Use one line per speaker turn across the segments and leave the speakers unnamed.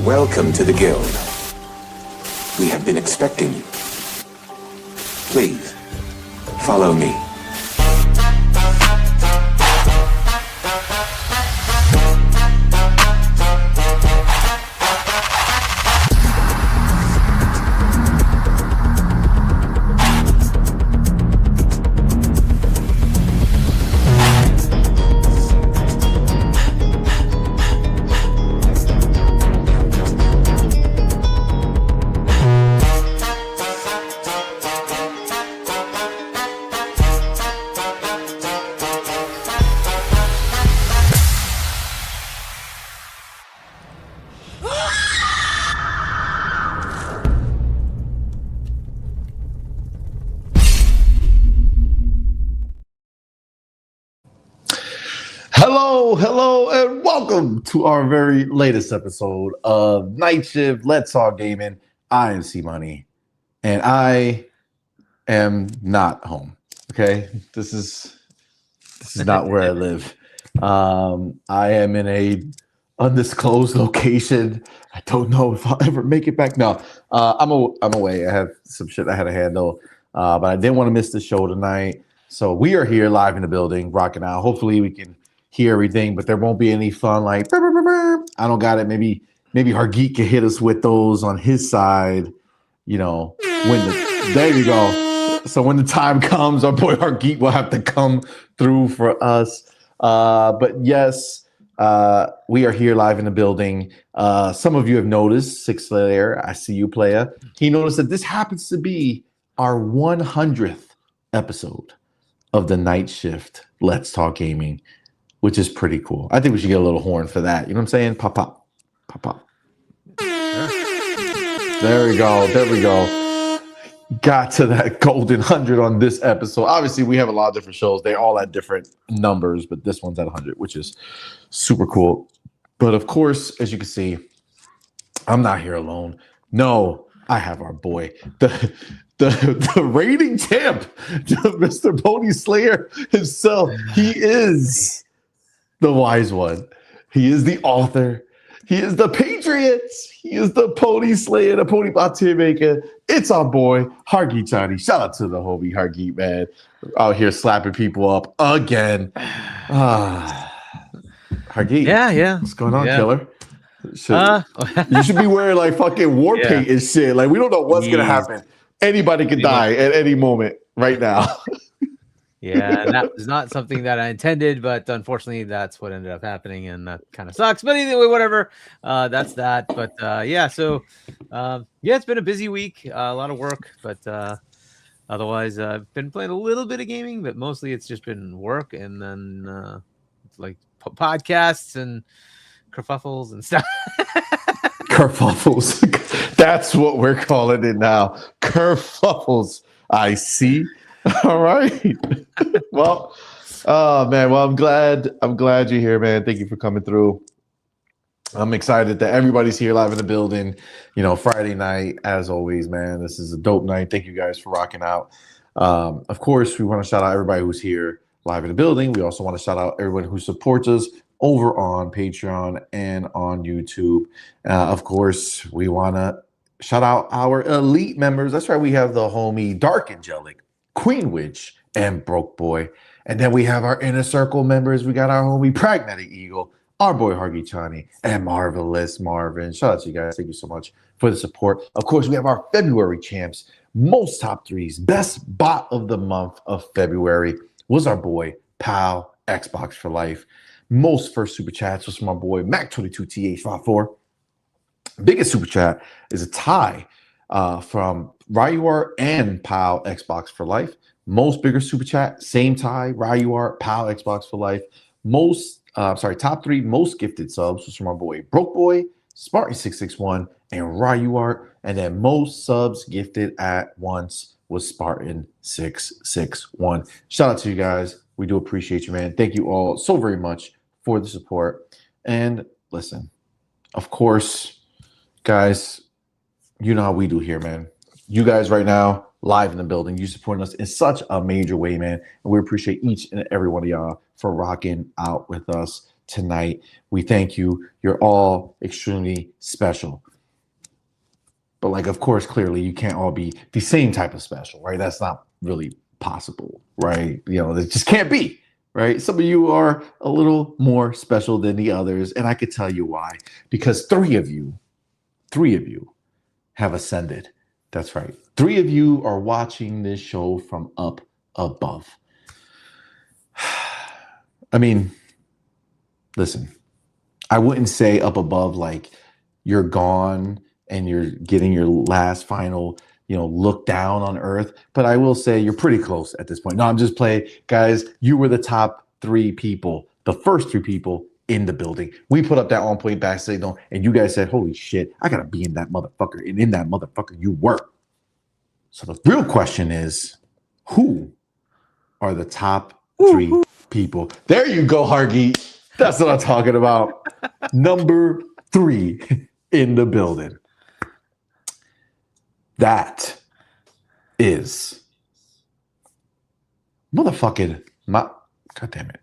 Welcome to the guild. We have been expecting you. Please, follow me.
Hello, and welcome to our very latest episode of Night Shift Let's Talk Gaming. I am CMoney, and I am not home. Okay, this is not where I live. I am in a undisclosed location. I don't know if I'll ever make it back. No, I'm away. I have some shit I had to handle, but I didn't want to miss the show tonight. So we are here live in the building, rocking out. Hopefully we can hear everything, but there won't be any fun like burr, burr, burr, burr. I don't got it. Maybe Hargeet can hit us with those on his side. You know, there you go. So when the time comes, our boy Hargeet will have to come through for us. But yes, we are here live in the building. Some of you have noticed, Six Slayer, I see you, player. He noticed that this happens to be our 100th episode of the Night Shift Let's Talk Gaming, which is pretty cool. I think we should get a little horn for that. You know what I'm saying? Pop, pop, pop, pop. There we go. Got to that golden 100 on this episode. Obviously, we have a lot of different shows. They're all at different numbers, but this one's at 100, which is super cool. But of course, as you can see, I'm not here alone. No, I have our boy, the rating champ, Mr. Pony Slayer himself. He is the wise one. He is the author. He is the Patriots. He is the Pony Slayer, the Pony Bot tier maker. It's our boy, Hargeet Johnny. Shout out to the homie Hargeet, man. Out here slapping people up again. Hargeet.
Yeah.
What's going on, killer? You should be wearing like fucking war paint and shit. Like, we don't know what's going to happen. Anybody could die at any moment right now.
Yeah, and that was not something that I intended, but unfortunately, that's what ended up happening, and that kind of sucks. But anyway, whatever. That's that. But so it's been a busy week, a lot of work, but otherwise, I've been playing a little bit of gaming, but mostly it's just been work, and then like podcasts and kerfuffles and stuff.
Kerfuffles. That's what we're calling it now. Kerfuffles. I see. All right. Well, man. Well, I'm glad you're here, man. Thank you for coming through. I'm excited that everybody's here live in the building. You know, Friday night, as always, man. This is a dope night. Thank you guys for rocking out. Of course, we want to shout out everybody who's here live in the building. We also want to shout out everyone who supports us over on Patreon and on YouTube. Of course, we want to shout out our elite members. That's right. We have the homie Dark Angelic, Queen Witch, and Broke Boy. And then we have our inner circle members. We got our homie Pragmatic Eagle, our boy Hargeet Chani, and Marvelous Marvin. Shout out to you guys. Thank you so much for the support. Of course, we have our February champs. Most top threes. Best bot of the month of February was our boy Pal Xbox for Life. Most first super chats was from our boy Mac22TH54. Biggest super chat is a tie from Ryuar and Pal Xbox for Life. Most bigger super chat, same tie, Ryuar, Pal Xbox for Life. Top three most gifted subs was from our boy Broke Boy, Spartan661, and Ryuar. And then most subs gifted at once was Spartan661. Shout out to you guys. We do appreciate you, man. Thank you all so very much for the support. And listen, of course, guys, you know how we do here, man. You guys right now, live in the building, you supporting us in such a major way, man. And we appreciate each and every one of y'all for rocking out with us tonight. We thank you. You're all extremely special. But like, of course, clearly you can't all be the same type of special, right? That's not really possible, right? You know, it just can't be, right? Some of you are a little more special than the others, and I could tell you why. Because three of you have ascended. That's right. 3 of you are watching this show from up above. I mean, listen, I wouldn't say up above like you're gone and you're getting your last final, look down on Earth. But I will say you're pretty close at this point. No, I'm just playing. Guys, you were the top 3 people, the first 3 people in the building. We put up that on-point back signal, and you guys said, holy shit, I got to be in that motherfucker. And in that motherfucker, you were. So the real question is, who are the top 3 people? There you go, Hargeet. That's what I'm talking about. Number 3 in the building. That is motherfucking God damn it.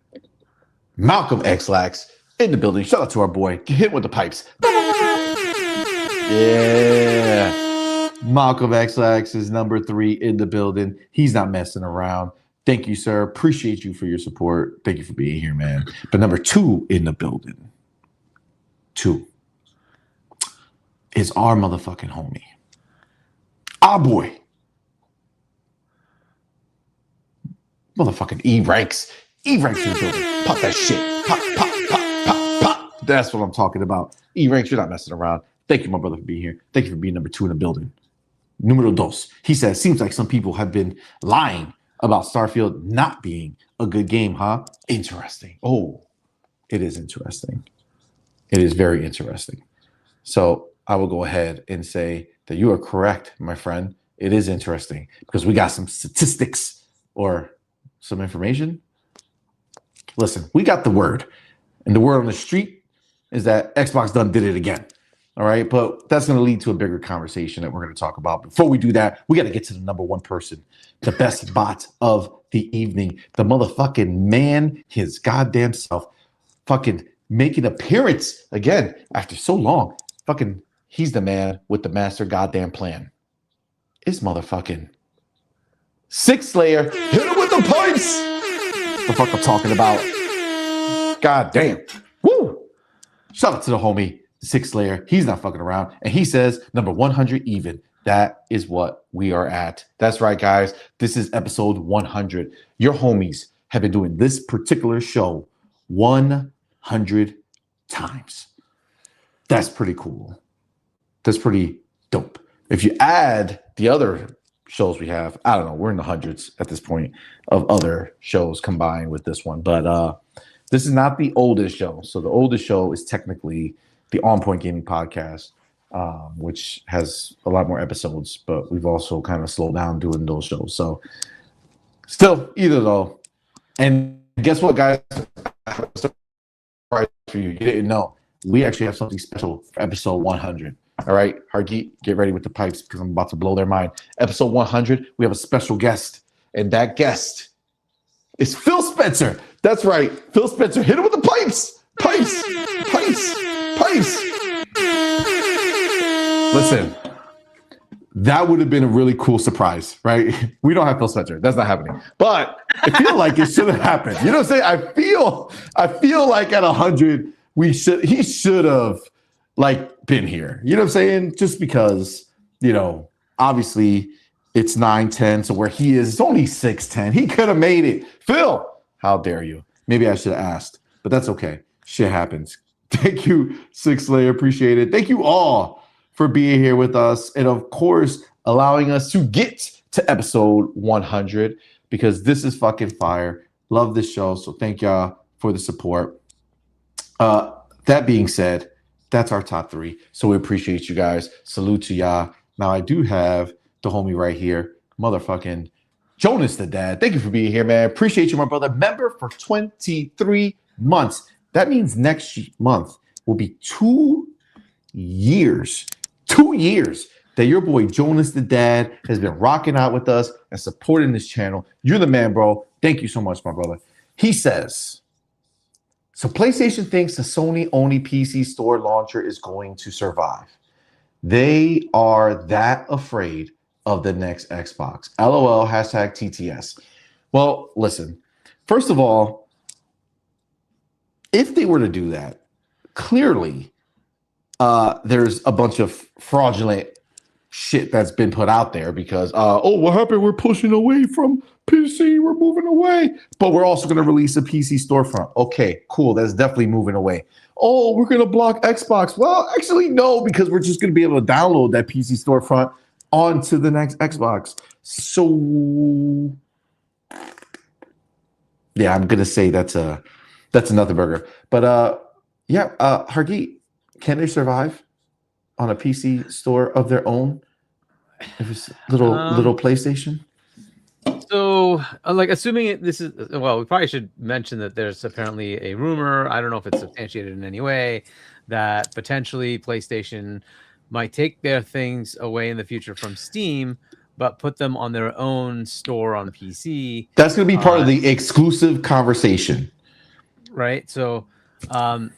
Malcolm X Lax in the building. Shout out to our boy. Get hit with the pipes. Yeah. Malcolm X Lax is number 3 in the building. He's not messing around. Thank you, sir. Appreciate you for your support. Thank you for being here, man. But number 2 in the building, 2, is our motherfucking homie. Our boy. Motherfucking E-Ranks. E-Ranks in the building. Pop that shit. Pop, pop, pop, pop, pop. That's what I'm talking about. E-Ranks, you're not messing around. Thank you, my brother, for being here. Thank you for being number 2 in the building. Numero dos. He says, seems like some people have been lying about Starfield not being a good game, huh? Interesting. Oh, it is interesting. It is very interesting. So I will go ahead and say that you are correct, my friend. It is interesting because we got some statistics or some information. Listen, we got the word. And the word on the street is that Xbox done did it again. All right. But that's going to lead to a bigger conversation that we're going to talk about. Before we do that, we got to get to the number 1 person, the best bot of the evening, the motherfucking man, his goddamn self, fucking make an appearance again after so long. Fucking, he's the man with the master goddamn plan. It's motherfucking Six Slayer. Hit him with the pipes. The fuck I'm talking about. God damn. Woo. Shout out to the homie, Six Slayer. He's not fucking around. And he says number 100 even. That is what we are at. That's right, guys. This is episode 100. Your homies have been doing this particular show 100 times. That's pretty cool. That's pretty dope. If you add the other shows we have, I don't know, we're in the hundreds at this point of other shows combined with this one. But this is not the oldest show. So the oldest show is technically the On Point Gaming Podcast, which has a lot more episodes, but we've also kind of slowed down doing those shows. So still, either though. And guess what, guys? For you didn't know, we actually have something special for episode 100. All right, Hargeet, get ready with the pipes because I'm about to blow their mind. Episode 100, we have a special guest, and that guest is Phil Spencer. That's right, Phil Spencer. Hit him with the pipes, pipes, pipes, pipes. Listen, that would have been a really cool surprise, right? We don't have Phil Spencer. That's not happening. But I feel like it should have happened. You know what I'm saying? I feel like at 100, he should have been here. You know what I'm saying? Just because, obviously it's 9'10", so where he is, it's only 6'10". He could have made it. Phil, how dare you? Maybe I should have asked, but that's okay. Shit happens. Thank you, Six Slayer. Appreciate it. Thank you all for being here with us. And of course, allowing us to get to episode 100 because this is fucking fire. Love this show. So thank y'all for the support. That being said, that's our top 3. So we appreciate you guys. Salute to y'all. Now I do have the homie right here, motherfucking Jonas the Dad. Thank you for being here, man. Appreciate you, my brother. Member for 23 months. That means next month will be 2 years. 2 years that your boy Jonas the Dad has been rocking out with us and supporting this channel. You're the man, bro. Thank you so much, my brother. He says, So PlayStation thinks the Sony only PC store launcher is going to survive. They are that afraid of the next Xbox. LOL, hashtag TTS. Well, listen, first of all, if they were to do that, clearly there's a bunch of fraudulent shit that's been put out there because, what happened? We're pushing away from PC. We're moving away. But we're also going to release a PC storefront. Okay, cool. That's definitely moving away. Oh, we're going to block Xbox. Well, actually, no, because we're just going to be able to download that PC storefront onto the next Xbox. So, yeah, I'm going to say that's another burger. But, Hargeet, can they survive on a PC store of their own? If it's little PlayStation.
So, assuming this is, well, we probably should mention that there's apparently a rumor. I don't know if it's substantiated in any way that potentially PlayStation might take their things away in the future from Steam, but put them on their own store on PC.
That's going to be part of the exclusive conversation,
right? So, can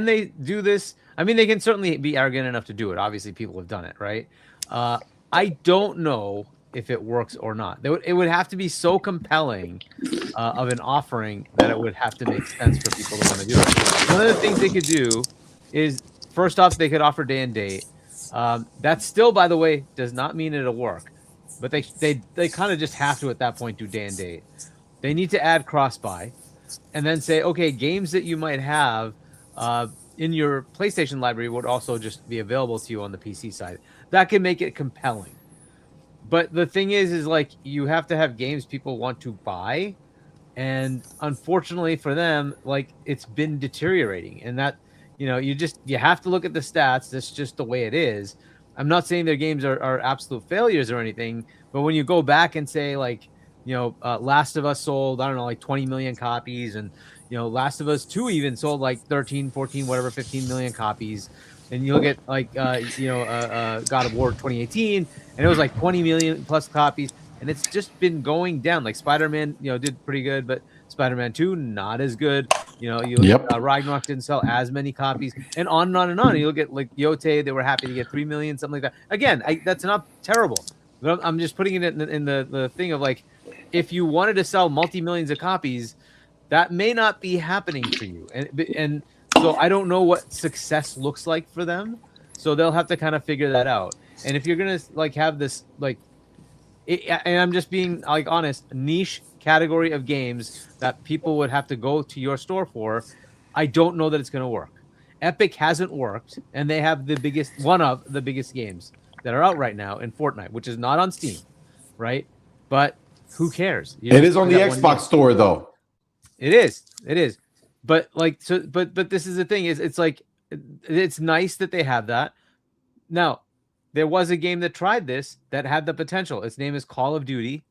they do this? I mean, they can certainly be arrogant enough to do it. Obviously, people have done it, right? I don't know if it works or not. It would have to be so compelling of an offering that it would have to make sense for people to want to do it. One of the things they could do is, first off, they could offer day and date. That still, by the way, does not mean it'll work. But they kind of just have to, at that point, do day and date. They need to add cross-buy and then say, okay, games that you might have in your PlayStation library would also just be available to you on the PC side. That can make it compelling. But the thing is like you have to have games people want to buy. And unfortunately for them, like it's been deteriorating. And that, you have to look at the stats. That's just the way it is. I'm not saying their games are absolute failures or anything. But when you go back and say like, Last of Us sold, I don't know, like 20 million copies. And, Last of Us 2 even sold like 13, 14, whatever, 15 million copies. And you look at like, God of War 2018, and it was like 20 million plus copies. And it's just been going down. Like Spider-Man, did pretty good, but Spider-Man 2, not as good. Ragnarok didn't sell as many copies, and on and on and on. You look at like Yote, they were happy to get 3 million, something like that. Again, that's not terrible. But I'm just putting it in the thing of like, if you wanted to sell multi-millions of copies, that may not be happening for you. And so I don't know what success looks like for them. So they'll have to kind of figure that out. And if you're going to like have this, like, and I'm just being like honest, niche category of games that people would have to go to your store for, I don't know that it's going to work. Epic hasn't worked, and they have one of the biggest games that are out right now in Fortnite, which is not on Steam, right? But who cares?
It is on the Xbox store, though.
It is. But like, so, but this is the thing: is it's like, it's nice that they have that. Now, there was a game that tried this that had the potential. Its name is Call of Duty,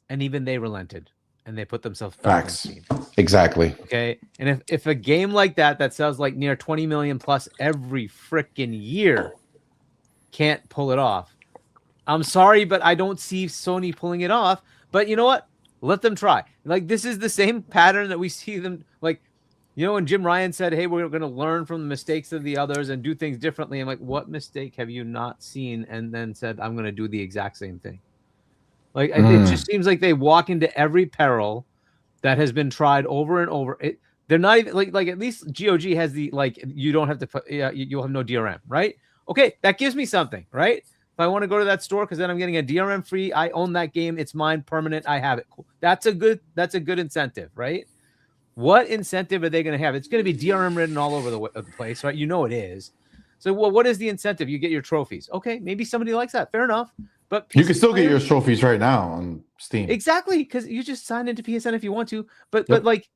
and even they relented and they put themselves back on Steam.
Exactly.
Okay, and if a game like that sells like near 20 million plus every freaking year can't pull it off, I'm sorry, but I don't see Sony pulling it off. But you know what? Let them try. Like, this is the same pattern that we see them, like, when Jim Ryan said, hey, we're going to learn from the mistakes of the others and do things differently. I'm like, what mistake have you not seen? And then said, I'm going to do the exact same thing. Like, it just seems like they walk into every peril that has been tried over and over. They're not even like at least GOG has the, like, you don't have to put, you'll have no DRM, right? Okay, that gives me something, right? If I want to go to that store because then I'm getting a DRM free, I own that game, it's mine, permanent, I have it. Cool. That's a good incentive, right? What incentive are they going to have? It's going to be DRM written all over the place, right? It is. So, well, what is the incentive? You get your trophies. Okay, maybe somebody likes that. Fair enough. But
you can still get your trophies right now on Steam.
Exactly, because you just sign into PSN if you want to. But like,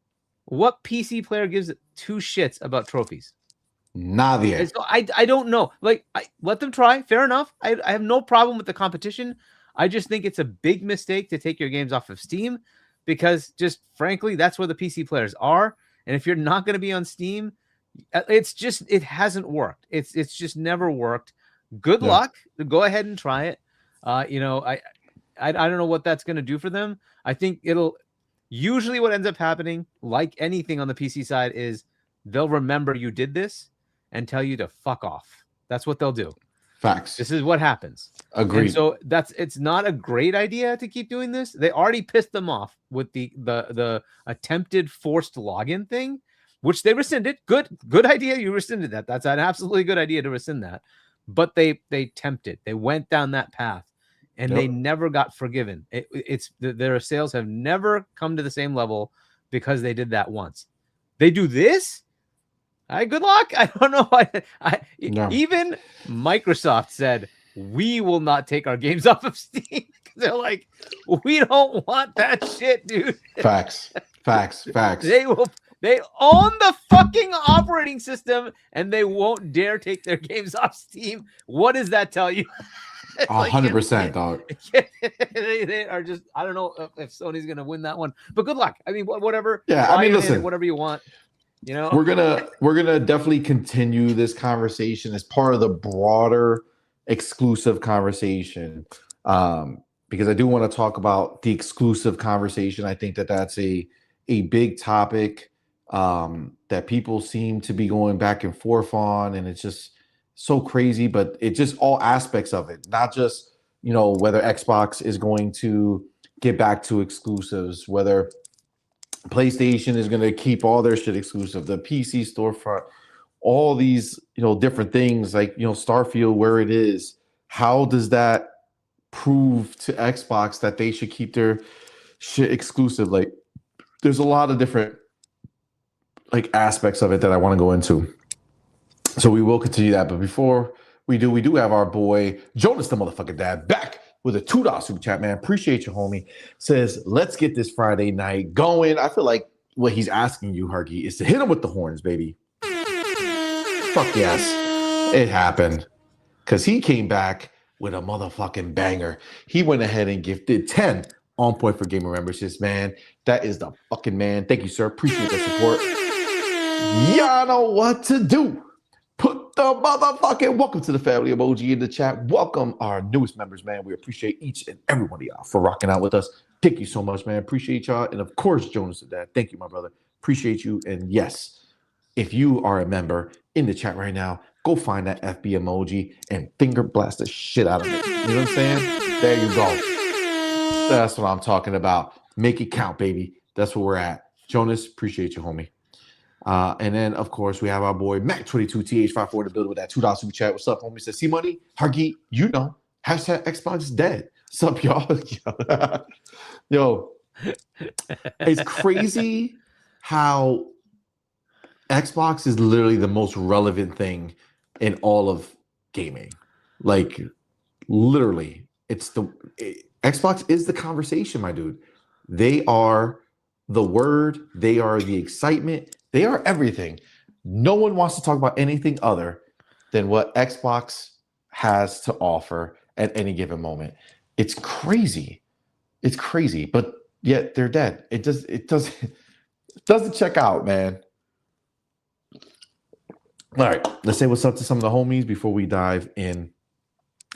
what PC player gives two shits about trophies?
Nadie.
So I don't know. Like, let them try. Fair enough. I have no problem with the competition. I just think it's a big mistake to take your games off of Steam, because just frankly, that's where the PC players are. And if you're not going to be on Steam, it hasn't worked. It's just never worked. Good luck. Go ahead and try it. I don't know what that's going to do for them. I think Usually what ends up happening, like anything on the PC side, is they'll remember you did this and tell you to fuck off. That's what they'll do.
Facts.
This is what happens.
Agreed.
And so it's not a great idea to keep doing this. They already pissed them off with the attempted forced login thing, which they rescinded. Good idea. You rescinded that. That's an absolutely good idea to rescind that. But they tempted. They went down that path, and they never got forgiven. Their sales have never come to the same level because they did that once. They do this. Good luck. I don't know. Even Microsoft said, we will not take our games off of Steam. They're like, we don't want that shit, dude.
Facts.
They own the fucking operating system, and they won't dare take their games off Steam. What does that tell you?
100%, dog.
They are just, I don't know if Sony's gonna win that one, but good luck. I mean, whatever.
Yeah, I mean, listen,
whatever you want. You know,
we're gonna definitely continue this conversation as part of the broader exclusive conversation, because I do want to talk about the exclusive conversation. I think that's a big topic that people seem to be going back and forth on, and it's just so crazy. But it just all aspects of it, not just whether Xbox is going to get back to exclusives, whether PlayStation is going to keep all their shit exclusive, the PC storefront, all these, different things like, Starfield, where it is. How does that prove to Xbox that they should keep their shit exclusive? Like, there's a lot of different aspects of it that I want to go into. So we will continue that. But before we do have our boy Jonas the motherfucking dad back with a $2 super chat, man. Appreciate you, homie. Says, let's get this Friday night going. I feel like what he's asking you, Hargy, is to hit him with the horns, baby. Fuck yes. It happened. Because he came back with a motherfucking banger. He went ahead and gifted 10 on point for gamer memberships, man. That is the fucking man. Thank you, sir. Appreciate the support. Y'all know what to do. Put the motherfucking welcome to the family emoji in the chat. Welcome our newest members, man. We appreciate each and every one of y'all for rocking out with us. Thank you so much, man. Appreciate y'all. And of course, Jonas and Dad. Thank you, my brother. Appreciate you. And yes, if you are a member in the chat right now, go find that FB emoji and finger blast the shit out of it. You know what I'm saying? There you go. That's what I'm talking about. Make it count, baby. That's where we're at. Jonas, appreciate you, homie. And then, of course, we have our boy Mac22TH54 in the building with that $2 super chat. What's up, homie? Says, CMoney, Hargy, hashtag Xbox is dead. What's up, y'all? Yo, it's crazy how Xbox is literally the most relevant thing in all of gaming. Like, literally, Xbox is the conversation, my dude. They are the word. They are the excitement. They are everything. No one wants to talk about anything other than what Xbox has to offer at any given moment. It's crazy. It's crazy, but yet they're dead. It doesn't check out, man. All right, let's say what's up to some of the homies before we dive in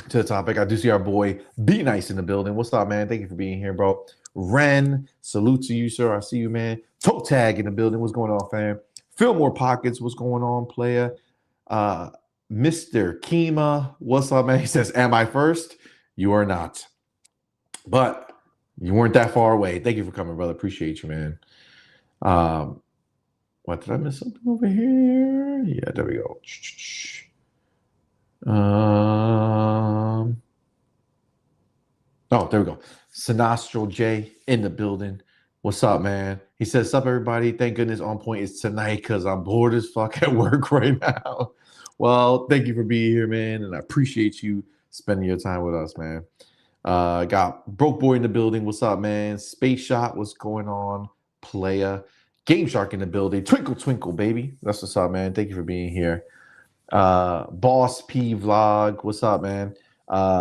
to the topic. I do see our boy Be Nice in the building. What's up, man? Thank you for being here, bro. Ren, salute to you, sir. I see you, man. Toe Tag in the building. What's going on, fam? Fillmore Pockets. What's going on, player? Mr. Kima. What's up, man? He says, am I first? You are not. But you weren't that far away. Thank you for coming, brother. Appreciate you, man. What, did I miss something over here? Yeah, there we go. Oh, there we go. Sinastro J in the building. What's up, man? He says, sup, everybody. Thank goodness On Point is tonight because I'm bored as fuck at work right now. Well, thank you for being here, man, and I appreciate you spending your time with us, man. Got Broke Boy in the building. What's up, man? Space Shot, what's going on? Playa. Game Shark in the building. Twinkle, twinkle, baby. That's what's up, man. Thank you for being here. Boss P Vlog. What's up, man?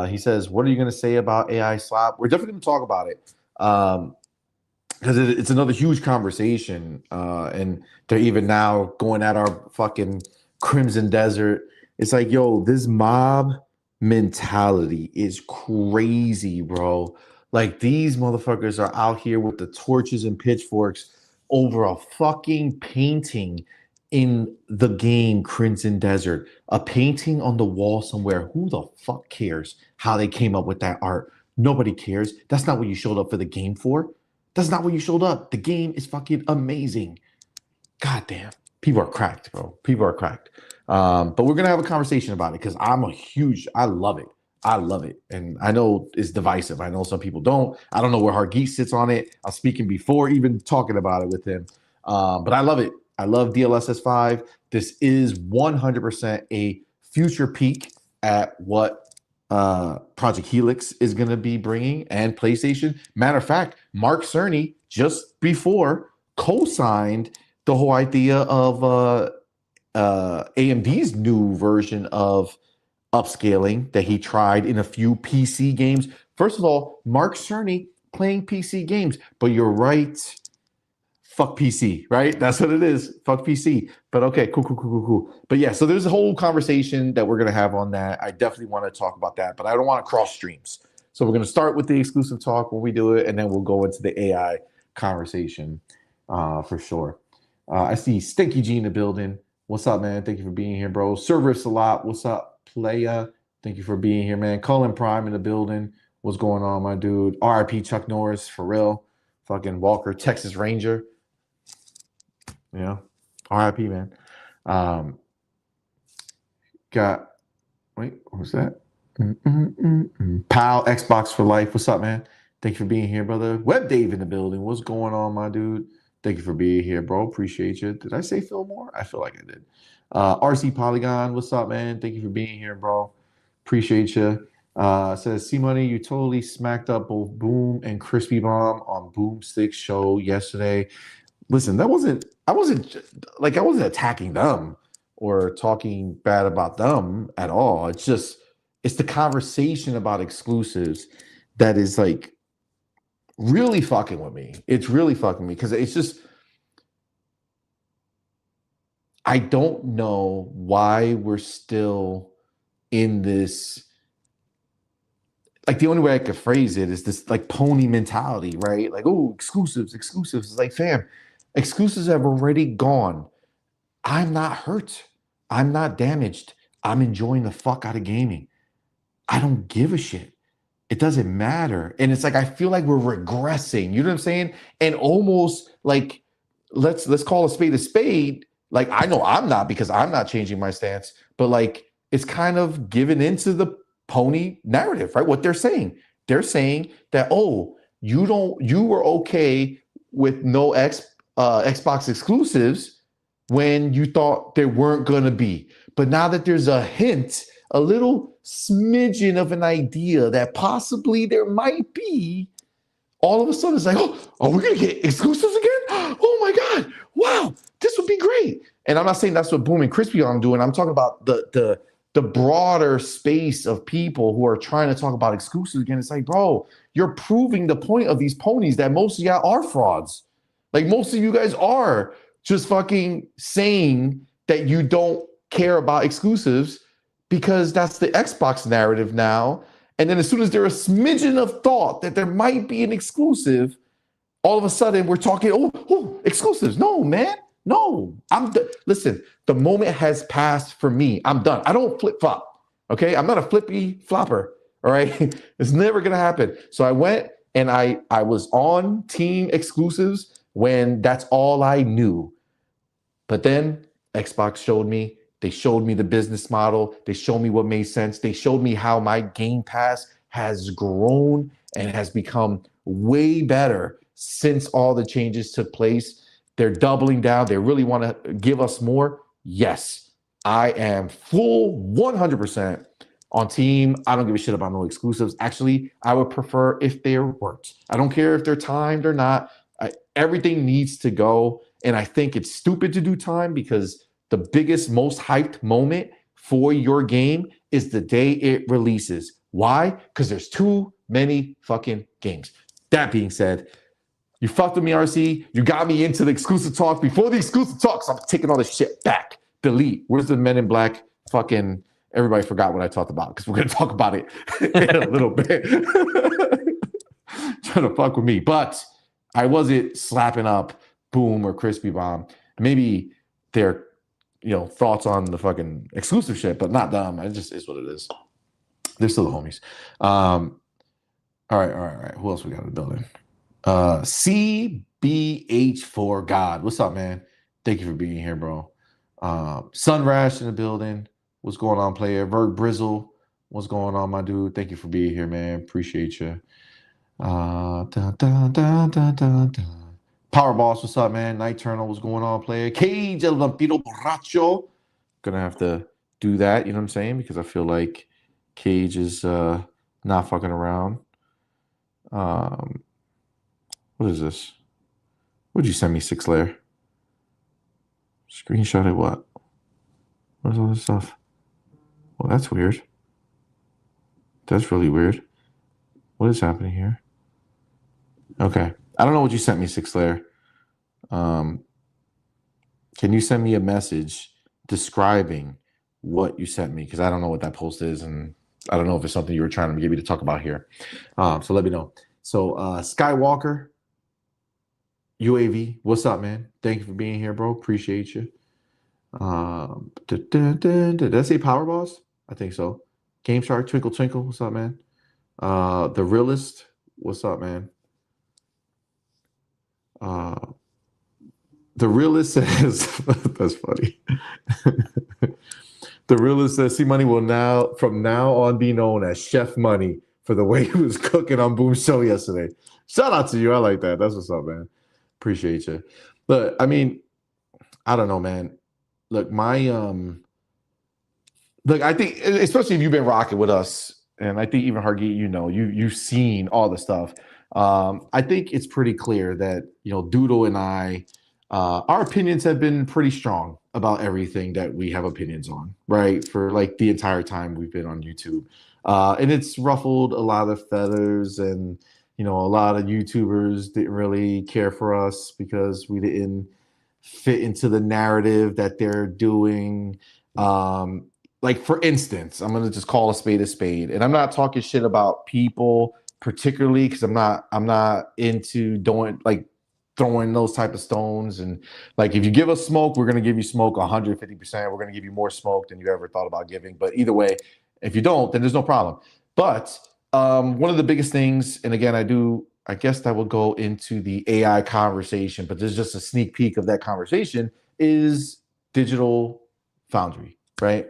He says, what are you going to say about AI Slop? We're definitely going to talk about it. Because it's another huge conversation. And they're even now going at our fucking Crimson Desert. It's like, yo, this mob mentality is crazy, bro. Like these motherfuckers are out here with the torches and pitchforks over a fucking painting in the game Crimson Desert. A painting on the wall somewhere. Who the fuck cares how they came up with that art? Nobody cares. That's not what you showed up for the game for. That's not what you showed up. The game is fucking amazing. God damn. People are cracked, bro. People are cracked. But we're gonna have a conversation about it because I love it. I love it. And I know it's divisive. I know some people don't. I don't know where Hargeet sits on it. I was speaking before even talking about it with him. But I love it. I love DLSS 5. This is 100% a future peek at what Project Helix is going to be bringing and PlayStation. Matter of fact, Mark Cerny just before co-signed the whole idea of AMD's new version of upscaling that he tried in a few PC games. First of all, Mark Cerny playing PC games, but you're right. Fuck PC, right? That's what it is. Fuck PC. But okay, cool. But yeah, so there's a whole conversation that we're gonna have on that. I definitely want to talk about that, but I don't want to cross streams. So we're gonna start with the exclusive talk when we do it, and then we'll go into the AI conversation for sure. I see Stinky G in the building. What's up, man? Thank you for being here, bro. Cerberus a lot. What's up, playa? Thank you for being here, man. Cullen Prime in the building. What's going on, my dude? RIP Chuck Norris, for real. Fucking Walker, Texas Ranger. Yeah. RIP, man. Wait, what was that? Pal, Xbox for life. What's up, man? Thank you for being here, brother. Web Dave in the building. What's going on, my dude? Thank you for being here, bro. Appreciate you. Did I say Phil Moore? I feel like I did. RC Polygon, what's up, man? Thank you for being here, bro. Appreciate you. Says CMoney, you totally smacked up both Boom and Crispy Bomb on Boomstick's show yesterday. Listen, I wasn't attacking them or talking bad about them at all. It's the conversation about exclusives that is like really fucking with me. It's really fucking me because it's just, I don't know why we're still in this. Like the only way I could phrase it is this like pony mentality, right? Like, oh, exclusives. It's like, fam, exclusives have already gone. I'm not hurt. I'm not damaged. I'm enjoying the fuck out of gaming. I don't give a shit. It doesn't matter. And it's like, I feel like we're regressing. You know what I'm saying? And almost like, let's call a spade a spade. Like, I know I'm not because I'm not changing my stance, but like, it's kind of given into the pony narrative, right? What they're saying that, oh, you were okay with no Xbox exclusives when you thought there weren't going to be. But now that there's a hint, a little smidgen of an idea that possibly there might be, all of a sudden it's like, oh, are we going to get exclusives again? Oh my God, wow, this would be great. And I'm not saying that's what Boom and Crispy are doing. I'm talking about the broader space of people who are trying to talk about exclusives again. It's like, bro, you're proving the point of these ponies that most of y'all are frauds. Like most of you guys are just fucking saying that you don't care about exclusives because that's the Xbox narrative now. And then as soon as there's a smidgen of thought that there might be an exclusive, all of a sudden we're talking, oh, exclusives. No, man. No, listen, the moment has passed for me. I'm done. I don't flip flop. Okay. I'm not a flippy flopper. All right. It's never going to happen. So I went and I was on team exclusives when that's all I knew. But then Xbox showed me, they showed me the business model. They showed me what made sense. They showed me how my Game Pass has grown and has become way better since all the changes took place. They're doubling down. They really want to give us more. Yes, I am full 100% on team. I don't give a shit about no exclusives. Actually, I would prefer if they weren't. I don't care if they're timed or not. Everything needs to go. And I think it's stupid to do time because the biggest, most hyped moment for your game is the day it releases. Why? Because there's too many fucking games. That being said, you fucked with me, RC. You got me into the exclusive talk. Before the exclusive talks, I'm taking all this shit back. Delete. Where's the Men in Black fucking... Everybody forgot what I talked about because we're going to talk about it in a little bit. trying to fuck with me. But I wasn't slapping up Boom or Crispy Bomb. Maybe their thoughts on the fucking exclusive shit, but not them. It just is what it is. They're still the homies. All right. Who else we got in the building? CBH4 God. What's up, man? Thank you for being here, bro. Sunrash in the building. What's going on, player? Vert Brizzle. What's going on, my dude? Thank you for being here, man. Appreciate you. Power Boss, what's up, man? Night Eternal, what's going on, player? Cage El Vampiro Borracho. Gonna have to do that, you know what I'm saying? Because I feel like Cage is not fucking around. What is this? What'd you send me, 6-layer? Screenshot it, what? What is all this stuff? Well, that's weird. That's really weird. What is happening here? Okay. I don't know what you sent me, 6-layer. Can you send me a message describing what you sent me? Because I don't know what that post is, and I don't know if it's something you were trying to get me to talk about here. So let me know. So Skywalker, UAV, what's up, man? Thank you for being here, bro. Appreciate you. Did I say Power Boss? I think so. Game Shark, Twinkle Twinkle, what's up, man? The Realist, what's up, man? The Realist says, that's funny. The Realist says, CMoney will from now on be known as Chef Money for the way he was cooking on Boom's show yesterday. Shout out to you. I like that. That's what's up, man. Appreciate you. Look, I mean, I don't know, man. Look, I think, especially if you've been rocking with us, and I think even Hargeet, you've seen all the stuff. I think it's pretty clear that, Doodle and I, our opinions have been pretty strong about everything that we have opinions on, right? For like the entire time we've been on YouTube. And it's ruffled a lot of feathers, and, a lot of YouTubers didn't really care for us because we didn't fit into the narrative that they're doing. Like, for instance, I'm going to just call a spade, and I'm not talking shit about people particularly, because I'm not into throwing those type of stones. And like, if you give us smoke, we're going to give you smoke 150%. We're going to give you more smoke than you ever thought about giving. But either way, if you don't, then there's no problem. But one of the biggest things, and again, I guess that will go into the AI conversation, but there's just a sneak peek of that conversation, is Digital Foundry, right?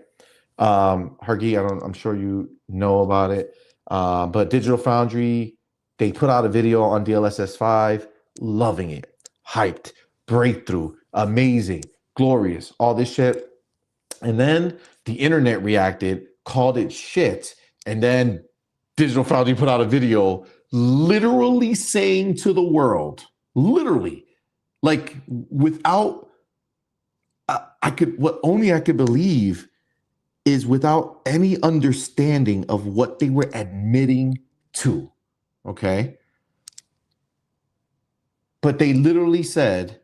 Hargi, I'm sure you know about it. But Digital Foundry, they put out a video on DLSS 5, loving it, hyped, breakthrough, amazing, glorious, all this shit. And then the internet reacted, called it shit, and then Digital Foundry put out a video literally saying to the world, literally, like, without, what only I could believe is without any understanding of what they were admitting to, okay? But they literally said,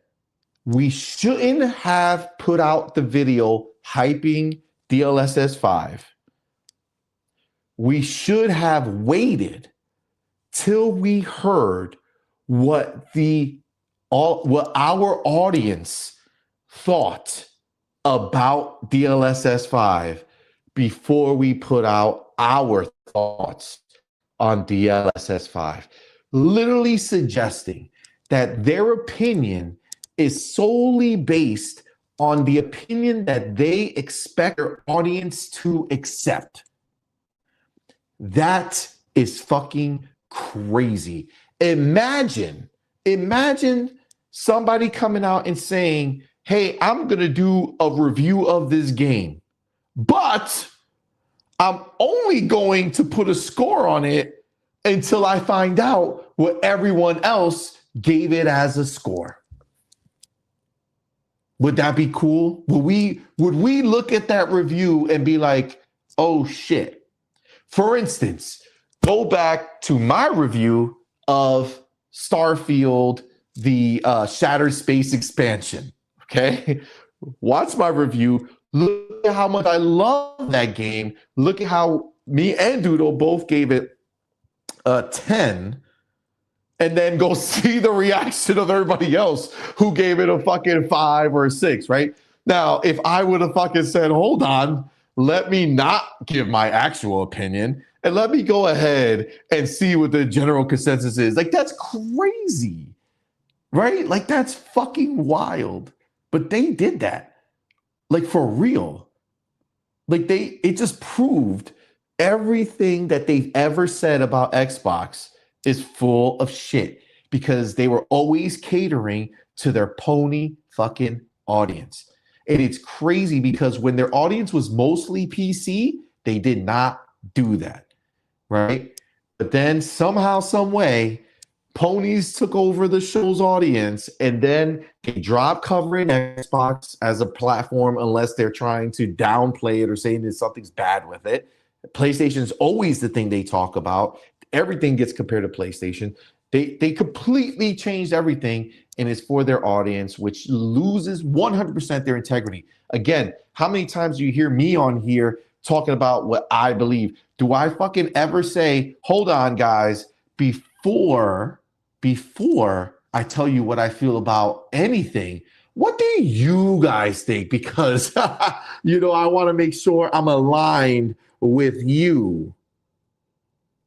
we shouldn't have put out the video hyping DLSS 5. We should have waited till we heard what our audience thought about DLSS 5 before we put out our thoughts on DLSS 5, literally suggesting that their opinion is solely based on the opinion that they expect their audience to accept. That is fucking crazy. Imagine somebody coming out and saying, hey, I'm going to do a review of this game, but I'm only going to put a score on it until I find out what everyone else gave it as a score. Would that be cool? Would we look at that review and be like, oh shit? For instance, go back to my review of Starfield, the Shattered Space expansion. Okay, watch my review. Look at how much I love that game. Look at how me and Doodle both gave it a 10. and then go see the reaction of everybody else who gave it a fucking 5 or a 6, right? Now, if I would have fucking said, hold on, let me not give my actual opinion and let me go ahead and see what the general consensus is. Like, that's crazy, right? Like, that's fucking wild. But they did that, like, for real. Like, it just proved everything that they've ever said about Xbox is full of shit because they were always catering to their pony fucking audience. And it's crazy because when their audience was mostly PC, they did not do that, right? But then somehow, some way, ponies took over the show's audience, and then they dropped covering Xbox as a platform unless they're trying to downplay it or saying that something's bad with it. PlayStation is always the thing they talk about. Everything gets compared to PlayStation. They completely changed everything, and it's for their audience, which loses 100% their integrity. Again, how many times do you hear me on here talking about what I believe? Do I fucking ever say, hold on, guys, before I tell you what I feel about anything, what do you guys think? Because, I want to make sure I'm aligned with you.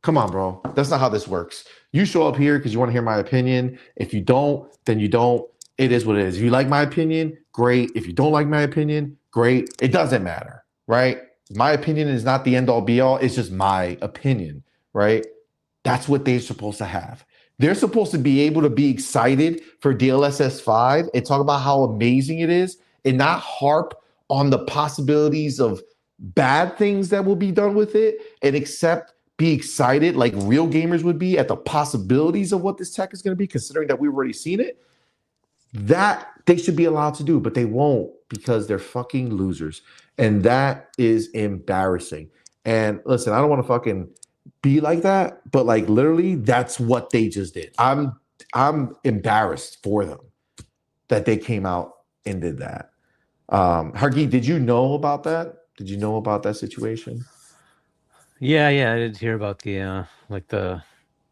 Come on, bro. That's not how this works. You show up here because you want to hear my opinion. If you don't, then you don't. It is what it is. If you like my opinion, great. If you don't like my opinion, great. It doesn't matter, right? My opinion is not the end all be all. It's just my opinion, right? That's what they're supposed to have. They're supposed to be able to be excited for DLSS 5 and talk about how amazing it is and not harp on the possibilities of bad things that will be done with it and be excited like real gamers would be at the possibilities of what this tech is going to be, considering that we've already seen it. That they should be allowed to do, but they won't because they're fucking losers. And that is embarrassing. And listen, I don't want to fucking be like that, but like literally that's what they just did. I'm embarrassed for them that they came out and did that. Hargeet, did you know about that? Did you know about that situation?
Yeah, I did hear about the the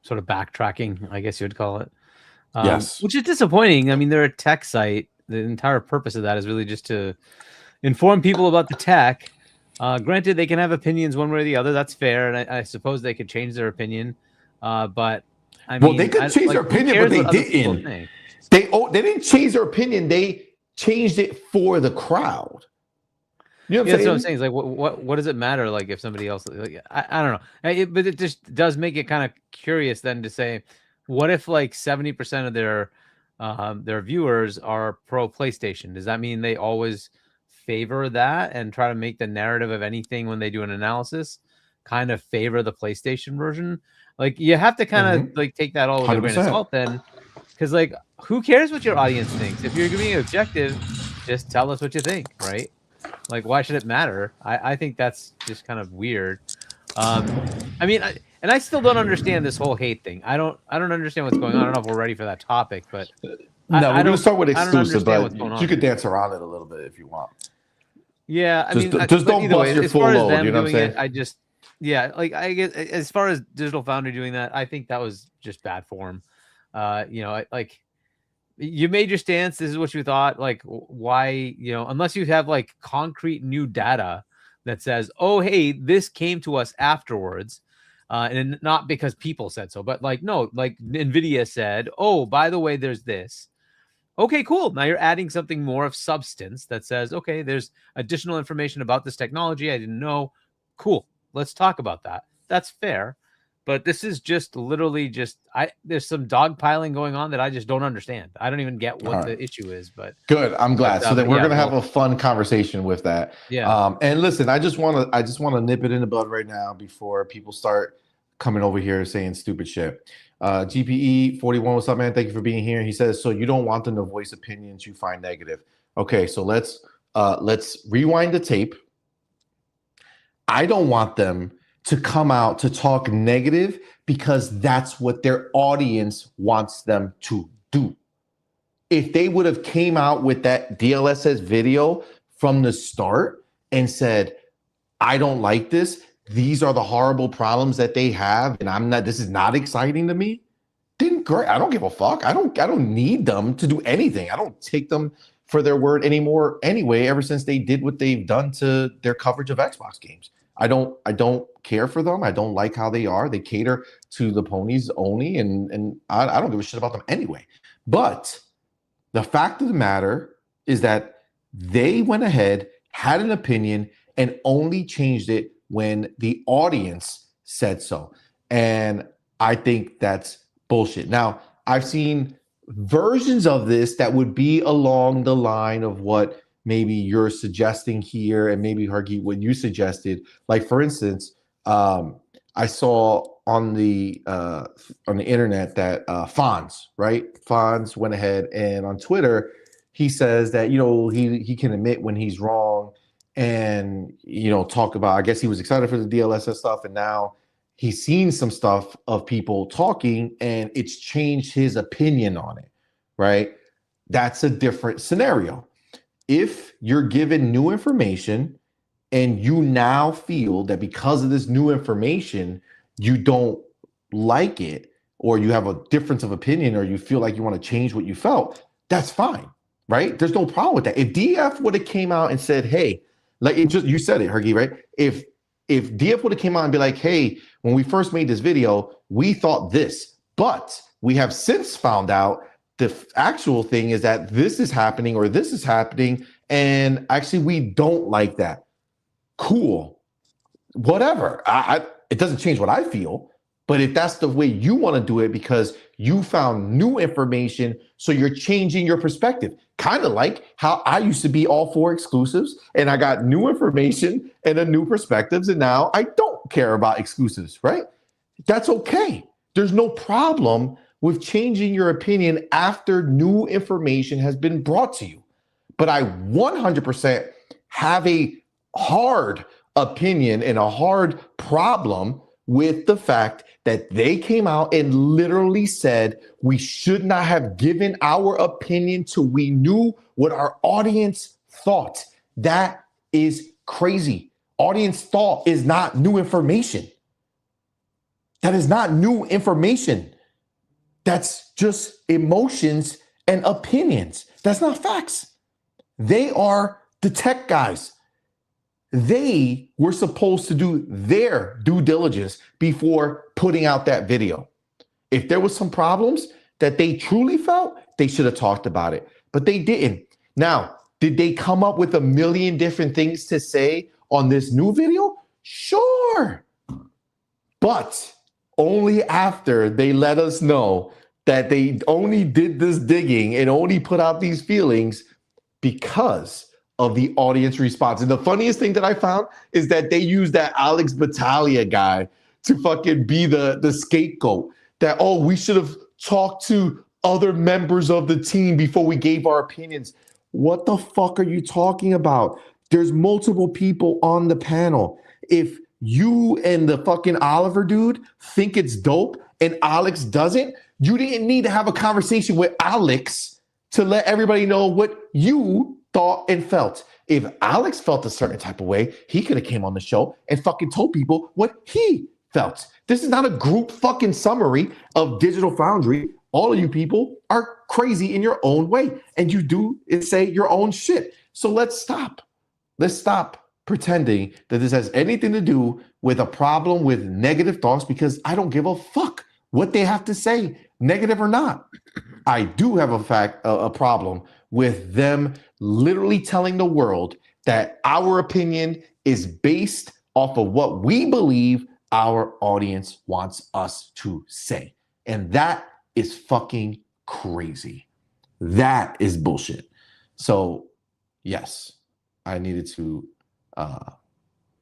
sort of backtracking, I guess you would call it.
Yes.
Which is disappointing. I mean, they're a tech site. The entire purpose of that is really just to inform people about the tech. Granted, they can have opinions one way or the other. That's fair, and I suppose they could change their opinion. But I mean,
they could change their opinion, but they didn't. They didn't change their opinion. They changed it for the crowd. You know what I'm saying?
That's what I'm saying. It's like, what does it matter? Like, if somebody else, like, I don't know. But it just does make it kind of curious then to say, what if like 70% of their viewers are pro PlayStation? Does that mean they always favor that and try to make the narrative of anything when they do an analysis kind of favor the PlayStation version? Like, you have to kind of like take that all with 100%. A grain of salt then, because like, who cares what your audience thinks? If you're being objective, just tell us what you think, right? Like, why should it matter? I think that's just kind of weird. I mean, I still don't understand this whole hate thing. I don't understand what's going on. I don't know if we're ready for that topic, but
no, we're going to start with exclusive, but you could dance around it a little bit if you want.
Yeah, I mean,
just don't bust your full load. You know what I'm saying?
I guess I guess as far as Digital Foundry doing that, I think that was just bad form. Like, you made your stance. This is what you thought. Like, why, unless you have like concrete new data that says, oh, hey, this came to us afterwards. And not because people said so, but like, no, like NVIDIA said, oh, by the way, there's this. Okay, cool. Now you're adding something more of substance that says, okay, there's additional information about this technology I didn't know. Cool. Let's talk about that. That's fair. But this is just literally there's some dogpiling going on that I just don't understand. I don't even get what the issue is, but
good. I'm glad. So then we're going to have a fun conversation with that.
Yeah.
And listen, I just want to nip it in the bud right now before people start coming over here saying stupid shit. GPE 41, what's up, man? Thank you for being here. He says, so you don't want them to voice opinions you find negative. Okay, so let's rewind the tape. I don't want them to come out to talk negative because that's what their audience wants them to do. If they would have came out with that DLSS video from the start and said, I don't like this, these are the horrible problems that they have, and this is not exciting to me, then great. I don't give a fuck. I don't need them to do anything. I don't take them for their word anymore anyway, ever since they did what they've done to their coverage of Xbox games. I don't care for them. I don't like how they are. They cater to the ponies only, and I don't give a shit about them anyway. But the fact of the matter is that they went ahead, had an opinion, and only changed it when the audience said so. And I think that's bullshit. Now, I've seen versions of this that would be along the line of what maybe you're suggesting here, and maybe Hargeet, what you suggested. Like, for instance, I saw on the internet that Fonz, right? Fonz went ahead and on Twitter, he says that, you know, he can admit when he's wrong, and, you know, talk about, I guess he was excited for the DLSS stuff, and now he's seen some stuff of people talking and it's changed his opinion on it, right? That's a different scenario. If you're given new information and you now feel that because of this new information, you don't like it, or you have a difference of opinion, or you feel like you want to change what you felt, that's fine, right? There's no problem with that. If DF would have came out and said, hey, like it just, you said it, Hergy, right? If DF would have came out and be like, hey, when we first made this video, we thought this, but we have since found out the actual thing is that this is happening or this is happening, and actually we don't like that. Cool. Whatever. It doesn't change what I feel, but if that's the way you want to do it because you found new information, so you're changing your perspective. Kind of like how I used to be all for exclusives, and I got new information and a new perspectives, and now I don't care about exclusives, right? That's okay. There's no problem with changing your opinion after new information has been brought to you. But I 100% have a hard opinion and a hard problem with the fact that they came out and literally said we should not have given our opinion till we knew what our audience thought. That is crazy. Audience thought is not new information. That is not new information. That's just emotions and opinions. That's not facts. They are the tech guys. They were supposed to do their due diligence before putting out that video. If there was some problems that they truly felt, they should have talked about it, but they didn't. Now, did they come up with a million different things to say on this new video? Sure. But only after they let us know that they only did this digging and only put out these feelings because of the audience response. And the funniest thing that I found is that they used that Alex Battaglia guy to fucking be the scapegoat. That, oh, we should have talked to other members of the team before we gave our opinions. What the fuck are you talking about? There's multiple people on the panel. If you and the fucking Oliver dude think it's dope and Alex doesn't, you didn't need to have a conversation with Alex to let everybody know what you thought and felt. If Alex felt a certain type of way, he could have came on the show and fucking told people what he felt. This is not a group fucking summary of Digital Foundry. All of you people are crazy in your own way, and you do say your own shit. So let's stop. Let's stop pretending that this has anything to do with a problem with negative thoughts, because I don't give a fuck what they have to say, negative or not. I do have a problem with them literally telling the world that our opinion is based off of what we believe our audience wants us to say. And that is fucking crazy. That is bullshit. So, yes, I needed to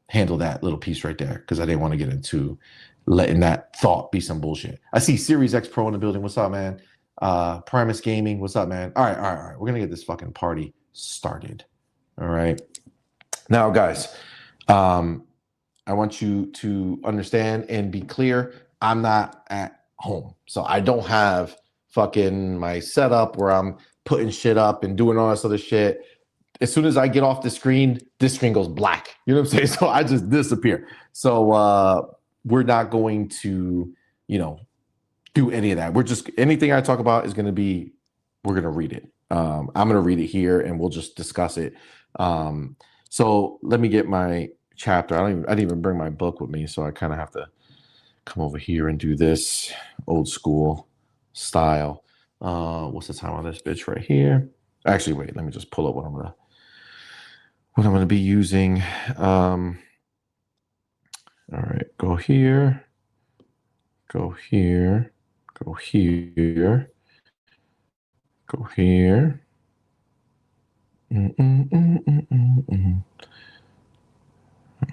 handle that little piece right there because I didn't want to get into letting that thought be some bullshit. I see Series X Pro in the building. What's up, man? Primus Gaming. What's up, man? All right. We're going to get this fucking party started. All right. Now, guys, I want you to understand and be clear. I'm not at home. So I don't have fucking my setup where I'm putting shit up and doing all this other shit. As soon as I get off the screen, this screen goes black. You know what I'm saying? So I just disappear. So we're not going to, do any of that. We're just anything I talk about is going to be we're going to read it. I'm going to read it here and we'll just discuss it. So let me get my chapter. I didn't even bring my book with me, so I kind of have to come over here and do this old school style. What's the time on this bitch right here? Actually, wait. Let me just pull up what I'm gonna be using. All right, go here. Go here. Go here. Go here.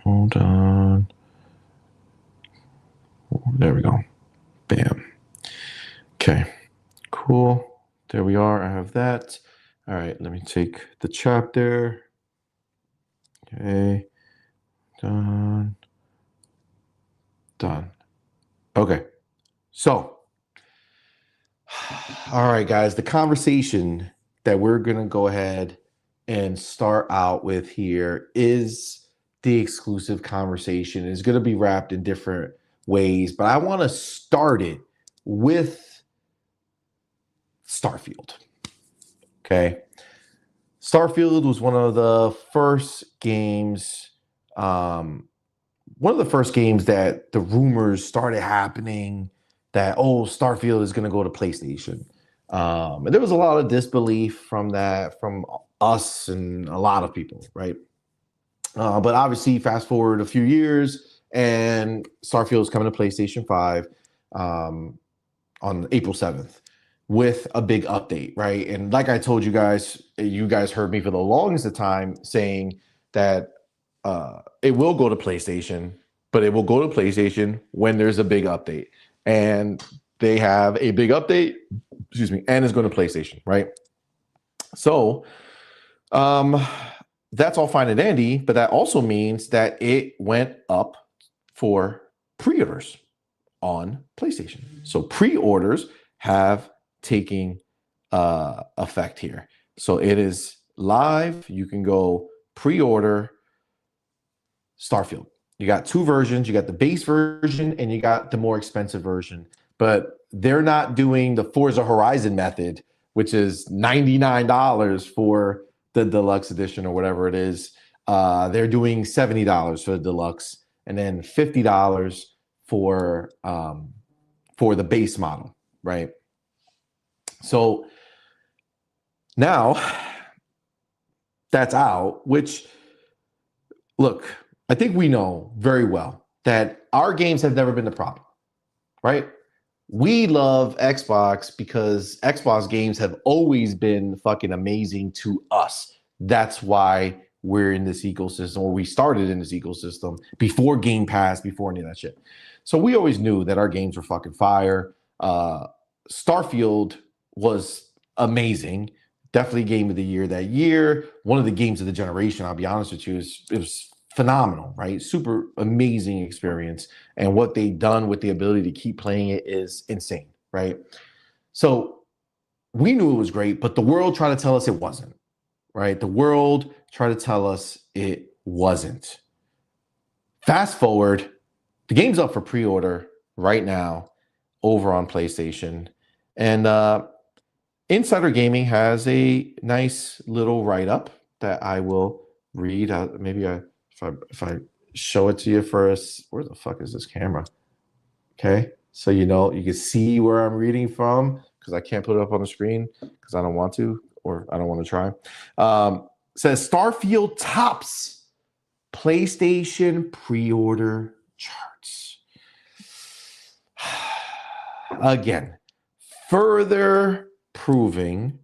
Hold on. There we go. Bam. Okay. Cool. There we are. I have that. All right. Let me take the chapter. Okay. Done. Done. Okay. So, all right, guys. The conversation that we're going to go ahead and start out with here is the exclusive conversation. It's going to be wrapped in different ways, but I want to start it with Starfield. Okay. Starfield was one of the first games, that the rumors started happening that, oh, Starfield is going to go to PlayStation. And there was a lot of disbelief from us and a lot of people, right? But obviously, fast forward a few years, and Starfield is coming to PlayStation 5 on April 7th with a big update, right? And like I told you guys heard me for the longest of time saying that it will go to PlayStation, but it will go to PlayStation when there's a big update. And they have a big update, and it's going to PlayStation, right? So that's all fine and dandy, but that also means that it went up for pre-orders on PlayStation. So pre-orders have taken effect here. So it is live. You can go pre-order Starfield. You got two versions. You got the base version and you got the more expensive version. But they're not doing the Forza Horizon method, which is $99 for the deluxe edition or whatever it is. They're doing $70 for the deluxe and then $50 for the base model, right? So now that's out, which, look, I think we know very well that our games have never been the problem, right? We love Xbox because Xbox games have always been fucking amazing to us. That's why we're in this ecosystem, or we started in this ecosystem before Game Pass, before any of that shit. So we always knew that our games were fucking fire. Starfield was amazing. Definitely game of the year that year. One of the games of the generation, I'll be honest with you, it was phenomenal, right? Super amazing experience. And what they've done with the ability to keep playing it is insane, right? So we knew it was great, but the world tried to tell us it wasn't, right? The world tried to tell us it wasn't. Fast forward, the game's up for pre-order right now over on PlayStation. And Insider Gaming has a nice little write-up that I will read. If I show it to you first, where the fuck is this camera? Okay, so you can see where I'm reading from because I can't put it up on the screen because I don't want to, or I don't want to try. Says Starfield tops PlayStation pre-order charts. Again, further proving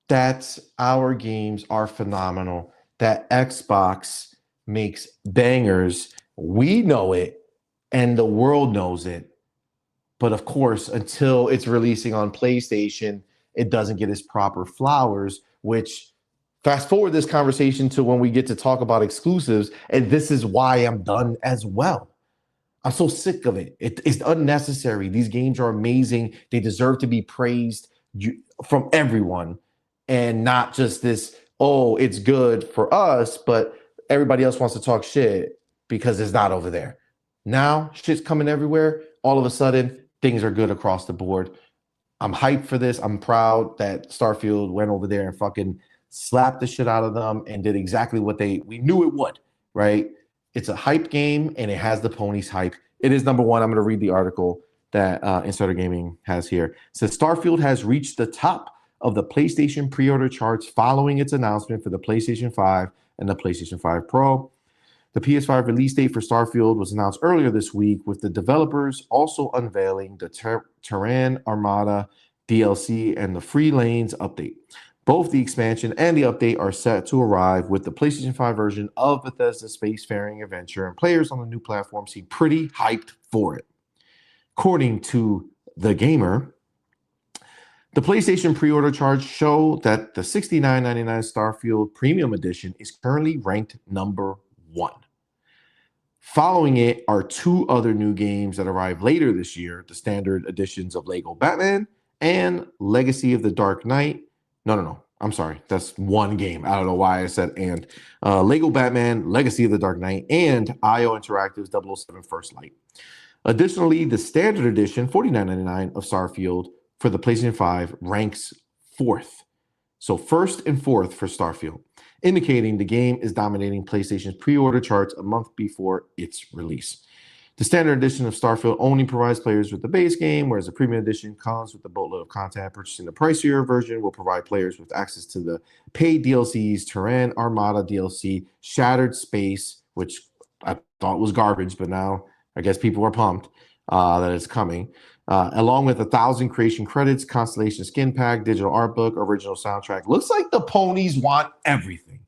that our games are phenomenal, that Xbox makes bangers. We know it and the world knows it. But of course, until it's releasing on PlayStation, it doesn't get its proper flowers, which fast forward this conversation to when we get to talk about exclusives. And this is why I'm done as well. I'm so sick of it. It's unnecessary. These games are amazing. They deserve to be praised from everyone and not just this, oh, it's good for us, but everybody else wants to talk shit because it's not over there. Now shit's coming everywhere. All of a sudden, things are good across the board. I'm hyped for this. I'm proud that Starfield went over there and fucking slapped the shit out of them and did exactly what we knew it would, right? It's a hype game and it has the ponies hype. It is number one. I'm going to read the article that Insider Gaming has here. It says Starfield has reached the top of the PlayStation pre-order charts following its announcement for the PlayStation 5 and the PlayStation 5 Pro. The PS5 release date for Starfield was announced earlier this week, with the developers also unveiling the Terran Armada DLC and the Free Lanes update. Both the expansion and the update are set to arrive with the PlayStation 5 version of Bethesda's spacefaring adventure, and players on the new platform seem pretty hyped for it. According to The Gamer, the PlayStation pre-order charts show that the $69.99 Starfield Premium Edition is currently ranked number 1. Following it are 2 other new games that arrive later this year, the standard editions of Lego Batman and Legacy of the Dark Knight. No. I'm sorry. That's one game. I don't know why I said and. Lego Batman, Legacy of the Dark Knight, and IO Interactive's 007 First Light. Additionally, the standard edition, $49.99 of Starfield for the PlayStation 5 ranks 4th. So first and 4th for Starfield, indicating the game is dominating PlayStation's pre-order charts a month before its release. The standard edition of Starfield only provides players with the base game, whereas the premium edition comes with a boatload of content. Purchasing the pricier version will provide players with access to the paid DLCs, Terran Armada DLC, Shattered Space, which I thought was garbage, but now I guess people are pumped that it's coming, along with 1,000 creation credits, Constellation skin pack, digital art book, original soundtrack. Looks like the ponies want everything.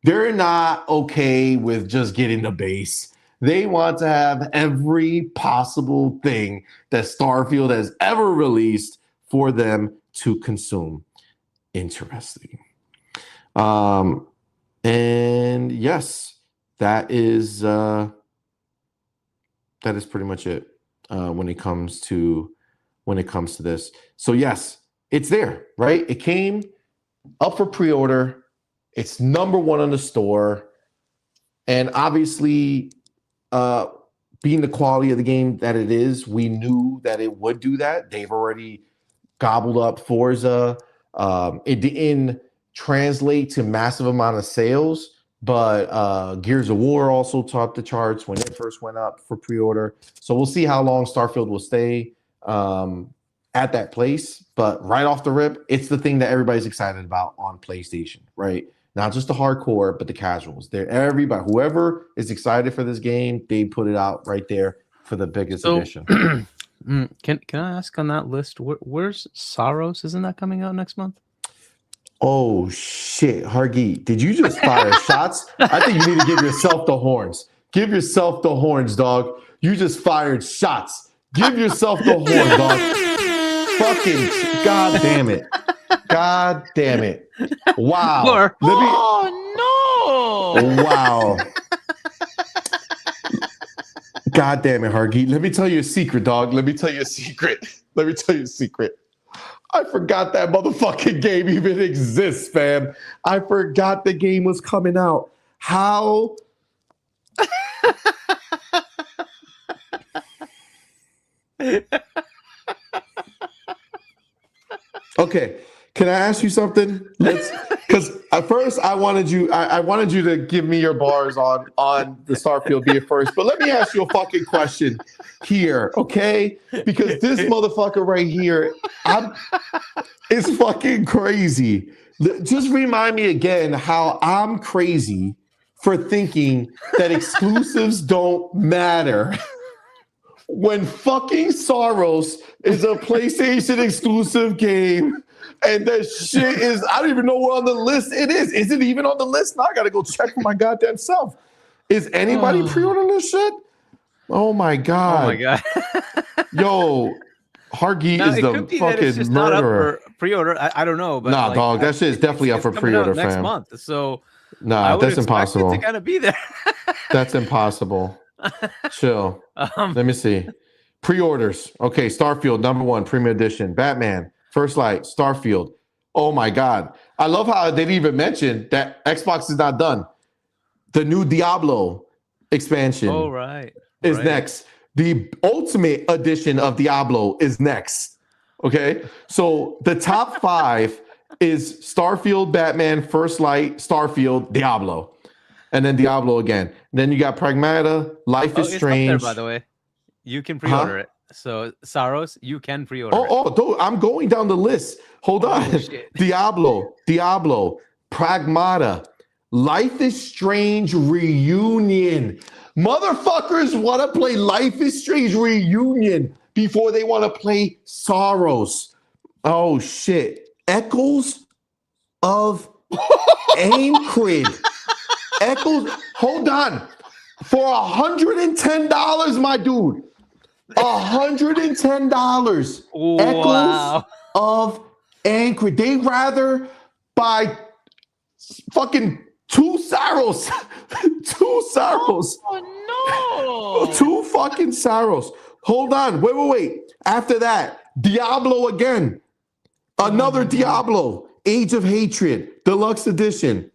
They're not okay with just getting the base. They want to have every possible thing that Starfield has ever released for them to consume. Interesting. And yes, that is pretty much it when it comes to this. So yes, it's there, right? It came up for pre-order. It's number 1 on the store, and obviously, being the quality of the game that it is, we knew that it would do that. They've already gobbled up Forza. It didn't translate to massive amount of sales, but Gears of War also topped the charts when it first went up for pre-order. So we'll see how long Starfield will stay at that place. But right off the rip, it's the thing that everybody's excited about on PlayStation, right? Not just the hardcore, but the casuals. They're everybody, whoever is excited for this game, they put it out right there for the biggest edition.
Can I ask on that list, where's Saros? Isn't that coming out next month?
Oh shit, Hargeet, did you just fire shots? I think you need to give yourself the horns. Give yourself the horns, dog. You just fired shots. Give yourself the horns, dog. Fucking god damn it. God damn it. Wow.
Oh no.
Wow. God damn it, Hargeet. Let me tell you a secret, dog. Let me tell you a secret. I forgot that motherfucking game even exists, fam. I forgot the game was coming out. How? Okay. Can I ask you something? Because at first I wanted you to give me your bars on the Starfield being first, but let me ask you a fucking question here, okay? Because this motherfucker right here is fucking crazy. Just remind me again how I'm crazy for thinking that exclusives don't matter. When fucking Saros is a PlayStation exclusive game. And that shit is, I don't even know where on the list it is. Is it even on the list? Now I gotta go check for my goddamn self. Is anybody pre-ordering this shit? Oh my god.
Oh my god.
Yo, Hargeet is the fucking murderer. Not up for
pre-order. I don't know, but
nah, dog, that shit is definitely up for pre-order, fam.
Next month. So
nah, that's impossible.
It to kind of be there.
That's impossible. Chill. Let me see. Pre-orders. Okay, Starfield number 1, Premium Edition, Batman, First Light, Starfield. Oh my God. I love how they didn't even mention that Xbox is not done. The new Diablo expansion
right.
is next. The ultimate edition of Diablo is next. Okay. So the top 5 is Starfield, Batman, First Light, Starfield, Diablo. And then Diablo again. Then you got Pragmata, Life is
It's up
Strange.
there, by the way. You can pre-order it. So Saros, you can pre-order it.
Dude, I'm going down the list. Hold on.
Shit.
Diablo, Pragmata, Life is Strange Reunion. Motherfuckers want to play Life is Strange Reunion before they want to play Sorrows. Oh shit. Echoes of Aincrid. Echoes. Hold on. For $110, my dude. $110.
Wow.
Echoes of Aincrid. They rather buy fucking 2 Saros. 2 Saros.
Oh no.
2 fucking Saros. Hold on. Wait. After that, Diablo again. Another Diablo. Age of Hatred. Deluxe Edition.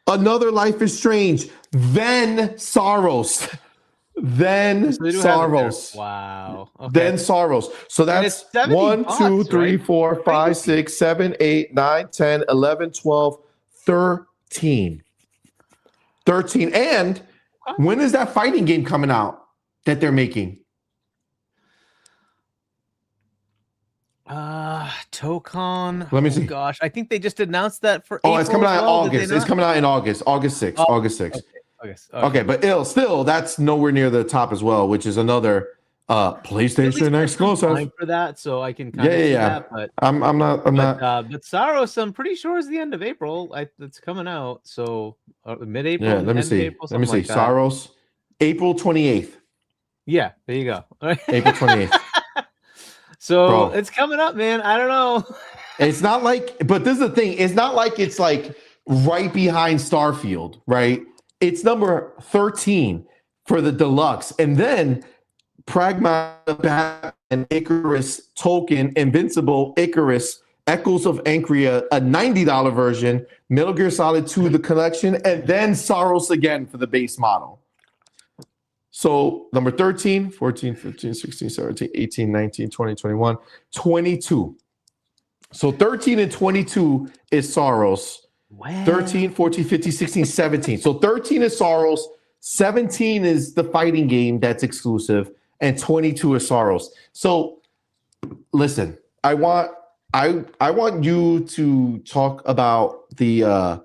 Another Life is Strange. Then Sorrows. Then Sorrows.
Wow. Okay.
Then Sorrows. So that's 1, 2, 3, 4, 5, 6, 7, 8, 9, 10, 11, 12, 13. 13. And when is that fighting game coming out that they're making?
Tokon.
Let me see.
Gosh, I think they just announced that for April.
It's coming out in
well,
August. It's coming out in August. August 6th. August 6th. Okay, but still, that's nowhere near the top as well, which is another PlayStation exclusive.
Time for that, so I can kind of see that. But
I'm not.
But Saros, I'm pretty sure is the end of April. It's coming out, so mid-April.
Yeah, let me see. Let me see. Saros, April 28th.
Yeah, there you go.
April 28th.
So it's coming up, man. I don't know.
It's not like, but this is the thing. It's not like it's like right behind Starfield, right? It's number 13 for the deluxe. And then Pragmata, and Icarus Token, Invincible, Icarus, Echoes of Ancria, a $90 version, Metal Gear Solid 2, the collection, and then Sorrows again for the base model. So number 13, 14, 15, 16, 17, 18, 19, 20, 21, 22. So 13 and 22 is Sorrows.
Wow.
13, 14, 15, 16, 17. So 13 is Sorrows, 17 is the fighting game that's exclusive, and 22 is Sorrows. So listen, I want you to talk about the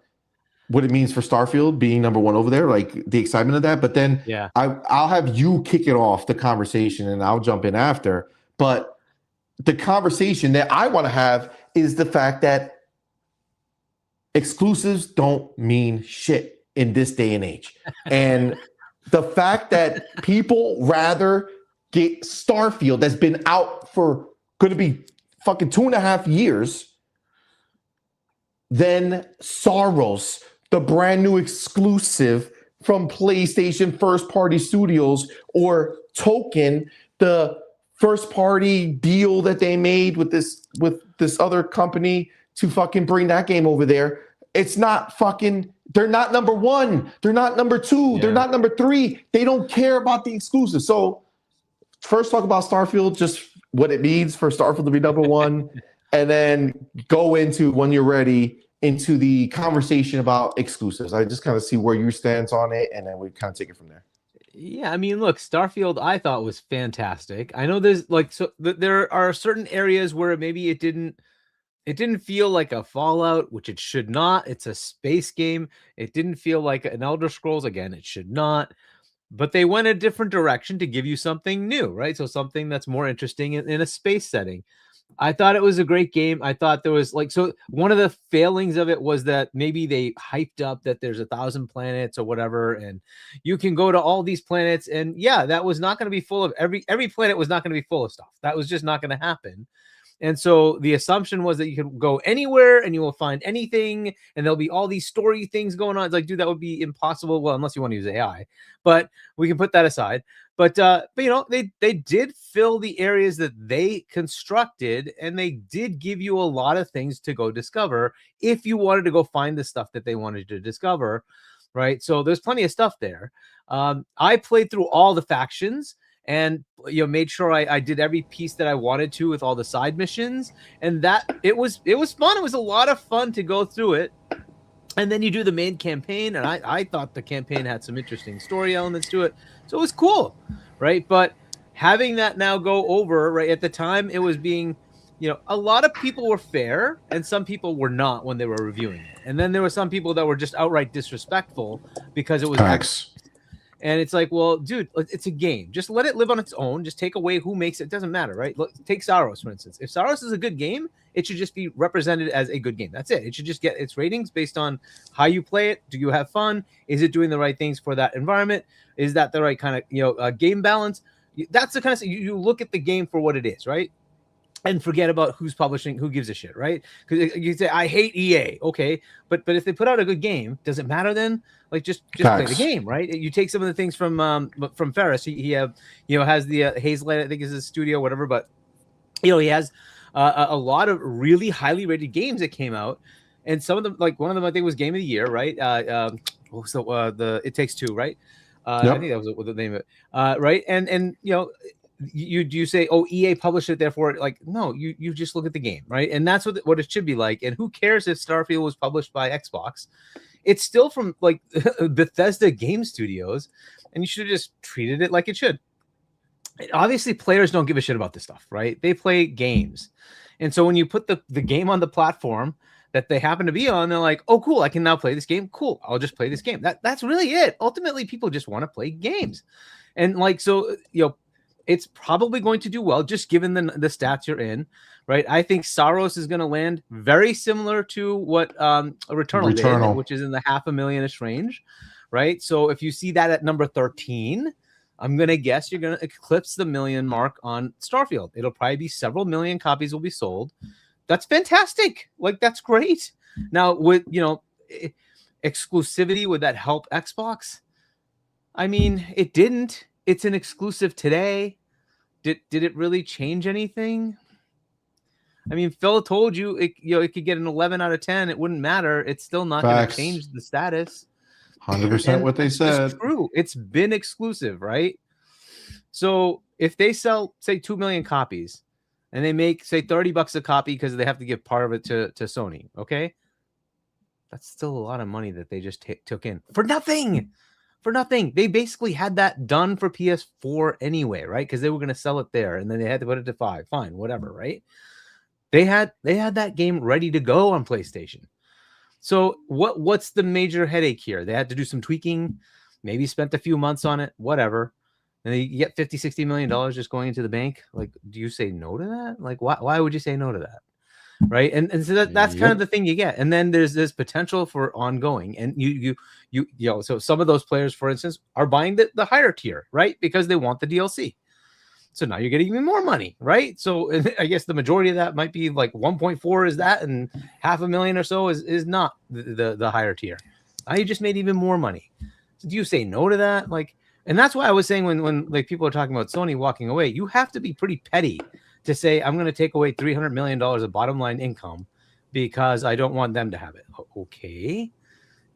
what it means for Starfield being number 1 over there, like the excitement of that. But then I'll have you kick it off the conversation and I'll jump in after. But the conversation that I want to have is the fact that exclusives don't mean shit in this day and age. And the fact that people rather get Starfield that's been out for going to be fucking 2.5 years than Sorrows, the brand new exclusive from PlayStation first party studios, or Token, the first party deal that they made with this other company to fucking bring that game over there. It's not fucking, they're not number 1. They're not number 2. They're not number 3. They don't care about the exclusive. So first talk about Starfield, just what it means for Starfield to be number 1, and then go into, when you're ready, into the conversation about exclusives. I just kind of see where you stand on it, and then we kind of take it from there.
Yeah, I mean, look, Starfield I thought was fantastic. I know there's there are certain areas where maybe it didn't feel like a Fallout, which it should not. It's a space game. It didn't feel like an Elder Scrolls. Again, it should not. But they went a different direction to give you something new, right? So something that's more interesting in a space setting. I thought it was a great game. I thought there was one of the failings of it was that maybe they hyped up that there's 1,000 planets or whatever, and you can go to all these planets. And yeah, that was not going to be full of every planet was not going to be full of stuff. That was just not going to happen. And so the assumption was that you could go anywhere and you will find anything, and there'll be all these story things going on. It's like, dude, that would be impossible. Well, unless you want to use AI, but we can put that aside. But you know, they did fill the areas that they constructed, and they did give you a lot of things to go discover if you wanted to go find the stuff that they wanted to discover. right? So there's plenty of stuff there. I played through all the factions and made sure I did every piece that I wanted to with all the side missions, and that it was fun. It was a lot of fun to go through it. And then you do the main campaign, and I thought the campaign had some interesting story elements to it, so it was cool, right? But having that now go over, right, at the time it was being, a lot of people were fair and some people were not when they were reviewing it, and then there were some people that were just outright disrespectful because it was
Facts.
and it's like, well, dude, it's a game. Just let it live on its own. Just take away who makes it. Doesn't matter, right? Look, take Saros, for instance. If Saros is a good game, it should just be represented as a good game. That's it. It should just get its ratings based on how you play it. Do you have fun? Is it doing the right things for that environment? Is that the right kind of game balance? That's the kind of thing. You look at the game for what it is, right? And forget about who's publishing, who gives a shit, right? Because you say, I hate EA. Okay. But if they put out a good game, does it matter then? Like just play the game, right? You take some of the things from Ferris. He has the Hazelight, I think is his studio, whatever. But he has a lot of really highly rated games that came out, and some of them, like one of them, I think was Game of the Year, right? The It Takes Two, right?
Yep.
I think that was the name of it, right? And you say, oh, EA published it, therefore, like, no, you just look at the game, right? And that's what it should be like. And who cares if Starfield was published by Xbox? It's still from like Bethesda Game Studios, and you should have just treated it like it should. Obviously, players don't give a shit about this stuff, right? They play games. And so when you put the game on the platform that they happen to be on, they're like, oh, cool, I can now play this game. Cool, I'll just play this game. That's really it. Ultimately, people just want to play games. And like, so, it's probably going to do well, just given the stats you're in, right? I think Saros is going to land very similar to what Returnal did, which is in the 500,000-ish range, right? So if you see that at number 13, I'm going to guess you're going to eclipse the million mark on Starfield. It'll probably be several million copies will be sold. That's fantastic. Like, that's great. Now, with, exclusivity, would that help Xbox? I mean, it didn't. It's an exclusive today. Did it really change anything? I mean, Phil told you it could get an 11 out of 10. It wouldn't matter. It's still not going to change the status.
100% what they said.
It's true. It's been exclusive, right? So if they sell, say, 2 million copies, and they make, say, $30 a copy because they have to give part of it to Sony, okay? That's still a lot of money that they just took in for nothing. For nothing. They basically had that done for PS4 anyway, right? Because they were going to sell it there, and then they had to put it to 5. Fine, whatever, right? They had that game ready to go on PlayStation. So what's the major headache here? They had to do some tweaking, maybe spent a few months on it, whatever. And you get $50-60 million just going into the bank. Like, do you say no to that? Like, why would you say no to that? Right. And so that's kind of the thing you get. And then there's this potential for ongoing. And so some of those players, for instance, are buying the higher tier, right? Because they want the DLC. So now you're getting even more money, right? So I guess the majority of that might be like 1.4 is that, and 500,000 or so is not the higher tier. Now you just made even more money. So do you say no to that? Like, and that's why I was saying when like people are talking about Sony walking away, you have to be pretty petty to say, I'm going to take away $300 million of bottom line income because I don't want them to have it. Okay.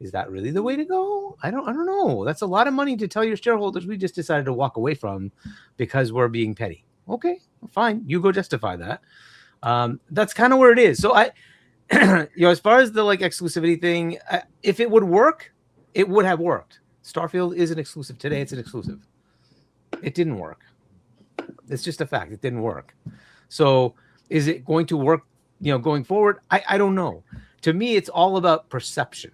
Is that really the way to go? I don't know. That's a lot of money to tell your shareholders we just decided to walk away from because we're being petty. Okay, fine. You go justify that. That's kind of where it is. So as far as the like exclusivity thing, if it would work, it would have worked. Starfield is an exclusive today. It's an exclusive. It didn't work. It's just a fact. It didn't work. So is it going to work, going forward? I don't know. To me, it's all about perception.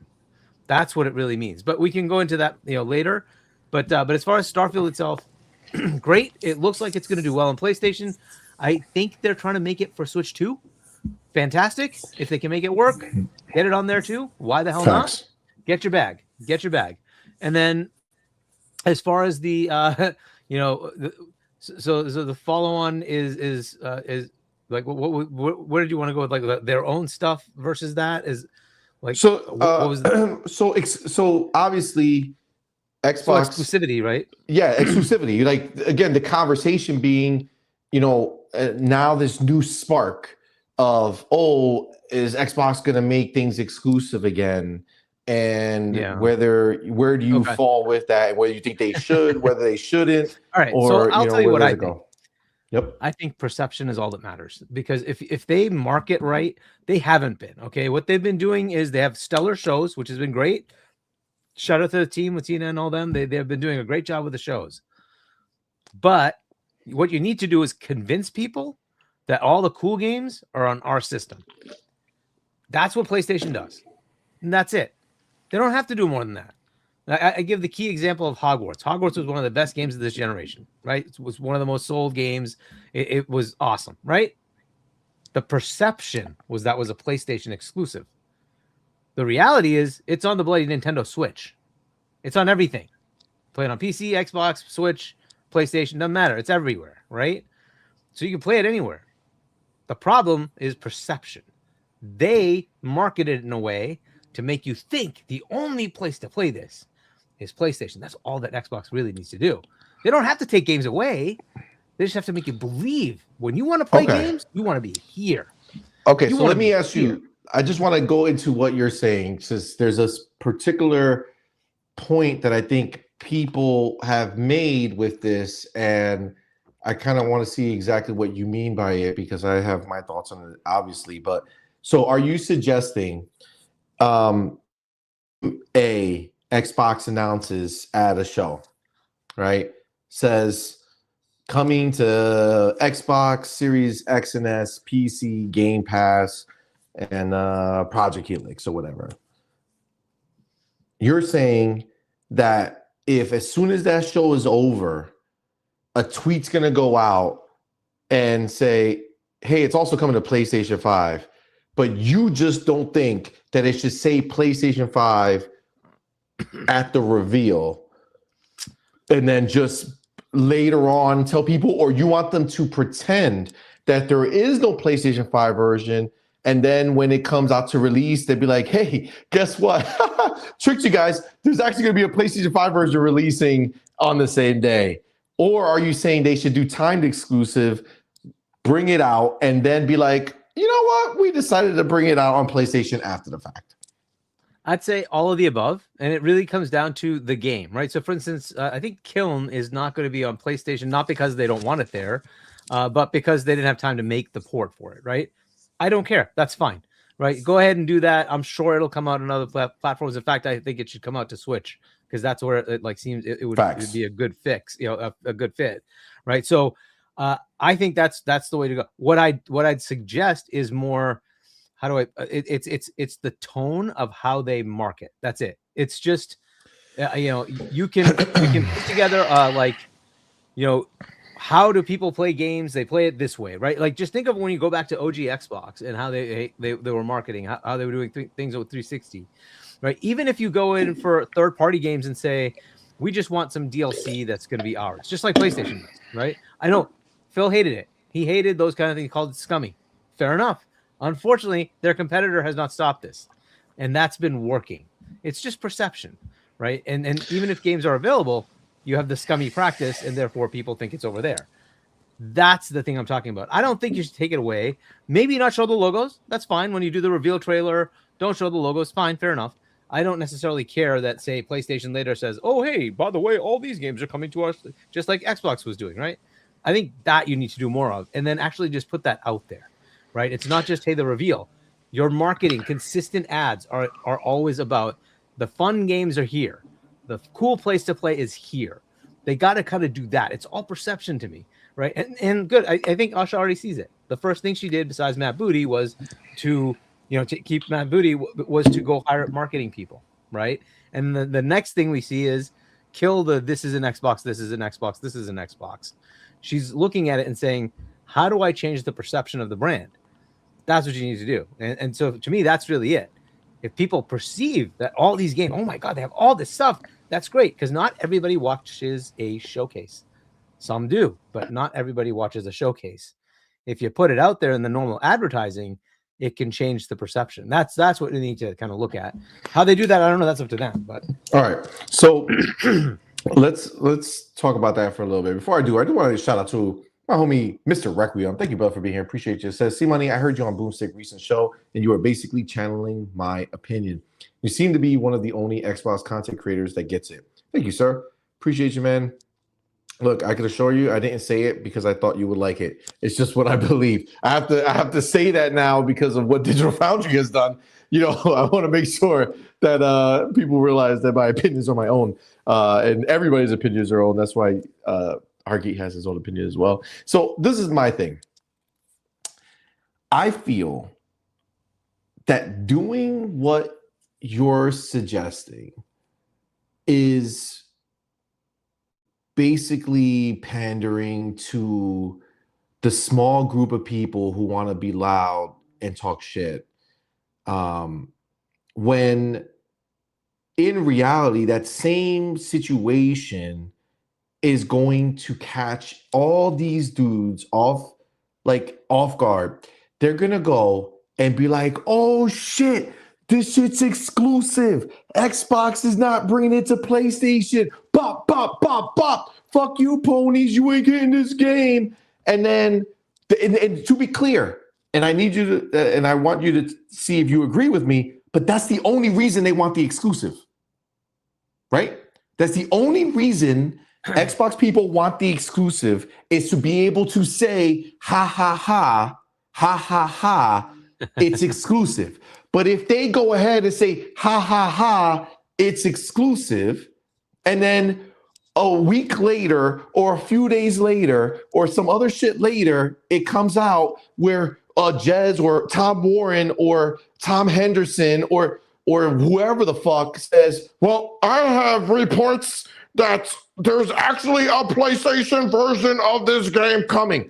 That's what it really means. But we can go into that, later. But as far as Starfield itself, great. It looks like it's going to do well on PlayStation. I think they're trying to make it for Switch 2. Fantastic. If they can make it work, get it on there too. Why the hell not? Get your bag. Get your bag. And then as far as the so the follow-on is like where did you want to go with like their own stuff versus that is like
so so obviously Xbox
exclusivity, right?
Yeah, exclusivity. Like again, the conversation being, now this new spark of, is Xbox going to make things exclusive again? and
Yeah.
where do you
Okay.
fall with that, and whether you think they should, whether they shouldn't,
All right.
or
So I'll tell you
where
what
does
I
it
think.
go? Yep.
I think perception is all that matters, because if they market right, they haven't been. Okay. What they've been doing is they have stellar shows, which has been great. Shout out to the team with Tina and all them. They have been doing a great job with the shows. But what you need to do is convince people that all the cool games are on our system. That's what PlayStation does. And that's it. They don't have to do more than that. I give the key example of Hogwarts. Hogwarts was one of the best games of this generation, right? It was one of the most sold games. It was awesome, right? The perception was that was a PlayStation exclusive. The reality is it's on the bloody Nintendo Switch. It's on everything. Play it on PC, Xbox, Switch, PlayStation, doesn't matter. It's everywhere, right? So you can play it anywhere. The problem is perception. They market it in a way to make you think the only place to play this is PlayStation. That's all that Xbox really needs to do. They don't have to take games away. They just have to make you believe when you want to play games, you want to be here.
Okay, so let me ask you. I just want to go into what you're saying, since there's a particular point that I think people have made with this, and I kind of want to see exactly what you mean by it, because I have my thoughts on it, obviously. But so, are you suggesting a Xbox announces at a show, right? Says coming to Xbox Series X and S, PC, Game Pass, and Project Helix or whatever. You're saying that if as soon as that show is over, a tweet's gonna go out and say, hey, it's also coming to PlayStation 5, but you just don't think that it should say PlayStation 5 at the reveal, and then just later on tell people, or you want them to pretend that there is no PlayStation 5 version, and then when it comes out to release, they'd be like, hey, guess what? Tricked you guys. There's actually going to be a PlayStation 5 version releasing on the same day. Or are you saying they should do timed exclusive, bring it out, and then be like, you know what? We decided to bring it out on PlayStation after the fact.
I'd say all of the above, and it really comes down to the game, right? So, for instance, I think Kiln is not going to be on PlayStation, not because they don't want it there, but because they didn't have time to make the port for it, right? I don't care. That's fine, right? Go ahead and do that. I'm sure it'll come out on other platforms. In fact, I think it should come out to Switch, because that's where it like seems it would be a good fix, a good fit, right? So, I think that's the way to go. What I'd suggest is more. How do I? It's the tone of how they market. That's it. It's just, you can put together how do people play games? They play it this way, right? Like, just think of when you go back to OG Xbox and how they were marketing, how they were doing things with 360, right? Even if you go in for third-party games and say, we just want some DLC that's going to be ours, just like PlayStation does, right? I know Phil hated it. He hated those kind of things. He called it scummy. Fair enough. Unfortunately, their competitor has not stopped this, and that's been working. It's just perception, right? And even if games are available, you have the scummy practice, and therefore people think it's over there. That's the thing I'm talking about. I don't think you should take it away. Maybe not show the logos. That's fine. When you do the reveal trailer, don't show the logos. Fine, fair enough. I don't necessarily care that, say, PlayStation later says, oh, hey, by the way, all these games are coming to us, just like Xbox was doing, right? I think that you need to do more of, and then actually just put that out there. Right? It's not just, hey, the reveal. Your marketing, consistent ads are always about the fun games are here. The cool place to play is here. They got to kind of do that. It's all perception to me, right? And good. I think Asha already sees it. The first thing she did besides Matt Booty was to keep Matt Booty was to go hire marketing people, right? And the next thing we see is kill the this is an Xbox, this is an Xbox, this is an Xbox. She's looking at it and saying, how do I change the perception of the brand? That's what you need to do. And so to me, that's really it. If people perceive that all these games, oh my God, they have all this stuff, that's great, because not everybody watches a showcase. Some do, but not everybody watches a showcase. If you put it out there in the normal advertising, it can change the perception. That's what we need to kind of look at. How they do that, I don't know. That's up to them. But
all right. So let's talk about that for a little bit. Before I do want to shout out to My homie, Mr. Requiem. Thank you, brother, for being here. Appreciate you. It says, CMoney, I heard you on Boomstick recent show, and you are basically channeling my opinion. You seem to be one of the only Xbox content creators that gets it. Thank you, sir. Appreciate you, man. Look, I can assure you, I didn't say it because I thought you would like it. It's just what I believe. I have to say that now because of what Digital Foundry has done. You know, I want to make sure that people realize that my opinions are my own, and everybody's opinions are own. That's why Hargeet has his own opinion as well. So this is my thing. I feel that doing what you're suggesting is basically pandering to the small group of people who want to be loud and talk shit. When in reality, that same situation is going to catch all these dudes off guard. They're gonna go and be like, oh shit, this shit's exclusive. Xbox is not bringing it to PlayStation. Bop, bop, bop, bop. Fuck you, ponies. You ain't getting this game. And then, and to be clear, and I need you to, and I want you to see if you agree with me, but that's the only reason they want the exclusive, right? That's the only reason Xbox people want the exclusive is to be able to say, ha, ha, ha, ha, ha, ha, it's exclusive. But if they go ahead and say, ha, ha, ha, it's exclusive, and then a week later or a few days later or some other shit later, it comes out where Jez or Tom Warren or Tom Henderson or whoever the fuck says, well, I have reports that there's actually a PlayStation version of this game coming.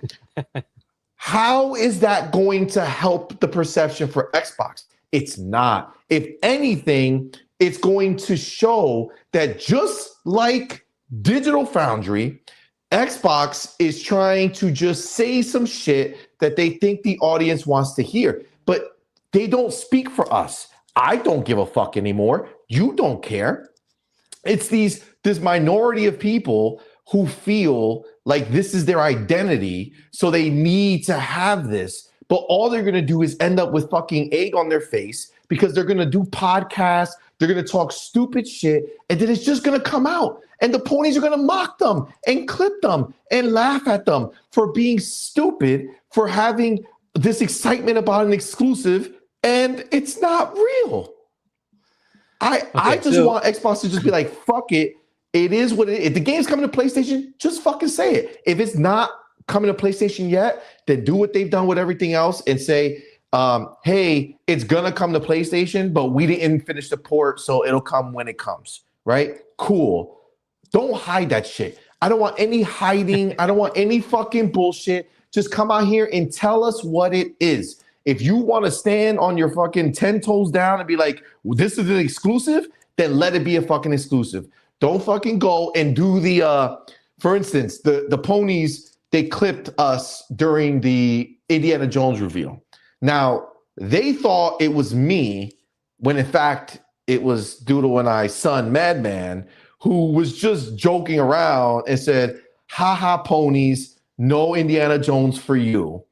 How is that going to help the perception for Xbox? It's not. If anything, it's going to show that just like Digital Foundry, Xbox is trying to just say some shit that they think the audience wants to hear, but they don't speak for us. I don't give a fuck anymore. You don't care. It's this minority of people who feel like this is their identity, so they need to have this. But all they're going to do is end up with fucking egg on their face because they're going to do podcasts, they're going to talk stupid shit, and then it's just going to come out. And the ponies are going to mock them and clip them and laugh at them for being stupid, for having this excitement about an exclusive, and it's not real. I just want Xbox to just be like, fuck it. It is what it is. If the game's coming to PlayStation, just fucking say it. If it's not coming to PlayStation yet, then do what they've done with everything else and say, hey, it's gonna come to PlayStation, but we didn't finish the port, so it'll come when it comes, right? Cool. Don't hide that shit. I don't want any hiding. I don't want any fucking bullshit. Just come out here and tell us what it is. If you want to stand on your fucking 10 toes down and be like, well, this is an exclusive, then let it be a fucking exclusive. Don't fucking go and do the, for instance, the ponies, they clipped us during the Indiana Jones reveal. Now, they thought it was me when in fact it was Doodle and I's son, Madman, who was just joking around and said, haha, ponies, no Indiana Jones for you,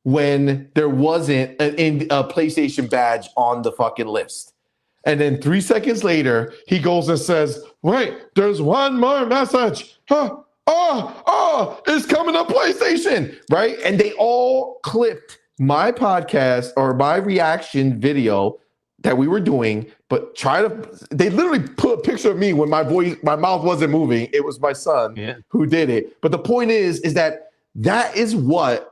when there wasn't a PlayStation badge on the fucking list. And then 3 seconds later, he goes and says, wait, there's one more message. It's coming to PlayStation, right? And they all clipped my podcast or my reaction video that we were doing, but they literally put a picture of me when my mouth wasn't moving. It was my son who did it. But the point is that is what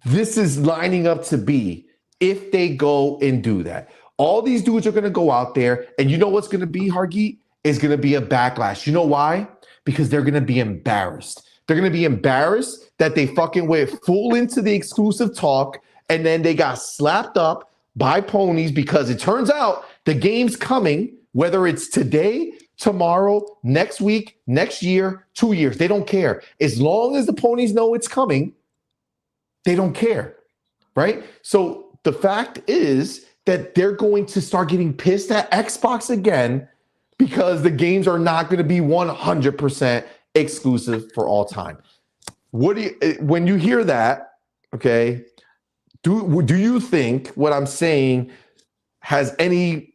this is lining up to be if they go and do that. All these dudes are going to go out there, and you know what's going to be, Hargeet? Is going to be a backlash. You know why? Because they're going to be embarrassed. They're going to be embarrassed that they fucking went full into the exclusive talk, and then they got slapped up by ponies because it turns out the game's coming, whether it's today, tomorrow, next week, next year, 2 years. They don't care. As long as the ponies know it's coming, they don't care, right? So the fact is that they're going to start getting pissed at Xbox again because the games are not going to be 100% exclusive for all time. what do you when you hear that? Okay, do you think what I'm saying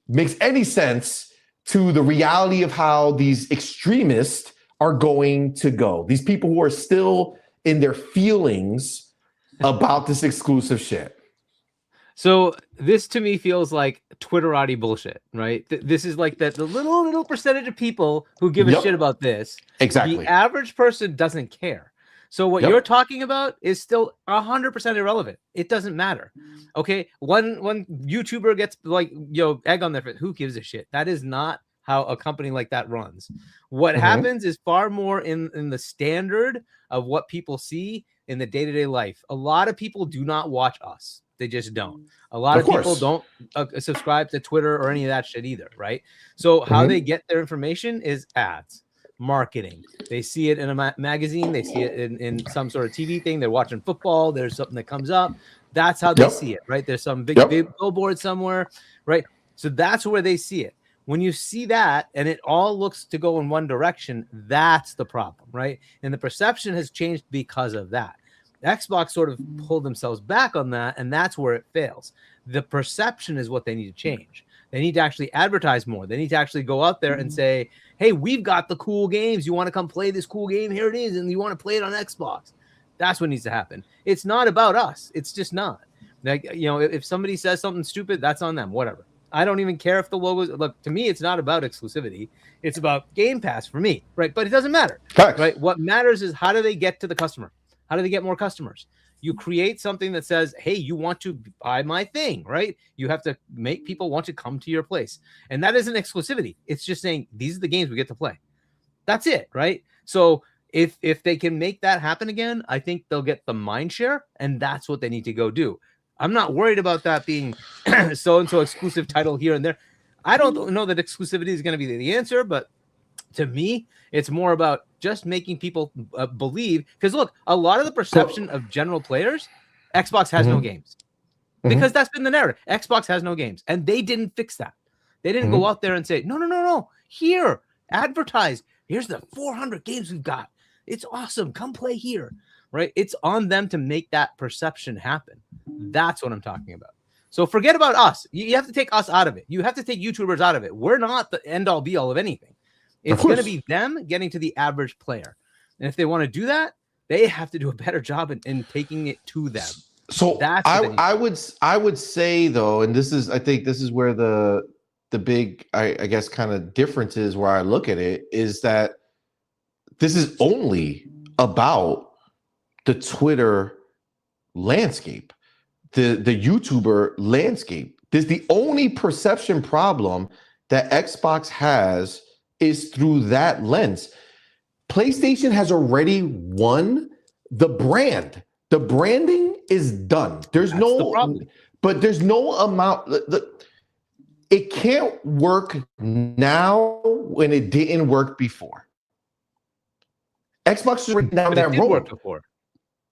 makes any sense to the reality of how these extremists are going to go? These people who are still in their feelings about this exclusive shit.
So this to me feels like Twitterati bullshit, right? This is like the little percentage of people who give a
Yep.
shit about this.
Exactly.
The average person doesn't care. So what
Yep.
you're talking about is still 100% irrelevant. It doesn't matter. Okay, one YouTuber gets like egg on their face. Who gives a shit? That is not how a company like that runs. What happens is far more in the standard of what people see in the day-to-day life. A lot of people do not watch us. They just don't. A lot of people don't subscribe to Twitter or any of that shit either, right? So how they get their information is ads, marketing. They see it in a magazine. They see it in some sort of TV thing. They're watching football. There's something that comes up. That's how they see it, right? There's some big billboard somewhere, right? So that's where they see it. When you see that and it all looks to go in one direction, that's the problem, right? And the perception has changed because of that. Xbox sort of pulled themselves back on that, and that's where it fails. The perception is what they need to change. They need to actually advertise more. They need to actually go out there and say, hey, we've got the cool games. You want to come play this cool game? Here it is, and you want to play it on Xbox. That's what needs to happen. It's not about us. It's just not. Like, if somebody says something stupid, that's on them, whatever. I don't even care if the logos. Look, to me, it's not about exclusivity. It's about Game Pass for me, right? But it doesn't matter, right? What matters is how do they get to the customer? How do they get more customers? You create something that says, hey, you want to buy my thing, right? You have to make people want to come to your place. And that isn't exclusivity. It's just saying, these are the games we get to play. That's it, right? So if they can make that happen again, I think they'll get the mind share, and that's what they need to go do. I'm not worried about that being so-and-so exclusive title here and there. I don't know that exclusivity is going to be the answer, but to me, it's more about just making people believe. Because look, a lot of the perception of general players, Xbox has no games. Because that's been the narrative. Xbox has no games. And they didn't fix that. They didn't go out there and say, no. Here, advertise. Here's the 400 games we've got. It's awesome. Come play here. Right? It's on them to make that perception happen. That's what I'm talking about. So forget about us. You have to take us out of it. You have to take YouTubers out of it. We're not the end-all be-all of anything. It's going to be them getting to the average player. And if they want to do that, they have to do a better job in taking it to them.
So that's I would say though, and I think this is where the big I guess kind of difference is where I look at it, is that this is only about the Twitter landscape, the YouTuber landscape. There's the only perception problem that Xbox has is through that lens. PlayStation has already won the brand. The branding is done. There's there's no amount. It can't work now when it didn't work before. Xbox is down that road.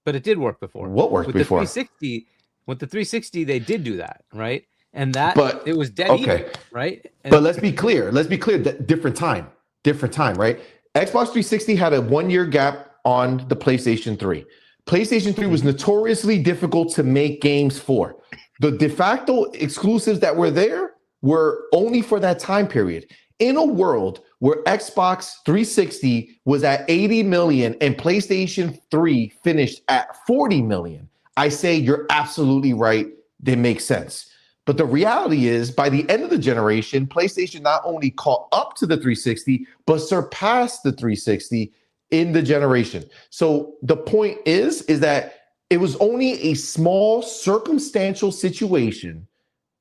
But it did work before.
What worked before?
With the 360, they did do that, right? And it was dead even, right?
But let's be clear. Different time, right? Xbox 360 had a 1 year gap on the PlayStation 3. PlayStation 3 was notoriously difficult to make games for. The de facto exclusives that were there were only for that time period. In a world where Xbox 360 was at 80 million and PlayStation 3 finished at 40 million, I say you're absolutely right. That makes sense. But the reality is, by the end of the generation, PlayStation not only caught up to the 360, but surpassed the 360 in the generation. So the point is that it was only a small circumstantial situation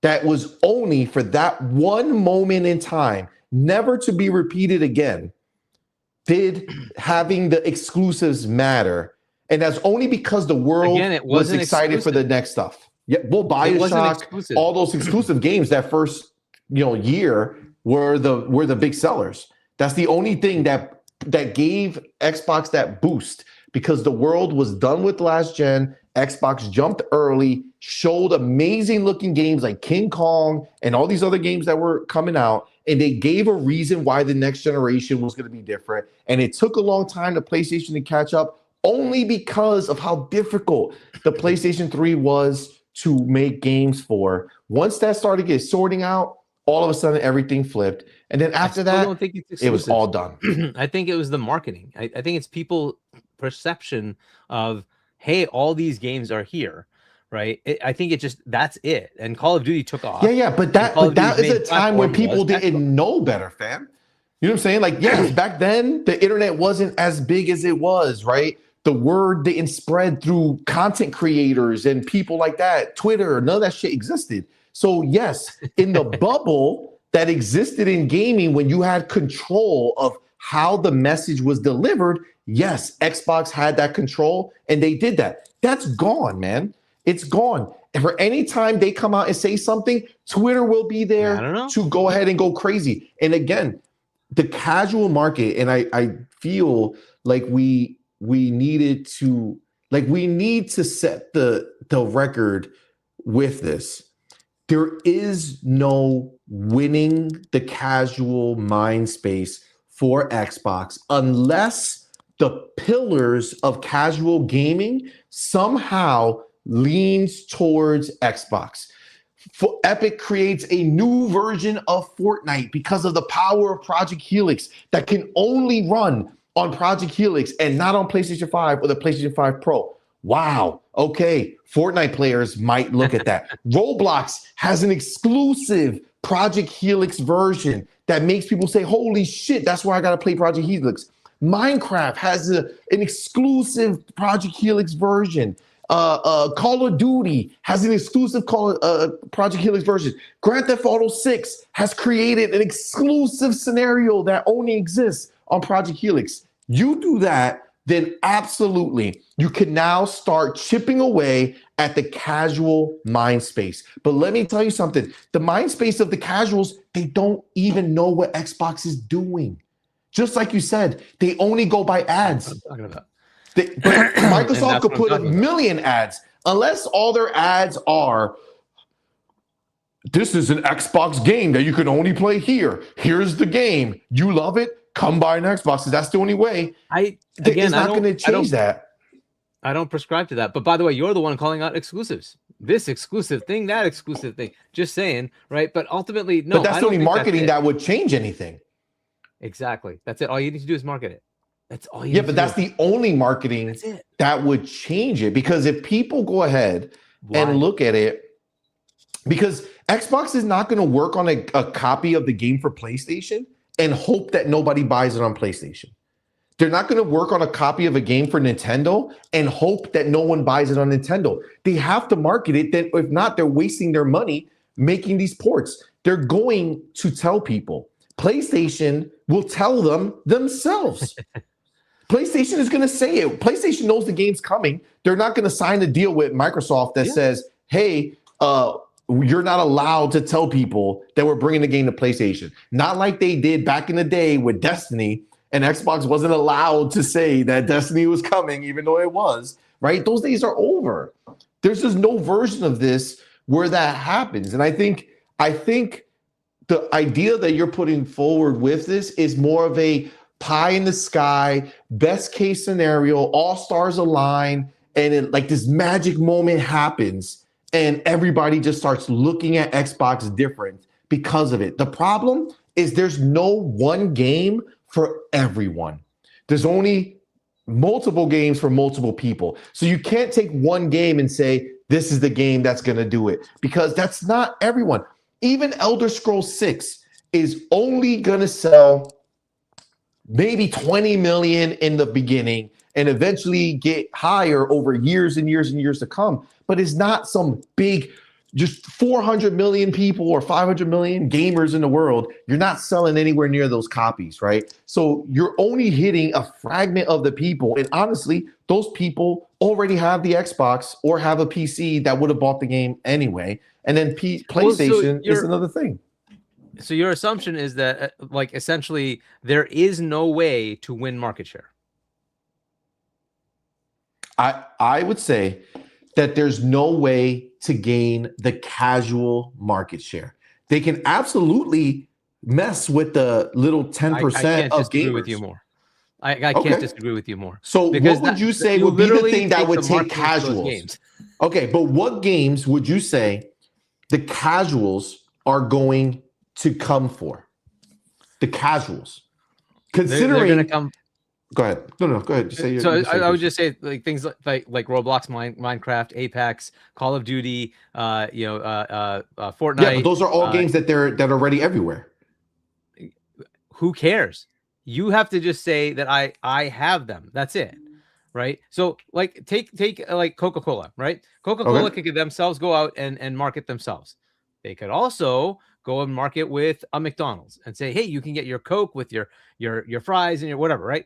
that was only for that one moment in time, never to be repeated again. Did having the exclusives matter? And that's only because the world was excited for the next stuff. Yeah, well, BioShock, all those exclusive games that first year were the big sellers. That's the only thing that gave Xbox that boost, because the world was done with last gen. Xbox jumped early, showed amazing looking games like King Kong and all these other games that were coming out, and they gave a reason why the next generation was going to be different. And it took a long time for PlayStation to catch up. only because of how difficult the PlayStation 3 was to make games for. Once that started getting sorting out, all of a sudden everything flipped. And then after
I
that,
don't think it's
it was
exclusive.
all done.
I think it was the marketing. I think it's people perception of, hey, all these games are here, right? I think it just that's it. And Call of Duty took off.
Yeah, but that is a time when people didn't know better, fam. You know what I'm saying? Like, yes, back then the internet wasn't as big as it was, right? The word didn't spread through content creators and people like that. Twitter, none of that shit existed. So yes, in the bubble that existed in gaming, when you had control of how the message was delivered, yes, Xbox had that control and they did that. That's gone, man. It's gone. And for any time they come out and say something, Twitter will be there to go ahead and go crazy. And again, the casual market, and I feel like we need to set the record with this. There is no winning the casual mind space for Xbox unless the pillars of casual gaming somehow leans towards Xbox. Epic creates a new version of Fortnite because of the power of Project Helix that can only run on Project Helix and not on PlayStation 5 or the PlayStation 5 Pro. Wow. Okay. Fortnite players might look at that. Roblox has an exclusive Project Helix version that makes people say, holy shit, that's why I got to play Project Helix. Minecraft has an exclusive Project Helix version. Call of Duty has an exclusive Project Helix version. Grand Theft Auto 6 has created an exclusive scenario that only exists on Project Helix. You do that, then absolutely, you can now start chipping away at the casual mind space. But let me tell you something. The mind space of the casuals, they don't even know what Xbox is doing. Just like you said, they only go by ads.
That's what I'm talking about.
But Microsoft could put a million ads, unless all their ads are, this is an Xbox game that you can only play here. Here's the game. You love it? Come buy an Xbox. That's the only way. It's not going to change that.
I don't prescribe to that. But by the way, you're the one calling out exclusives. This exclusive thing, that exclusive thing. Just saying, right? But ultimately, no.
But that's the only marketing that would change anything.
Exactly. That's it. All you need to do is market it. That's all you
Yeah, but that's the only marketing that would change it. Because if people go ahead and look at it, because Xbox is not going to work on a copy of the game for PlayStation and hope that nobody buys it on PlayStation. They're not going to work on a copy of a game for Nintendo and hope that no one buys it on Nintendo. They have to market it. Then, if not, they're wasting their money making these ports. They're going to tell people. PlayStation will tell them themselves. PlayStation is going to say it. PlayStation knows the game's coming. They're not going to sign a deal with Microsoft that says, hey, you're not allowed to tell people that we're bringing the game to PlayStation. Not like they did back in the day with Destiny, and Xbox wasn't allowed to say that Destiny was coming, even though it was, right? Those days are over. There's just no version of this where that happens. And I think the idea that you're putting forward with this is more of a pie in the sky, best case scenario, all stars align, and like this magic moment happens, and everybody just starts looking at Xbox different because of it. The problem is there's no one game for everyone. There's only multiple games for multiple people. So you can't take one game and say, this is the game that's going to do it, because that's not everyone. Even Elder Scrolls 6 is only going to sell maybe 20 million in the beginning and eventually get higher over years and years and years to come. But it's not some big, just 400 million people or 500 million gamers in the world. You're not selling anywhere near those copies, right? So you're only hitting a fragment of the people. And honestly, those people already have the Xbox or have a PC that would have bought the game anyway. And then PlayStation is another thing.
So your assumption is that, like, essentially, there is no way to win market share.
I would say that there's no way to gain the casual market share. They can absolutely mess with the little 10% of gamers.
With you more. I
Okay.
can't disagree with you more.
So
Because
what would you say would be the
literally
thing that
take
would
the
take
marketing to those
casuals?
games.
Okay, but what games would you say the casuals are going to come for? The casuals.
They're
Considering
going to come.
Go ahead. No, go ahead. Just say your,
So
you say
I
your
would just say like things like Roblox, Minecraft, Apex, Call of Duty, Fortnite.
Yeah, but those are all games that are already everywhere.
Who cares? You have to just say that I have them. That's it. Right. So like take like Coca-Cola, right? Coca-Cola
Okay.
could themselves go out and market themselves. They could also go and market with a McDonald's and say, hey, you can get your Coke with your fries and your whatever, right?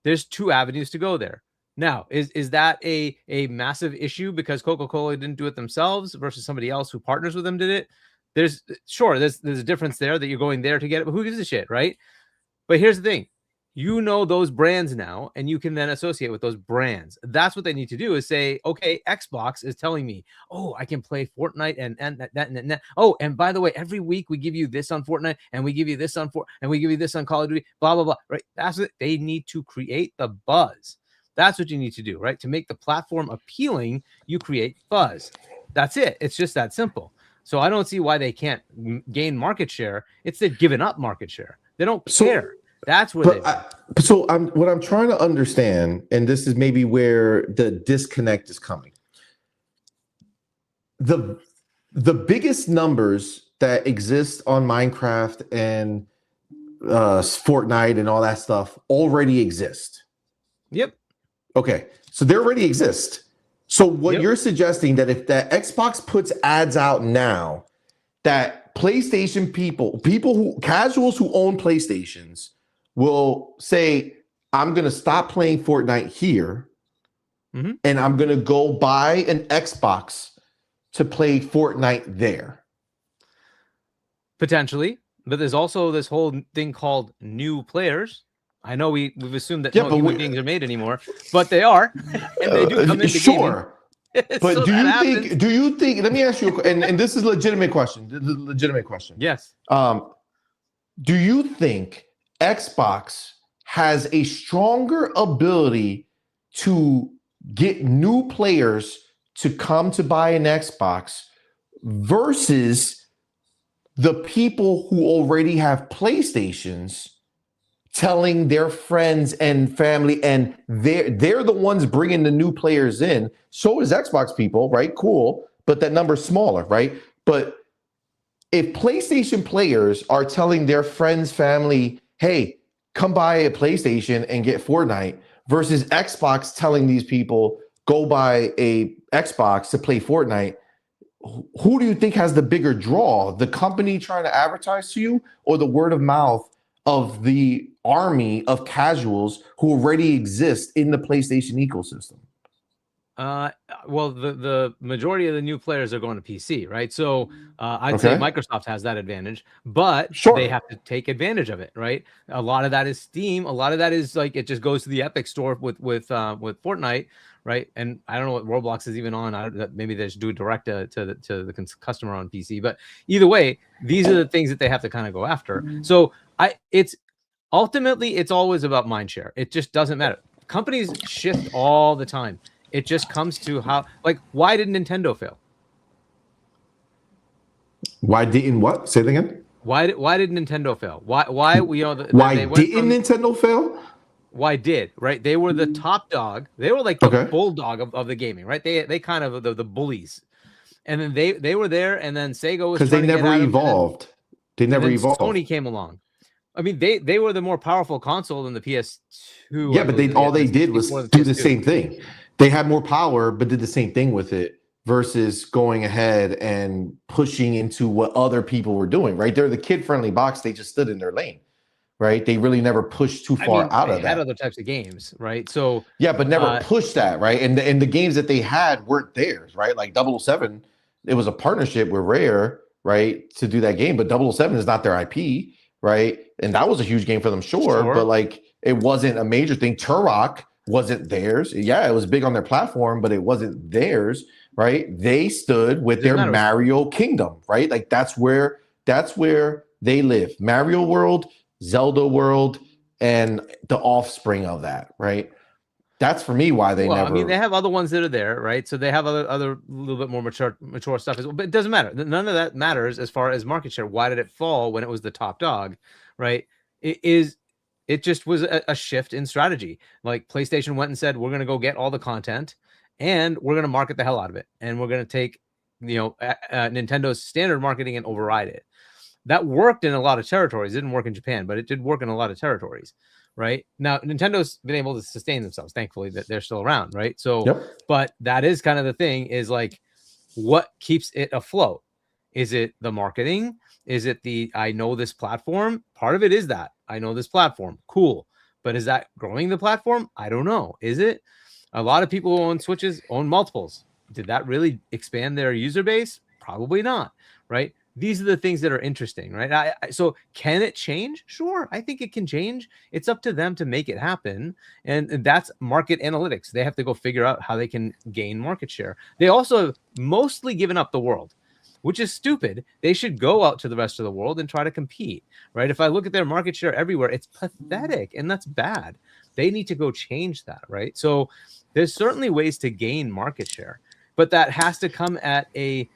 There's two avenues to go there. Now, is that a massive issue because Coca-Cola didn't do it themselves versus somebody else who partners with them did it? There's a difference there that you're going there to get it, but who gives a shit, right? But here's the thing. You know those brands now, and you can then associate with those brands. That's what they need to do is say, okay, Xbox is telling me, oh, I can play Fortnite and that. Oh, and by the way, every week we give you this on Fortnite, and we give you this on and we give you this on Call of Duty, blah, blah, blah, right? That's what they need to create the buzz. That's what you need to do, right? To make the platform appealing, you create buzz. That's it. It's just that simple. So I don't see why they can't gain market share. It's they've given up market share. They don't care. That's where
what I'm trying to understand, and this is maybe where the disconnect is coming. The biggest numbers that exist on Minecraft and Fortnite and all that stuff already exist.
Yep.
Okay, so they already exist. So what you're suggesting that if that Xbox puts ads out now, that PlayStation people who casuals who own PlayStations will say, I'm going to stop playing Fortnite here, and I'm going to go buy an Xbox to play Fortnite there.
Potentially, but there's also this whole thing called new players. I know we've assumed that no human beings are made anymore, but they are, and they do come into gaming.
But
so
do you think, let me ask you, and this is a legitimate question.
Yes.
Do you think Xbox has a stronger ability to get new players to come to buy an Xbox versus the people who already have PlayStations telling their friends and family, and they're the ones bringing the new players in? So is Xbox people, right? Cool, but that number's smaller, right? But if PlayStation players are telling their friends, family, hey, come buy a PlayStation and get Fortnite, versus Xbox telling these people, go buy a Xbox to play Fortnite, who do you think has the bigger draw? The company trying to advertise to you, or the word of mouth of the army of casuals who already exist in the PlayStation ecosystem?
Well, the majority of the new players are going to PC, right? So I'd say Microsoft has that advantage, but they have to take advantage of it, right? A lot of that is Steam. A lot of that is like it just goes to the Epic store with Fortnite, right? And I don't know what Roblox is even on. Maybe they just do it direct to the customer on PC. But either way, these are the things that they have to kind of go after. So it's ultimately it's always about mindshare. It just doesn't matter. Companies shift all the time. It just comes to how, like, why did Nintendo fail?
Why didn't what? Say it again.
Why did Nintendo fail? Why didn't
Nintendo fail?
Why did, right? They were the top dog. They were like the bulldog of the gaming, right? They kind of the bullies. And then they were there, and then Sega was, because
they never evolved. They never evolved.
Sony came along. I mean, they were the more powerful console than the PS2.
Yeah, but all they did was do the same thing. They had more power, but did the same thing with it, versus going ahead and pushing into what other people were doing, right? They're the kid-friendly box. They just stood in their lane, right? They really never pushed too far out of that. They had
other types of games, right? So
yeah, but never pushed that, right? And the games that they had weren't theirs, right? Like 007, it was a partnership with Rare, right, to do that game, but 007 is not their IP, right? And that was a huge game for them, sure. But like it wasn't a major thing. Turok wasn't theirs. Yeah, it was big on their platform, but it wasn't theirs, right? They stood with their Mario Kingdom, right? Like that's where they live. Mario World, Zelda World, and the offspring of that, right? That's for me why they never.
I mean, they have other ones that are there, right? So they have other little bit more mature stuff as well. But it doesn't matter. None of that matters as far as market share. Why did it fall when it was the top dog, right? It just was a shift in strategy. Like PlayStation went and said, we're going to go get all the content and we're going to market the hell out of it. And we're going to take, Nintendo's standard marketing and override it. That worked in a lot of territories. It didn't work in Japan, but it did work in a lot of territories. Right now, Nintendo's been able to sustain themselves. Thankfully, that they're still around. Right. So,
Yep.
But that is kind of the thing is like, what keeps it afloat? Is it the marketing? Is it I know this platform? Part of it is that I know this platform. Cool. But is that growing the platform? I don't know. Is it? A lot of people who own Switches own multiples. Did that really expand their user base? Probably not. Right. These are the things that are interesting, right? So can it change? Sure. I think it can change. It's up to them to make it happen. And that's market analytics. They have to go figure out how they can gain market share. They also have mostly given up the world, which is stupid. They should go out to the rest of the world and try to compete, right? If I look at their market share everywhere, it's pathetic and that's bad. They need to go change that, right? So there's certainly ways to gain market share, but that has to come at a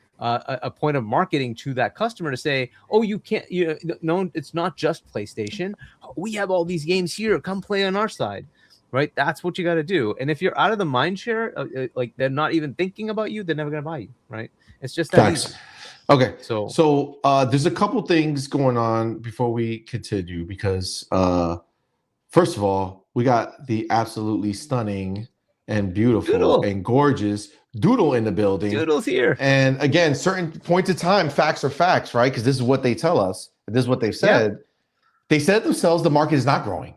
point of marketing to that customer to say, oh, you can't, no, it's not just PlayStation. We have all these games here. Come play on our side, right? That's what you got to do. And if you're out of the mind share, like they're not even thinking about you, they're never going to buy you, right? It's just that easy.
Okay. So there's a couple things going on before we continue because first of all, we got the absolutely stunning and beautiful
Doodle.
and gorgeous Doodle in the building.
Doodle's here.
And again, certain points of time, facts are facts, right? Because this is what they tell us. This is what they've said. Yeah. They said themselves the market is not growing.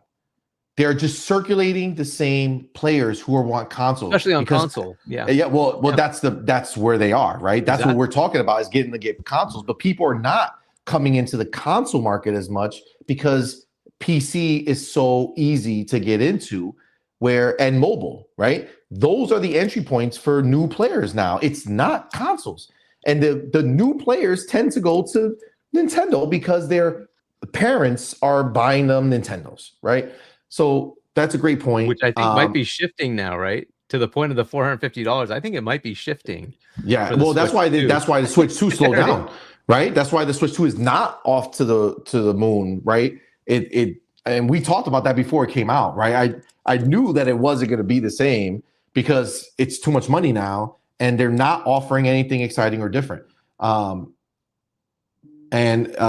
They're just circulating the same players who want consoles.
Especially on console. Yeah.
Yeah. Well, that's where they are, right? That's exactly what we're talking about is getting to get consoles. But people are not coming into the console market as much because PC is so easy to get into and mobile, right? Those are the entry points for new players now. It's not consoles. And the new players tend to go to Nintendo because their parents are buying them Nintendos, right? So that's a great point.
Which I think might be shifting now, right? To the point of the $450. I think it might be shifting.
Yeah, well, that's why the Switch 2 slowed down, right? That's why the Switch 2 is not off to the moon, right? And we talked about that before it came out, right? I knew that it wasn't going to be the same because it's too much money now and they're not offering anything exciting or different. And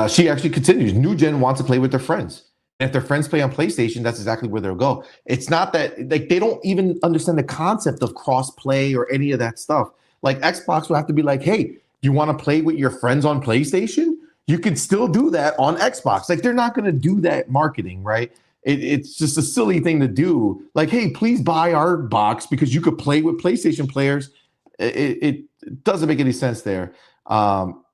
she actually continues, new gen wants to play with their friends. And if their friends play on PlayStation, that's exactly where they'll go. It's not that like they don't even understand the concept of cross play or any of that stuff. Like Xbox will have to be like, hey, you want to play with your friends on PlayStation? You can still do that on Xbox. Like they're not going to do that marketing, right? It's just a silly thing to do. Like, hey, please buy our box because you could play with PlayStation players. It doesn't make any sense there.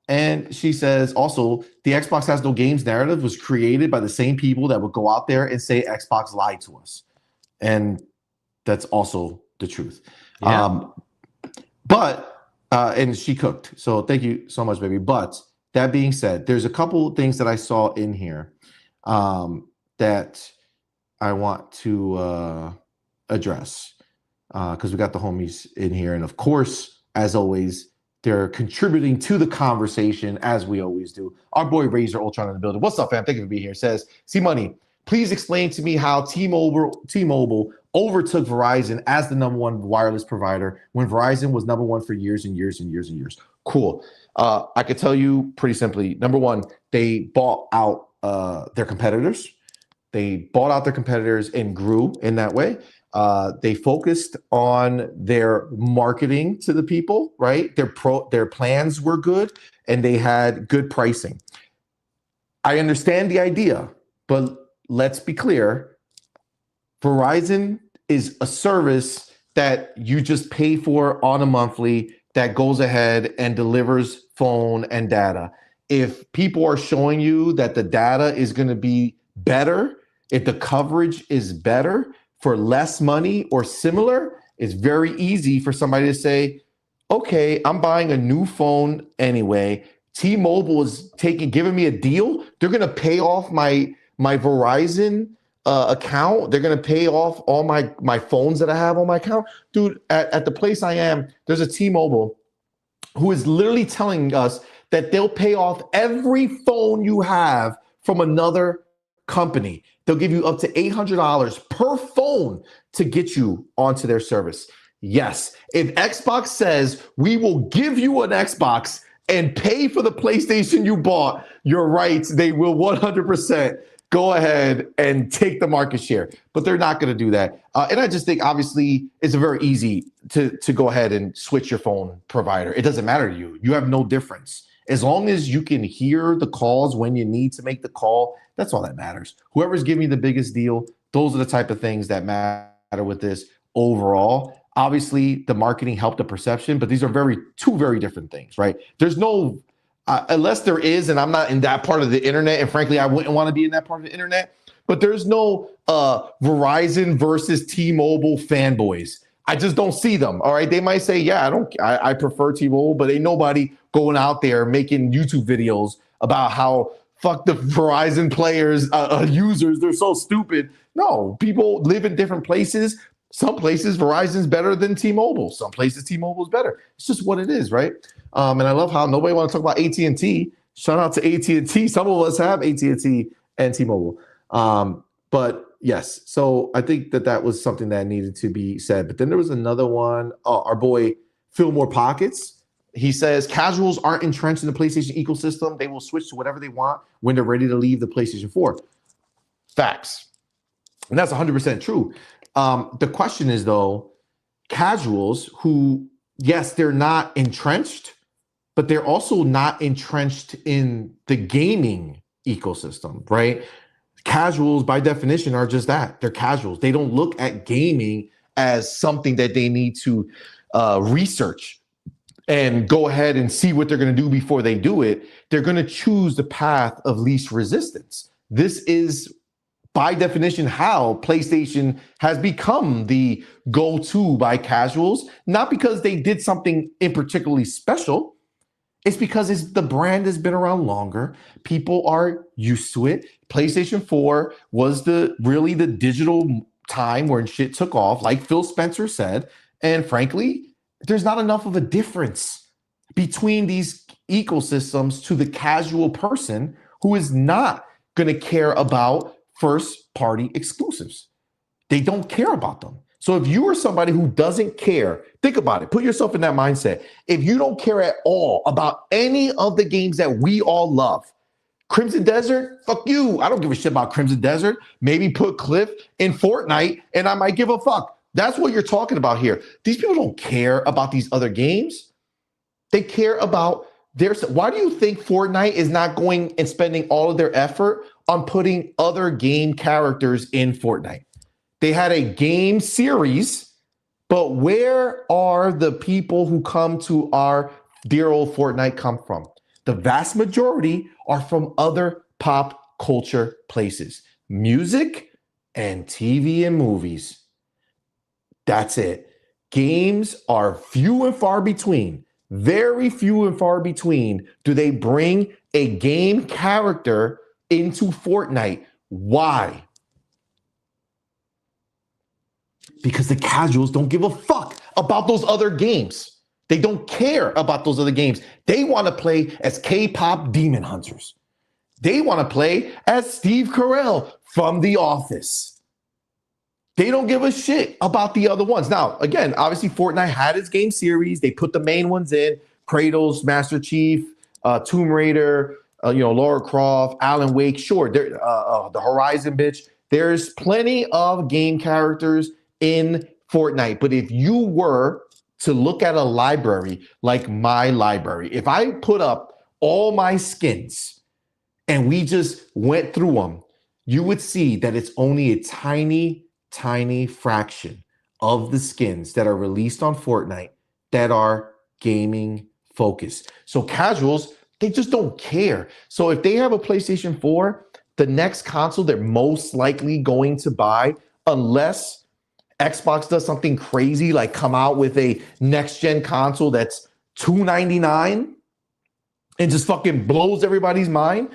And she says also the Xbox has no games narrative was created by the same people that would go out there and say Xbox lied to us. And that's also the truth. Yeah. And she cooked. So thank you so much, baby. But that being said, there's a couple things that I saw in here that I want to address because we got the homies in here. And of course, as always, they're contributing to the conversation as we always do. Our boy Razor Ultron in the building. What's up, fam? Thank you for being here. Says, CMoney, please explain to me how T-Mobile overtook Verizon as the number one wireless provider when Verizon was number one for years and years and years and years. Cool. I could tell you pretty simply, number one, they bought out their competitors. They bought out their competitors and grew in that way. They focused on their marketing to the people, right? Their plans were good and they had good pricing. I understand the idea, but let's be clear. Verizon is a service that you just pay for on a monthly that goes ahead and delivers phone and data. If people are showing you that the data is going to be better, if the coverage is better for less money or similar, it's very easy for somebody to say, okay, I'm buying a new phone anyway. T-Mobile is giving me a deal. They're going to pay off my Verizon account. They're gonna pay off all my phones that I have on my account, dude. At the place I am, there's a T-Mobile who is literally telling us that they'll pay off every phone you have from another company. They'll give you up to $800 per phone to get you onto their service. Yes, if Xbox says we will give you an Xbox and pay for the PlayStation you bought, you're right, they will 100% go ahead and take the market share, but they're not going to do that. And I just think, obviously, it's very easy to go ahead and switch your phone provider. It doesn't matter to you. You have no difference. As long as you can hear the calls when you need to make the call, that's all that matters. Whoever's giving you the biggest deal, those are the type of things that matter with this overall. Obviously, the marketing helped the perception, but these are two very different things, right? There's no, unless there is, and I'm not in that part of the internet, and frankly, I wouldn't want to be in that part of the internet, but there's no Verizon versus T-Mobile fanboys. I just don't see them. All right. They might say, yeah, I prefer T-Mobile, but ain't nobody going out there making YouTube videos about how fuck the Verizon players, users, they're so stupid. No, people live in different places. Some places Verizon's better than T-Mobile. Some places T-Mobile is better. It's just what it is, right? And I love how nobody want to talk about AT&T. Shout out to AT&T. Some of us have AT&T and T-Mobile. But yes, so I think that was something that needed to be said. But then there was another one. Our boy Phil More Pockets. He says casuals aren't entrenched in the PlayStation ecosystem. They will switch to whatever they want when they're ready to leave the PlayStation 4. Facts. And that's 100% true. The question is, though, casuals who, yes, they're not entrenched, but they're also not entrenched in the gaming ecosystem, right? Casuals, by definition, are just that. They're casuals. They don't look at gaming as something that they need to research and go ahead and see what they're going to do before they do it. They're going to choose the path of least resistance. This is, by definition, how PlayStation has become the go-to by casuals, not because they did something in particularly special. It's because the brand has been around longer. People are used to it. PlayStation 4 was really the digital time when shit took off, like Phil Spencer said. And frankly, there's not enough of a difference between these ecosystems to the casual person who is not going to care about first-party exclusives. They don't care about them. So if you are somebody who doesn't care, think about it. Put yourself in that mindset. If you don't care at all about any of the games that we all love, Crimson Desert, fuck you. I don't give a shit about Crimson Desert. Maybe put Cliff in Fortnite and I might give a fuck. That's what you're talking about here. These people don't care about these other games. They care about why do you think Fortnite is not going and spending all of their effort on putting other game characters in Fortnite? They had a game series, but where are the people who come to our dear old Fortnite come from? The vast majority are from other pop culture places, music and TV and movies. That's it. Games are few and far between. Very few and far between do they bring a game character into Fortnite. Why? Because the casuals don't give a fuck about those other games. They don't care about those other games. They want to play as K-pop demon hunters. They want to play as Steve Carell from The Office. They don't give a shit about the other ones. Now, again, obviously Fortnite had its game series. They put the main ones in: Kratos, Master Chief, Tomb Raider, Lara Croft, Alan Wake. Sure, the Horizon bitch. There's plenty of game characters in Fortnite. But if you were to look at a library like my library, if I put up all my skins and we just went through them, you would see that it's only a tiny fraction of the skins that are released on Fortnite that are gaming focused. So casuals, they just don't care. So if they have a PlayStation 4, the next console they're most likely going to buy, unless Xbox does something crazy like come out with a next-gen console that's $299 and just fucking blows everybody's mind.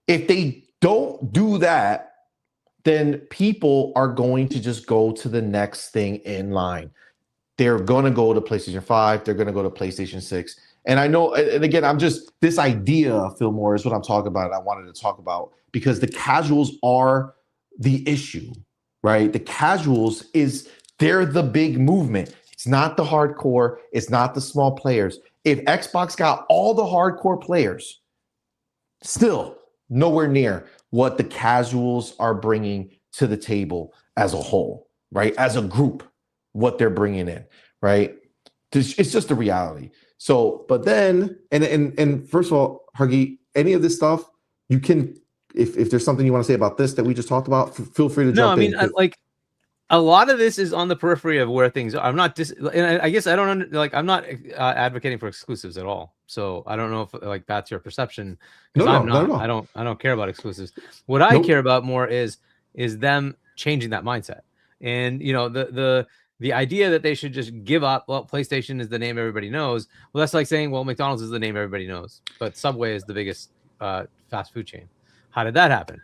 If they don't do that, then people are going to just go to the next thing in line. They're going to go to PlayStation 5. They're going to go to PlayStation 6. And I know, and again, this idea, Fillmore, is what I'm talking about. And I wanted to talk about because the casuals are the issue, right? The casuals they're the big movement. It's not the hardcore. It's not the small players. If Xbox got all the hardcore players, still nowhere near what the casuals are bringing to the table as a whole, right? As a group, what they're bringing in, right? It's just a reality. So, but then, and first of all, Huggy, any of this stuff, you can, if there's something you want to say about this that we just talked about, feel free to jump in.
No, I mean, like, a lot of this is on the periphery of where things are. I'm not and I guess I don't I'm not advocating for exclusives at all. So I don't know if like that's your perception.
No,
I'm
not
not.
at all.
I don't care about exclusives. What I care about more is them changing that mindset. And the idea that they should just give up. Well, PlayStation is the name everybody knows. Well, that's like saying, well, McDonald's is the name everybody knows, but Subway is the biggest fast food chain. How did that happen?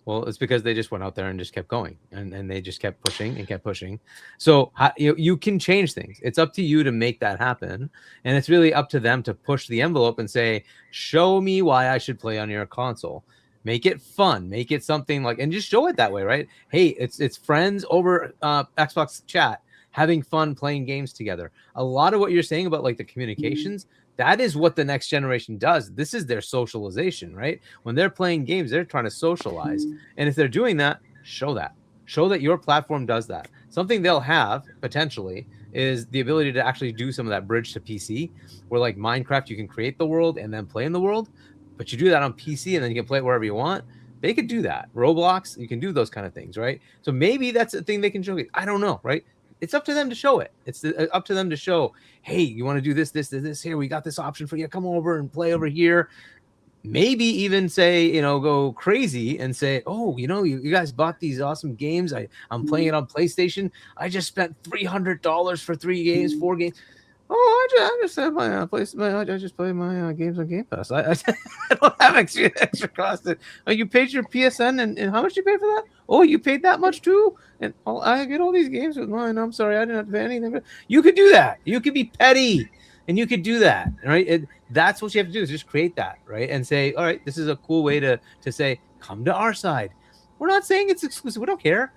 Well, it's because they just went out there and just kept going, and they just kept pushing and kept pushing. So you can change things. It's up to you to make that happen, and it's really up to them to push the envelope and say, "Show me why I should play on your console. Make it fun. Make it something like, and just show it that way, right? Hey, it's friends over Xbox chat having fun playing games together. A lot of what you're saying about like the communications." That is what the next generation does. This is their socialization, right? When they're playing games, they're trying to socialize. And if they're doing that, show that. Show that your platform does that. Something they'll have, potentially, is the ability to actually do some of that bridge to PC, where like Minecraft, you can create the world and then play in the world, but you do that on PC and then you can play it wherever you want. They could do that. Roblox, you can do those kind of things, right? So maybe that's a thing they can show. I don't know, right? It's up to them to show it. It's up to them to show, hey, you want to do this here? We got this option for you. Come over and play over here. Maybe even say, go crazy and say, oh, you guys bought these awesome games. I'm playing it on PlayStation. I just spent $300 for 4 games. Oh, I just have my I just play my games on Game Pass. I don't have extra cost. You paid your PSN, and how much you pay for that? Oh, you paid that much too? And I get all these games with mine. I'm sorry, I didn't have to pay anything. But you could do that. You could be petty, and you could do that, right? That's what you have to do is just create that, right? And say, all right, this is a cool way to say, come to our side. We're not saying it's exclusive. We don't care.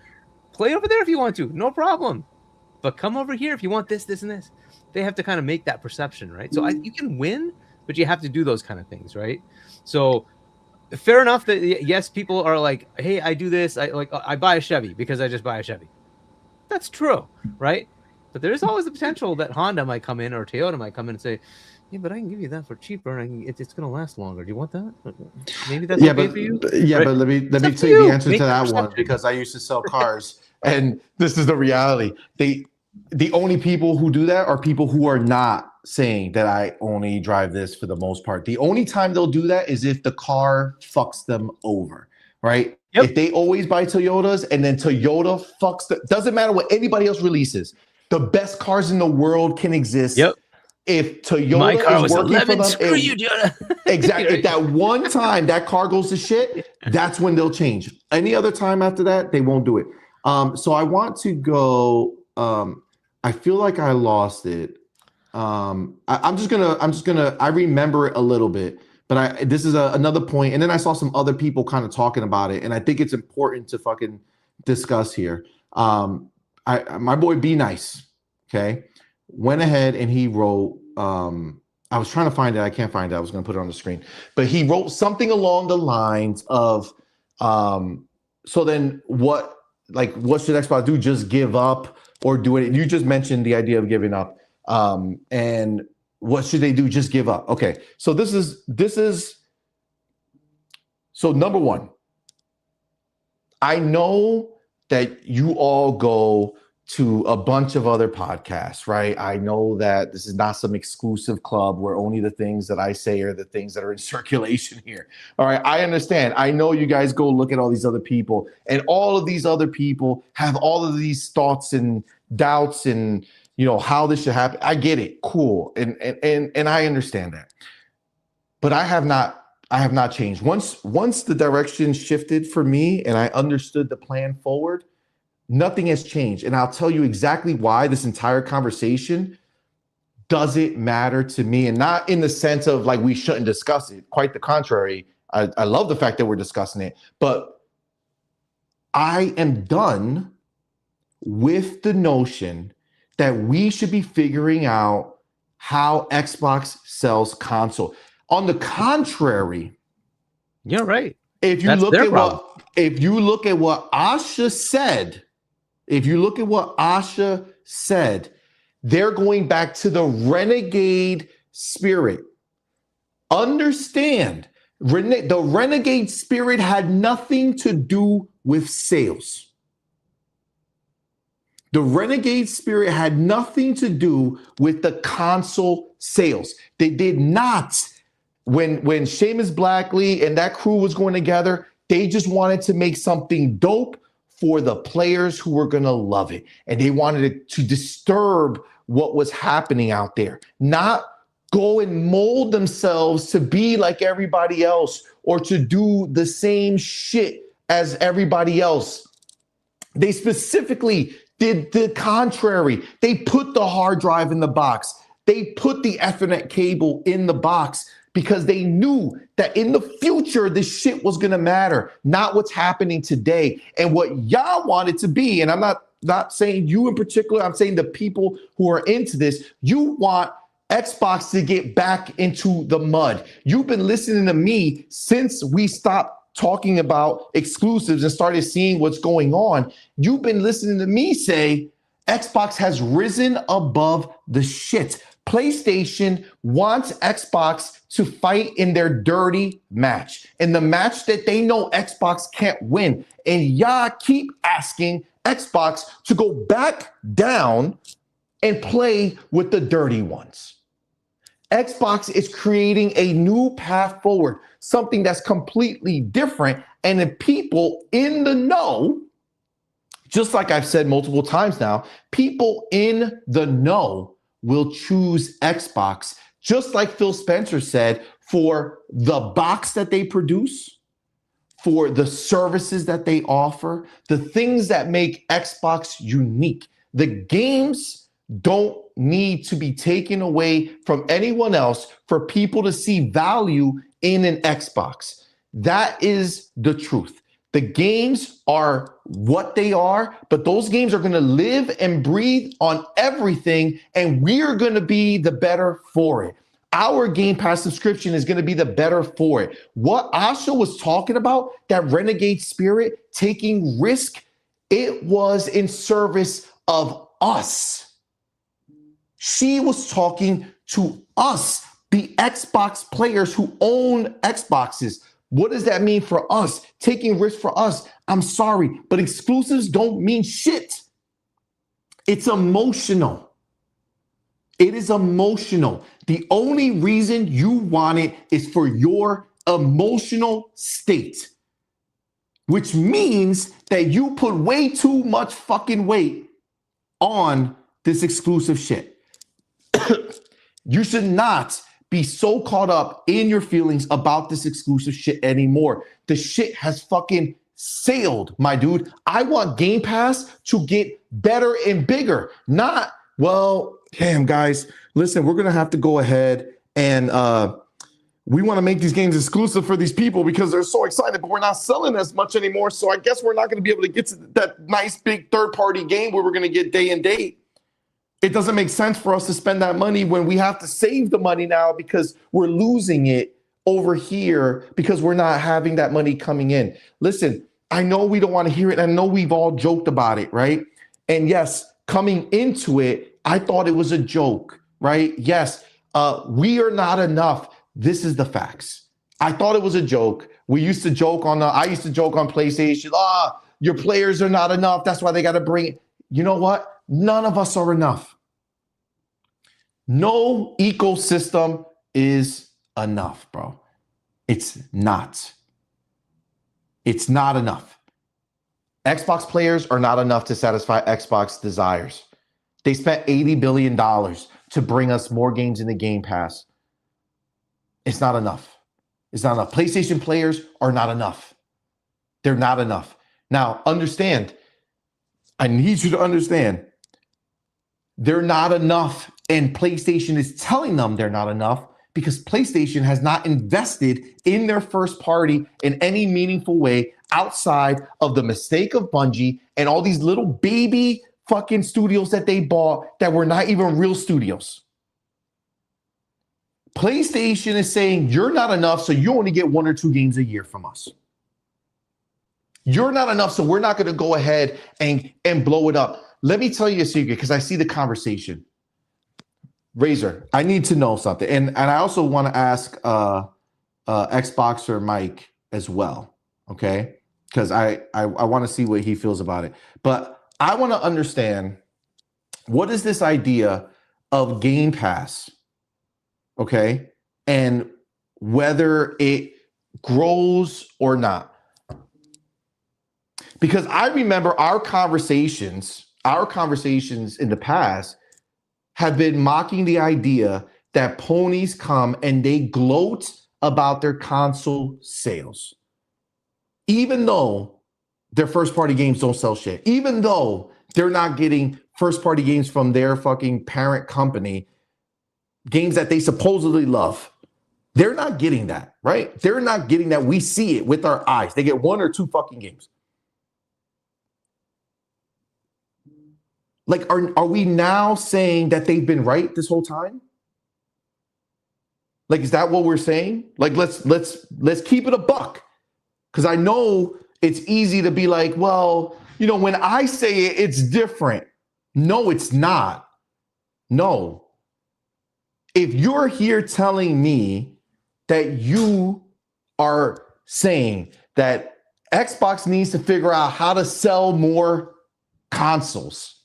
Play over there if you want to. No problem. But come over here if you want this, and this. They have to kind of make that perception, right? So you can win, but you have to do those kind of things, right? So fair enough that yes, people are like, hey, I do this. I buy a Chevy because I just buy a Chevy. That's true, right? But there is always the potential that Honda might come in or Toyota might come in and say, yeah, but I can give you that for cheaper, and it's going to last longer. Do you want that? Maybe that's okay for you.
Yeah,
right?
But let me tell you the answer to that one, because I used to sell cars, and this is the reality. The only people who do that are people who are not saying that I only drive this for the most part. The only time they'll do that is if the car fucks them over, right? Yep. If they always buy Toyotas and then Toyota fucks them, doesn't matter what anybody else releases. The best cars in the world can exist.
Yep.
If Toyota is working for them,
screw you, Toyota.
Exactly. If that one time that car goes to shit, that's when they'll change. Any other time after that, they won't do it. So I want to go. I feel like I lost it. I'm just gonna. I remember it a little bit, but this is another point. And then I saw some other people kind of talking about it, and I think it's important to fucking discuss here. My boy Be Nice, okay, went ahead and he wrote. I was trying to find it. I can't find it. I was gonna put it on the screen, but he wrote something along the lines of, so then what? Like, what should Xbox do? Just give up or do it? You just mentioned the idea of giving up. And what should they do? Just give up. Okay. So this is so number one, I know that you all go to a bunch of other podcasts, right? I know that this is not some exclusive club where only the things that I say are the things that are in circulation here. All right. I understand. I know you guys go look at all these other people, and all of these other people have all of these thoughts and doubts and, how this should happen. I get it. Cool. And I understand that. But I have not I have not changed. Once the direction shifted for me and I understood the plan forward, nothing has changed. And I'll tell you exactly why this entire conversation doesn't matter to me. And not in the sense of like we shouldn't discuss it. Quite the contrary. I love the fact that we're discussing it. But I am done with the notion that we should be figuring out how Xbox sells console. On the contrary,
you're right.
If you look at what Asha said, they're going back to the renegade spirit. Understand, the renegade spirit had nothing to do with sales. The renegade spirit had nothing to do with the console sales. They did not. When Seamus Blackley and that crew was going together, they just wanted to make something dope for the players who were going to love it. And they wanted to disturb what was happening out there, not go and mold themselves to be like everybody else or to do the same shit as everybody else. They specifically did the contrary. They put the hard drive in the box. They put the Ethernet cable in the box because they knew that in the future, this shit was going to matter, not what's happening today. And what y'all want it to be, and I'm not saying you in particular, I'm saying the people who are into this, you want Xbox to get back into the mud. You've been listening to me since we stopped talking about exclusives and started seeing what's going on. You've been listening to me say Xbox has risen above the shit. PlayStation wants Xbox to fight in their dirty match, in the match that they know Xbox can't win. And y'all keep asking Xbox to go back down and play with the dirty ones. Xbox is creating a new path forward, something that's completely different. And the people in the know, just like I've said multiple times now, people in the know will choose Xbox, just like Phil Spencer said, for the box that they produce, for the services that they offer, the things that make Xbox unique. The games don't need to be taken away from anyone else for people to see value in an Xbox. That is the truth. The games are what they are, but those games are going to live and breathe on everything, and we're going to be the better for it. Our Game Pass subscription is going to be the better for it. What Asha was talking about, that renegade spirit, taking risk, it was in service of us. She was talking to us, the Xbox players who own Xboxes. What does that mean for us? Taking risks for us. I'm sorry, but exclusives don't mean shit. It's emotional. It is emotional. The only reason you want it is for your emotional state, which means that you put way too much fucking weight on this exclusive shit. You should not be so caught up in your feelings about this exclusive shit anymore. The shit has fucking sailed, my dude. I want Game Pass to get better and bigger. Not, well, damn, guys, listen, we're going to have to go ahead and we want to make these games exclusive for these people because they're so excited, but we're not selling as much anymore. So I guess we're not going to be able to get to that nice big third-party game where we're going to get day and date. It doesn't make sense for us to spend that money when we have to save the money now because we're losing it over here because we're not having that money coming in. Listen, I know we don't want to hear it. I know we've all joked about it, right? And yes, coming into it, I thought it was a joke, right? Yes, we are not enough. This is the facts. I thought it was a joke. I used to joke on PlayStation. Your players are not enough. That's why they got to bring it. You know what? None of us are enough. No ecosystem is enough, bro. It's not. It's not enough. Xbox players are not enough to satisfy Xbox desires. They spent $80 billion to bring us more games in the Game Pass. It's not enough. It's not enough. PlayStation players are not enough. They're not enough. Now, understand, I need you to understand, they're not enough, and PlayStation is telling them they're not enough because PlayStation has not invested in their first party in any meaningful way outside of the mistake of Bungie and all these little baby fucking studios that they bought that were not even real studios. PlayStation is saying you're not enough, so you only get 1 or 2 games a year from us. You're not enough, so we're not going to go ahead and blow it up. Let me tell you a secret, because I see the conversation. Razor, I need to know something. And I also want to ask Xboxer Mike as well, okay? Because I want to see what he feels about it. But I want to understand, what is this idea of Game Pass, okay? And whether it grows or not. Because I remember our conversations in the past have been mocking the idea that ponies come and they gloat about their console sales. Even though their first party games don't sell shit, even though they're not getting first party games from their fucking parent company, games that they supposedly love. They're not getting that, right? They're not getting that. We see it with our eyes. They get 1 or 2 fucking games. Like, are we now saying that they've been right this whole time? Like, is that what we're saying? Like, let's keep it a buck. Because I know it's easy to be like, well, you know, when I say it, it's different. No, it's not. No. If you're here telling me that you are saying that Xbox needs to figure out how to sell more consoles,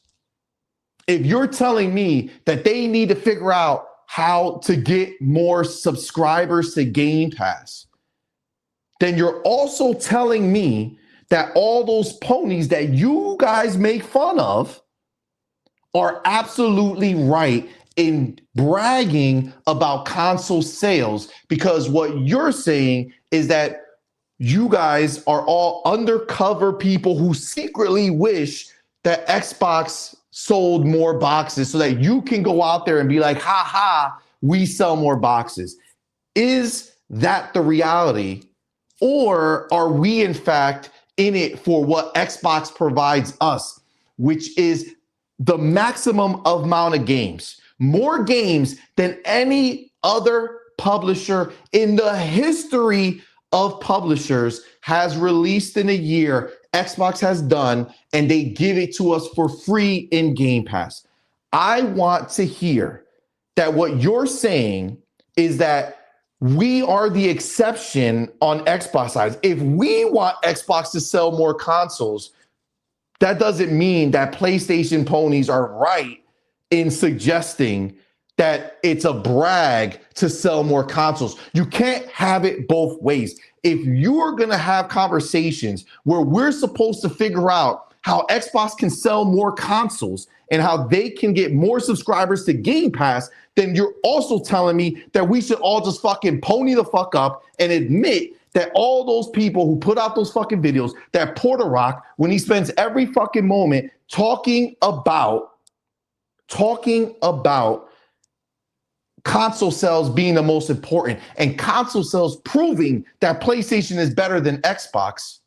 if you're telling me that they need to figure out how to get more subscribers to Game Pass, then you're also telling me that all those ponies that you guys make fun of are absolutely right in bragging about console sales, because what you're saying is that you guys are all undercover people who secretly wish that Xbox sold more boxes so that you can go out there and be like, ha ha, we sell more boxes. Is that the reality? Or are we in fact in it for what Xbox provides us, which is the maximum amount of games, more games than any other publisher in the history of publishers has released in a year? Xbox has done, and they give it to us for free in Game Pass. I want to hear that what you're saying is that we are the exception on Xbox side. If we want Xbox to sell more consoles, that doesn't mean that PlayStation ponies are right in suggesting that it's a brag to sell more consoles. You can't have it both ways. If you're going to have conversations where we're supposed to figure out how Xbox can sell more consoles and how they can get more subscribers to Game Pass, then you're also telling me that we should all just fucking pony the fuck up and admit that all those people who put out those fucking videos, that Porter Rock, when he spends every fucking moment talking about console sales being the most important and console sales proving that PlayStation is better than Xbox,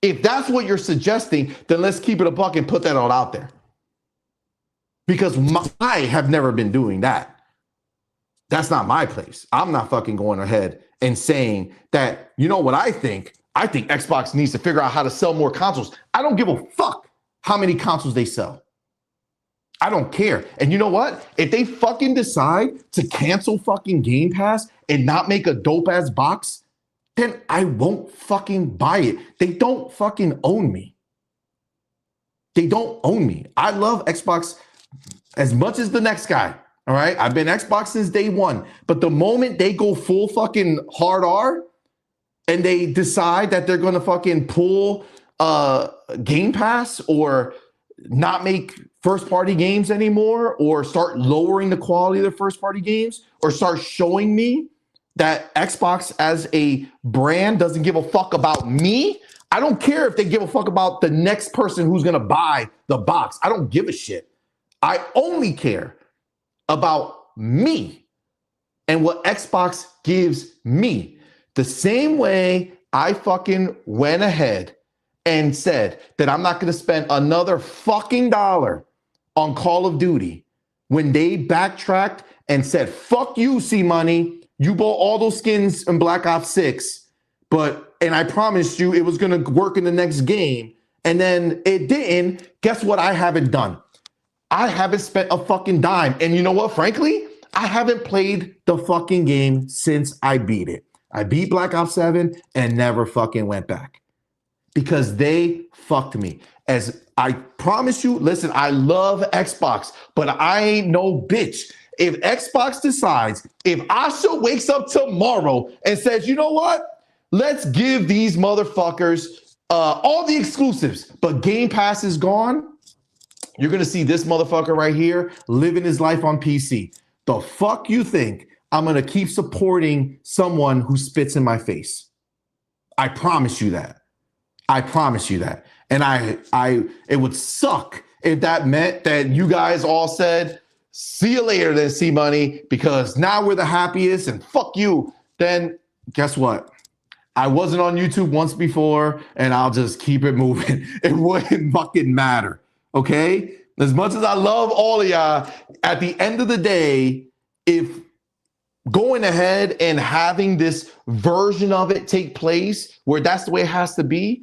if that's what you're suggesting, then let's keep it a buck and put that all out there. Because I have never been doing that. That's not my place. I'm not fucking going ahead and saying that, you know what I think? I think Xbox needs to figure out how to sell more consoles. I don't give a fuck how many consoles they sell. I don't care. And you know what? If they fucking decide to cancel fucking Game Pass and not make a dope ass box, then I won't fucking buy it. They don't fucking own me. They don't own me. I love Xbox as much as the next guy. All right. I've been Xbox since day one. But the moment they go full fucking hard R and they decide that they're going to fucking pull Game Pass or not make first party games anymore, or start lowering the quality of their first party games, or start showing me that Xbox as a brand doesn't give a fuck about me. I don't care if they give a fuck about the next person who's going to buy the box. I don't give a shit. I only care about me and what Xbox gives me. The same way I fucking went ahead and said that I'm not going to spend another fucking dollar on Call of Duty when they backtracked and said, fuck you, CMoney. You bought all those skins in Black Ops 6, and I promised you it was going to work in the next game. And then it didn't. Guess what I haven't done? I haven't spent a fucking dime. And you know what? Frankly, I haven't played the fucking game since I beat it. I beat Black Ops 7 and never fucking went back because they fucked me. As I promise you, listen, I love Xbox, but I ain't no bitch. If Xbox decides, if Asha wakes up tomorrow and says, you know what? Let's give these motherfuckers all the exclusives, but Game Pass is gone. You're going to see this motherfucker right here living his life on PC. The fuck you think I'm going to keep supporting someone who spits in my face? I promise you that. I promise you that. And it would suck if that meant that you guys all said, see you later then, CMoney, because now we're the happiest and fuck you. Then guess what? I wasn't on YouTube once before and I'll just keep it moving. It wouldn't fucking matter. Okay? As much as I love all of y'all, at the end of the day, if going ahead and having this version of it take place where that's the way it has to be,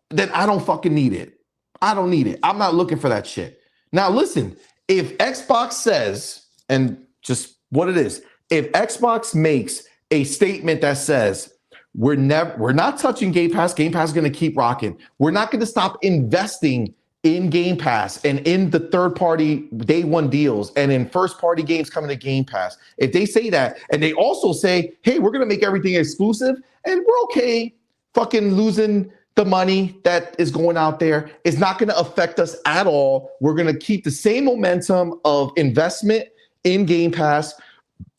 then I don't fucking need it. I don't need it. I'm not looking for that shit. Now, listen, if Xbox says, and just what it is, if Xbox makes a statement that says, we're not touching Game Pass. Game Pass is going to keep rocking. We're not going to stop investing in Game Pass and in the third-party day one deals and in first-party games coming to Game Pass. If they say that, and they also say, hey, we're going to make everything exclusive, and we're okay fucking losing the money that is going out there, it's not going to affect us at all. We're going to keep the same momentum of investment in Game Pass.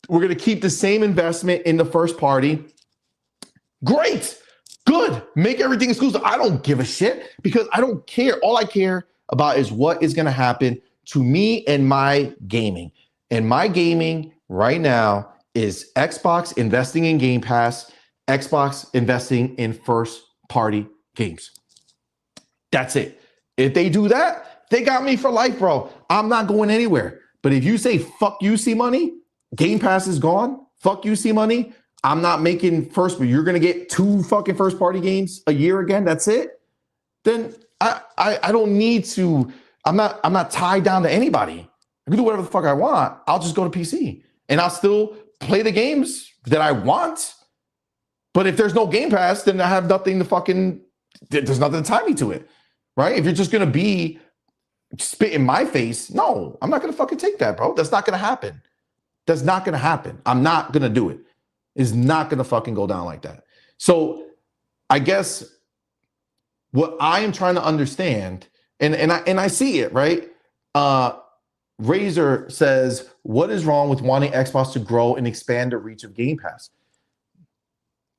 We're going to keep the same investment in the first party. Great. Good. Make everything exclusive. I don't give a shit because I don't care. All I care about is what is going to happen to me and my gaming. And my gaming right now is Xbox investing in Game Pass, Xbox investing in first party games. That's it. If they do that, they got me for life, bro. I'm not going anywhere. But if you say, fuck you, CMoney, Game Pass is gone, fuck you, CMoney, I'm not making but you're going to get 2 fucking first party games a year again, that's it, then I don't need to, I'm not tied down to anybody. I can do whatever the fuck I want. I'll just go to PC and I'll still play the games that I want. But if there's no Game Pass, then I have nothing to fucking, there's nothing to tie me to it, right? If you're just going to be spit in my face, no, I'm not going to fucking take that, bro. That's not going to happen. That's not going to happen. I'm not going to do it. It's not going to fucking go down like that. So I guess what I am trying to understand, and I see it, right? Razor says, what is wrong with wanting Xbox to grow and expand the reach of Game Pass?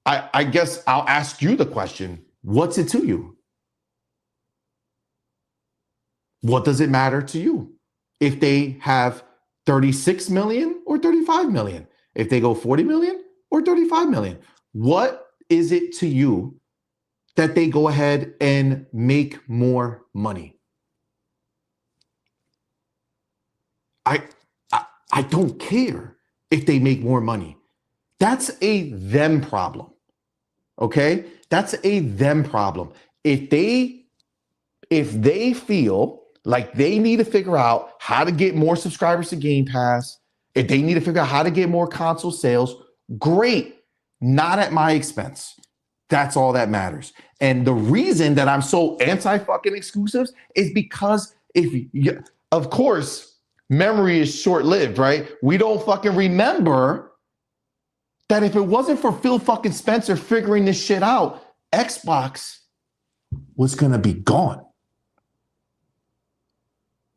I guess I'll ask you the question. What's it to you? What does it matter to you? If they have 36 million or 35 million? If they go 40 million or 35 million? What is it to you that they go ahead and make more money? I don't care if they make more money. That's a them problem. Okay? That's a them problem. If they feel like they need to figure out how to get more subscribers to Game Pass, if they need to figure out how to get more console sales, great. Not at my expense. That's all that matters. And the reason that I'm so anti-fucking exclusives is because of course, memory is short-lived, right? We don't fucking remember that if it wasn't for Phil fucking Spencer figuring this shit out, Xbox was going to be gone.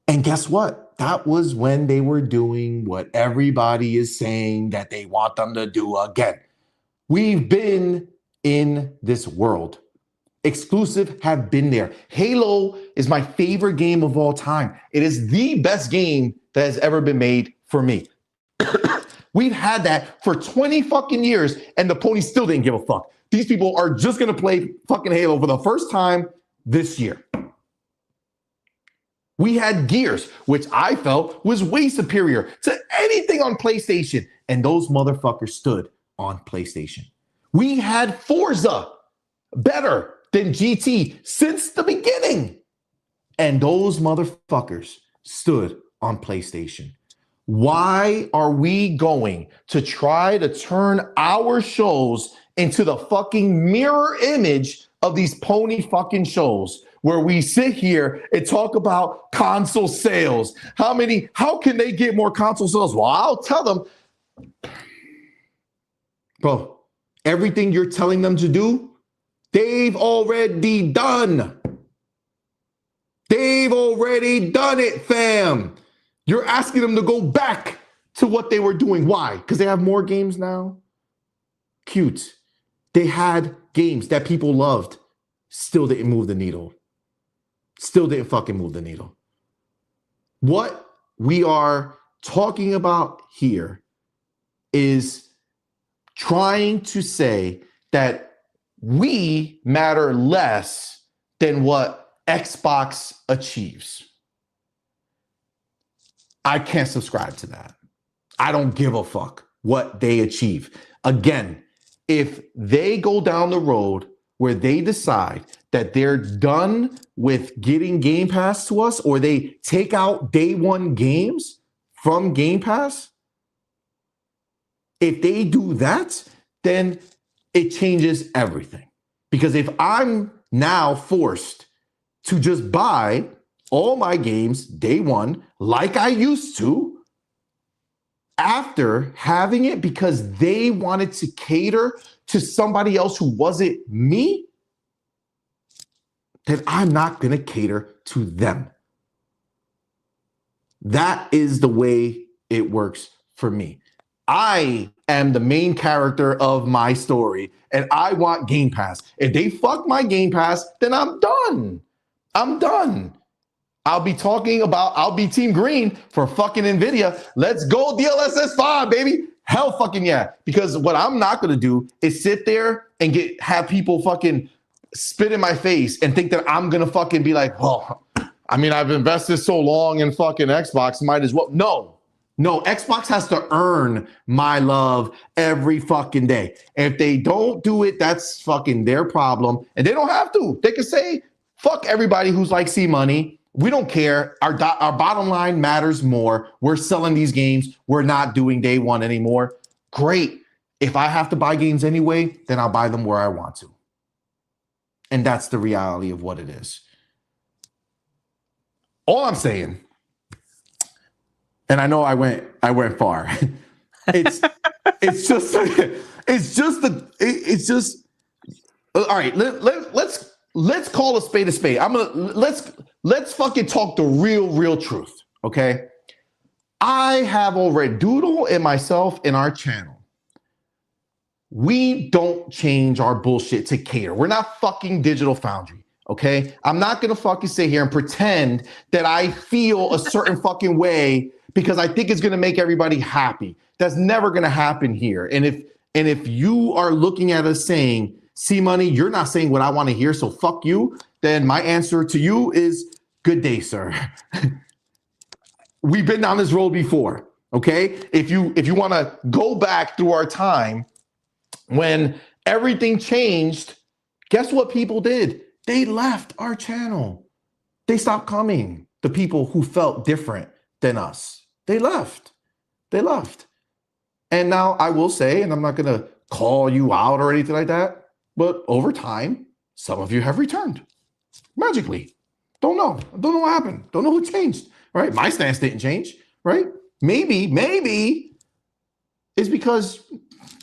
And guess what? that was when they were doing what everybody is saying that they want them to do again. We've been in this world. Exclusive have been there. Halo is my favorite game of all time. It is the best game that has ever been made for me. We've had that for 20 fucking years, and the pony still didn't give a fuck. These people are just gonna play fucking Halo for the first time this year. We had Gears, which I felt was way superior to anything on PlayStation, and those motherfuckers stood on PlayStation. We had Forza, better than GT since the beginning, and those motherfuckers stood on PlayStation. Why are we going to try to turn our shows into the fucking mirror image of these pony fucking shows where we sit here and talk about console sales? How can they get more console sales? Well, I'll tell them, bro, everything you're telling them to do, they've already done. They've already done it, fam. You're asking them to go back to what they were doing. Why? Because they have more games now? Cute. They had games that people loved. Still didn't move the needle. Still didn't fucking move the needle. What we are talking about here is trying to say that we matter less than what Xbox achieves. I can't subscribe to that. I don't give a fuck what they achieve. Again, if they go down the road where they decide that they're done with getting Game Pass to us, or they take out day one games from Game Pass, if they do that, then it changes everything. Because if I'm now forced to just buy all my games day one, like I used to, after having it because they wanted to cater to somebody else who wasn't me, then I'm not going to cater to them. That is the way it works for me. I am the main character of my story, and I want Game Pass. If they fuck my Game Pass, then I'm done. I'm done. I'll be Team Green for fucking NVIDIA. Let's go DLSS 5, baby. Hell fucking yeah. Because what I'm not going to do is sit there and have people fucking spit in my face and think that I'm going to fucking be like, well, I mean, I've invested so long in fucking Xbox, might as well. No, Xbox has to earn my love every fucking day. And if they don't do it, that's fucking their problem. And they don't have to. They can say, fuck everybody who's like CMoney. We don't care. Our bottom line matters more. We're selling these games. We're not doing day one anymore. Great. If I have to buy games anyway, then I'll buy them where I want to. And that's the reality of what it is. All I'm saying, and I know I went far. It's just all right. Let's call a spade a spade. Let's fucking talk the real truth, okay? I have already Doodle and myself in our channel. We don't change our bullshit to cater. We're not fucking Digital Foundry, okay? I'm not gonna fucking sit here and pretend that I feel a certain fucking way because I think it's gonna make everybody happy. That's never gonna happen here. And if you are looking at us saying, CMoney, you're not saying what I want to hear, so fuck you, then my answer to you is good day, sir. We've been down this road before, okay? If you want to go back through our time when everything changed, guess what people did? They left our channel. They stopped coming. The people who felt different than us. They left. And now I will say, and I'm not going to call you out or anything like that, but over time, some of you have returned magically. Don't know what happened. Don't know who changed, right? My stance didn't change, right? Maybe it's because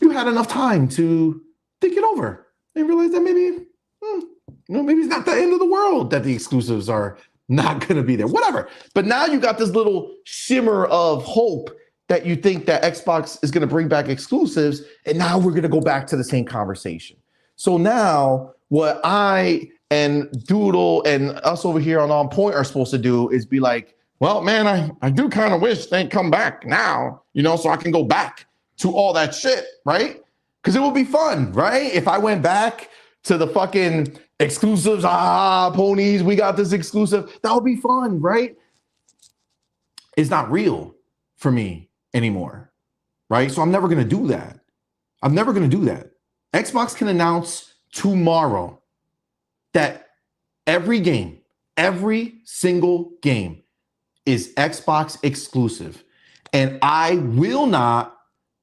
you had enough time to think it over and realize that maybe it's not the end of the world that the exclusives are not going to be there. Whatever. But now you got this little shimmer of hope that you think that Xbox is going to bring back exclusives, and now we're going to go back to the same conversation. So now what I and Doodle and us over here on Point are supposed to do is be like, well, man, I do kind of wish they'd come back now, so I can go back to all that shit, right? Because it would be fun, right? If I went back to the fucking exclusives, ponies, we got this exclusive, that would be fun, right? It's not real for me anymore, right? So I'm never going to do that. I'm never going to do that. Xbox can announce tomorrow that every single game is Xbox exclusive. And I will not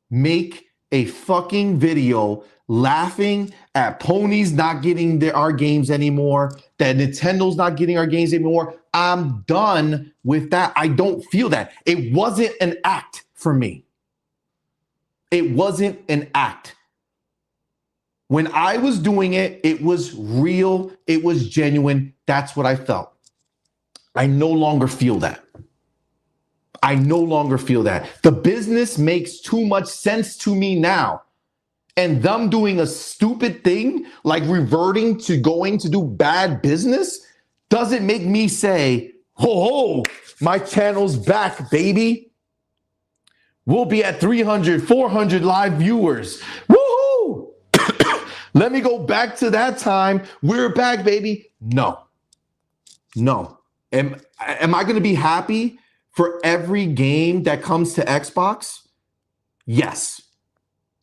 make a fucking video laughing at ponies not getting our games anymore, that Nintendo's not getting our games anymore. I'm done with that. I don't feel that. It wasn't an act for me. It wasn't an act. When I was doing it, it was real. It was genuine. That's what I felt. I no longer feel that. I no longer feel that. The business makes too much sense to me now. And them doing a stupid thing, like reverting to going to do bad business, doesn't make me say, ho, my channel's back, baby. We'll be at 300, 400 live viewers. Woohoo! Let me go back to that time. We're back, baby. No. Am I going to be happy for every game that comes to Xbox? Yes.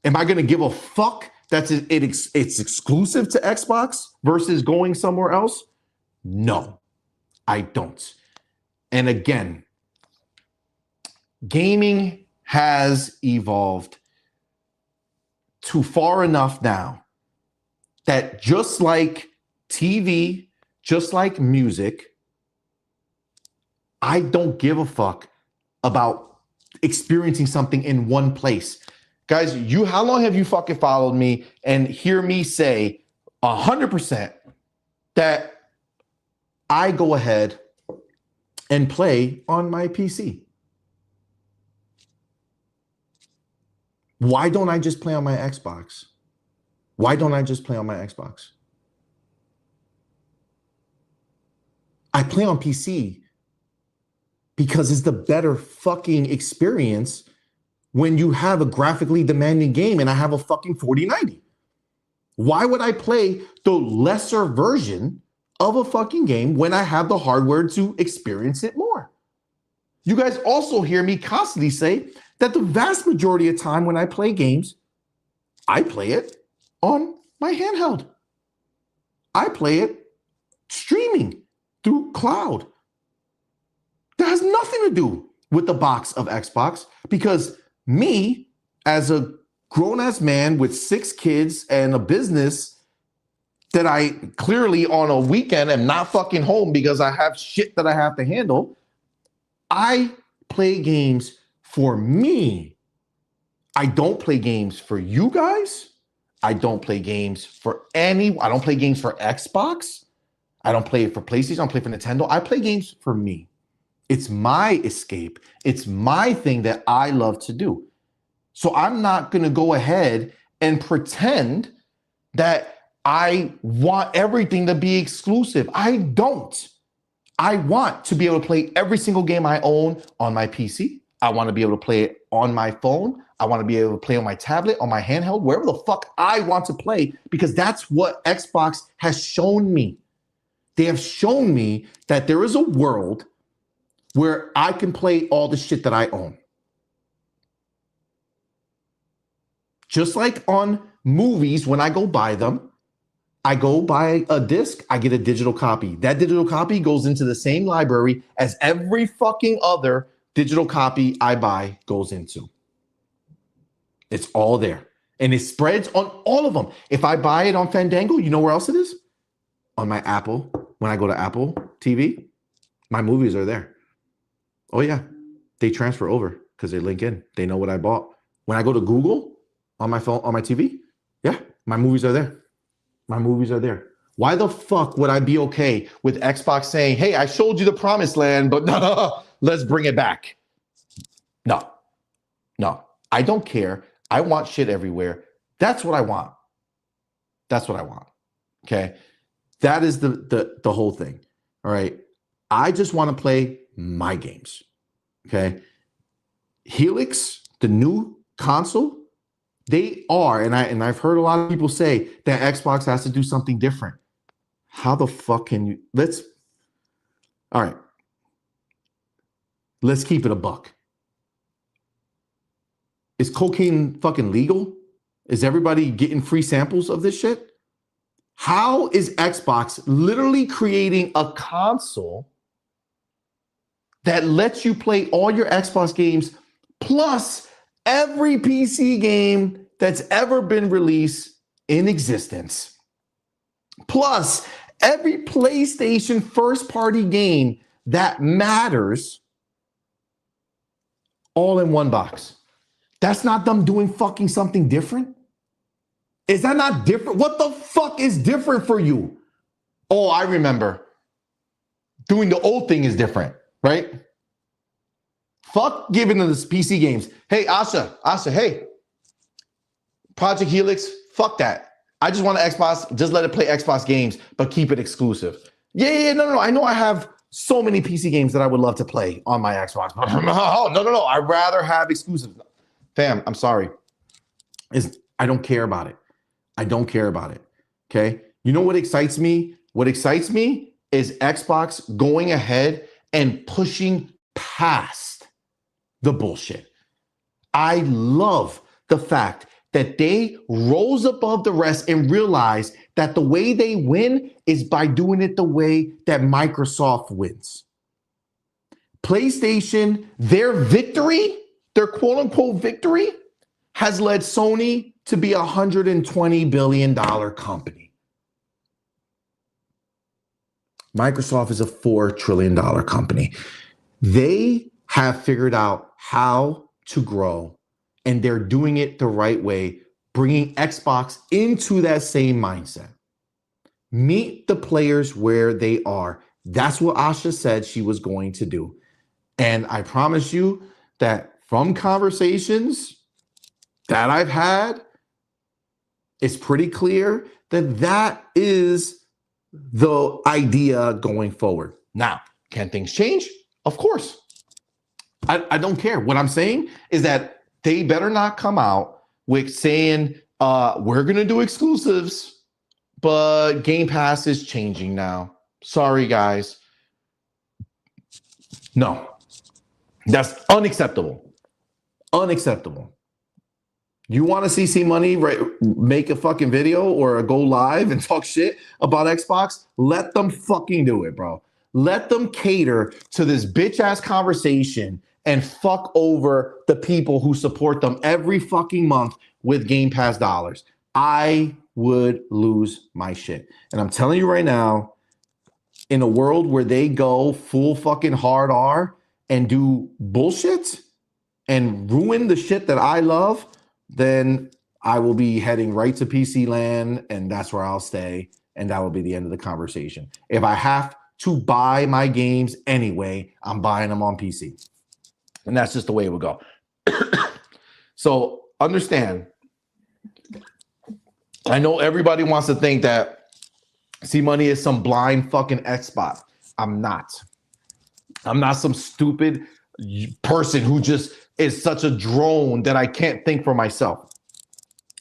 Am I going to give a fuck that it's exclusive to Xbox versus going somewhere else? No, I don't. And again, gaming has evolved to far enough now that just like TV, just like music, I don't give a fuck about experiencing something in one place. Guys, how long have you fucking followed me and hear me say 100% that I go ahead and play on my PC? Why don't I just play on my Xbox? Why don't I just play on my Xbox? I play on PC because it's the better fucking experience when you have a graphically demanding game and I have a fucking 4090. Why would I play the lesser version of a fucking game when I have the hardware to experience it more? You guys also hear me constantly say that the vast majority of time when I play games, I play it on my handheld. I play it streaming through cloud. That has nothing to do with the box of Xbox, because me, as a grown-ass man with 6 kids and a business that I clearly on a weekend am not fucking home because I have shit that I have to handle, I play games for me. I don't play games for you guys. I don't play games for I don't play games for Xbox. I don't play it for PlayStation. I don't play for Nintendo. I play games for me. It's my escape. It's my thing that I love to do. So I'm not going to go ahead and pretend that I want everything to be exclusive. I don't. I want to be able to play every single game I own on my PC. I want to be able to play it on my phone. I want to be able to play on my tablet, on my handheld, wherever the fuck I want to play, because that's what Xbox has shown me. They have shown me that there is a world where I can play all the shit that I own. Just like on movies, when I go buy them, I go buy a disc, I get a digital copy. That digital copy goes into the same library as every fucking other digital copy I buy goes into. It's all there. And it spreads on all of them. If I buy it on Fandango, you know where else it is? On my Apple. When I go to Apple TV, my movies are there. Oh yeah, they transfer over because they link in. They know what I bought. When I go to Google on my phone, on my TV, yeah, my movies are there. My movies are there. Why the fuck would I be okay with Xbox saying, hey, I showed you the promised land, but no, let's bring it back? No, I don't care. I want shit everywhere. That's what I want. Okay. That is the whole thing. All right. I just want to play my games. Okay. Helix, the new console, they are, and I've heard a lot of people say that Xbox has to do something different. How the fuck can you all right. Let's keep it a buck. Is cocaine fucking legal? Is everybody getting free samples of this shit? How is Xbox literally creating a console that lets you play all your Xbox games plus every PC game that's ever been released in existence, plus every PlayStation first-party game that matters, all in one box? That's not them doing fucking something different? Is that not different? What the fuck is different for you? Oh, I remember. Doing the old thing is different, right? Fuck giving them this PC games. Hey, Asha, hey. Project Helix, fuck that. I just want an Xbox. Just let it play Xbox games, but keep it exclusive. Yeah, no. I know I have so many PC games that I would love to play on my Xbox. No. I'd rather have exclusives. Fam, I'm sorry. I don't care about it. Okay? You know what excites me? What excites me is Xbox going ahead and pushing past the bullshit. I love the fact that they rose above the rest and realized that the way they win is by doing it the way that Microsoft wins. PlayStation, their victory, their quote unquote victory, has led Sony to be a $120 billion company. Microsoft is a $4 trillion company. They have figured out how to grow, and they're doing it the right way, bringing Xbox into that same mindset. Meet the players where they are. That's what Asha said she was going to do. And I promise you that from conversations that I've had, it's pretty clear that that is the idea going forward. Now, can things change? Of course. I don't care. What I'm saying is that they better not come out with saying, we're going to do exclusives, but Game Pass is changing now. Sorry, guys. No, that's unacceptable. You want to see CMoney make a fucking video or go live and talk shit about Xbox? Let them fucking do it, bro. Let them cater to this bitch ass conversation and fuck over the people who support them every fucking month with Game Pass dollars. I would lose my shit. And I'm telling you right now, in a world where they go full fucking hard R and do bullshit and ruin the shit that I love, then I will be heading right to PC land, and that's where I'll stay, and that will be the end of the conversation. If I have to buy my games anyway, I'm buying them on PC. And that's just the way it would go. So understand, I know everybody wants to think that CMoney is some blind fucking Xbox. I'm not. I'm not some stupid person who just is such a drone that I can't think for myself.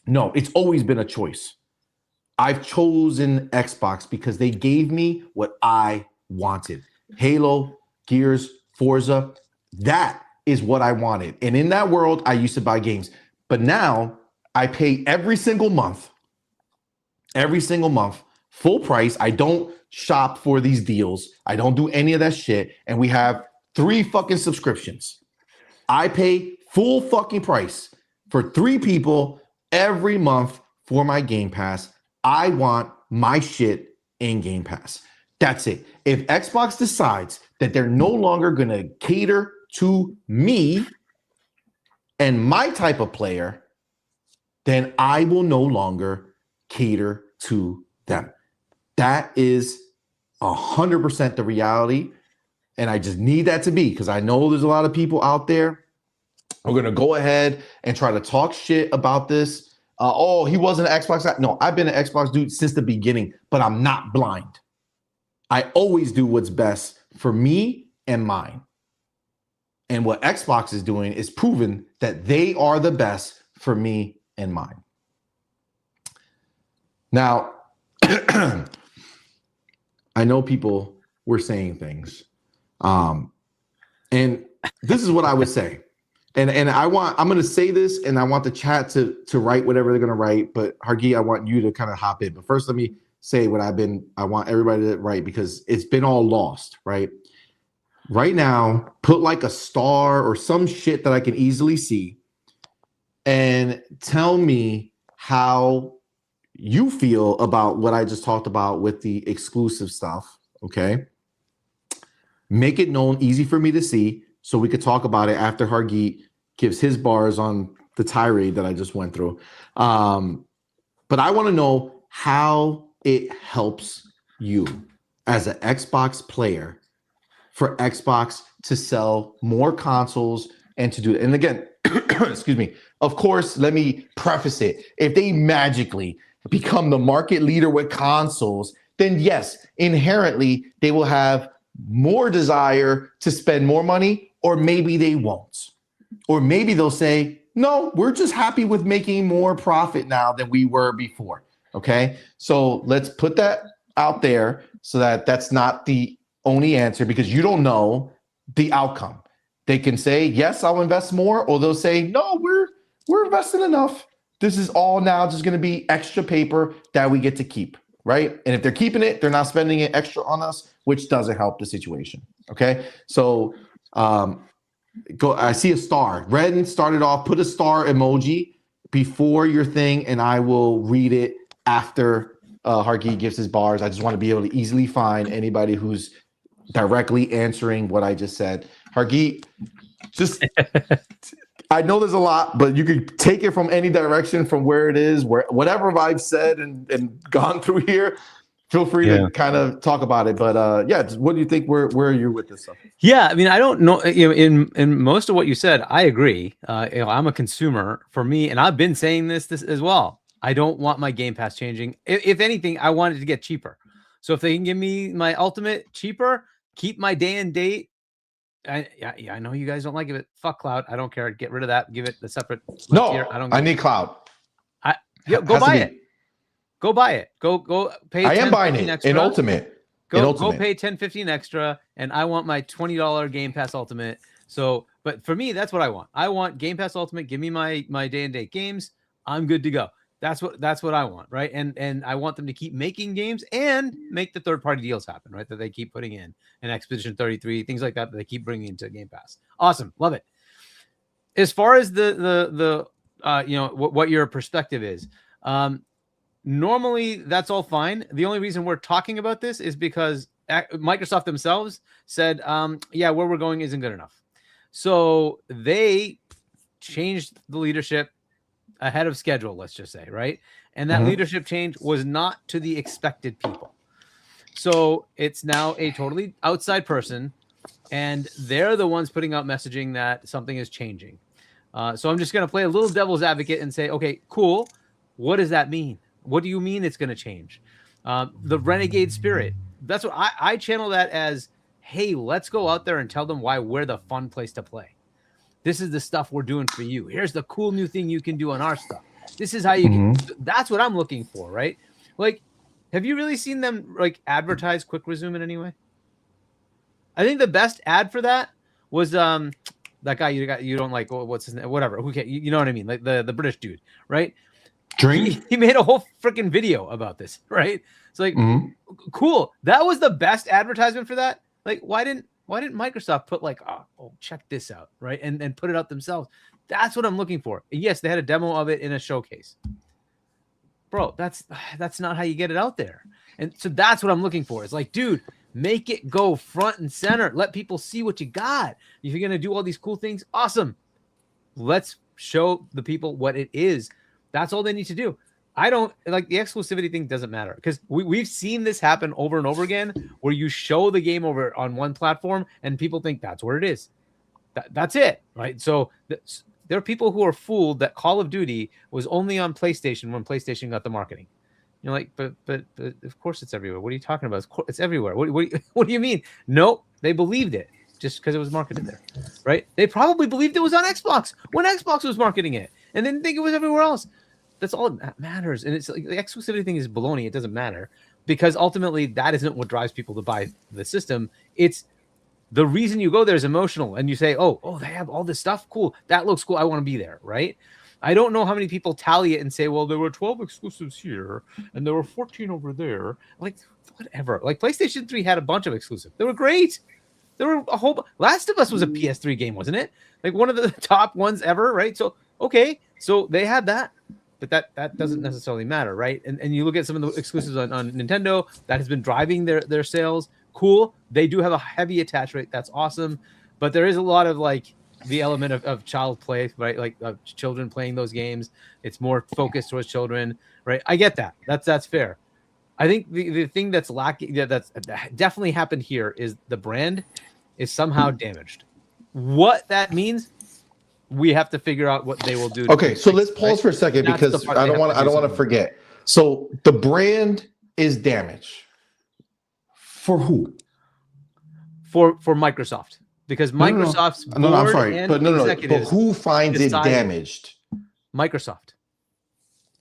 No, it's always been a choice. I've chosen Xbox because they gave me what I wanted. Halo, Gears, Forza, that is what I wanted. And in that world, I used to buy games. But now I pay every single month, full price. I don't shop for these deals. I don't do any of that shit. And we have 3 fucking subscriptions. I pay full fucking price for 3 people every month for my Game Pass. I want my shit in Game Pass. That's it. If Xbox decides that they're no longer going to cater to me and my type of player, then I will no longer cater to them. That is 100% the reality. And I just need that to be, because I know there's a lot of people out there who are going to go ahead and try to talk shit about this. Oh, he wasn't an Xbox guy. No, I've been an Xbox dude since the beginning, but I'm not blind. I always do what's best for me and mine. And what Xbox is doing is proving that they are the best for me and mine. Now, I know people were saying things. And this is what I would say. And I'm going to say this, and I want the chat to write whatever they're going to write. But Hargi, I want you to kind of hop in. But first, let me say what I want everybody to write, because it's been all lost, right? Right now, put like a star or some shit that I can easily see, and tell me how you feel about what I just talked about with the exclusive stuff. Okay. Make it known, easy for me to see, so we could talk about it after Hargeet gives his bars on the tirade that I just went through. But I want to know how it helps you as an Xbox player for Xbox to sell more consoles and to do it. And again, excuse me, of course, let me preface it. If they magically become the market leader with consoles, then yes, inherently, they will have more desire to spend more money, or maybe they won't. Or maybe they'll say, no, we're just happy with making more profit now than we were before. Okay, so let's put that out there so that that's not the only answer, because you don't know the outcome. They can say, yes, I'll invest more, or they'll say, no, we're investing enough. This is all now just going to be extra paper that we get to keep, right? And if they're keeping it, they're not spending it extra on us, which doesn't help the situation. Okay, so I see a star. Red started off. Put a star emoji before your thing, and I will read it after Hargeet gives his bars. I just want to be able to easily find anybody who's directly answering what I just said. Hargeet, just I know there's a lot, but you could take it from any direction from where it is, where whatever I've said and gone through here. Feel free to kind of talk about it, but yeah, what do you think? Where are you with this stuff?
Yeah, I mean, I don't know. You know, in most of what you said, I agree. You know, I'm a consumer. For me, and I've been saying this as well. I don't want my Game Pass changing. If anything, I want it to get cheaper. So if they can give me my Ultimate cheaper, keep my day and date. I know you guys don't like it. Fuck cloud. I don't care. Get rid of that. Give it a separate.
No,
tier.
I need cloud.
Go buy it. Go buy it. Go pay.
I am buying it extra. In Ultimate.
Go pay $10-15 extra, and I want my $20 Game Pass Ultimate. So, but for me, that's what I want. I want Game Pass Ultimate. Give me my day and date games. I'm good to go. That's what I want, right? And I want them to keep making games and make the third-party deals happen, right? That they keep putting in, and Expedition 33, things like that they keep bringing into Game Pass. Awesome, love it. As far as the you know what your perspective is, normally that's all fine. The only reason we're talking about this is because Microsoft themselves said, yeah, where we're going isn't good enough. So they changed the leadership ahead of schedule, let's just say, right? And that leadership change was not to the expected people. So it's now a totally outside person, and they're the ones putting out messaging that something is changing. So I'm just going to play a little devil's advocate and say, okay, cool. What does that mean? What do you mean it's going to change? The renegade spirit. That's what I channel that as, hey, let's go out there and tell them why we're the fun place to play. This is the stuff we're doing for you. Here's the cool new thing you can do on our stuff. This is how you can. That's what I'm looking for, right? Like, have you really seen them like advertise Quick Resume in any way? I think the best ad for that was that guy you don't like. What's his name? Whatever. Okay, you know what I mean? Like the British dude, right?
Drink.
He made a whole freaking video about this, right? It's like, cool. That was the best advertisement for that. Like, why didn't Microsoft put like, oh, check this out, right? And put it out themselves. That's what I'm looking for. Yes, they had a demo of it in a showcase. Bro, that's not how you get it out there. And so that's what I'm looking for. It's like, dude, make it go front and center. Let people see what you got. If you're going to do all these cool things, awesome. Let's show the people what it is. That's all they need to do. I don't like the exclusivity thing doesn't matter because we've seen this happen over and over again where you show the game over on one platform and people think that's where it is. That's it, right? So there are people who are fooled that Call of Duty was only on PlayStation when PlayStation got the marketing. You're like, but of course it's everywhere. What are you talking about? It's everywhere. What do you mean? No, they believed it just because it was marketed there, right? They probably believed it was on Xbox when Xbox was marketing it and didn't think it was everywhere else. That's all that matters. And it's like the exclusivity thing is baloney. It doesn't matter because ultimately that isn't what drives people to buy the system. It's the reason you go there is emotional and you say, oh, they have all this stuff. Cool. That looks cool. I want to be there. Right. I don't know how many people tally it and say, well, there were 12 exclusives here and there were 14 over there. Like, whatever. Like PlayStation 3 had a bunch of exclusives. They were great. There were a whole Last of Us was a PS3 game, wasn't it? Like one of the top ones ever. Right. So, okay. So they had that. But that doesn't necessarily matter, right? And you look at some of the exclusives on Nintendo that has been driving their sales. Cool. They do have a heavy attach rate. That's awesome. But there is a lot of like the element of child play, right? Like children playing those games. It's more focused towards children, right? I get that. That's fair. I think the thing that's lacking, that definitely happened here is the brand is somehow damaged. What that means, we have to figure out what they will do.
Okay, so let's pause for a second because I don't want to forget. So the brand is damaged. For who?
For Microsoft, because Microsoft's board
I'm sorry,
and
but
executives.
But who finds it damaged?
Microsoft.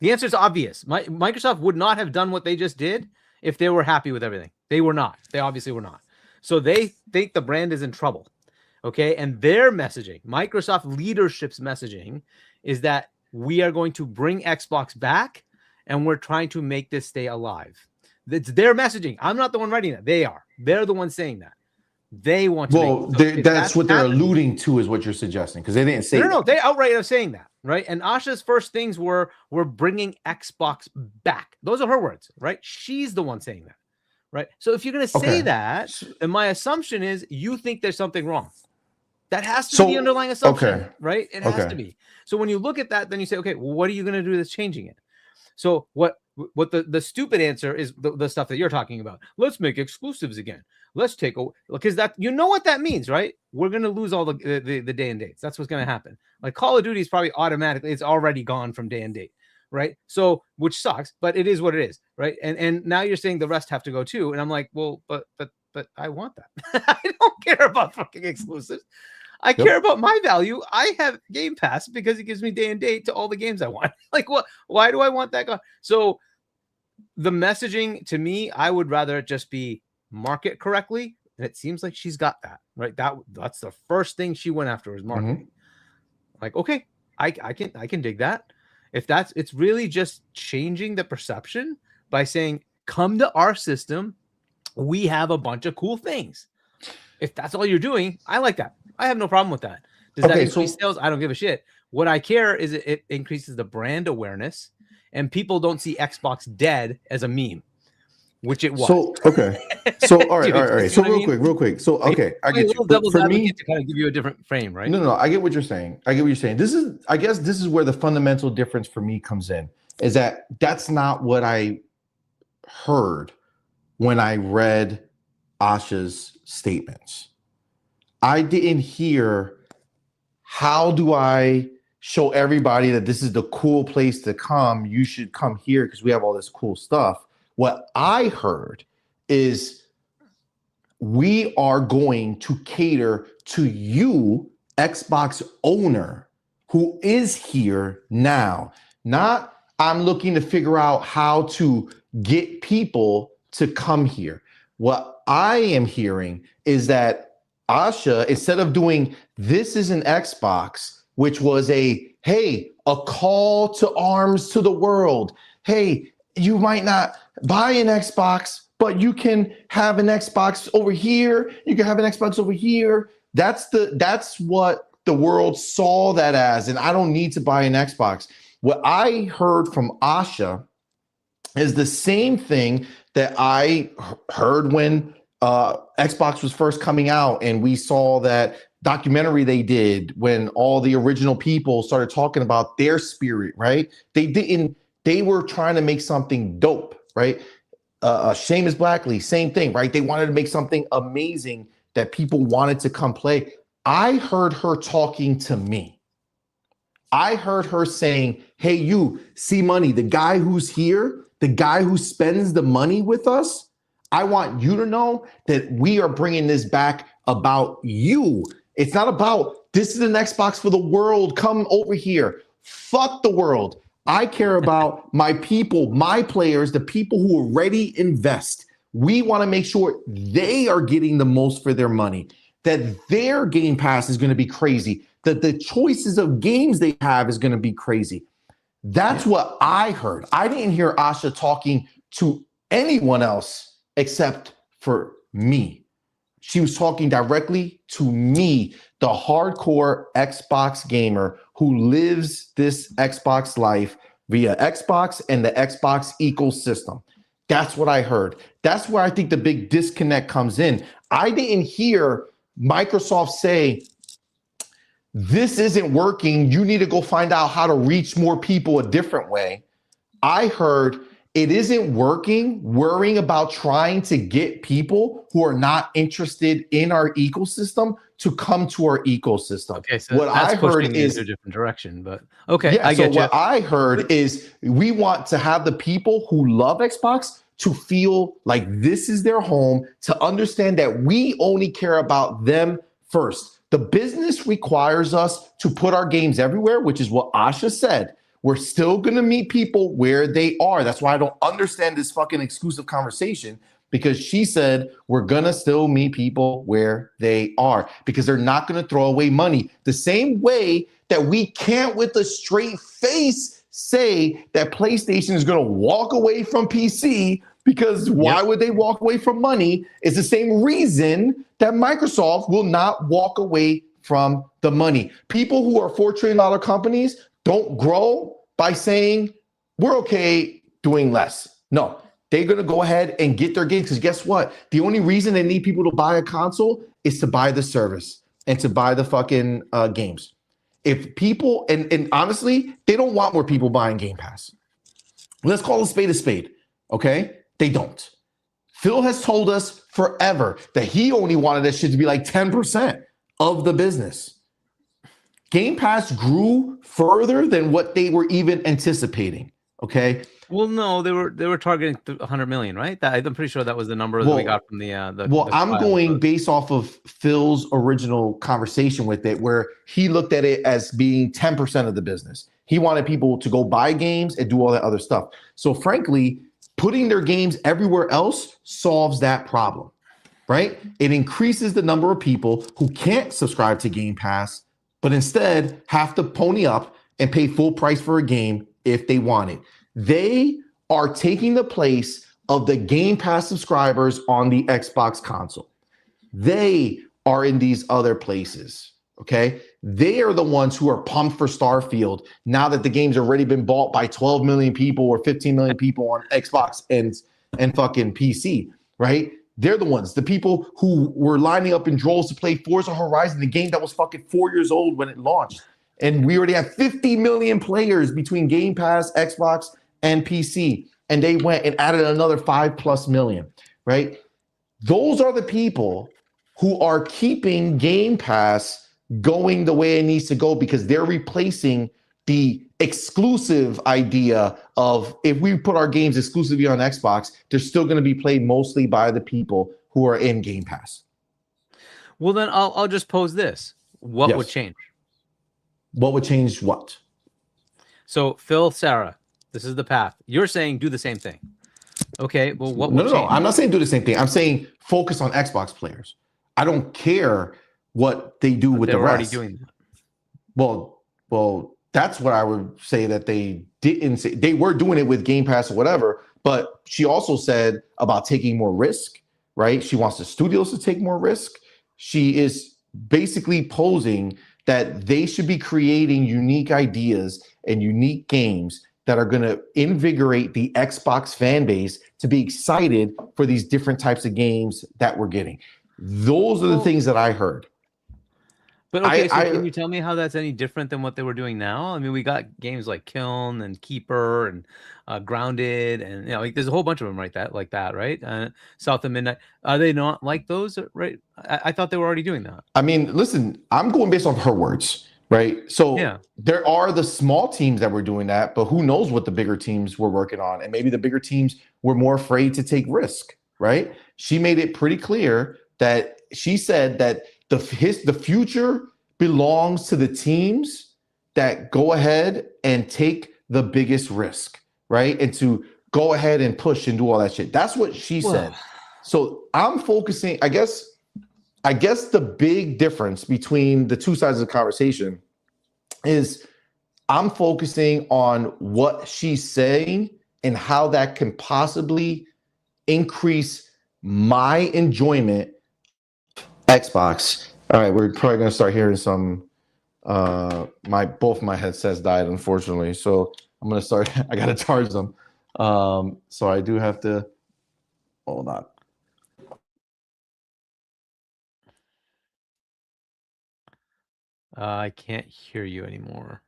The answer is obvious. Microsoft would not have done what they just did if they were happy with everything. They were not. They obviously were not. So they think the brand is in trouble. Okay. And their messaging, Microsoft leadership's messaging, is that we are going to bring Xbox back and we're trying to make this stay alive. It's their messaging. I'm not the one writing that. They are. They're the ones saying that. They want to.
Well, that's what they're alluding to, is what you're suggesting, because they didn't say.
No, they outright are saying that, right? And Asha's first things were, we're bringing Xbox back. Those are her words, right? She's the one saying that, right? So if you're going to say that, then my assumption is you think there's something wrong. That has to be the underlying assumption, right? It has to be. So when you look at that, then you say, okay, well, what are you going to do that's changing it? So what the stupid answer is the stuff that you're talking about. Let's make exclusives again. Let's take because that, you know what that means, right? We're going to lose all the day and dates. That's what's going to happen. Like Call of Duty is probably automatically, it's already gone from day and date, right? So, which sucks, but it is what it is, right? And now you're saying the rest have to go too. And I'm like, well, but I want that. I don't care about fucking exclusives. I care about my value. I have Game Pass because it gives me day and date to all the games I want. Like, what? Why do I want that? So the messaging to me, I would rather it just be market correctly. And it seems like she's got that, right? That's the first thing she went after was marketing. Like, okay, I can dig that. If it's really just changing the perception by saying, come to our system. We have a bunch of cool things. If that's all you're doing, I like that. I have no problem with that. Does that increase sales? I don't give a shit. What I care is it increases the brand awareness, and people don't see Xbox dead as a meme, which it was.
So all right. So real quick. So okay, I get you.
For me, to kind of give you a different frame, right?
No, I get what you're saying. I guess this is where the fundamental difference for me comes in. Is that's not what I heard when I read Asha's statements. I didn't hear, how do I show everybody that this is the cool place to come? You should come here because we have all this cool stuff. What I heard is, we are going to cater to you, Xbox owner, who is here now. Not, I'm looking to figure out how to get people to come here. What I am hearing is that Asha, instead of doing this is an Xbox, which was a call to arms to the world. Hey, you might not buy an Xbox, but you can have an Xbox over here. You can have an Xbox over here. That's what the world saw that as, and I don't need to buy an Xbox. What I heard from Asha is the same thing that I heard when Xbox was first coming out, and we saw that documentary they did when all the original people started talking about their spirit, right? They didn't They were trying to make something dope, right? Seamus Blackley, same thing, right? They wanted to make something amazing that people wanted to come play. I heard her talking to me. I heard her saying, hey, you, CMoney, the guy who's here, the guy who spends the money with us, I want you to know that we are bringing this back about you. It's not about, this is an Xbox for the world. Come over here. Fuck the world. I care about my people, my players, the people who already invest. We want to make sure they are getting the most for their money, that their Game Pass is going to be crazy, that the choices of games they have is going to be crazy. That's what I heard. I didn't hear Asha talking to anyone else except for me. She was talking directly to me, the hardcore Xbox gamer who lives this Xbox life via Xbox and the Xbox ecosystem. That's what I heard. That's where I think the big disconnect comes in. I didn't hear Microsoft say, this isn't working. You need to go find out how to reach more people a different way. I heard it isn't working, worrying about trying to get people who are not interested in our ecosystem to come to our ecosystem.
Okay, so
what I heard is
a different direction, but okay,
yeah,
I get
so
you.
what I heard is we want to have the people who love Xbox to feel like this is their home, to understand that we only care about them first. The business requires us to put our games everywhere, which is what Asha said. We're still going to meet people where they are. That's why I don't understand this fucking exclusive conversation, because she said we're going to still meet people where they are because they're not going to throw away money. The same way that we can't with a straight face say that PlayStation is going to walk away from PC, because why would they walk away from money? It's the same reason that Microsoft will not walk away from the money. People who are $4 trillion companies don't grow by saying, we're okay doing less. No, they're going to go ahead and get their games, because guess what? The only reason they need people to buy a console is to buy the service and to buy the fucking games. If people, and honestly, they don't want more people buying Game Pass. Let's call a spade, okay? They don't. Phil has told us forever that he only wanted that shit to be like 10% of the business. Game Pass grew further than what they were even anticipating. Okay.
Well, no, they were targeting 100 million, right? I'm pretty sure that was the number that we got from the.
I'm going based off of Phil's original conversation with it, where he looked at it as being 10% of the business. He wanted people to go buy games and do all that other stuff. So, frankly, putting their games everywhere else solves that problem, right? It increases the number of people who can't subscribe to Game Pass, but instead have to pony up and pay full price for a game if they want it. They are taking the place of the Game Pass subscribers on the Xbox console. They are in these other places, okay? They are the ones who are pumped for Starfield now that the game's already been bought by 12 million people or 15 million people on Xbox and fucking PC, right? They're the ones, the people who were lining up in droves to play Forza Horizon, the game that was fucking 4 years old when it launched. And we already have 50 million players between Game Pass, Xbox, and PC. And they went and added another 5+ million, right? Those are the people who are keeping Game Pass going the way it needs to go, because they're replacing the exclusive idea of, if we put our games exclusively on Xbox, they're still going to be played mostly by the people who are in Game Pass.
Well, then I'll just pose this. What would change?
What would change what?
So, Phil, Sarah, this is the path. You're saying do the same thing. Okay, well, what would change?
No, I'm not saying do the same thing. I'm saying focus on Xbox players. I don't care what they do with the rest.
Already doing that.
Well, that's what I would say that they didn't say. They were doing it with Game Pass or whatever, but she also said about taking more risk, right? She wants the studios to take more risk. She is basically posing that they should be creating unique ideas and unique games that are going to invigorate the Xbox fan base to be excited for these different types of games that we're getting. Those are the things that I heard.
But okay, so can you tell me how that's any different than what they were doing now? I mean, we got games like Kiln and Keeper and Grounded, and like there's a whole bunch of them like that, right? South of Midnight. Are they not like those, right? I thought they were already doing that.
I mean, listen, I'm going based on her words, right? So there are the small teams that were doing that, but who knows what the bigger teams were working on? And maybe the bigger teams were more afraid to take risk, right? She made it pretty clear that she said that the future belongs to the teams that go ahead and take the biggest risk, right? And to go ahead and push and do all that shit. That's what she said. So I'm focusing, I guess the big difference between the two sides of the conversation is I'm focusing on what she's saying and how that can possibly increase my enjoyment Xbox. All right, we're probably gonna start hearing some. Both my headsets died, unfortunately, so I'm gonna start. I gotta charge them, so I do have to. Hold on.
I can't hear you anymore.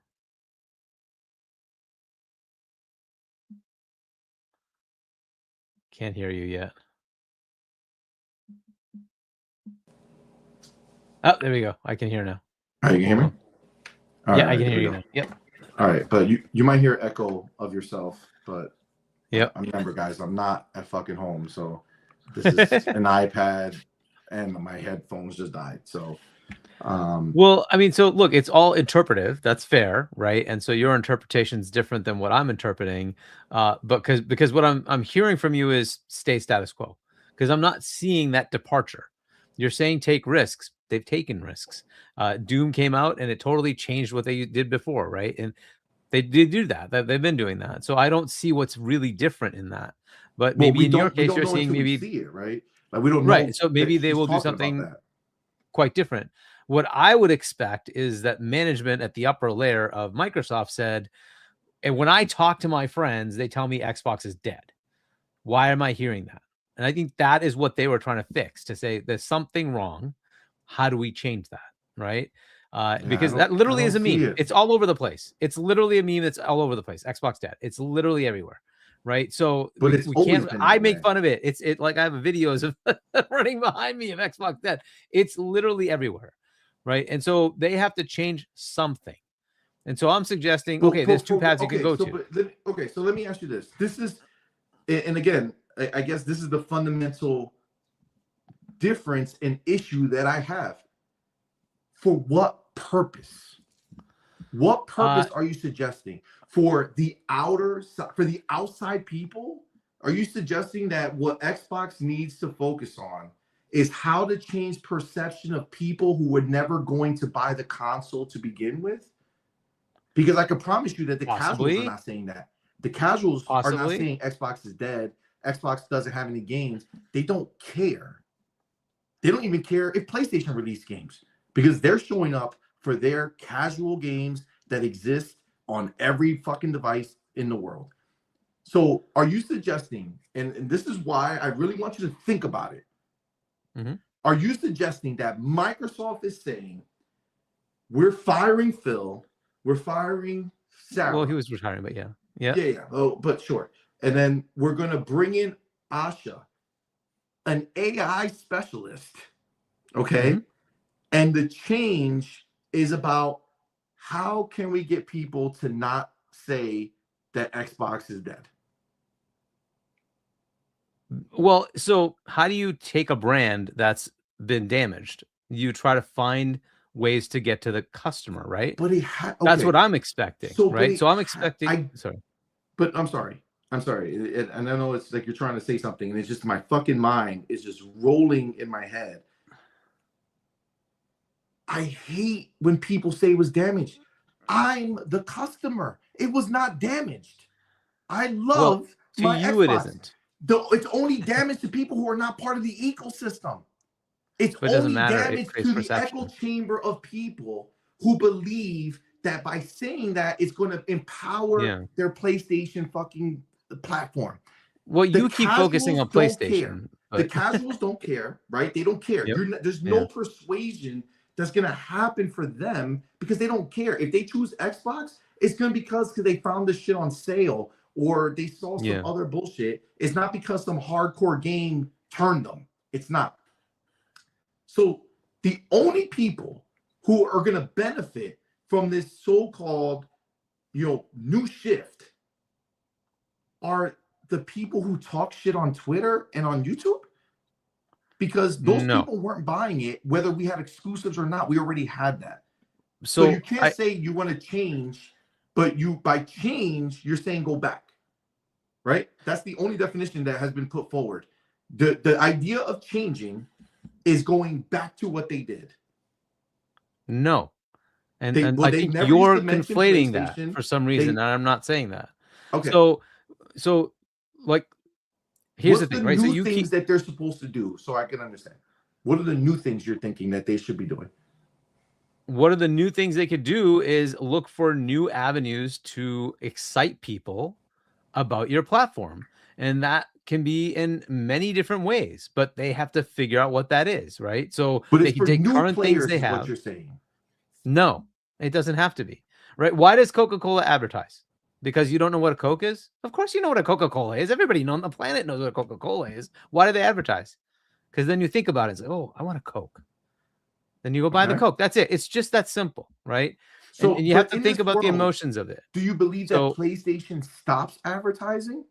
Can't hear you yet. Oh, there we go. I can hear now.
All right, you can hear me?
Yeah, I can hear you now. Yep.
All right, but you might hear echo of yourself, but
yep.
Remember, guys, I'm not at fucking home, so this is an iPad, and my headphones just died. So,
well, I mean, so look, it's all interpretive. That's fair, right? And so your interpretation is different than what I'm interpreting, because what I'm hearing from you is stay status quo, because I'm not seeing that departure. You're saying take risks. They've taken risks. Doom came out and it totally changed what they did before, right? And they did do that. They've been doing that. So I don't see what's really different in that. But maybe in your case, you're seeing maybe
see it, right? Like we don't know.
Right. So maybe they will do something quite different. What I would expect is that management at the upper layer of Microsoft said, and when I talk to my friends, they tell me Xbox is dead. Why am I hearing that? And I think that is what they were trying to fix, to say there's something wrong. How do we change that? Right. Because that literally is a meme. It's all over the place. It's literally a meme that's all over the place. Xbox dead. It's literally everywhere. Right. So
but
we can't, I make fun of it. It's like I have videos of running behind me of Xbox dead. It's literally everywhere. Right. And so they have to change something. And so I'm suggesting, there's two paths you can go to.
So let me ask you this. This is, and again, I guess this is the fundamental difference and issue that I have. For what purpose? What purpose are you suggesting? For the outside people? Are you suggesting that what Xbox needs to focus on is how to change perception of people who were never going to buy the console to begin with? Because I can promise you that the casuals are not saying that. The casuals are not saying Xbox is dead. Xbox doesn't have any games. They don't care. They don't even care if PlayStation released games, because they're showing up for their casual games that exist on every fucking device in the world. So are you suggesting, and this is why I really want you to think about it.
Mm-hmm.
Are you suggesting that Microsoft is saying, we're firing Phil, we're firing Sarah?
Well, he was retiring, but yeah.
Oh, but sure. And then we're going to bring in Asha, an AI specialist, okay? Mm-hmm. And the change is about how can we get people to not say that Xbox is dead?
Well, so how do you take a brand that's been damaged? You try to find ways to get to the customer, right?
But
that's what I'm expecting, right? So I'm expecting.
But I'm sorry. And I know it's like you're trying to say something, and it's just my fucking mind is just rolling in my head. I hate when people say it was damaged. I'm the customer. It was not damaged. I love my Xbox.
It isn't.
It's only damage to people who are not part of the ecosystem. It's only damage to the echo chamber of people who believe that by saying that it's going to empower their PlayStation fucking platform.
Well, you keep focusing on PlayStation.
The casuals don't care, right? They don't care.
Yep.
There's no persuasion that's going to happen for them because they don't care. If they choose Xbox, it's going to be because they found this shit on sale or they saw some other bullshit. It's not because some hardcore game turned them. It's not. So the only people who are going to benefit from this so-called, new shift are the people who talk shit on Twitter and on YouTube. Because those people weren't buying it, whether we had exclusives or not. We already had that. So you can't say you want to change, but by change, you're saying go back. Right? That's the only definition that has been put forward. The idea of changing is going back to what they did.
No. And I think you're conflating that for some reason, and I'm not saying that.
Okay.
So like, here's the thing, right? So
New things that they're supposed to do, so I can understand. What are the new things you're thinking that they should be doing?
What are the new things they could do is look for new avenues to excite people about your platform. And that can be in many different ways, but they have to figure out what that is, right? So they can take current things they have.
What you're saying.
No, it doesn't have to be, right? Why does Coca-Cola advertise? Because you don't know what a Coke is? Of course you know what a Coca-Cola is. Everybody on the planet knows what a Coca-Cola is. Why do they advertise? Because then you think about it and say, oh, I want a Coke. Then you go buy the Coke. That's it. It's just that simple, right? So and you have to think about the emotions of it.
Do you believe that PlayStation stops advertising?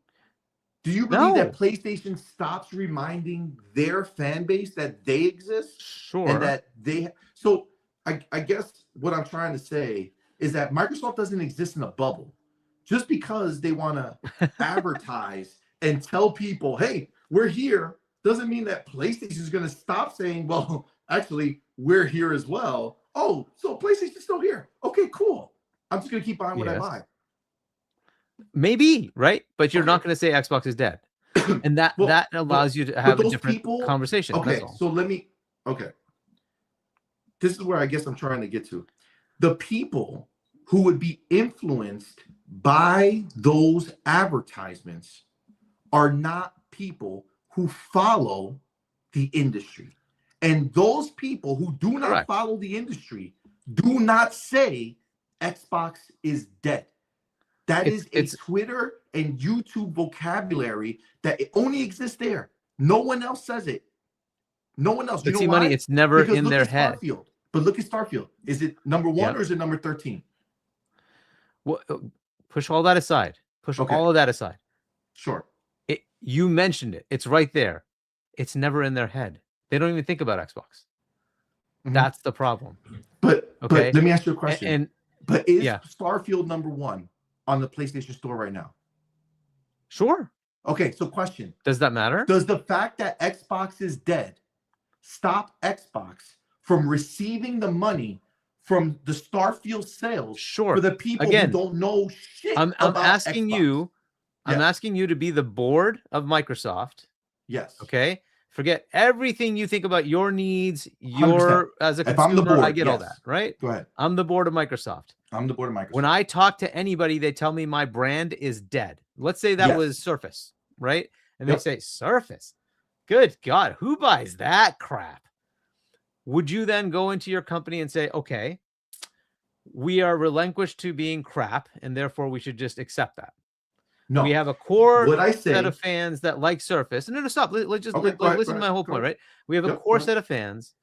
Do you believe that PlayStation stops reminding their fan base that they exist?
Sure.
And that they... So I guess what I'm trying to say is that Microsoft doesn't exist in a bubble. Just because they want to advertise and tell people, hey, we're here, doesn't mean that PlayStation is going to stop saying, well, actually, we're here as well. Oh, so PlayStation's still here. Okay, cool. I'm just going to keep buying what I buy.
Maybe, right? But you're not going to say Xbox is dead. And that allows you to have a different conversation.
Okay, so this is where I guess I'm trying to get to. The people who would be influenced by those advertisements are not people who follow the industry. And those people who do not follow the industry do not say Xbox is dead. That is a Twitter and YouTube vocabulary that it only exists there. No one else says it. No one else.
But CMoney, it's never in their head.
But look at Starfield. Is it number 1 or is it number 13?
Well, push all that aside. Push all of that aside.
Sure.
You mentioned it. It's right there. It's never in their head. They don't even think about Xbox. That's the problem.
But let me ask you a question. But is Starfield number 1 on the PlayStation Store right now?
Sure.
Okay, so question.
Does that matter?
Does the fact that Xbox is dead stop Xbox from receiving the money from the Starfield sales for the people who don't know shit
I'm
about
asking
Xbox?
you, I'm asking you to be the board of Microsoft.
Yes.
Okay. Forget everything you think about your needs, as a consumer, I get all that, right?
Go ahead.
I'm the board of Microsoft.
I'm the board of Microsoft.
When I talk to anybody, they tell me my brand is dead. Let's say that was Surface, right? And they say, Surface? Good God, who buys that crap? Would you then go into your company and say, okay, we are relinquished to being crap, and therefore we should just accept that? No, we have a core set of fans that like Surface. No, stop. Let's just listen to my whole point, right? We have a core set of fans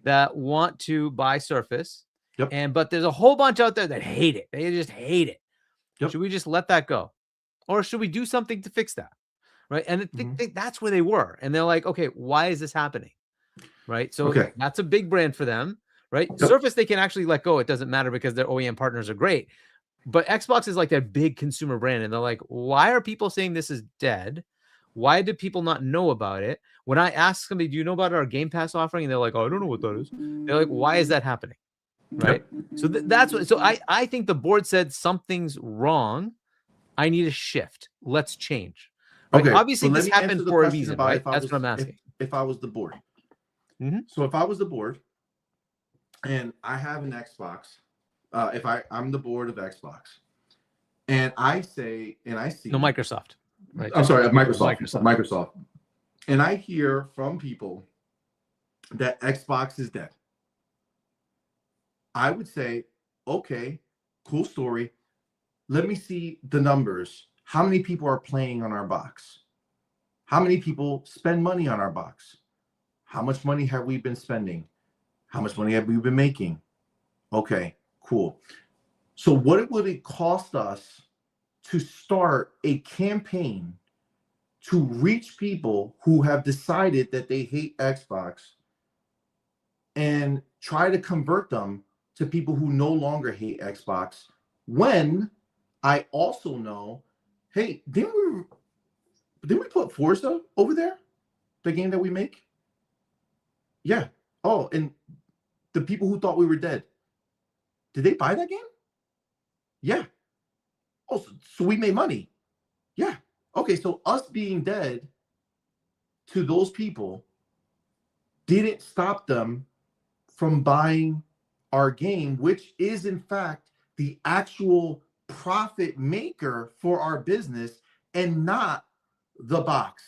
that want to buy Surface, but there's a whole bunch out there that hate it. They just hate it. Should we just let that go, or should we do something to fix that, right? And that's where they were, and they're like, okay, why is this happening, right? So that's a big brand for them, right? Surface they can actually let go. It doesn't matter because their OEM partners are great. But Xbox is like that big consumer brand, and they're like, why are people saying this is dead? Why do people not know about it? When I ask somebody, do you know about our Game Pass offering? And they're like, oh, I don't know what that is. They're like, why is that happening? Right? So that's what. So I think the board said something's wrong. I need a shift. Let's change. Right? Obviously, this happened for a reason, right? That's what I'm asking.
If I was the board. So if I was the board, and I have an Xbox. If I'm the board of Xbox, and I see
Microsoft, right?
I'm sorry, Microsoft, and I hear from people that Xbox is dead. I would say, okay, cool story. Let me see the numbers. How many people are playing on our box? How many people spend money on our box? How much money have we been spending? How much money have we been making? Okay, cool. So what would it cost us to start a campaign to reach people who have decided that they hate Xbox and try to convert them to people who no longer hate Xbox, when I also know, hey, didn't we put Forza over there? The game that we make? Yeah. Oh, and the people who thought we were dead, did they buy that game? Yeah. Oh, so we made money. Yeah. Okay, so us being dead to those people didn't stop them from buying our game, which is in fact the actual profit maker for our business and not the box.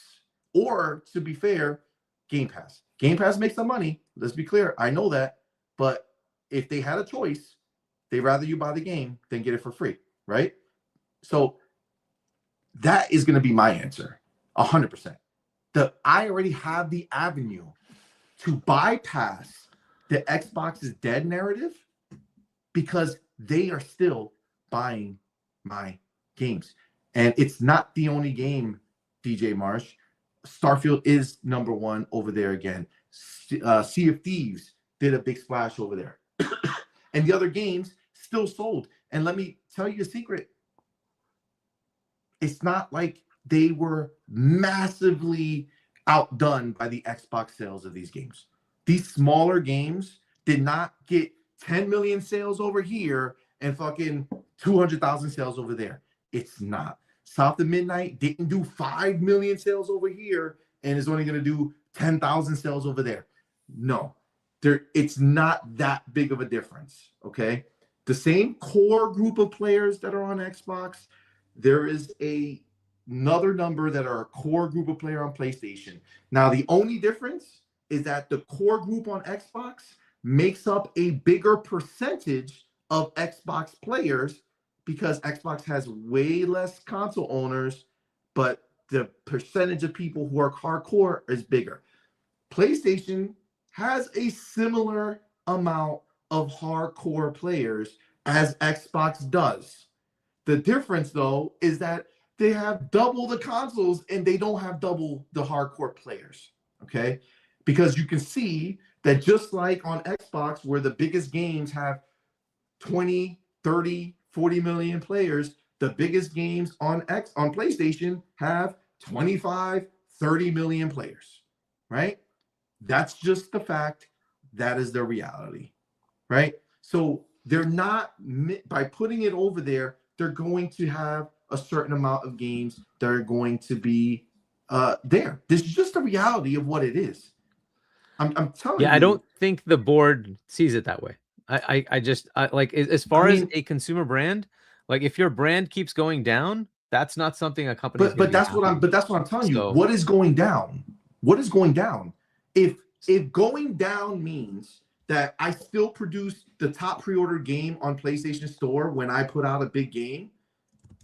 Or to be fair, Game Pass. Game Pass makes some money. Let's be clear. I know that. But if they had a choice, they'd rather you buy the game than get it for free, right? So that is going to be my answer, 100%. I already have the avenue to bypass the Xbox is dead narrative because they are still buying my games. And it's not the only game, DJ Marsh. Starfield is number one over there again. Sea of Thieves did a big splash over there. And the other games still sold. And let me tell you a secret. It's not like they were massively outdone by the Xbox sales of these games. These smaller games did not get 10 million sales over here and fucking 200,000 sales over there. It's not. South of Midnight didn't do 5 million sales over here and is only going to do 10,000 sales over there. No, it's not that big of a difference, okay? The same core group of players that are on Xbox, there is another number that are a core group of player on PlayStation. Now, the only difference is that the core group on Xbox makes up a bigger percentage of Xbox players because Xbox has way less console owners, but the percentage of people who are hardcore is bigger. PlayStation has a similar amount of hardcore players as Xbox does. The difference, though, is that they have double the consoles and they don't have double the hardcore players, okay? Because you can see that just like on Xbox, where the biggest games have 20, 30, 40 million players, the biggest games on PlayStation have 25, 30 million players, right? That's just the fact. That is their reality, right? So they're not, by putting it over there, they're going to have a certain amount of games that are going to be there. This is just the reality of what it is. I'm telling you.
Yeah, I don't think the board sees it that way. I just like as far as a consumer brand, like if your brand keeps going down, that's not something a company.
But that's what I'm telling you. What is going down? What is going down? If going down means that I still produce the top pre-order game on PlayStation Store when I put out a big game,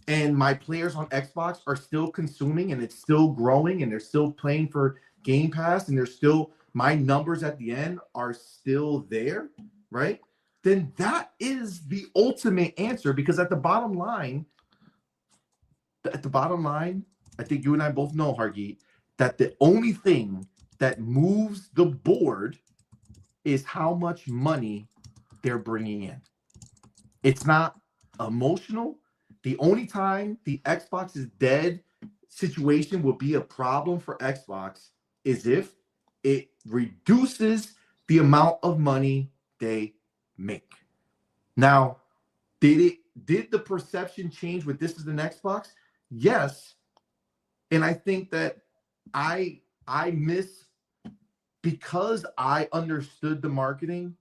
and my players on Xbox are still consuming and it's still growing and they're still playing for Game Pass and they're still, my numbers at the end are still there, right? Then that is the ultimate answer, because at the bottom line, I think you and I both know, Hargeet, that the only thing that moves the board is how much money they're bringing in. It's not emotional. The only time the Xbox is dead situation will be a problem for Xbox is if it reduces the amount of money they make. Now, did the perception change with this is an Xbox? Yes. And I think that I miss, because I understood the marketing,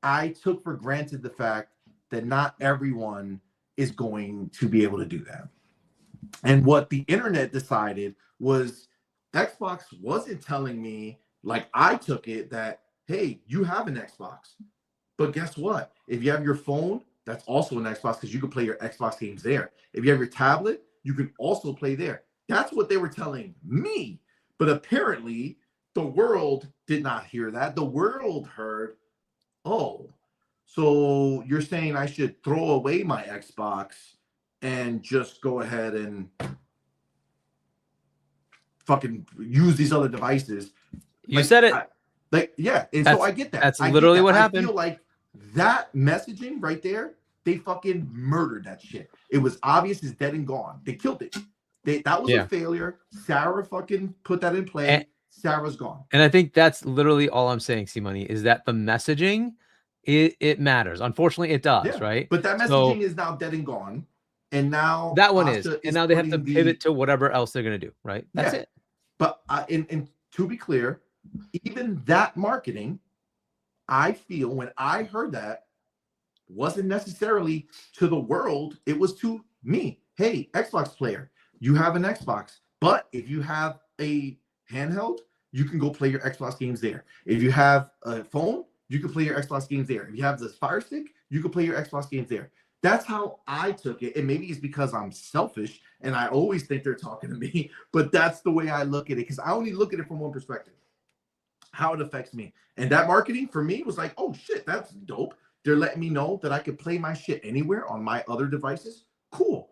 I took for granted the fact that not everyone is going to be able to do that. And what the internet decided was Xbox wasn't telling me, like I took it, that, hey, you have an Xbox. But guess what? If you have your phone, that's also an Xbox because you can play your Xbox games there. If you have your tablet, you can also play there. That's what they were telling me. But apparently, the world did not hear that. The world heard, oh, so you're saying I should throw away my Xbox and just go ahead and fucking use these other devices.
You said it.
And so I get that.
That's
I
literally
get that.
what
I
happened.
feel like that messaging right there, they fucking murdered that shit. It was obvious it's dead and gone. They killed it. That was a failure. Sarah fucking put that in play. Sarah's gone.
And I think that's literally all I'm saying, CMoney, is that the messaging, it matters. Unfortunately, it does, right?
But that messaging is now dead and gone. And now
that one is. And now they have to pivot to whatever else they're going to do, right? That's it.
But and to be clear, even that marketing, I feel when I heard that, wasn't necessarily to the world. It was to me. Hey, Xbox player, you have an Xbox. But if you have a handheld, you can go play your Xbox games there. If you have a phone, you can play your Xbox games there. If you have the Fire Stick, you can play your Xbox games there. That's how I took it. And maybe it's because I'm selfish and I always think they're talking to me, but that's the way I look at it because I only look at it from one perspective, how it affects me. And that marketing for me was like, oh shit, that's dope. They're letting me know that I could play my shit anywhere on my other devices. Cool.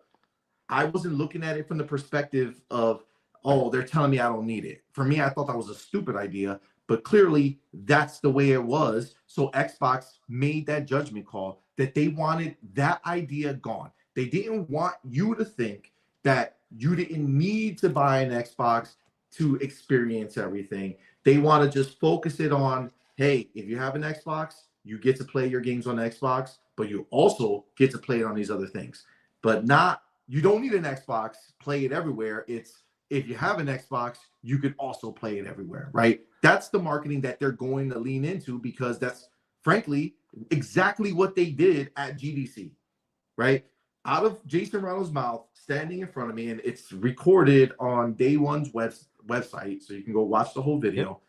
I wasn't looking at it from the perspective of, oh, they're telling me I don't need it. For me, I thought that was a stupid idea, but clearly that's the way it was. So Xbox made that judgment call that they wanted that idea gone. They didn't want you to think that you didn't need to buy an Xbox to experience everything. They want to just focus it on, hey, if you have an Xbox, you get to play your games on Xbox, but you also get to play it on these other things. But not, you don't need an Xbox, play it everywhere. It's, if you have an Xbox, you could also play it everywhere, right? That's the marketing that they're going to lean into because that's, frankly, exactly what they did at GDC, right? Out of Jason Reynolds' mouth, standing in front of me, and it's recorded on Day One's website, so you can go watch the whole video. Yep.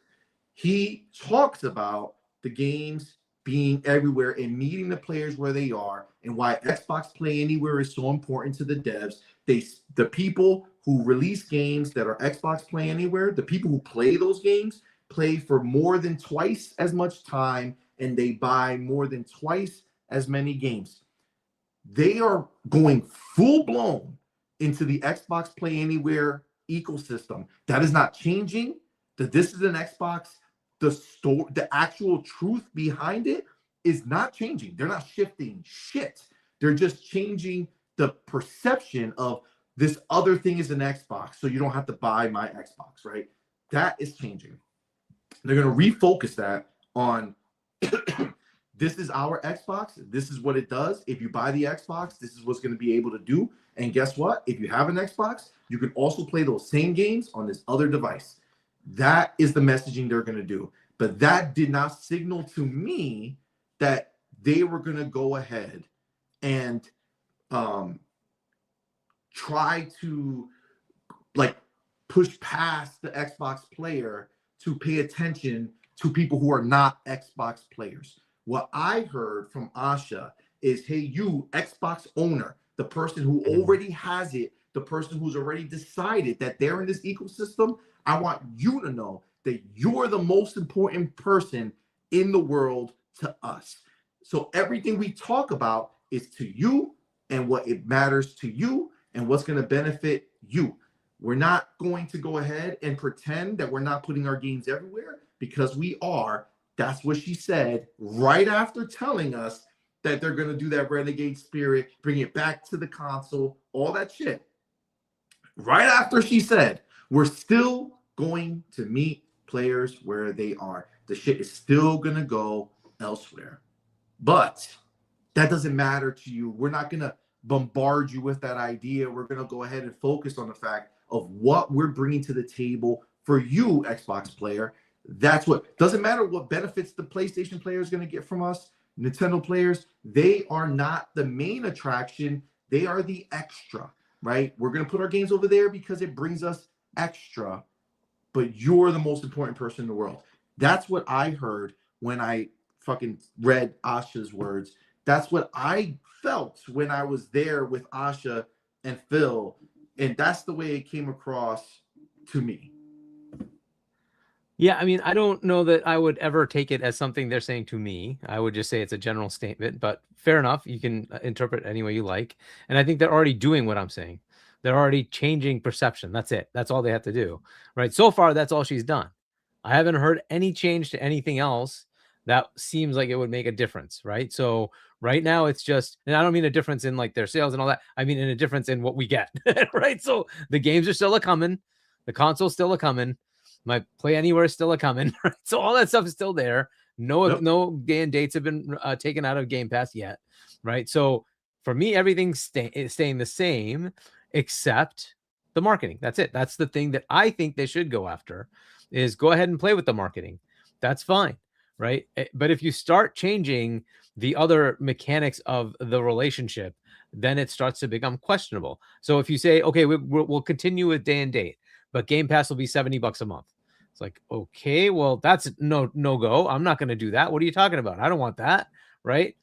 He talks about the games being everywhere and meeting the players where they are and why Xbox Play Anywhere is so important to the devs. The people who release games that are Xbox Play Anywhere, the people who play those games play for more than twice as much time and they buy more than twice as many games. They are going full blown into the Xbox Play Anywhere ecosystem. That is not changing. That this is an Xbox. The actual truth behind it is not changing. They're not shifting shit. They're just changing the perception of this other thing is an Xbox, so you don't have to buy my Xbox, right? That is changing. They're going to refocus that on this is our Xbox. This is what it does. If you buy the Xbox, this is what's going to be able to do. And guess what? If you have an Xbox, you can also play those same games on this other device. That is the messaging they're going to do. But that did not signal to me that they were going to go ahead and try to like push past the Xbox player to pay attention to people who are not Xbox players. What I heard from Asha is, hey, you Xbox owner, the person who already has it, the person who's already decided that they're in this ecosystem, I want you to know that you're the most important person in the world to us. So everything we talk about is to you and what it matters to you and what's going to benefit you. We're not going to go ahead and pretend that we're not putting our games everywhere because we are. That's what she said right after telling us that they're going to do that Renegade Spirit, bring it back to the console, all that shit. Right after she said, we're still going to meet players where they are. The shit is still going to go elsewhere. But that doesn't matter to you. We're not going to bombard you with that idea. We're going to go ahead and focus on the fact of what we're bringing to the table for you, Xbox player. That's what doesn't matter what benefits the PlayStation player is going to get from us. Nintendo players, they are not the main attraction. They are the extra, right? We're going to put our games over there because it brings us extra, but you're the most important person in the world. That's what I heard when I fucking read Asha's words. That's what I felt when I was there with Asha and Phil, and that's the way it came across to me.
Yeah, I mean, I don't know that I would ever take it as something they're saying to me. I would just say it's a general statement, but fair enough. You can interpret any way you like. And I think they're already doing what I'm saying. They're already changing perception. That's it. That's all they have to do, right? So far, that's all she's done. I haven't heard any change to anything else that seems like it would make a difference, right? So right now it's just, and I don't mean a difference in like their sales and all that. I mean in a difference in what we get, right? So the games are still a coming, the console's still a coming. My Play Anywhere is still a coming, right? So all that stuff is still there. No game dates have been taken out of Game Pass yet, right? So for me, everything's staying the same except the marketing. That's it. That's the thing that I think they should go after, is go ahead and play with the marketing. That's fine, right? But if you start changing the other mechanics of the relationship, then it starts to become questionable. So if you say, okay, we'll continue with day and date, but Game Pass will be $70 a month. It's like, okay, well, that's no go. I'm not going to do that. What are you talking about? I don't want that, right?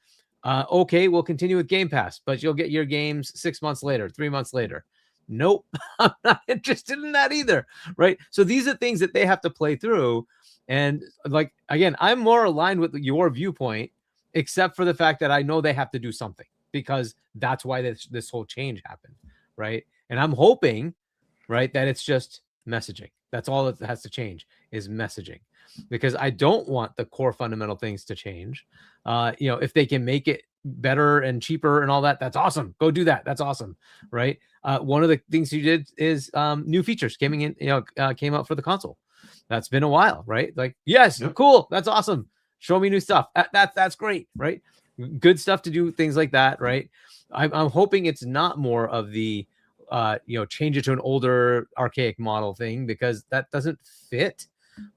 Okay, we'll continue with Game Pass, but you'll get your games 6 months later, 3 months later. Nope, I'm not interested in that either, right? So these are things that they have to play through. And like, again, I'm more aligned with your viewpoint, except for the fact that I know they have to do something, because that's why this whole change happened, right? And I'm hoping, right, that it's just messaging. That's all that has to change, is messaging, because I don't want the core fundamental things to change. If they can make it better and cheaper and all that, that's awesome. Go do that. That's awesome, right? One of the things you did is new features came out for the console. That's been a while, right? Like, yes, yep. Cool, that's awesome. Show me new stuff. That's great, right? Good stuff to do things like that, right? I'm hoping it's not more of the change it to an older archaic model thing, because that doesn't fit.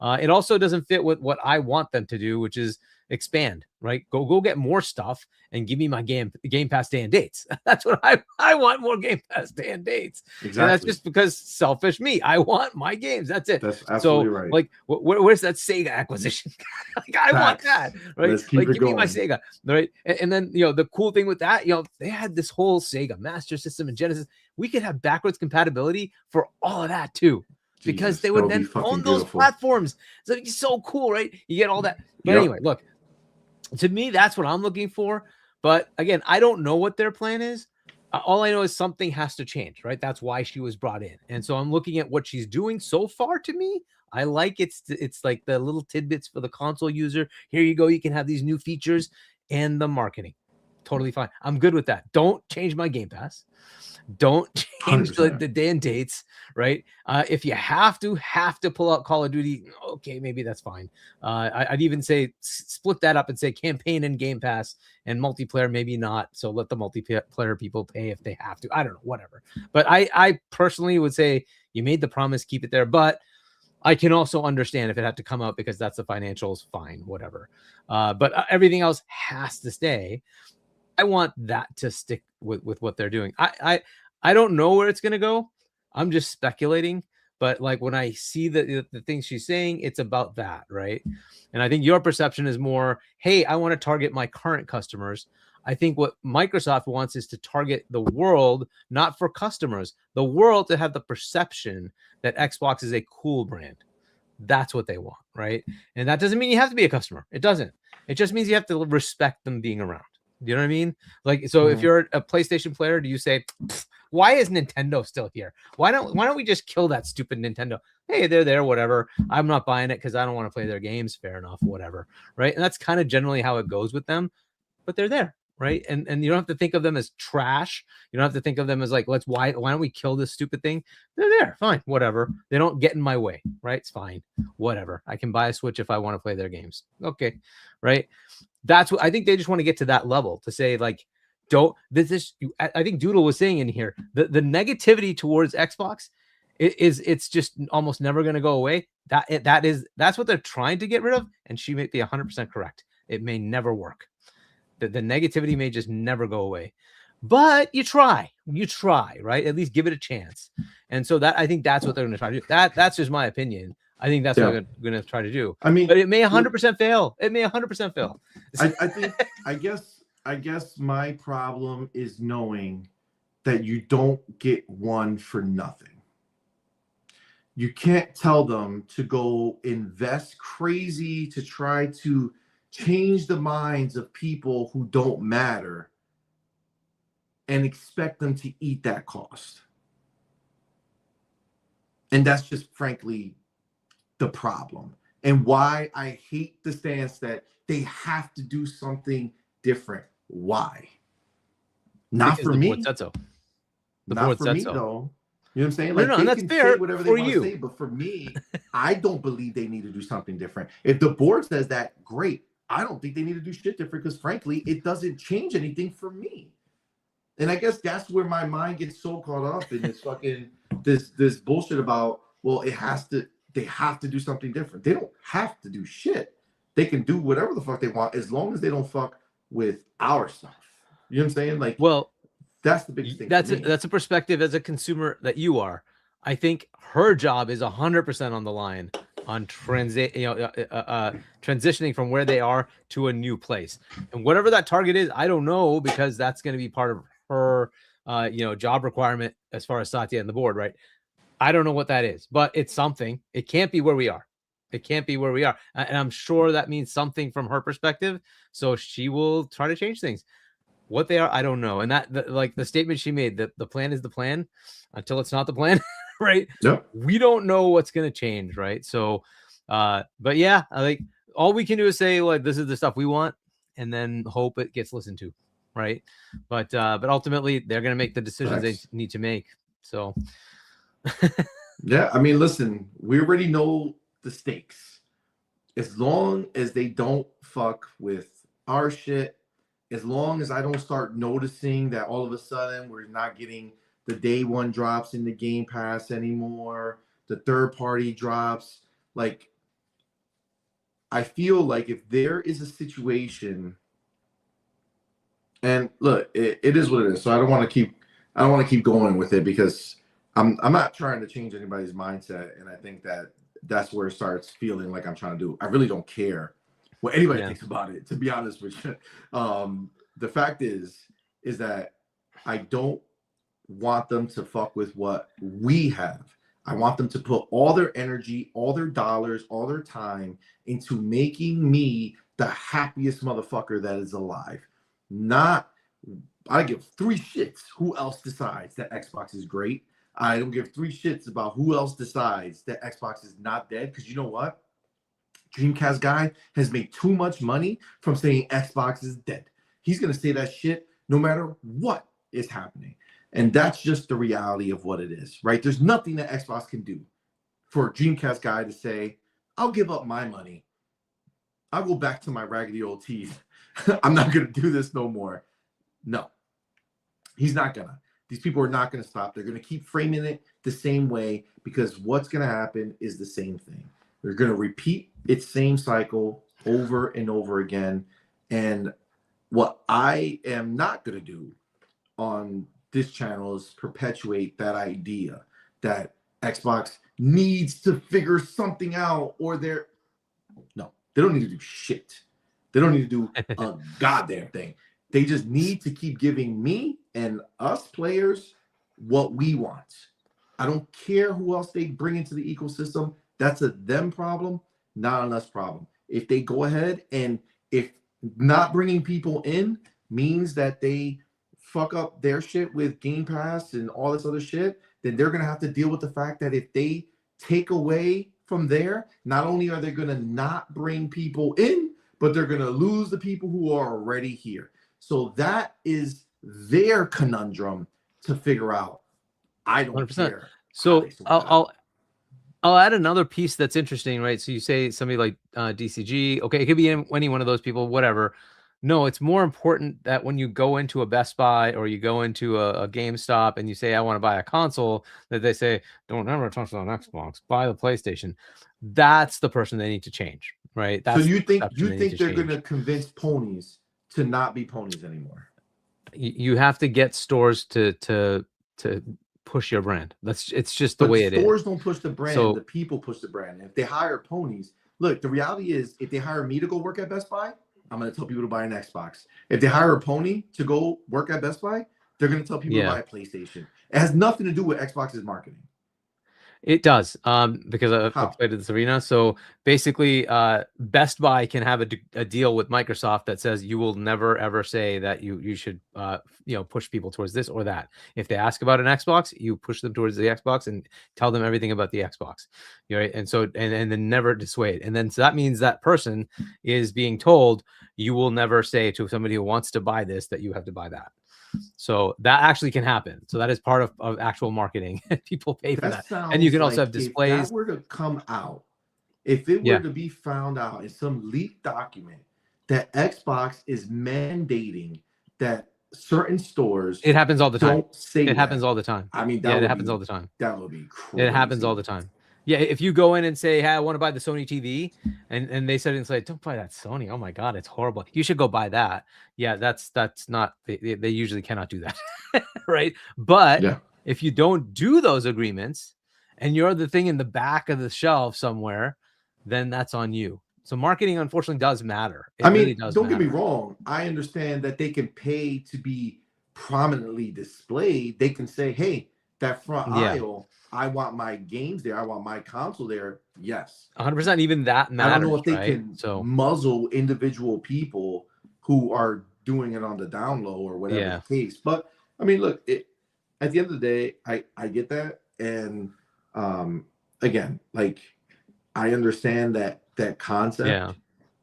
It also doesn't fit with what I want them to do, which is expand, right? Go get more stuff and give me my Game Pass day and dates. That's what I want, more Game Pass day and dates. Exactly. And that's just because selfish me. I want my games. That's it.
That's absolutely right.
Like, where's that Sega acquisition? Like, I want that, right? Like, give me my Sega, right? And then, the cool thing with that, they had this whole Sega Master System and Genesis. We could have backwards compatibility for all of that too, because they would then own those platforms. So it's so cool, right? You get all that. But anyway, look, to me, that's what I'm looking for. But again, I don't know what their plan is. All I know is something has to change, right? That's why she was brought in. And so I'm looking at what she's doing so far. To me, I like it's like the little tidbits for the console user. Here you go. You can have these new features and the marketing. Totally fine. I'm good with that. Don't change my Game Pass. Don't change the day and dates, right? If you have to pull out Call of Duty, okay, maybe that's fine. I'd even say split that up and say campaign and Game Pass, and multiplayer maybe not. So let the multiplayer people pay if they have to. I don't know, whatever. But I personally would say you made the promise, keep it there. But I can also understand if it had to come out because that's the financials, fine, whatever. But everything else has to stay. I want that to stick with what they're doing. I don't know where it's going to go. I'm just speculating. But like, when I see the things she's saying, it's about that, right? And I think your perception is more, hey, I want to target my current customers. I think what Microsoft wants is to target the world, not for customers, the world to have the perception that Xbox is a cool brand. That's what they want, right? And that doesn't mean you have to be a customer. It doesn't. It just means you have to respect them being around. You know what I mean? Like, so if you're a PlayStation player, do you say, why is Nintendo still here? Why don't we just kill that stupid Nintendo? Hey, they're there, whatever. I'm not buying it because I don't want to play their games. Fair enough, whatever. Right? And that's kind of generally how it goes with them. But they're there, right? And you don't have to think of them as trash. You don't have to think of them as like, why don't we kill this stupid thing? They're there, fine, whatever. They don't get in my way, right? It's fine, whatever. I can buy a Switch if I want to play their games. Okay, right? That's what I think. They just want to get to that level to say, like, I think Doodle was saying in here, the negativity towards Xbox it's just almost never going to go away. That's what they're trying to get rid of. And she may be 100% correct. It may never work. The negativity may just never go away, but you try, right? At least give it a chance. And so that, I think that's what they're going to try to do. That's just my opinion. I think that's what we're going to try to do.
I mean,
but it may 100% fail. It may 100% fail.
I guess my problem is knowing that you don't get one for nothing. You can't tell them to go invest crazy to try to change the minds of people who don't matter and expect them to eat that cost. And that's just frankly the problem. And why I hate the stance that they have to do something different. Why? Not
because
for
the
me.
board said so. The
Not
board
for
said
me
so.
though. You know what I'm saying? Like
no,
they
that's
can
fair
say whatever they
for
want
you.
to say, but for me, I don't believe they need to do something different. If the board says that, great. I don't think they need to do shit different because frankly, it doesn't change anything for me. And I guess that's where my mind gets so caught up in this fucking this bullshit about, well, they have to do something different. They don't have to do shit. They can do whatever the fuck they want as long as they don't fuck with our stuff. You know what I'm saying? Like,
well,
that's the biggest thing.
That's a perspective as a consumer that you are. I think her job is 100% on the line on transitioning from where they are to a new place, and whatever that target is, I don't know, because that's going to be part of her, job requirement as far as Satya and the board, right? I don't know what that is, but it's something. It can't be where we are. It can't be where we are, and I'm sure that means something from her perspective. So she will try to change things. What they are, I don't know. And that, like the statement she made, that the plan is the plan until it's not the plan, right?
Yep.
We don't know what's going to change, right? So, but yeah, I think all we can do is say, like, this is the stuff we want, and then hope it gets listened to, right? But ultimately, they're going to make the decisions they need to make. So,
yeah, I mean, listen, we already know the stakes. As long as they don't fuck with our shit, as long as I don't start noticing that all of a sudden we're not getting the day one drops in the Game Pass anymore, the third party drops, like, I feel like if there is a situation, and look, it is what it is. So I don't want to keep going with it because I'm not trying to change anybody's mindset, and I think that's where it starts feeling like I'm trying to do. I really don't care what anybody thinks about it, to be honest with you. The fact is that I don't want them to fuck with what we have. I want them to put all their energy, all their dollars, all their time into making me the happiest motherfucker that is alive. Not, I give 3 shits who else decides that Xbox is great. I don't give 3 shits about who else decides that Xbox is not dead, because you know what? Dreamcast guy has made too much money from saying Xbox is dead. He's going to say that shit no matter what is happening. And that's just the reality of what it is, right? There's nothing that Xbox can do for a Dreamcast guy to say, I'll give up my money. I'll go back to my raggedy old teeth. I'm not going to do this no more. No, he's not going to. These people are not going to stop. They're going to keep framing it the same way, because what's going to happen is the same thing. They're going to repeat its same cycle over and over again. And what I am not going to do on this channel is perpetuate that idea that Xbox needs to figure something out, or they don't need to do shit. They don't need to do a goddamn thing. They just need to keep giving me and us players what we want. I don't care who else they bring into the ecosystem. That's a them problem, not an us problem. If they go ahead, and if not bringing people in means that they fuck up their shit with Game Pass and all this other shit, then they're going to have to deal with the fact that if they take away from there, not only are they going to not bring people in, but they're going to lose the people who are already here. So that is their conundrum to figure out. I don't 100%. Care.
So I'll add another piece that's interesting, right? So you say somebody like DCG, okay, it could be any one of those people, whatever. No, it's more important that when you go into a Best Buy or you go into a GameStop and you say, I want to buy a console, that they say, don't ever touch on Xbox, buy the PlayStation. That's the person they need to change, right? That's
so you think they're going to convince ponies to not be ponies anymore?
You have to get stores to push your brand. It's just the
But
way it is.
stores don't push the brand.
So
The people push the brand. And if they hire ponies, look, the reality is, if they hire me to go work at Best Buy, I'm going to tell people to buy an Xbox. If they hire a pony to go work at Best Buy, they're going to tell people to buy a PlayStation. It has nothing to do with Xbox's marketing.
it does, because I've
How?
played in this arena. So basically, Best Buy can have a deal with Microsoft that says you will never ever say that you should push people towards this or that. If they ask about an Xbox, you push them towards the Xbox and tell them everything about the Xbox, right? And so and then never dissuade. And then so that means that person is being told you will never say to somebody who wants to buy this that you have to buy that. So that actually can happen. So that is part of actual marketing. People pay for that. And you can also have displays.
If that were to come out, if it were to be found out in some leaked document that Xbox is mandating that certain stores,
it happens all the time.
Don't say
it happens all the time.
I mean,
it happens all the time.
That would be crazy.
It happens all the time. Yeah, if you go in and say, "Hey, I want to buy the Sony TV," and they said inside, "Don't buy that Sony. Oh my God, it's horrible. You should go buy that." Yeah, that's not. They usually cannot do that, right? But if you don't do those agreements, and you're the thing in the back of the shelf somewhere, then that's on you. So marketing, unfortunately, does matter.
It really does. Don't get me wrong. I understand that they can pay to be prominently displayed. They can say, "Hey, that front aisle, I want my games there. I want my console there." Yes,
100%. Even that matters.
I don't know if they can muzzle individual people who are doing it on the down low or whatever the case. But I mean, look, at the end of the day, I get that, and again, like, I understand that concept.
Yeah.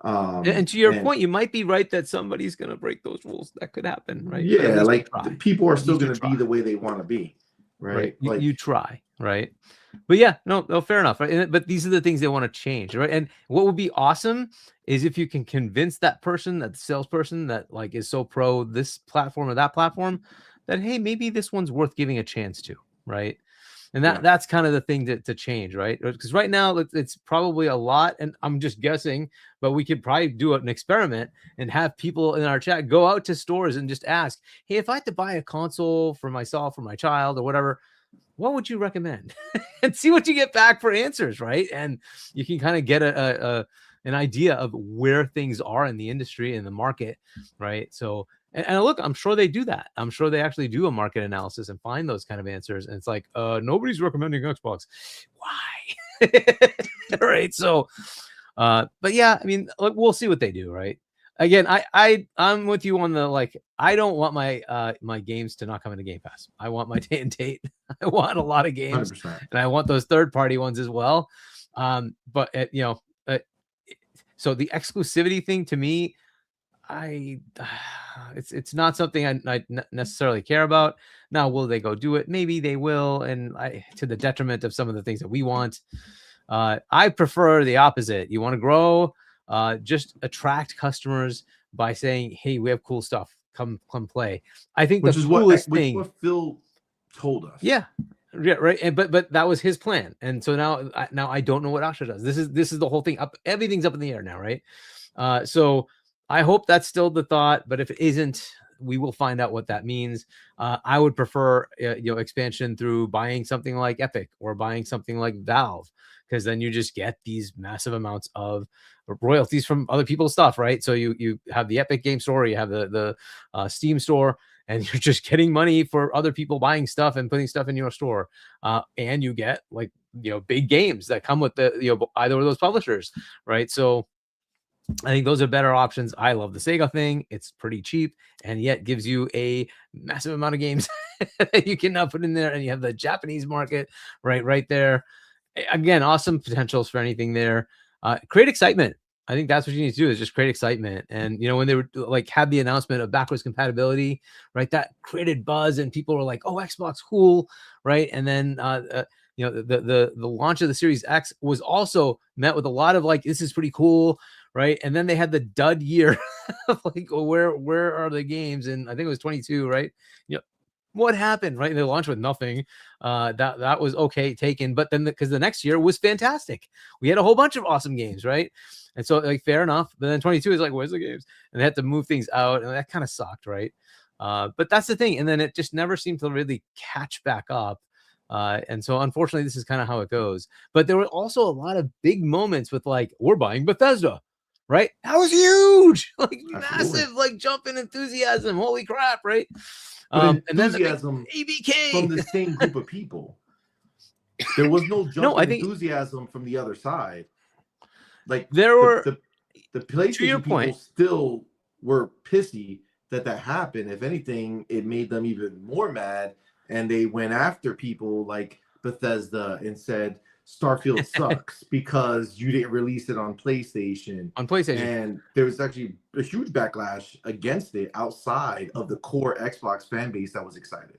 And to your point, you might be right that somebody's going to break those rules. That could happen, right?
Yeah, like people are still going to be the way they want to be. Right.
Like, you try, right? But yeah, no, fair enough. Right? But these are the things they want to change, right? And what would be awesome is if you can convince that person, that salesperson that like is so pro this platform or that platform, that hey, maybe this one's worth giving a chance to, right? And that's kind of the thing to change, right? Because right now it's probably a lot, and I'm just guessing, but we could probably do an experiment and have people in our chat go out to stores and just ask, hey, if I had to buy a console for myself or my child or whatever, what would you recommend? And see what you get back for answers, right? And you can kind of get an idea of where things are in the industry and the market, right? So and look, I'm sure they do that. I'm sure they actually do a market analysis and find those kind of answers. And it's like, nobody's recommending Xbox. Why? Right. So, but yeah, I mean, look, we'll see what they do. Right. Again, I'm with you on the, like, I don't want my my games to not come into Game Pass. I want my day and date. I want a lot of games
100%.
and I want those third-party ones as well. But so the exclusivity thing to me, it's not something I necessarily care about. Now, will they go do it? Maybe they will, and to the detriment of some of the things that we want. I prefer the opposite. You want to grow, just attract customers by saying, "Hey, we have cool stuff. Come play." I think
which
the
is
coolest
what
thing.
What Phil told us.
Yeah, right. And but that was his plan, and so now I don't know what Asha does. This is the whole thing. Everything's up in the air now, right? So I hope that's still the thought, but if it isn't, we will find out what that means. I would prefer expansion through buying something like Epic or buying something like Valve, because then you just get these massive amounts of royalties from other people's stuff, right? So you have the Epic Game Store, you have the Steam Store, and you're just getting money for other people buying stuff and putting stuff in your store, and you get big games that come with the either of those publishers, right? So I think those are better options. I love the Sega thing. It's pretty cheap and yet gives you a massive amount of games that you can now put in there. And you have the Japanese market right there. Again, awesome potentials for anything there. Create excitement. I think that's what you need to do, is just create excitement. And, when they were had the announcement of backwards compatibility, right, that created buzz and people were like, oh, Xbox, cool. Right. And then, the launch of the Series X was also met with a lot of this is pretty cool. Right. And then they had the dud year of where are the games? And I think it was 22, right? What happened? Right. They launched with nothing. That was okay taken. But then because the next year was fantastic. We had a whole bunch of awesome games. Right. And so fair enough. But then 22 is where's the games? And they had to move things out. And that kind of sucked. Right. But that's the thing. And then it just never seemed to really catch back up. And so unfortunately, this is kind of how it goes. But there were also a lot of big moments with like, we're buying Bethesda, right? That was huge, like massive, like jump in enthusiasm. Holy crap, right?
But
And then the big
enthusiasm
ABK
from the same group of people. There was no jump
I
in
think
enthusiasm from the other side. Like
there were,
the PlayStation people
point,
still were pissy that happened. If anything, it made them even more mad, and they went after people like Bethesda and said Starfield sucks because you didn't release it on PlayStation. And there was actually a huge backlash against it outside of the core Xbox fan base that was excited.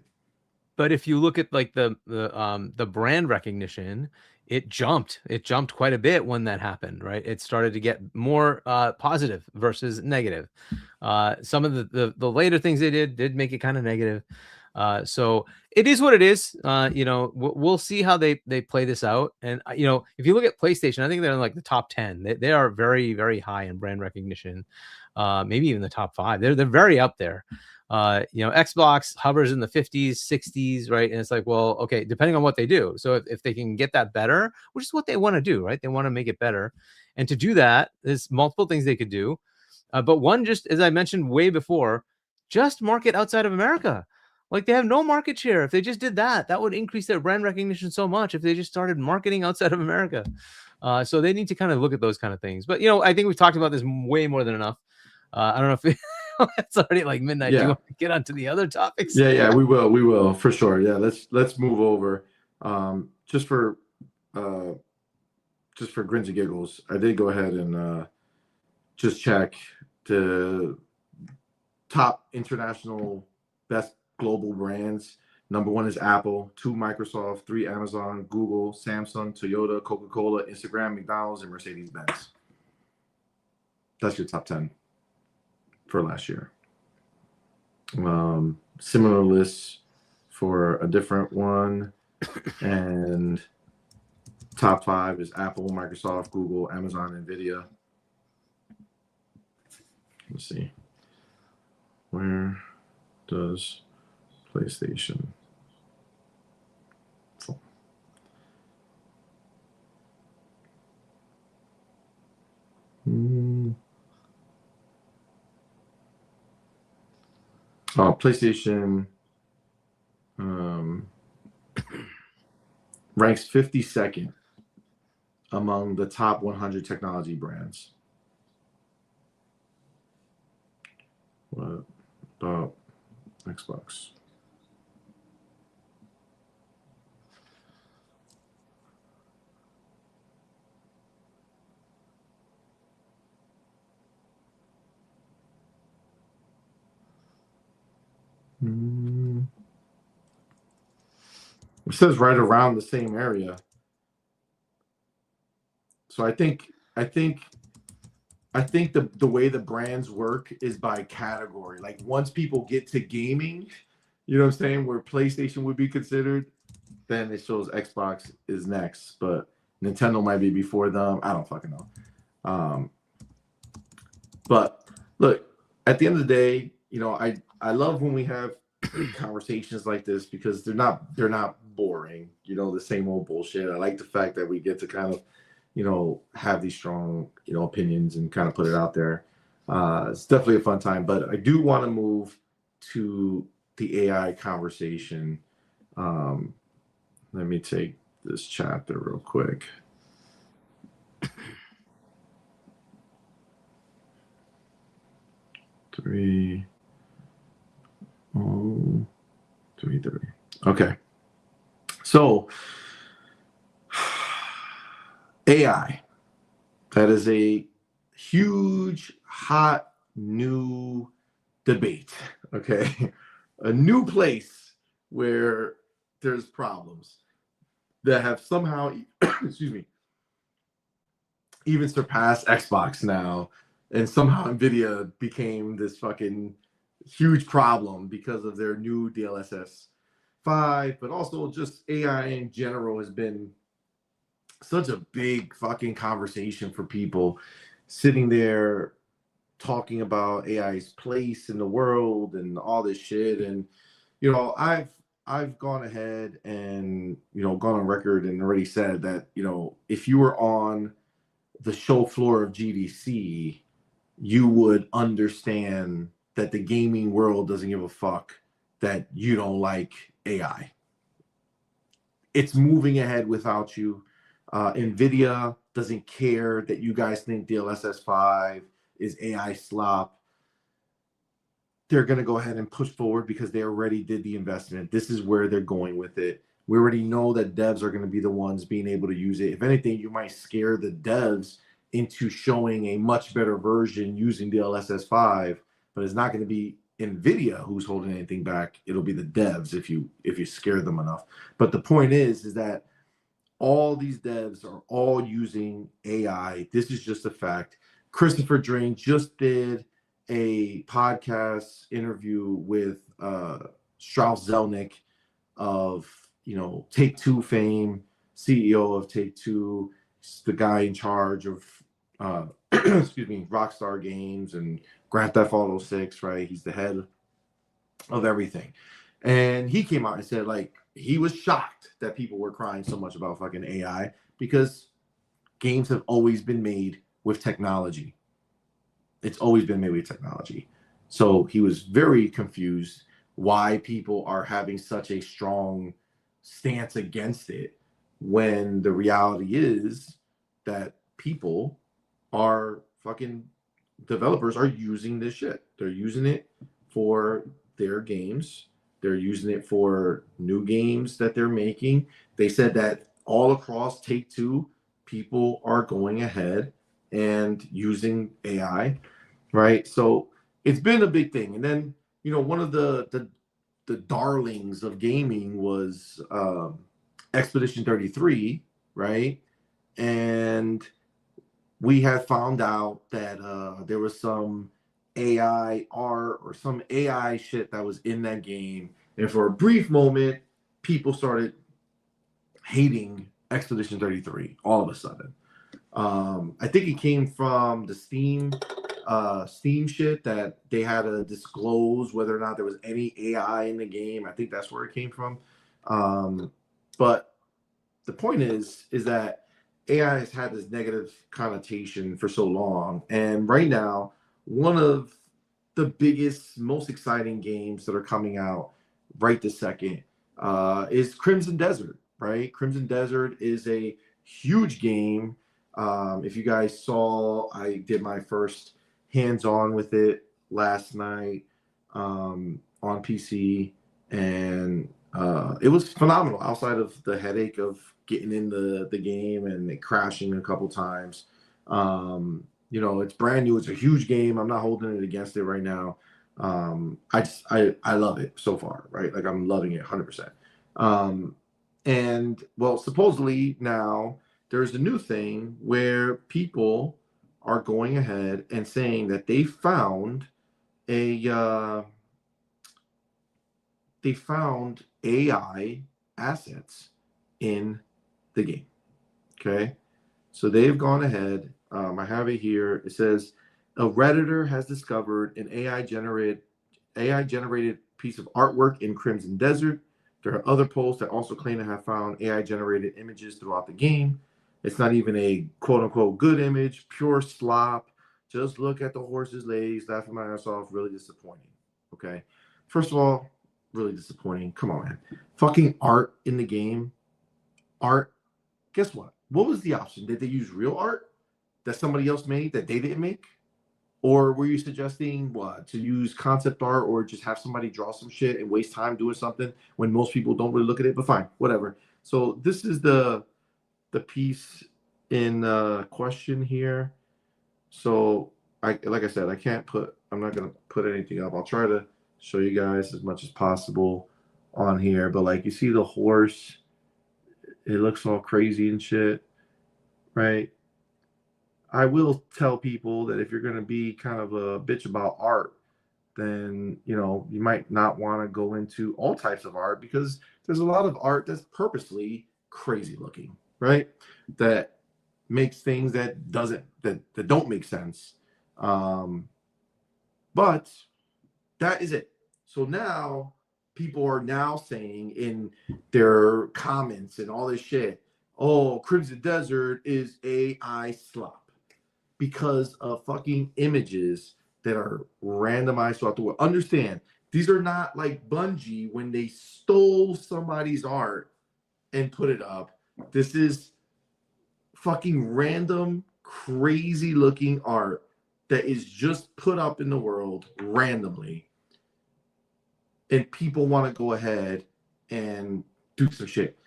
But if you look at like the brand recognition, it jumped quite a bit when that happened, right? It started to get more positive versus negative. Some of the later things they did make it kind of negative. So it is what it is. We'll see how they play this out. And if you look at PlayStation, I think they're in like the top 10. They are very, very high in brand recognition. Maybe even the top 5. They're very up there. Xbox hovers in the 50s, 60s, right? And it's like, well, okay, depending on what they do. So if they can get that better, which is what they want to do, right? They want to make it better. And to do that, there's multiple things they could do. But one, just as I mentioned way before, just market outside of America. Like they have no market share. If they just did that, that would increase their brand recognition so much if they just started marketing outside of America. So they need to kind of look at those kind of things. But, I think we've talked about this way more than enough. I don't know if it's already like midnight.
Yeah.
Do you want to get onto the other topics?
Yeah, we will for sure. Yeah, let's move over. Just for grins and giggles, I did go ahead and just check the top international best global brands. Number 1 is Apple, 2 Microsoft, 3 Amazon, Google, Samsung, Toyota, Coca-Cola, Instagram, McDonald's, and Mercedes-Benz. That's your top 10 for last year. Similar lists for a different one, and top 5 is Apple, Microsoft, Google, Amazon, Nvidia. Let's see. Where does PlayStation fall? PlayStation ranks 52nd among the top 100 technology brands. What about Xbox? It says right around the same area. So I think the way the brands work is by category. Like once people get to gaming, you know what I'm saying, where PlayStation would be considered, then it shows Xbox is next, but Nintendo might be before them. I don't fucking know. But look, at the end of the day, I love when we have conversations like this because they're not boring, the same old bullshit. I like the fact that we get to kind of, have these strong, opinions and kind of put it out there. It's definitely a fun time, but I do want to move to the AI conversation. Let me take this chapter real quick. Three. Okay. So AI, that is a huge, hot, new debate. Okay. A new place where there's problems that have somehow, excuse me, even surpassed Xbox now. And somehow NVIDIA became this fucking huge problem because of their new DLSS 5, but also just AI in general has been such a big fucking conversation for people sitting there talking about AI's place in the world and all this shit. And, I've I've gone ahead and, gone on record and already said that, if you were on the show floor of GDC, you would understand that the gaming world doesn't give a fuck that you don't like AI. It's moving ahead without you. NVIDIA doesn't care that you guys think DLSS 5 is AI slop. They're going to go ahead and push forward because they already did the investment. This is where they're going with it. We already know that devs are going to be the ones being able to use it. If anything, you might scare the devs into showing a much better version using DLSS 5, but it's not going to be NVIDIA who's holding anything back. It'll be the devs if you scare them enough. But the point is that all these devs are all using AI. This is just a fact. Christopher Drain just did a podcast interview with Strauss Zelnick of Take-Two fame, CEO of Take-Two, the guy in charge of Rockstar Games and Grand Theft Auto 6, right? He's the head of everything. And he came out and said, like, he was shocked that people were crying so much about fucking AI because games have always been made with technology. It's always been made with technology. So he was very confused why people are having such a strong stance against it when the reality is that people are fucking developers are using this shit. They're using it for their games. They're using it for new games that they're making. They said that all across Take-Two, people are going ahead and using AI, right? So it's been a big thing. And then, one of the darlings of gaming was Expedition 33, right? And we had found out that there was some AI art or some AI shit that was in that game. And for a brief moment, people started hating Expedition 33 all of a sudden. I think it came from the Steam shit that they had to disclose whether or not there was any AI in the game. I think that's where it came from. But the point is that AI has had this negative connotation for so long. And right now, one of the biggest, most exciting games that are coming out right this second is Crimson Desert, right? Crimson Desert is a huge game. If you guys saw, I did my first hands-on with it last night on PC, and it was phenomenal outside of the headache of getting in the game and it crashing a couple times. It's brand new. It's a huge game. I'm not holding it against it right now. I love it so far, right? Like I'm loving it 100%. And well, supposedly now there's a new thing where people are going ahead and saying that they found AI assets in the game. Okay, so they've gone ahead. I have it here. It says a Redditor has discovered an AI generated piece of artwork in Crimson Desert. There are other posts that also claim to have found AI generated images throughout the game. It's not even a quote unquote good image, pure slop. Just look at the horse's legs, laughing my ass off. Really disappointing. Okay, first of all, really disappointing. Come on, man. Fucking art in the game. Art. Guess what? What was the option? Did they use real art that somebody else made that they didn't make? Or were you suggesting what? To use concept art or just have somebody draw some shit and waste time doing something when most people don't really look at it? But fine, whatever. So this is the piece in question here. So like I said, I'm not gonna put anything up. I'll try to show you guys as much as possible on here. But like you see the horse, it looks all crazy and shit, right? I will tell people that if you're going to be kind of a bitch about art, then, you might not want to go into all types of art because there's a lot of art that's purposely crazy looking, right? That makes things that don't make sense. But that is it. So now people are now saying in their comments and all this shit, oh, Crimson Desert is AI slop because of fucking images that are randomized throughout the world. Understand, these are not like Bungie when they stole somebody's art and put it up. This is fucking random, crazy looking art that is just put up in the world randomly. And people want to go ahead and do some shit.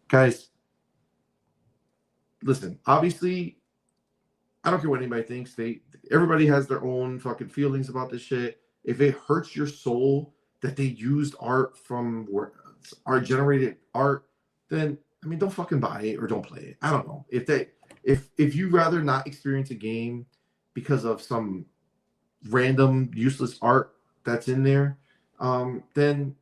Guys, listen, obviously, I don't care what anybody thinks. Everybody has their own fucking feelings about this shit. If it hurts your soul that they used art from art generated art, then I mean, don't fucking buy it or don't play it. I don't know. If you rather not experience a game because of some random useless art that's in there, then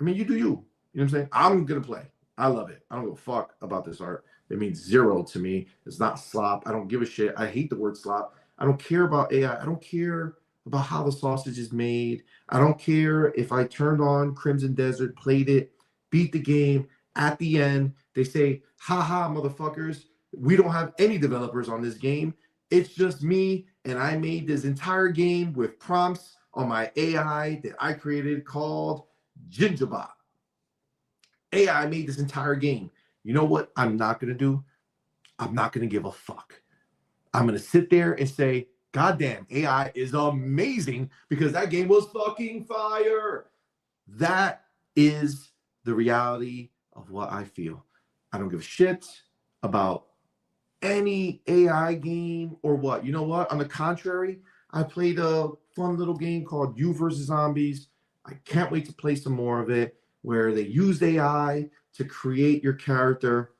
I mean, you do you. You know what I'm saying? I'm gonna play. I love it. I don't give a fuck about this art. It means zero to me. It's not slop. I don't give a shit. I hate the word slop. I don't care about AI. I don't care about how the sausage is made. I don't care if I turned on Crimson Desert, played it, beat the game. At the end, they say, haha, motherfuckers, we don't have any developers on this game. It's just me, and I made this entire game with prompts on my AI that I created called Gingerbot. AI made this entire game. You know what I'm not going to do? I'm not going to give a fuck. I'm going to sit there and say, goddamn, AI is amazing because that game was fucking fire. That is the reality of what I feel. I don't give a shit about any AI game or what. You know what? On the contrary, I played a fun little game called You versus Zombies. I can't wait to play some more of it, where they used AI to create your character.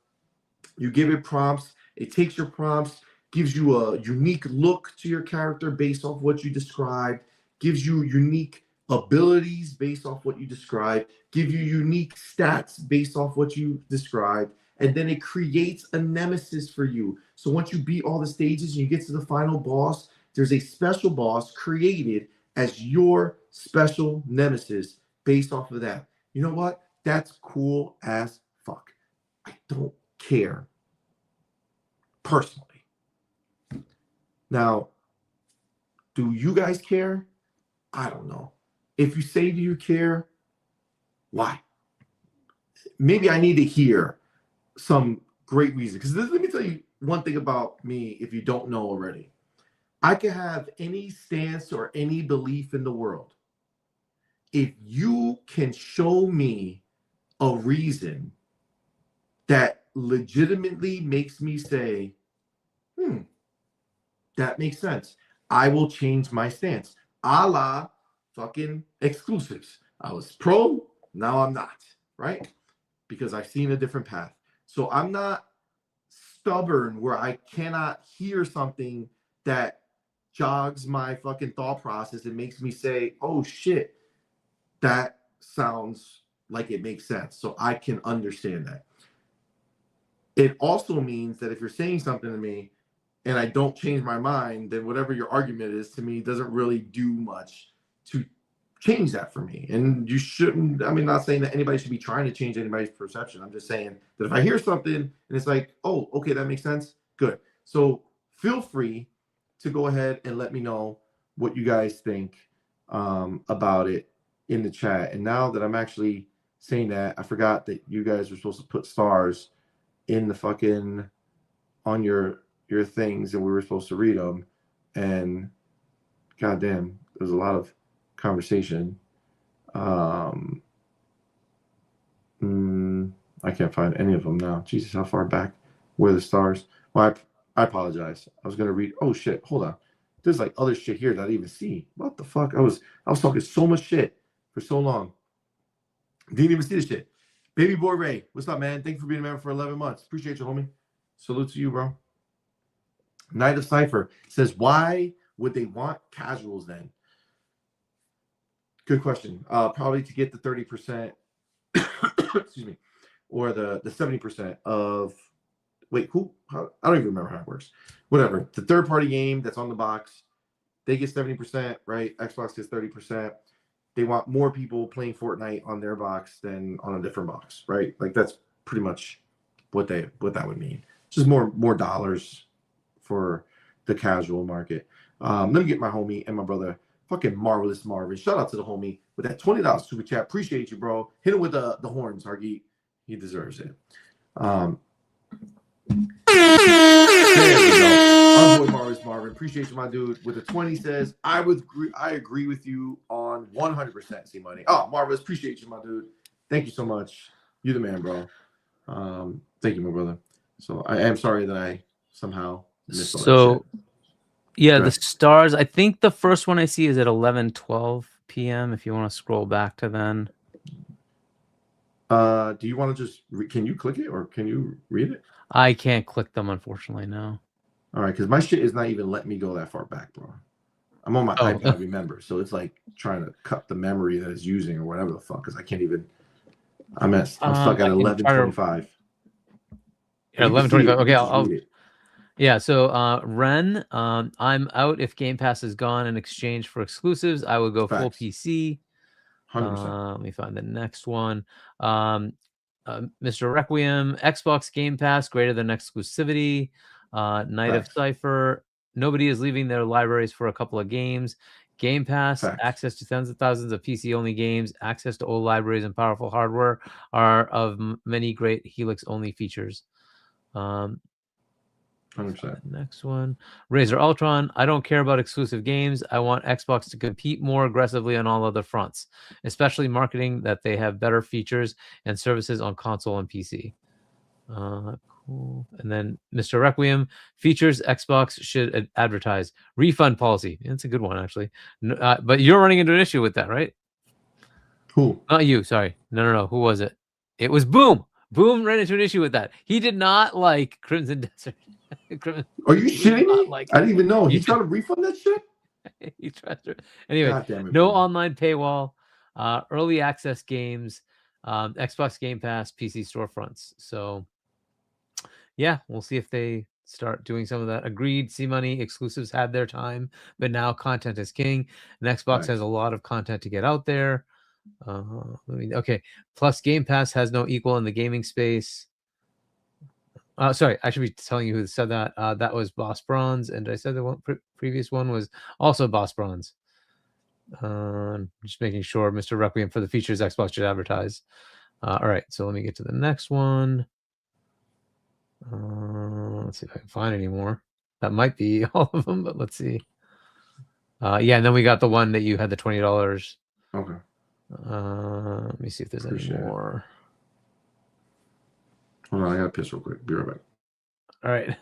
You give it prompts. It takes your prompts, gives you a unique look to your character based off what you described, gives you unique abilities based off what you describe, give you unique stats based off what you describe, and then it creates a nemesis for you. So once you beat all the stages and you get to the final boss, there's a special boss created as your special nemesis based off of that. You know what? That's cool as fuck. I don't care personally. Now, do you guys care? I don't know. If you say, do you care? Why? Maybe I need to hear some great reason. Because let me tell you one thing about me, if you don't know already. I can have any stance or any belief in the world. If you can show me a reason that legitimately makes me say, that makes sense, I will change my stance. A la fucking exclusives. I was pro, now I'm not, right? Because I've seen a different path. So I'm not stubborn where I cannot hear something that jogs my fucking thought process and makes me say, oh shit, that sounds like it makes sense. So I can understand that. It also means that if you're saying something to me and I don't change my mind, then whatever your argument is to me doesn't really do much to change that for me. And you shouldn't, I mean, not saying that anybody should be trying to change anybody's perception. I'm just saying that if I hear something and it's like, oh, okay, that makes sense, good. So feel free to go ahead and let me know what you guys think about it in the chat. And now that I'm actually saying that, I forgot that you guys were supposed to put stars in the fucking, on your things, and we were supposed to read them. And goddamn, there's a lot of conversation. I can't find any of them now. Jesus, how far back were the stars? Well, I apologize. I was gonna read. Oh shit, hold on. There's like other shit here that I didn't even see. What the fuck? I was talking so much shit for so long. Didn't even see the shit. Baby boy Ray, what's up, man? Thank you for being a member for 11 months. Appreciate you, homie. Salute to you, bro. Night of Cypher says, why would they want casuals then? Good question. Probably to get the 30%, excuse me, or the 70% of, wait, who? How, I don't even remember how it works. Whatever. The third-party game that's on the box, they get 70%, right? Xbox gets 30%. they want more people playing Fortnite on their box than on a different box, right? Like that's pretty much what that would mean. Just more dollars for the casual market. Let me get my homie and my brother, fucking Marvelous Marvin. Shout out to the homie with that $20 super chat. Appreciate you, bro. Hit him with the horns, Hargeet. He deserves it. There we go. Our boy Marvelous Marvin. Appreciate you, my dude. With the 20 says, I agree with you on 100% CMoney. Oh, Marvelous, appreciate you, my dude. Thank you so much. You're the man, bro. Thank you, my brother. So I am sorry that I somehow missed all that shit.
Yeah, the stars. I think the first one I see is at 11:12 p.m. If you want to scroll back to then.
Do you want to just can you click it or can you read it?
I can't click them, unfortunately. No.
All right, because my shit is not even letting me go that far back, bro. I'm on my iPad, remember, so it's like trying to cut the memory that it's using or whatever the fuck. Because I can't even. I'm stuck at 11:25.
Yeah, 11:25. Okay, I'll yeah. So Ren, I'm out if Game Pass is gone in exchange for exclusives. I would go full PC.
100%.
Let me find the next one. Mr. Requiem, Xbox Game Pass greater than exclusivity. Night of Cypher. Nobody is leaving their libraries for a couple of games. Game Pass, access to tens of thousands of PC-only games, access to old libraries and powerful hardware are of many great Helix-only features.
100%.
Next one, Razer Ultron. I don't care about exclusive games. I want Xbox to compete more aggressively on all other fronts, especially marketing that they have better features and services on console and PC. Cool. And then Mr. Requiem, features Xbox should advertise. Refund policy. It's a good one, actually. But you're running into an issue with that, right?
Who?
Not you. Sorry. No. Who was it? It was Boom. Boom ran into an issue with that. He did not like Crimson Desert.
Are you shitting me? I didn't even know. He tried to refund that shit?
He tried to. Anyway, no online paywall, early access games, Xbox Game Pass, PC storefronts. So, yeah, we'll see if they start doing some of that. Agreed. CMoney exclusives had their time, but now content is king. And Xbox has a lot of content to get out there. Okay. Plus, Game Pass has no equal in the gaming space. Sorry, I should be telling you who said that. That was Boss Bronze, and I said the one previous one was also Boss Bronze. Just making sure, Mr. Requiem, for the features Xbox should advertise. All right, so let me get to the next one. Let's see if I can find any more. That might be all of them, but let's see. Yeah, and then we got the one that you had the $20.
Okay.
Let me see if there's any more.
Hold on, I gotta piss real quick. Be right back.
All right.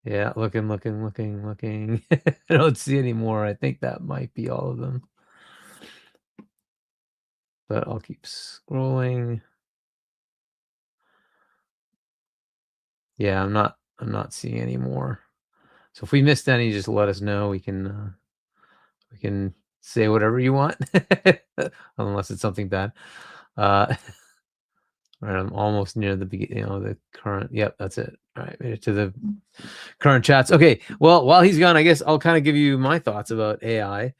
Yeah, looking. I don't see any more. I think that might be all of them. But I'll keep scrolling. Yeah, I'm not seeing any more. So if we missed any, just let us know. We can say whatever you want, unless it's something bad. Right, I'm almost near the beginning, the current. Yep, that's it. All right, made it to the current chats. Okay, well, while he's gone, I guess I'll kind of give you my thoughts about AI.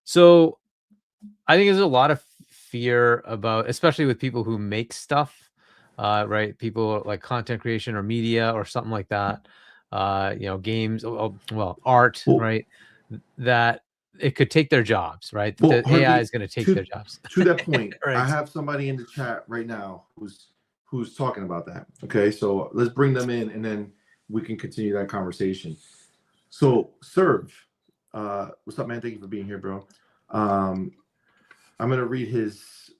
So I think there's a lot of fear about, especially with people who make stuff, right? People like content creation or media or something like that. Games, art, right? That it could take their jobs, right?
Well,
the AI is going to take their jobs.
To that point,
right.
I have somebody in the chat right now who's talking about that. Okay, so let's bring them in and then we can continue that conversation. So, Serve, what's up, man? Thank you for being here, bro. I'm gonna read his.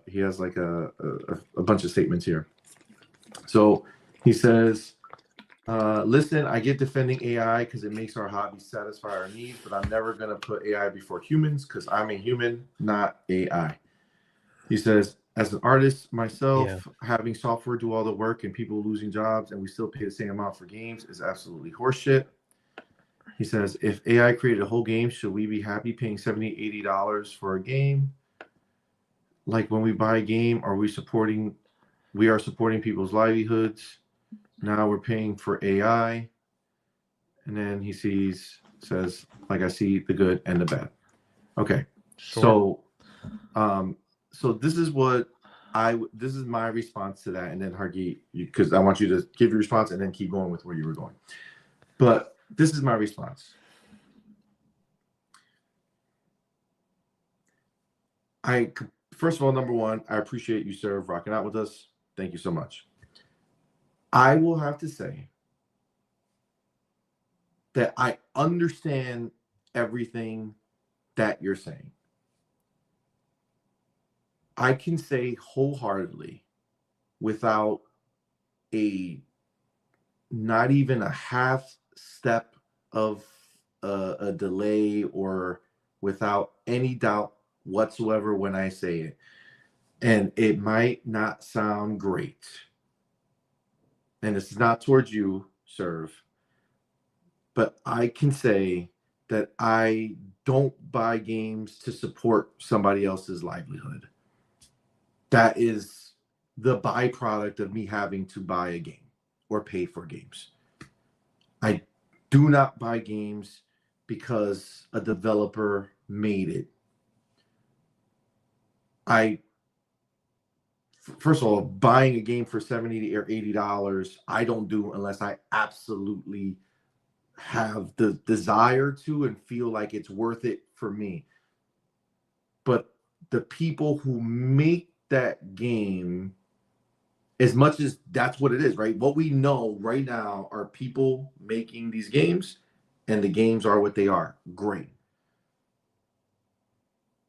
He has like a bunch of statements here. So he says, listen, I get defending AI because it makes our hobby satisfy our needs, but I'm never going to put AI before humans because I'm a human, not AI. He says, as an artist myself, having software do all the work and people losing jobs and we still pay the same amount for games is absolutely horseshit. He says, if AI created a whole game, should we be happy paying $70, $80 for a game? Like when we buy a game, we are supporting people's livelihoods. Now we're paying for AI. And then he sees says, like, I see the good and the bad. Okay.
Sure.
So this is my response to that. And then Hargeet, because I want you to give your response and then keep going with where you were going. But this is my response. First of all, number one, I appreciate you, sir, rocking out with us. Thank you so much. I will have to say that I understand everything that you're saying. I can say wholeheartedly, without not even a half step of a delay, or without any doubt whatsoever when I say it. And it might not sound great. And this is not towards you, Serve. But I can say that I don't buy games to support somebody else's livelihood. That is the byproduct of me having to buy a game or pay for games. I do not buy games because a developer made it. First of all, buying a game for $70 or $80, I don't do unless I absolutely have the desire to and feel like it's worth it for me. But the people who make that game, as much as that's what it is, right? What we know right now are people making these games, and the games are what they are. Great.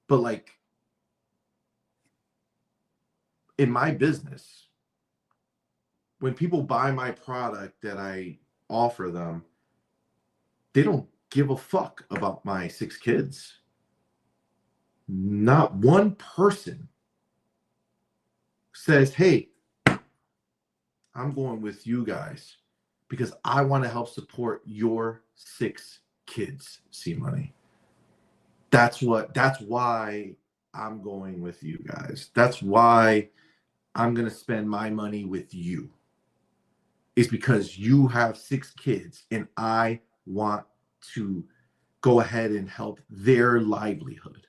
But like, in my business, when people buy my product that I offer them, they don't give a fuck about my 6 kids. Not one person says, hey, I'm going with you guys because I want to help support your 6 kids, CMoney. That's why I'm going with you guys. That's why I'm going to spend my money with you. It's because you have 6 kids and I want to go ahead and help their livelihood.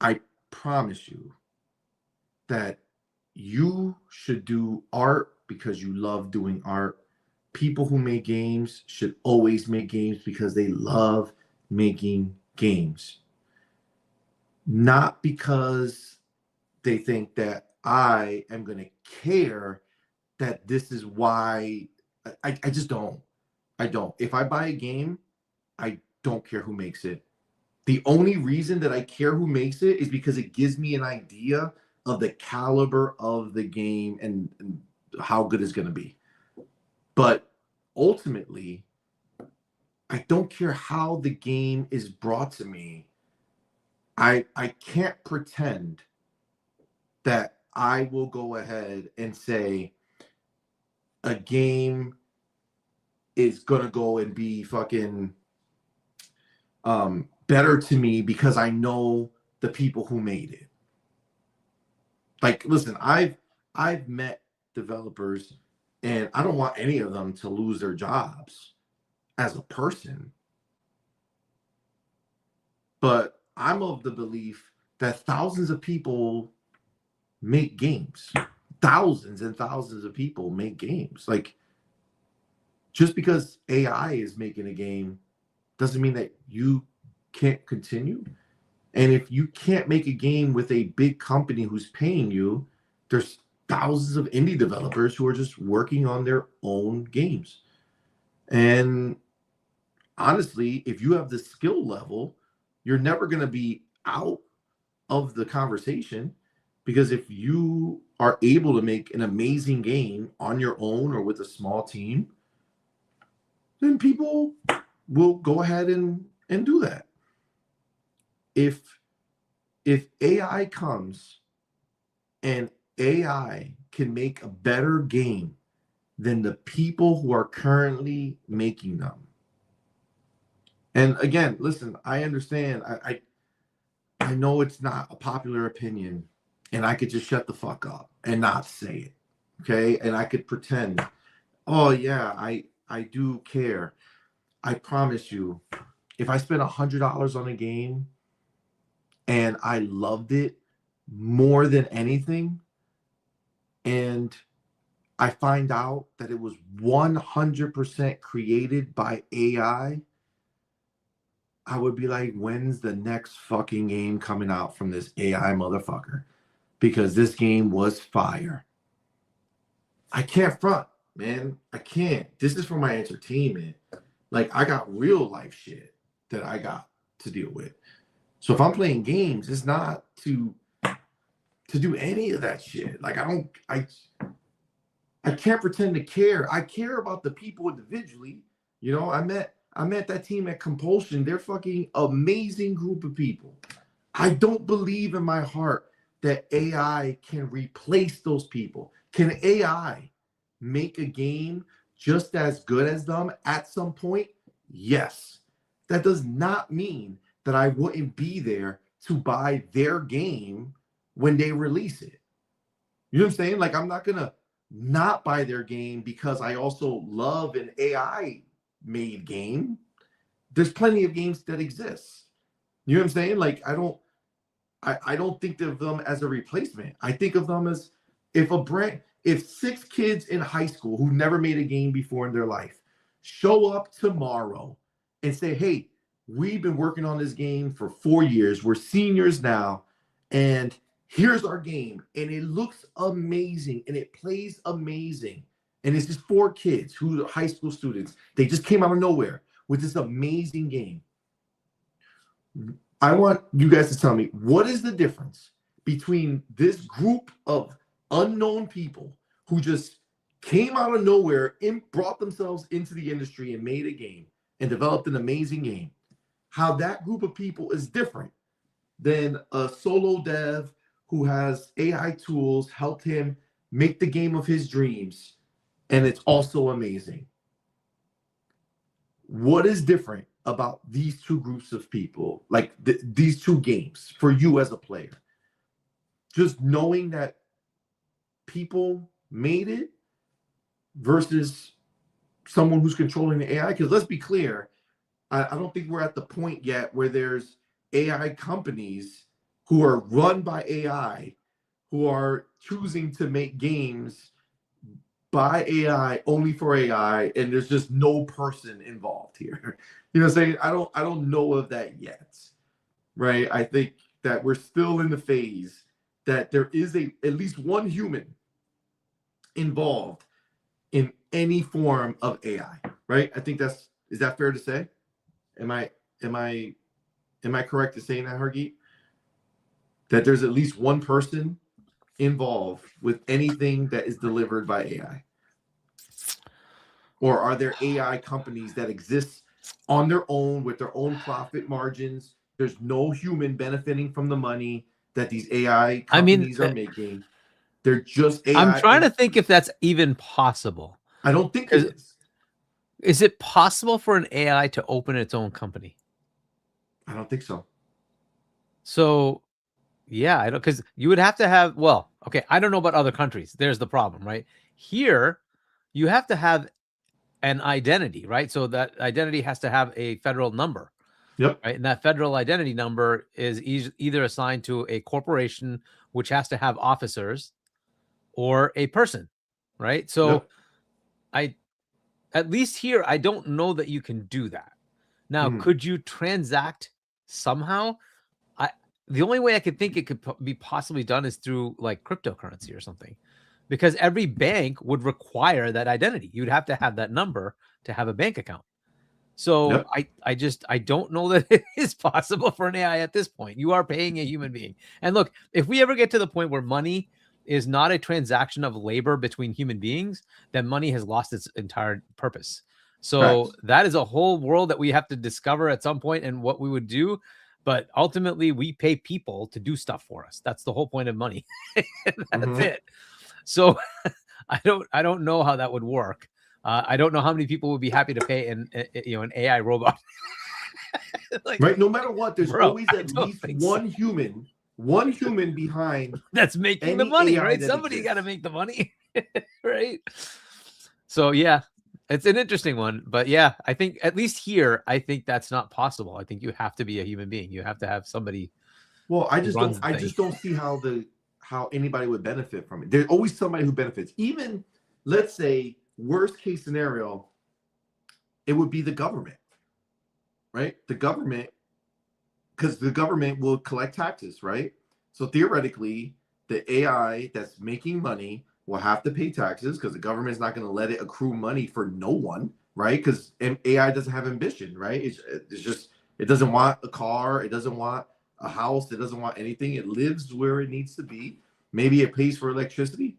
I promise you that you should do art because you love doing art. People who make games should always make games because they love making games. Not because they think that I am going to care that this is why. I just don't. I don't. If I buy a game, I don't care who makes it. The only reason that I care who makes it is because it gives me an idea of the caliber of the game and how good it's going to be. But ultimately, I don't care how the game is brought to me. I can't pretend that I will go ahead and say a game is going to go and be fucking better to me because I know the people who made it. Like, listen, I've met developers and I don't want any of them to lose their jobs as a person. But I'm of the belief that thousands of people make games. Thousands and thousands of people make games. Like, just because AI is making a game doesn't mean that you can't continue. And if you can't make a game with a big company who's paying you, there's thousands of indie developers who are just working on their own games. And honestly, if you have the skill level, you're never going to be out of the conversation, because if you are able to make an amazing game on your own or with a small team, then people will go ahead and do that. If AI comes and AI can make a better game than the people who are currently making them. And again, listen, I understand. I know it's not a popular opinion, and I could just shut the fuck up and not say it. Okay. And I could pretend, oh yeah, I do care. I promise you, if I spent $100 on a game and I loved it more than anything, and I find out that it was 100% created by AI, I would be like, when's the next fucking game coming out from this AI motherfucker? Because this game was fire. I can't front, man. I can't. This is for my entertainment. Like, I got real life shit that I got to deal with. So if I'm playing games, it's not to do any of that shit. Like, I can't pretend to care. I care about the people individually. You know, I met that team at Compulsion. They're fucking amazing group of people. I don't believe in my heart that AI can replace those people. Can AI make a game just as good as them at some point? Yes. That does not mean that I wouldn't be there to buy their game when they release it. You know what I'm saying? Like, I'm not going to not buy their game because I also love an AI made game. There's plenty of games that exist. You know what I'm saying? Like, I don't think of them as a replacement. I think of them as if 6 kids in high school who never made a game before in their life show up tomorrow and say, hey, we've been working on this game for 4 years. We're seniors now, and here's our game. And it looks amazing, and it plays amazing. And it's just 4 kids who are high school students. They just came out of nowhere with this amazing game. I want you guys to tell me, what is the difference between this group of unknown people who just came out of nowhere and brought themselves into the industry and made a game and developed an amazing game? How that group of people is different than a solo dev who has AI tools helped him make the game of his dreams, and it's also amazing. What is different about these two groups of people, like these two games for you as a player? Just knowing that people made it versus someone who's controlling the AI? Because let's be clear, I don't think we're at the point yet where there's AI companies who are run by AI who are choosing to make games by AI, only for AI, and there's just no person involved here. You know what I'm saying? I don't know of that yet, right? I think that we're still in the phase that there is at least one human involved in any form of AI, right? I think is that fair to say? Am I correct in saying that, Hargeet? That there's at least one person involved with anything that is delivered by AI? Or are there AI companies that exist on their own with their own profit margins? There's no human benefiting from the money that these AI companies are making. They're just AI.
I'm trying to think if that's even possible.
I don't think it is.
Is it possible for an AI to open its own company?
I don't think so.
So, yeah, I don't, because you would have to have, well, okay, I don't know about other countries. There's the problem, right? Here, you have to have an identity, right? So that identity has to have a federal number.
Yep.
Right. And that federal identity number is either assigned to a corporation, which has to have officers, or a person. Right. So yep. At least here, I don't know that you can do that. Now, could you transact somehow? The only way I could think it could be possibly done is through like cryptocurrency or something, because every bank would require that identity. You'd have to have that number to have a bank account. So yep. I don't know that it is possible for an AI at this point. You are paying a human being. And look, if we ever get to the point where money is not a transaction of labor between human beings, then money has lost its entire purpose. So that is a whole world that we have to discover at some point and what we would do. But ultimately, we pay people to do stuff for us. That's the whole point of money. That's it. So I don't know how that would work. I don't know how many people would be happy to pay an AI robot.
Like, right. No matter what, there's always at least one human behind
that's making the money, AI right? Somebody got to make the money, right? So yeah, It's an interesting one, but yeah, I think at least here, I think that's not possible. I think you have to be a human being. You have to have somebody
Well,
who runs the
I
thing.
just don't see how anybody would benefit from it. There's always somebody who benefits. Even let's say worst case scenario, it would be the government, right? The government, because the government will collect taxes, right? So theoretically, the AI that's making money will have to pay taxes because the government's not going to let it accrue money for no one, right? Because AI doesn't have ambition, right? It's just, it doesn't want a car, it doesn't want a house, it doesn't want anything. It lives where it needs to be. Maybe it pays for electricity.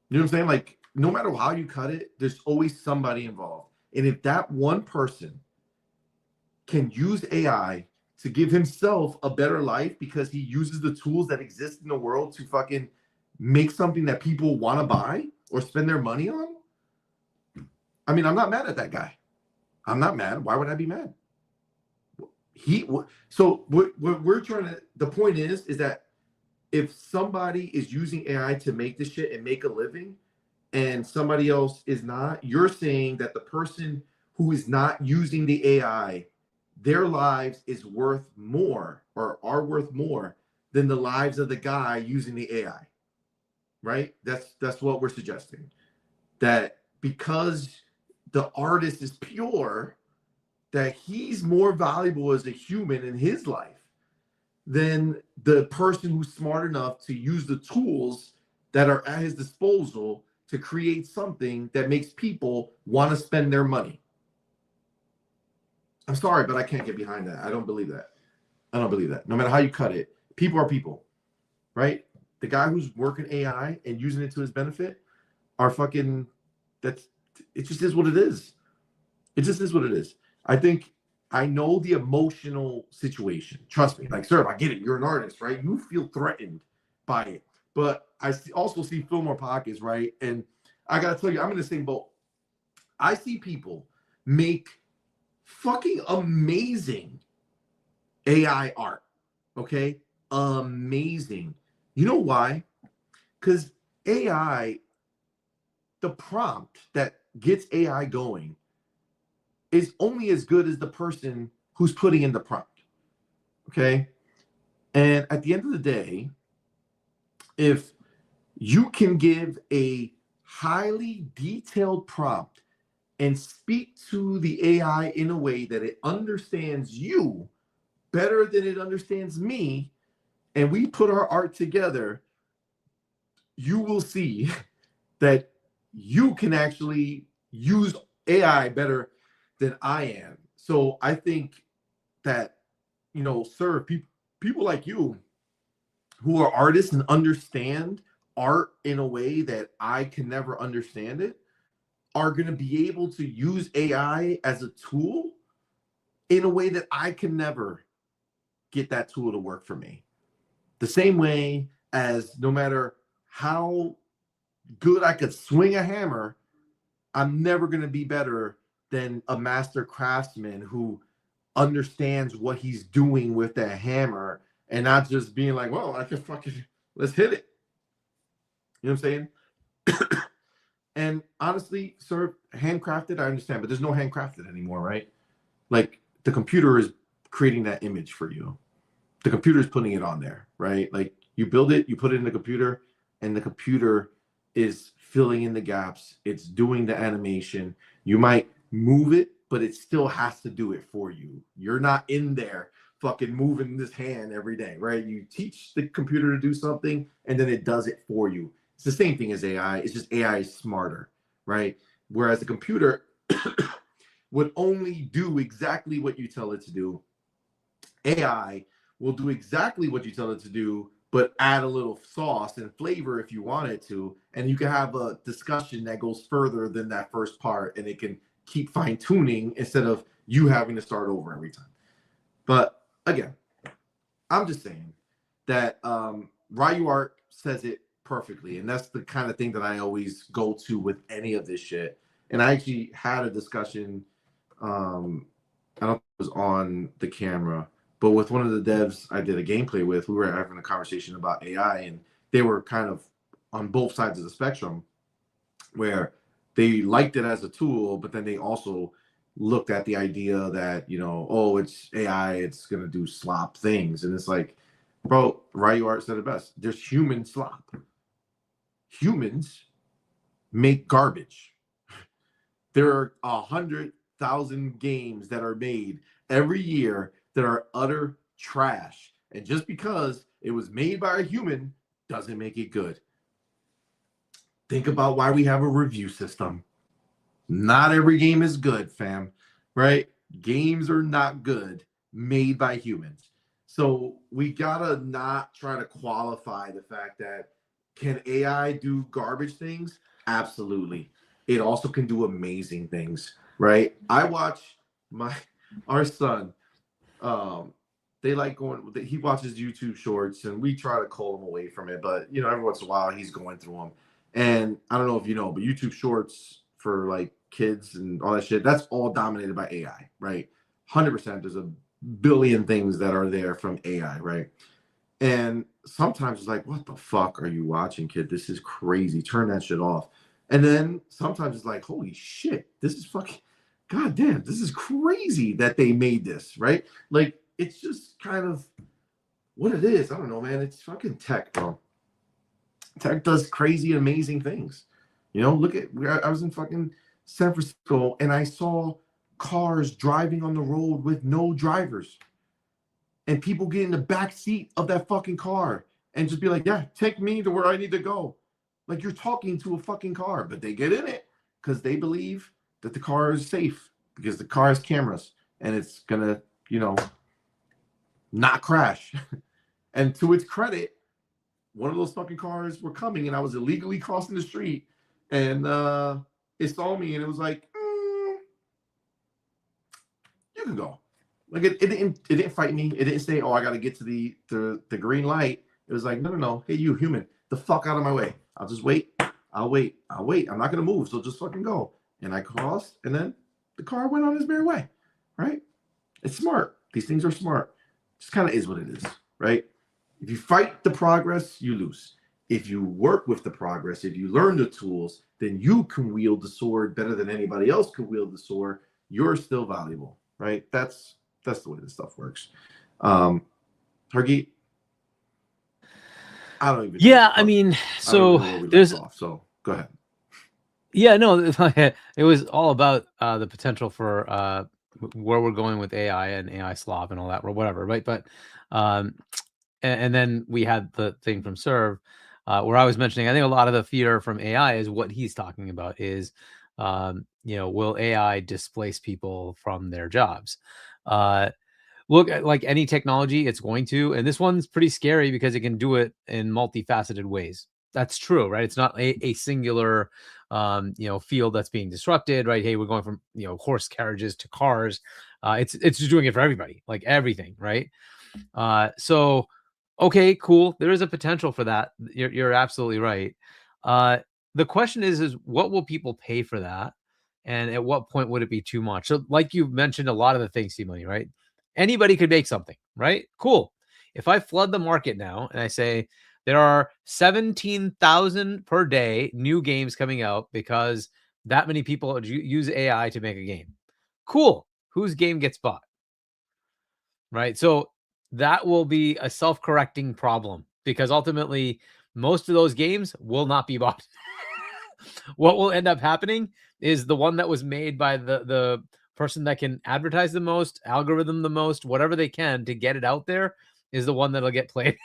You know what I'm saying? Like, no matter how you cut it, there's always somebody involved. And if that one person can use AI to give himself a better life because he uses the tools that exist in the world to fucking make something that people want to buy or spend their money on. I mean, I'm not mad at that guy. I'm not mad. Why would I be mad? So what we're trying to, the point is that if somebody is using AI to make this shit and make a living and somebody else is not, you're saying that the person who is not using the AI, their lives is worth more or are worth more than the lives of the guy using the AI, right? That's what we're suggesting. That because the artist is pure, that he's more valuable as a human in his life than the person who's smart enough to use the tools that are at his disposal to create something that makes people want to spend their money. I'm sorry, but I can't get behind that. I don't believe that. I don't believe that. No matter how you cut it, people are people, right? The guy who's working AI and using it to his benefit are fucking, it just is what it is. It just is what it is. I think I know the emotional situation. Trust me. Like, sir, I get it. You're an artist, right? You feel threatened by it. But I also see Fillmore Pockets, right? And I got to tell you, I'm in the same boat. I see people make fucking amazing AI art, okay? Amazing. You know why? Because AI, the prompt that gets AI going is only as good as the person who's putting in the prompt, okay? And at the end of the day, if you can give a highly detailed prompt and speak to the AI in a way that it understands you better than it understands me, and we put our art together, you will see that you can actually use AI better than I am. So I think that, you know, sir, people like you who are artists and understand art in a way that I can never understand it are going to be able to use AI as a tool in a way that I can never get that tool to work for me. The same way as no matter how good I could swing a hammer, I'm never going to be better than a master craftsman who understands what he's doing with that hammer and not just being like, well, I can fucking, let's hit it. You know what I'm saying? And honestly, sir, handcrafted, I understand, but there's no handcrafted anymore, right? Like the computer is creating that image for you. The computer is putting it on there, right? Like you build it, you put it in the computer, and the computer is filling in the gaps. It's doing the animation. You might move it, but it still has to do it for you. You're not in there fucking moving this hand every day, right? You teach the computer to do something, and then it does it for you. It's the same thing as AI. It's just AI is smarter, right? Whereas the computer would only do exactly what you tell it to do. AI will do exactly what you tell it to do, but add a little sauce and flavor if you want it to. And you can have a discussion that goes further than that first part, and it can keep fine tuning instead of you having to start over every time. But again, I'm just saying that Ryu Art says it perfectly. And that's the kind of thing that I always go to with any of this shit. And I actually had a discussion, I don't know if it was on the camera, but with one of the devs I did a gameplay with, we were having a conversation about AI, and they were kind of on both sides of the spectrum, where they liked it as a tool, but then they also looked at the idea that, you know, oh, it's AI, it's gonna do slop things. And it's like, bro, Ryu Art said it best. There's human slop. Humans make garbage. There are 100,000 games that are made every year that are utter trash. And just because it was made by a human doesn't make it good. Think about why we have a review system. Not every game is good, fam, right? Games are not good made by humans. So we gotta not try to qualify the fact that, can AI do garbage things? Absolutely. It also can do amazing things, right? I watch our son, they like going, he watches YouTube shorts and we try to cull him away from it, but you know, every once in a while he's going through them. And I don't know if you know, but YouTube shorts for like kids and all that shit, that's all dominated by AI, right? 100%. There's a billion things that are there from AI, right? And sometimes it's like, what the fuck are you watching, kid? This is crazy. Turn that shit off. And then sometimes it's like, holy shit, this is fucking, goddamn, this is crazy that they made this, right? Like, it's just kind of what it is. I don't know, man. It's fucking tech, bro. Tech does crazy, amazing things. You know, look at, I was in fucking San Francisco and I saw cars driving on the road with no drivers. And people get in the back seat of that fucking car and just be like, yeah, take me to where I need to go. Like, you're talking to a fucking car, but they get in it because they believe that the car is safe because the car has cameras and it's gonna, you know, not crash. And to its credit, one of those fucking cars were coming and I was illegally crossing the street and it saw me and it was like, you can go. Like, it didn't fight me. It didn't say, oh, I got to get to the green light. It was like, no. Hey, you human, the fuck out of my way. I'll just wait. I'll wait. I'm not going to move. So just fucking go. And I crossed and then the car went on its merry way, right? It's smart. These things are smart. Just kind of is what it is, right? If you fight the progress, you lose. If you work with the progress, if you learn the tools, then you can wield the sword better than anybody else could wield the sword. You're still valuable, right? That's the way this stuff works. Hargeet, I don't even.
Yeah, I mean, so there's.
So go ahead.
Yeah, no, it was all about the potential for where we're going with AI and AI slop and all that, or whatever, right? But and then we had the thing from Serve where I was mentioning, I think a lot of the fear from AI is what he's talking about is, you know, will AI displace people from their jobs? Look, like any technology, it's going to, and this one's pretty scary because it can do it in multifaceted ways. That's true, right? It's not a singular, you know, field that's being disrupted, right? Hey, we're going from, you know, horse carriages to cars. It's just doing it for everybody, like everything, right? So, okay, cool. There is a potential for that. You're absolutely right. The question is what will people pay for that, and at what point would it be too much? So, like you mentioned, a lot of the things, CMoney, right? Anybody could make something, right? Cool. If I flood the market now and I say there are 17,000 per day new games coming out because that many people use AI to make a game. Cool. Whose game gets bought? Right? So that will be a self-correcting problem because ultimately most of those games will not be bought. What will end up happening is the one that was made by the person that can advertise the most, algorithm the most, whatever they can to get it out there is the one that'll get played.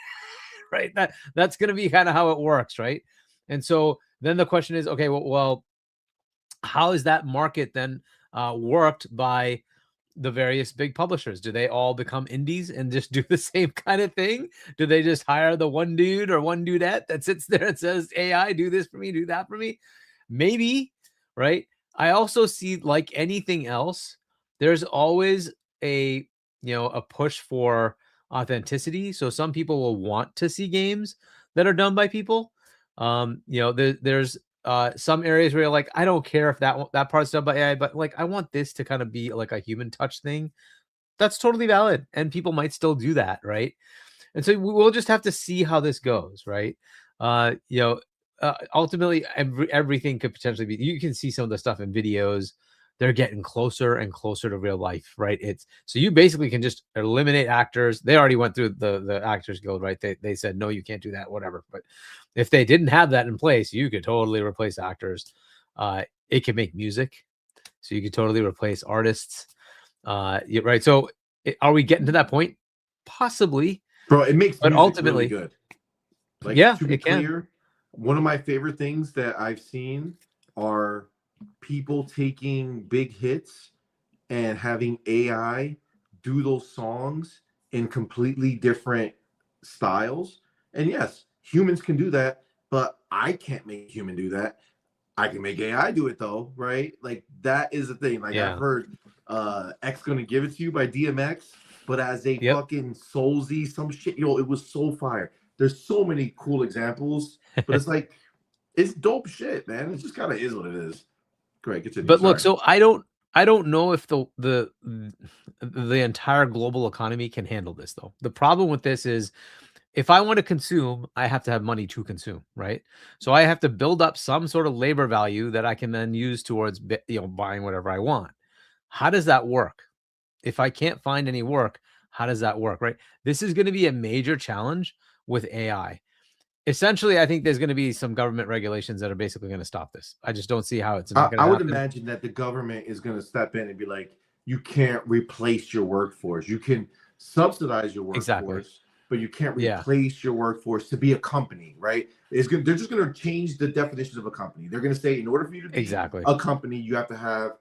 Right? That's going to be kind of how it works, right? And so then the question is, okay, well, how is that market then worked by the various big publishers? Do they all become indies and just do the same kind of thing? Do they just hire the one dude or one dudette that sits there and says, AI, do this for me, do that for me? Maybe, right? I also see, like anything else, there's always a, you know, a push for authenticity. So some people will want to see games that are done by people. You know, there's some areas where you're like, I don't care if that part's done by AI, but like I want this to kind of be like a human touch thing. That's totally valid, and people might still do that, right? And so we'll just have to see how this goes, right? You know, ultimately everything could potentially be. You can see some of the stuff in videos. They're getting closer and closer to real life, right? It's so you basically can just eliminate actors. They already went through the Actors Guild, right? They said no, you can't do that, whatever. But if they didn't have that in place, you could totally replace actors. It can make music, so you could totally replace artists. Right. So are we getting to that point? Possibly,
Bro, it makes
but
music
ultimately,
really good. Like,
yeah,
to be
it can.
clear, one of my favorite things that I've seen are people taking big hits and having AI do those songs in completely different styles. And yes, humans can do that, but I can't make a human do that. I can make AI do it though, right? Like that is the thing. Like I've
Yeah.
heard X Gonna Give It To You by DMX, but as a
Yep.
fucking Soulsy, some shit, it was so fire. There's so many cool examples, but it's like it's dope shit, man. It just kind of is what it is. Great, continue.
But look,
Sorry.
so I don't know if the entire global economy can handle this though. The problem with this is if I want to consume, I have to have money to consume, right? So I have to build up some sort of labor value that I can then use towards buying whatever I want. How does that work? If I can't find any work, how does that work, right? This is going to be a major challenge with AI. Essentially, I think there's going to be some government regulations that are basically going to stop this. I just don't see how it's not going
I
to
would
happen.
imagine that the government is going to step in and be like, you can't replace your workforce. You can subsidize your workforce,
Exactly.
but you can't
Yeah.
replace your workforce to be a company, right? They're just going to change the definitions of a company. They're going to say, in order for you to be
Exactly.
a company, you have to have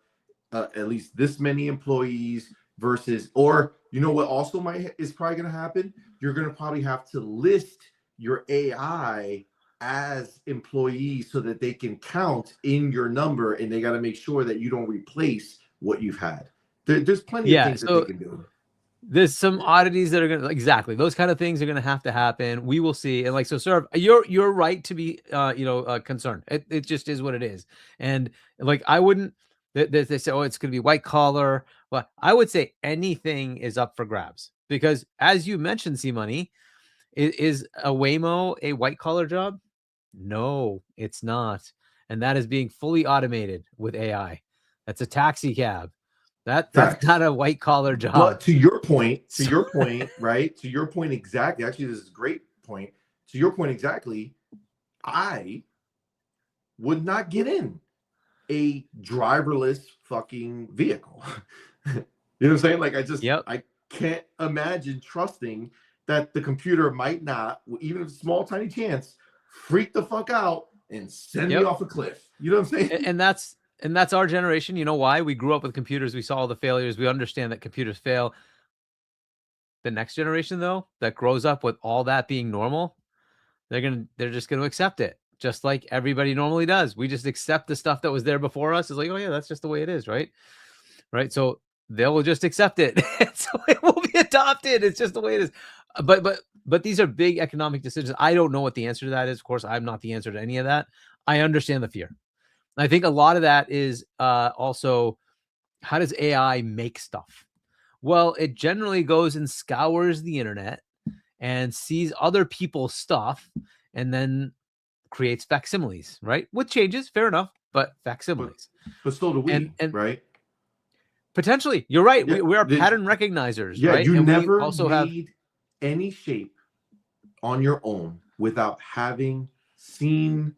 at least this many employees versus, or you know what also is probably going to happen? You're going to probably have to list your AI as employees so that they can count in your number, and they got to make sure that you don't replace what you've had. There's plenty of
Yeah.
things that they
So
can do.
there's some oddities that are going to exactly those kind of things are going to have to happen. We will see. And like, so sir, you're right to be, concerned. It just is what it is. And like, I wouldn't, they say, oh, it's going to be white collar. Well, I would say anything is up for grabs because as you mentioned, CMoney, is a Waymo a white collar job? No, it's not. And that is being fully automated with AI. That's a taxi cab. That's
Facts.
not a white collar job.
But to your point, right? To your point exactly. Actually, this is a great point. To your point exactly, I would not get in a driverless fucking vehicle. You know what I'm saying? Like I can't imagine trusting that the computer might not, even if a small tiny chance, freak the fuck out and send me off a cliff. You know what I'm saying?
And that's our generation. You know why? We grew up with computers. We saw all the failures. We understand that computers fail. The next generation, though, that grows up with all that being normal, they're just gonna accept it, just like everybody normally does. We just accept the stuff that was there before us. It's like, oh yeah, that's just the way it is, right? Right. So they will just accept it. So it will be adopted. It's just the way it is. But these are big economic decisions. I don't know what the answer to that is. Of course, I'm not the answer to any of that. I understand the fear. I think a lot of that is also how does AI make stuff? Well, it generally goes and scours the internet and sees other people's stuff and then creates facsimiles, right? With changes, fair enough, but facsimiles.
But so do we,
and
right?
Potentially, you're right.
Yeah,
we are pattern recognizers,
yeah,
right?
you
And we
never
also have
made any shape on your own without having seen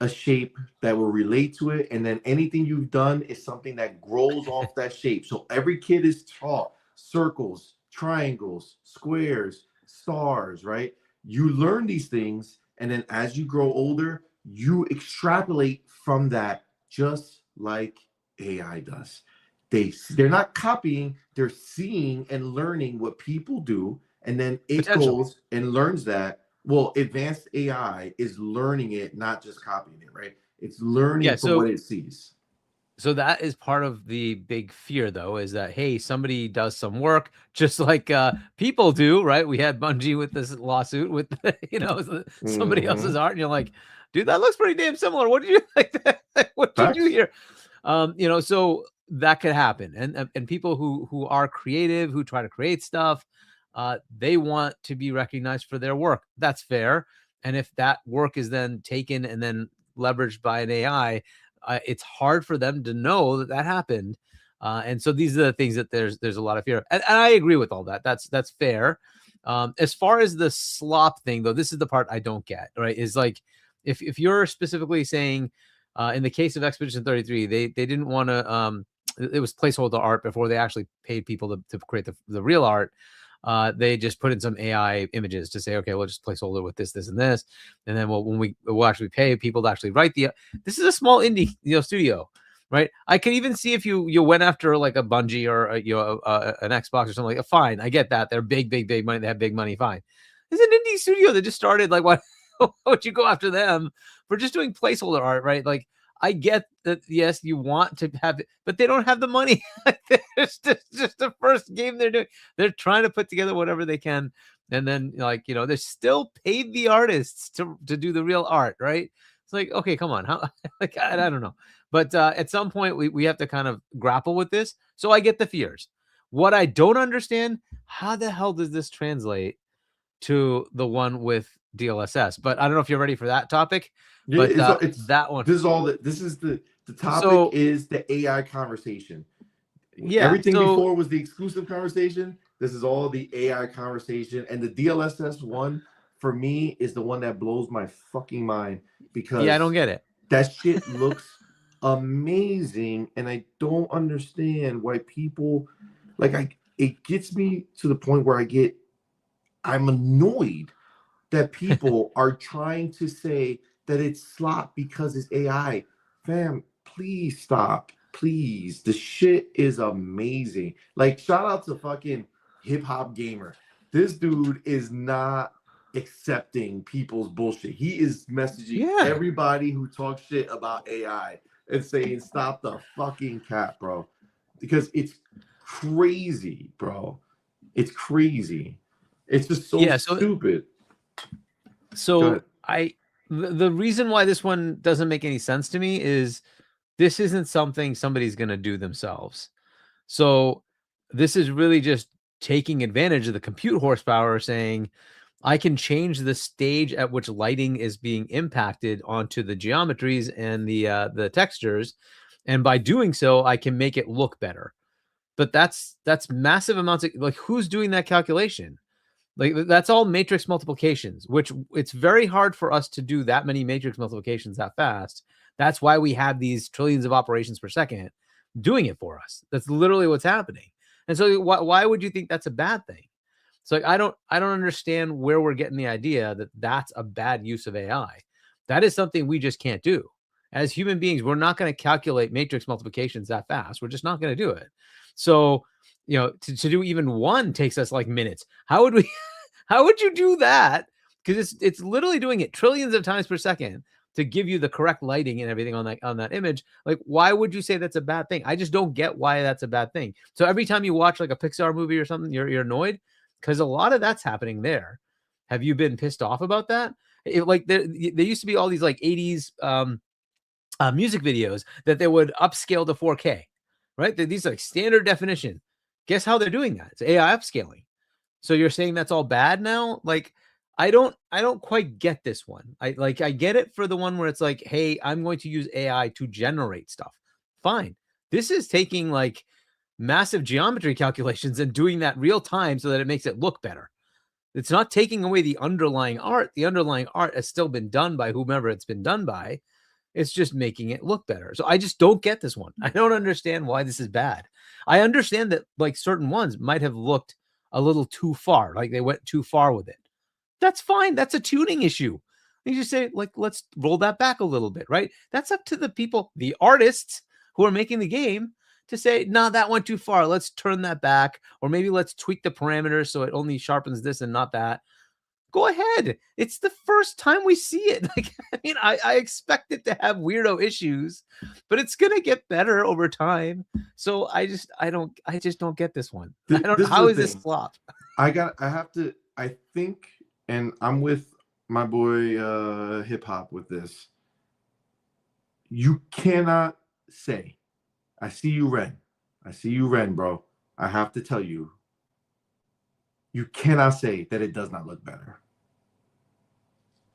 a shape that will relate to it, and then anything you've done is something that grows off that shape. So every kid is taught circles, triangles, squares, stars, right? You learn these things, and then as you grow older, you extrapolate from that, just like AI does. They're not copying, they're seeing and learning what people do, and then it
potentially.
goes and learns that. Well, advanced AI is learning it, not just copying it, right? It's learning from what it sees.
So that is part of the big fear, though, is that, hey, somebody does some work just like people do, right? We had Bungie with this lawsuit with, somebody else's art. And you're like, dude, that looks pretty damn similar. What did you like? What did you do here? So that could happen. And people who are creative, who try to create stuff, they want to be recognized for their work. That's fair. And if that work is then taken and then leveraged by an AI, it's hard for them to know that that happened. And so these are the things that there's a lot of fear of. And I agree with all that. That's fair. As far as the slop thing, though, this is the part I don't get, right? Is like if you're specifically saying in the case of Expedition 33, they didn't want to it was placeholder art before they actually paid people to create the real art. They just put in some AI images to say, okay, we'll just placeholder with this, and this, and then we'll actually pay people to actually write the. This is a small indie studio, right? I could even see if you went after like a Bungie or an Xbox or something like that. Fine, I get that they're big money, they have big money. Fine, it's an indie studio that just started. Like, why would you go after them for just doing placeholder art, right? Like, I get that, yes, you want to have it, but they don't have the money. It's just the first game they're doing. They're trying to put together whatever they can. And then, like, they still paid the artists to do the real art, right? It's like, okay, come on. How, like, I don't know. But at some point, we have to kind of grapple with this. So I get the fears. What I don't understand, how the hell does this translate to the one with DLSS? But I don't know if you're ready for that topic.
Yeah,
But
it's
that one.
This is all that. This is the topic.
So,
is the AI conversation.
Yeah.
Everything before was the exclusive conversation. This is all the AI conversation, and the DLSS one for me is the one that blows my fucking mind because
I don't get it.
That shit looks amazing, and I don't understand why people it gets me to the point where I'm annoyed that people are trying to say that it's slop because it's AI. Fam, please stop. Please. The shit is amazing. Like, shout out to fucking Hip Hop Gamer. This dude is not accepting people's bullshit. He is messaging everybody who talks shit about AI and saying, stop the fucking cap, bro. Because it's crazy, bro. It's crazy. It's just so stupid.
So the reason why this one doesn't make any sense to me is this isn't something somebody's going to do themselves. So this is really just taking advantage of the compute horsepower, saying I can change the stage at which lighting is being impacted onto the geometries and the textures, and by doing so, I can make it look better. But that's massive amounts of, like, who's doing that calculation? Like, that's all matrix multiplications, which it's very hard for us to do that many matrix multiplications that fast. That's why we have these trillions of operations per second doing it for us. That's literally what's happening. And so why would you think that's a bad thing? So, like, I don't understand where we're getting the idea that that's a bad use of AI. That is something we just can't do. As human beings, we're not going to calculate matrix multiplications that fast. We're just not going to do it. So, to do even one takes us like minutes. How would you do that? Because it's literally doing it trillions of times per second to give you the correct lighting and everything on that image. Like, why would you say that's a bad thing? I just don't get why that's a bad thing. So every time you watch like a Pixar movie or something, you're annoyed because a lot of that's happening there. Have you been pissed off about that? There used to be all these like 80s music videos that they would upscale to 4K, right? These are like standard definition. Guess how they're doing that? It's AI upscaling. So you're saying that's all bad now? Like, I don't quite get this one. I get it for the one where it's like, hey, I'm going to use AI to generate stuff. Fine. This is taking like massive geometry calculations and doing that real time so that it makes it look better. It's not taking away the underlying art. The underlying art has still been done by whomever it's been done by. It's just making it look better. So I just don't get this one. I don't understand why this is bad. I understand that like certain ones might have looked a little too far, like they went too far with it. That's fine. That's a tuning issue. You just say, like, let's roll that back a little bit, right? That's up to the people, the artists who are making the game, to say, no, that went too far. Let's turn that back. Or maybe let's tweak the parameters so it only sharpens this and not that. Go ahead. It's the first time we see it. Like, I mean, I expect it to have weirdo issues, but it's gonna get better over time. So I just don't get this one. How is this flop?
I think, and I'm with my boy Hip Hop with this. You cannot say, I see you, Ren, bro. I have to tell you, you cannot say that it does not look better.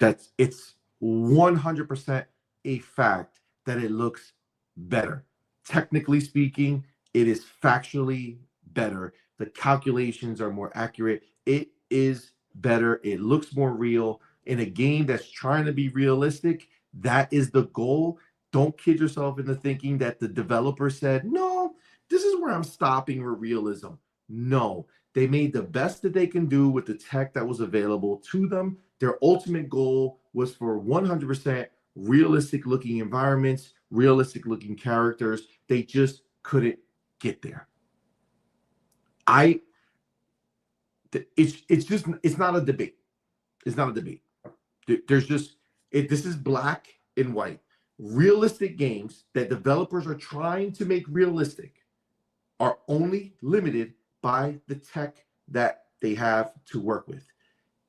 It's 100% a fact that it looks better. Technically speaking, it is factually better. The calculations are more accurate. It is better. It looks more real. In a game that's trying to be realistic, that is the goal. Don't kid yourself into thinking that the developer said, no, this is where I'm stopping with realism. No, they made the best that they can do with the tech that was available to them. Their ultimate goal was for 100% realistic looking environments, realistic looking characters. They just couldn't get there. It's not a debate. It's not a debate. There's just this is black and white. Realistic games that developers are trying to make realistic are only limited by the tech that they have to work with.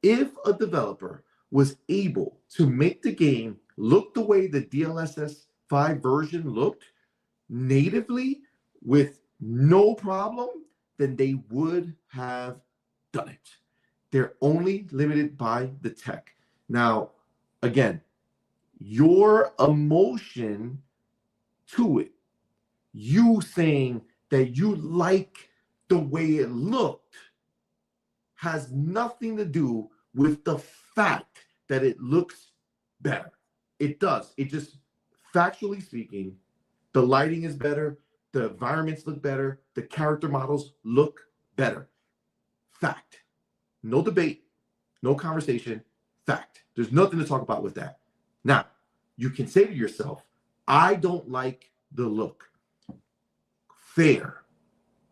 If a developer was able to make the game look the way the DLSS 5 version looked natively with no problem, then they would have done it. They're only limited by the tech. Now, again, your emotion to it, you saying that you like the way it looked, has nothing to do with the fact that it looks better. It does. It just, factually speaking, the lighting is better, the environments look better, the character models look better. Fact. No debate, no conversation, fact. There's nothing to talk about with that. Now, you can say to yourself, I don't like the look. Fair.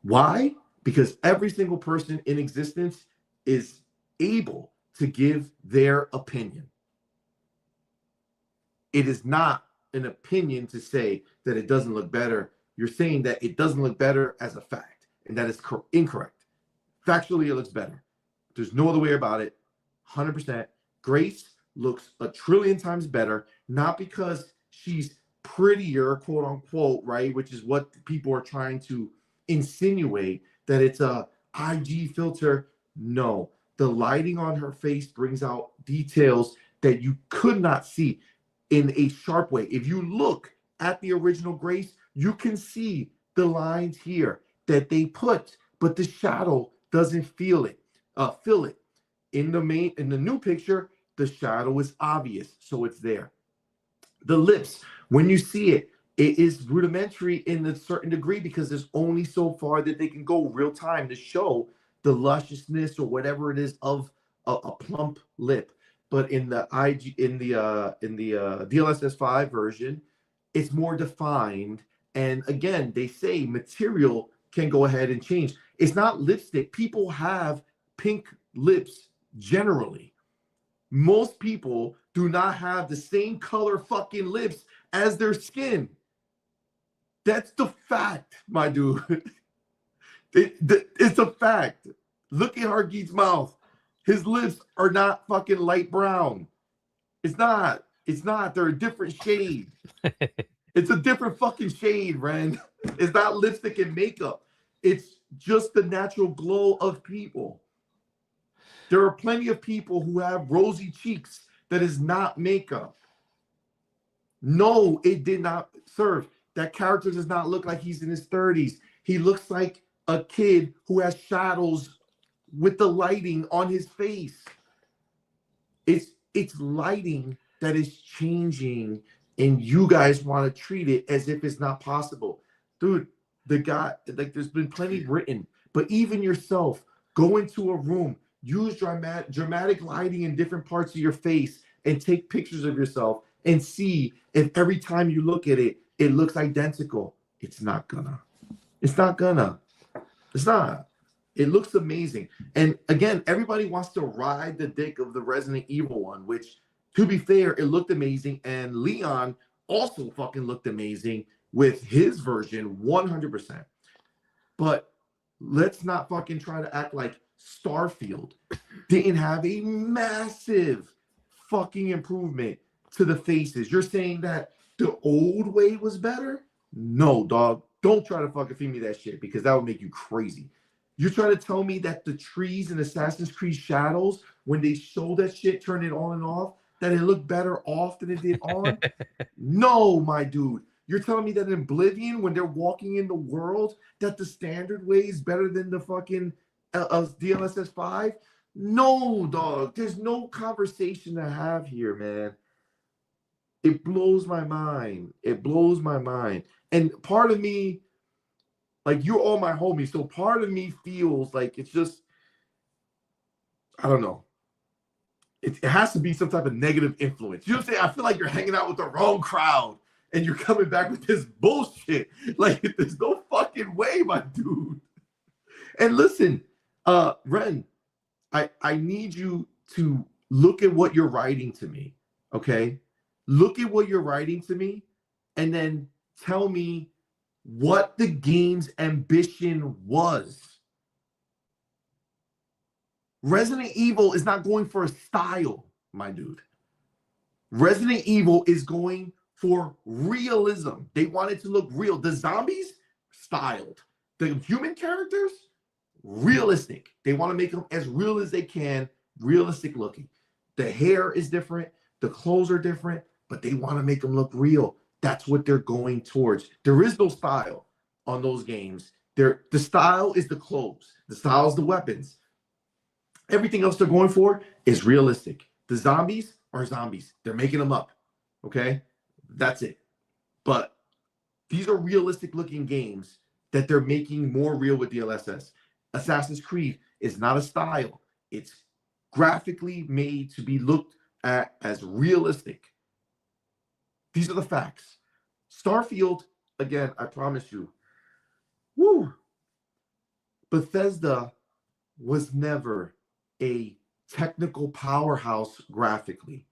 Why? Because every single person in existence is able to give their opinion. It is not an opinion to say that it doesn't look better. You're saying that it doesn't look better as a fact, and that is incorrect. Factually, it looks better. There's no other way about it. 100%. Grace looks a trillion times better, not because she's prettier, quote unquote, right? Which is what people are trying to insinuate, that it's a IG filter. No, the lighting on her face brings out details that you could not see in a sharp way. If you look at the original Grace, you can see the lines here that they put, but the shadow doesn't fill it. In the new picture, the shadow is obvious, so it's there. The lips, when you see it, it is rudimentary in a certain degree because there's only so far that they can go real time to show the lusciousness or whatever it is of a plump lip. But in the DLSS 5 version, it's more defined. And again, they say material can go ahead and change. It's not lipstick. People have pink lips generally. Most people do not have the same color fucking lips as their skin. That's the fact, my dude. It's a fact. Look at Hargeet's mouth. His lips are not fucking light brown. It's not. They're a different shade. It's a different fucking shade, Ren. It's not lipstick and makeup. It's just the natural glow of people. There are plenty of people who have rosy cheeks that is not makeup. No, it did not serve. That character does not look like he's in his 30s. He looks like a kid who has shadows with the lighting on his face. It's lighting that is changing, and you guys want to treat it as if it's not possible. Dude, the guy, like, there's been plenty written, but even yourself, go into a room, use dramatic lighting in different parts of your face, and take pictures of yourself and see if every time you look at it, it looks identical. It's not. It looks amazing. And again, everybody wants to ride the dick of the Resident Evil one, which, to be fair, it looked amazing. And Leon also fucking looked amazing with his version, 100%. But let's not fucking try to act like Starfield didn't have a massive fucking improvement to the faces. You're saying that the old way was better? No, dog. Don't try to fucking feed me that shit, because that would make you crazy. You're trying to tell me that the trees in Assassin's Creed Shadows, when they show that shit, turn it on and off, that it looked better off than it did on? No, my dude. You're telling me that in Oblivion, when they're walking in the world, that the standard way is better than the fucking DLSS 5? No, dog. There's no conversation to have here, man. It blows my mind. It blows my mind. And part of me, like, you're all my homies, so part of me feels like it's just, I don't know. It has to be some type of negative influence. You know what I'm saying? I feel like you're hanging out with the wrong crowd and you're coming back with this bullshit. Like, there's no fucking way, my dude. And listen, Ren, I need you to look at what you're writing to me, okay? Look at what you're writing to me and then tell me what the game's ambition was. Resident Evil is not going for a style, my dude. Resident Evil is going for realism. They want it to look real. The zombies, styled. The human characters, realistic. They want to make them as real as they can, realistic looking. The hair is different. The clothes are different, but they want to make them look real. That's what they're going towards. There is no style on those games. The style is the clothes. The style is the weapons. Everything else they're going for is realistic. The zombies are zombies. They're making them up. Okay? That's it. But these are realistic looking games that they're making more real with DLSS. Assassin's Creed is not a style. It's graphically made to be looked at as realistic. These are the facts. Starfield, again, I promise you, woo, Bethesda was never a technical powerhouse graphically.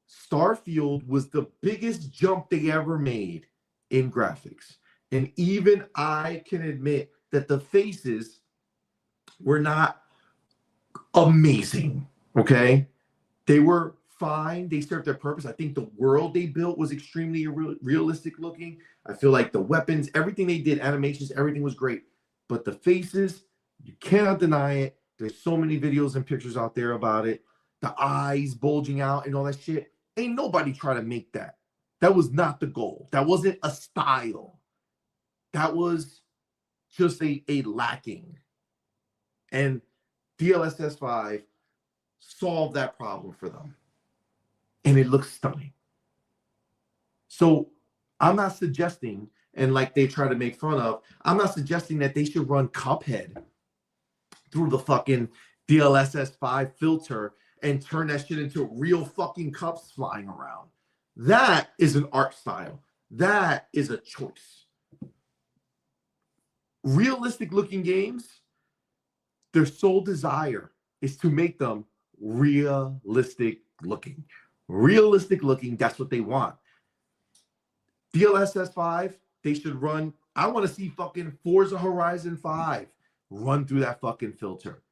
Starfield was the biggest jump they ever made in graphics. And even I can admit that the faces were not amazing, okay? They were fine. They served their purpose. I think the world they built was extremely realistic looking. I feel like the weapons, everything they did, animations, everything was great. But the faces, you cannot deny it. There's so many videos and pictures out there about it. The eyes bulging out and all that shit. Ain't nobody trying to make that. That was not the goal. That wasn't a style. That was just a lacking. And DLSS 5 solved that problem for them. And it looks stunning. So I'm not suggesting, and like they try to make fun of, I'm not suggesting that they should run Cuphead through the fucking DLSS 5 filter and turn that shit into real fucking cups flying around. That is an art style. That is a choice. Realistic looking games, their sole desire is to make them realistic looking. Realistic looking, that's what they want. DLSS 5, they should run, I want to see fucking Forza Horizon 5 run through that fucking filter.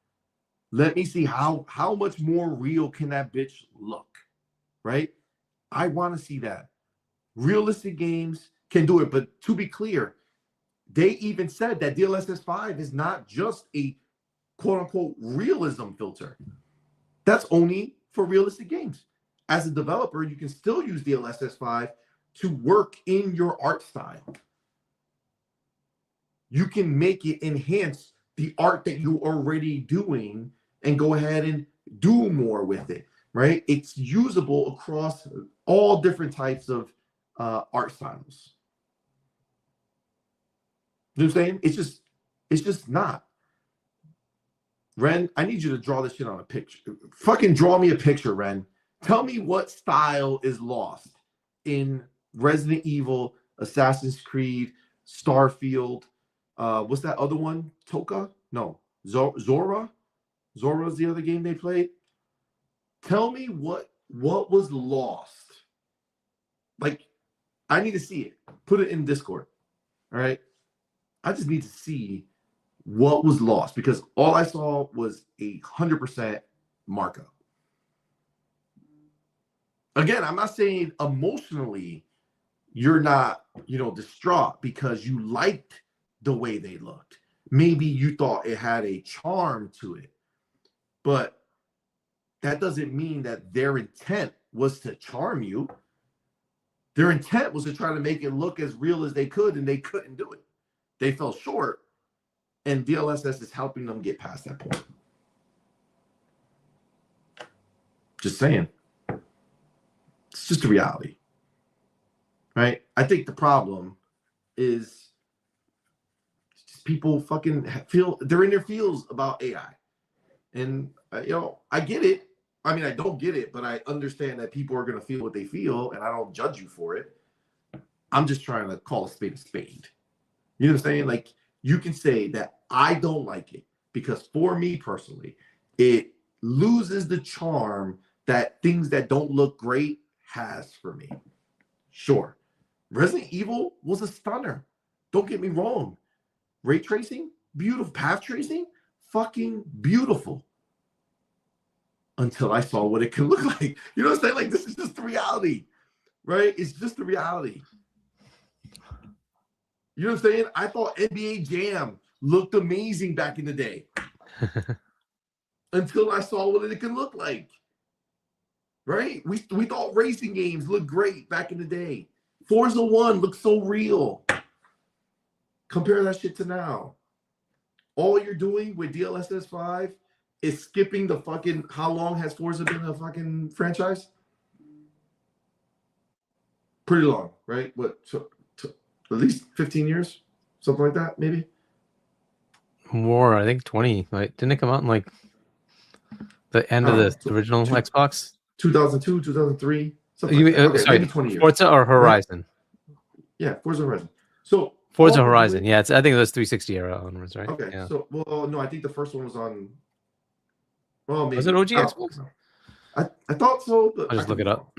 Let me see how much more real can that bitch look, right? I want to see that. Realistic games can do it, but to be clear, they even said that DLSS 5 is not just a quote-unquote realism filter. That's only for realistic games. As a developer, you can still use DLSS 5 to work in your art style. You can make it enhance the art that you're already doing and go ahead and do more with it, right? It's usable across all different types of art styles. You know what I'm saying? It's just not. Ren, I need you to draw this shit on a picture. Fucking draw me a picture, Ren. Tell me what style is lost in Resident Evil, Assassin's Creed, Starfield. What's that other one? Toka? No. Zora? Zora's the other game they played. Tell me what was lost. Like, I need to see it. Put it in Discord. All right? I just need to see what was lost because all I saw was 100% markup. Again, I'm not saying emotionally you're not, distraught because you liked the way they looked. Maybe you thought it had a charm to it, but that doesn't mean that their intent was to charm you. Their intent was to try to make it look as real as they could, and they couldn't do it. They fell short, and DLSS is helping them get past that point. Just saying. It's just a reality, right? I think the problem is just people fucking feel they're in their feels about AI. And, I get it. I mean, I don't get it, but I understand that people are going to feel what they feel, and I don't judge you for it. I'm just trying to call a spade a spade. You know what I'm saying? Like, you can say that I don't like it because for me personally, it loses the charm that things that don't look great has for me. Sure. Resident Evil was a stunner. Don't get me wrong. Ray tracing, beautiful. Path tracing, fucking beautiful. Until I saw what it can look like. You know what I'm saying? Like, this is just the reality, right? It's just the reality. You know what I'm saying? I thought NBA Jam looked amazing back in the day. Until I saw what it can look like. Right? We thought racing games looked great back in the day. Forza 1 looked so real. Compare that shit to now. All you're doing with DLSS 5 is skipping the fucking, how long has Forza been a fucking franchise? Pretty long, right? What, at least 15 years? Something like that, maybe?
More, I think 20. Like, didn't it come out in like the end of the original Xbox?
2002, 2003.
Sorry,
20 years.
Forza or Horizon?
Right? Yeah, Forza Horizon. So
Forza Horizon, yeah, I think it was 360 era onwards, right?
Okay,
yeah.
So no, I think the first one was on. Well, maybe
Was it OG Xbox?
I thought so, but
I'll just look it up.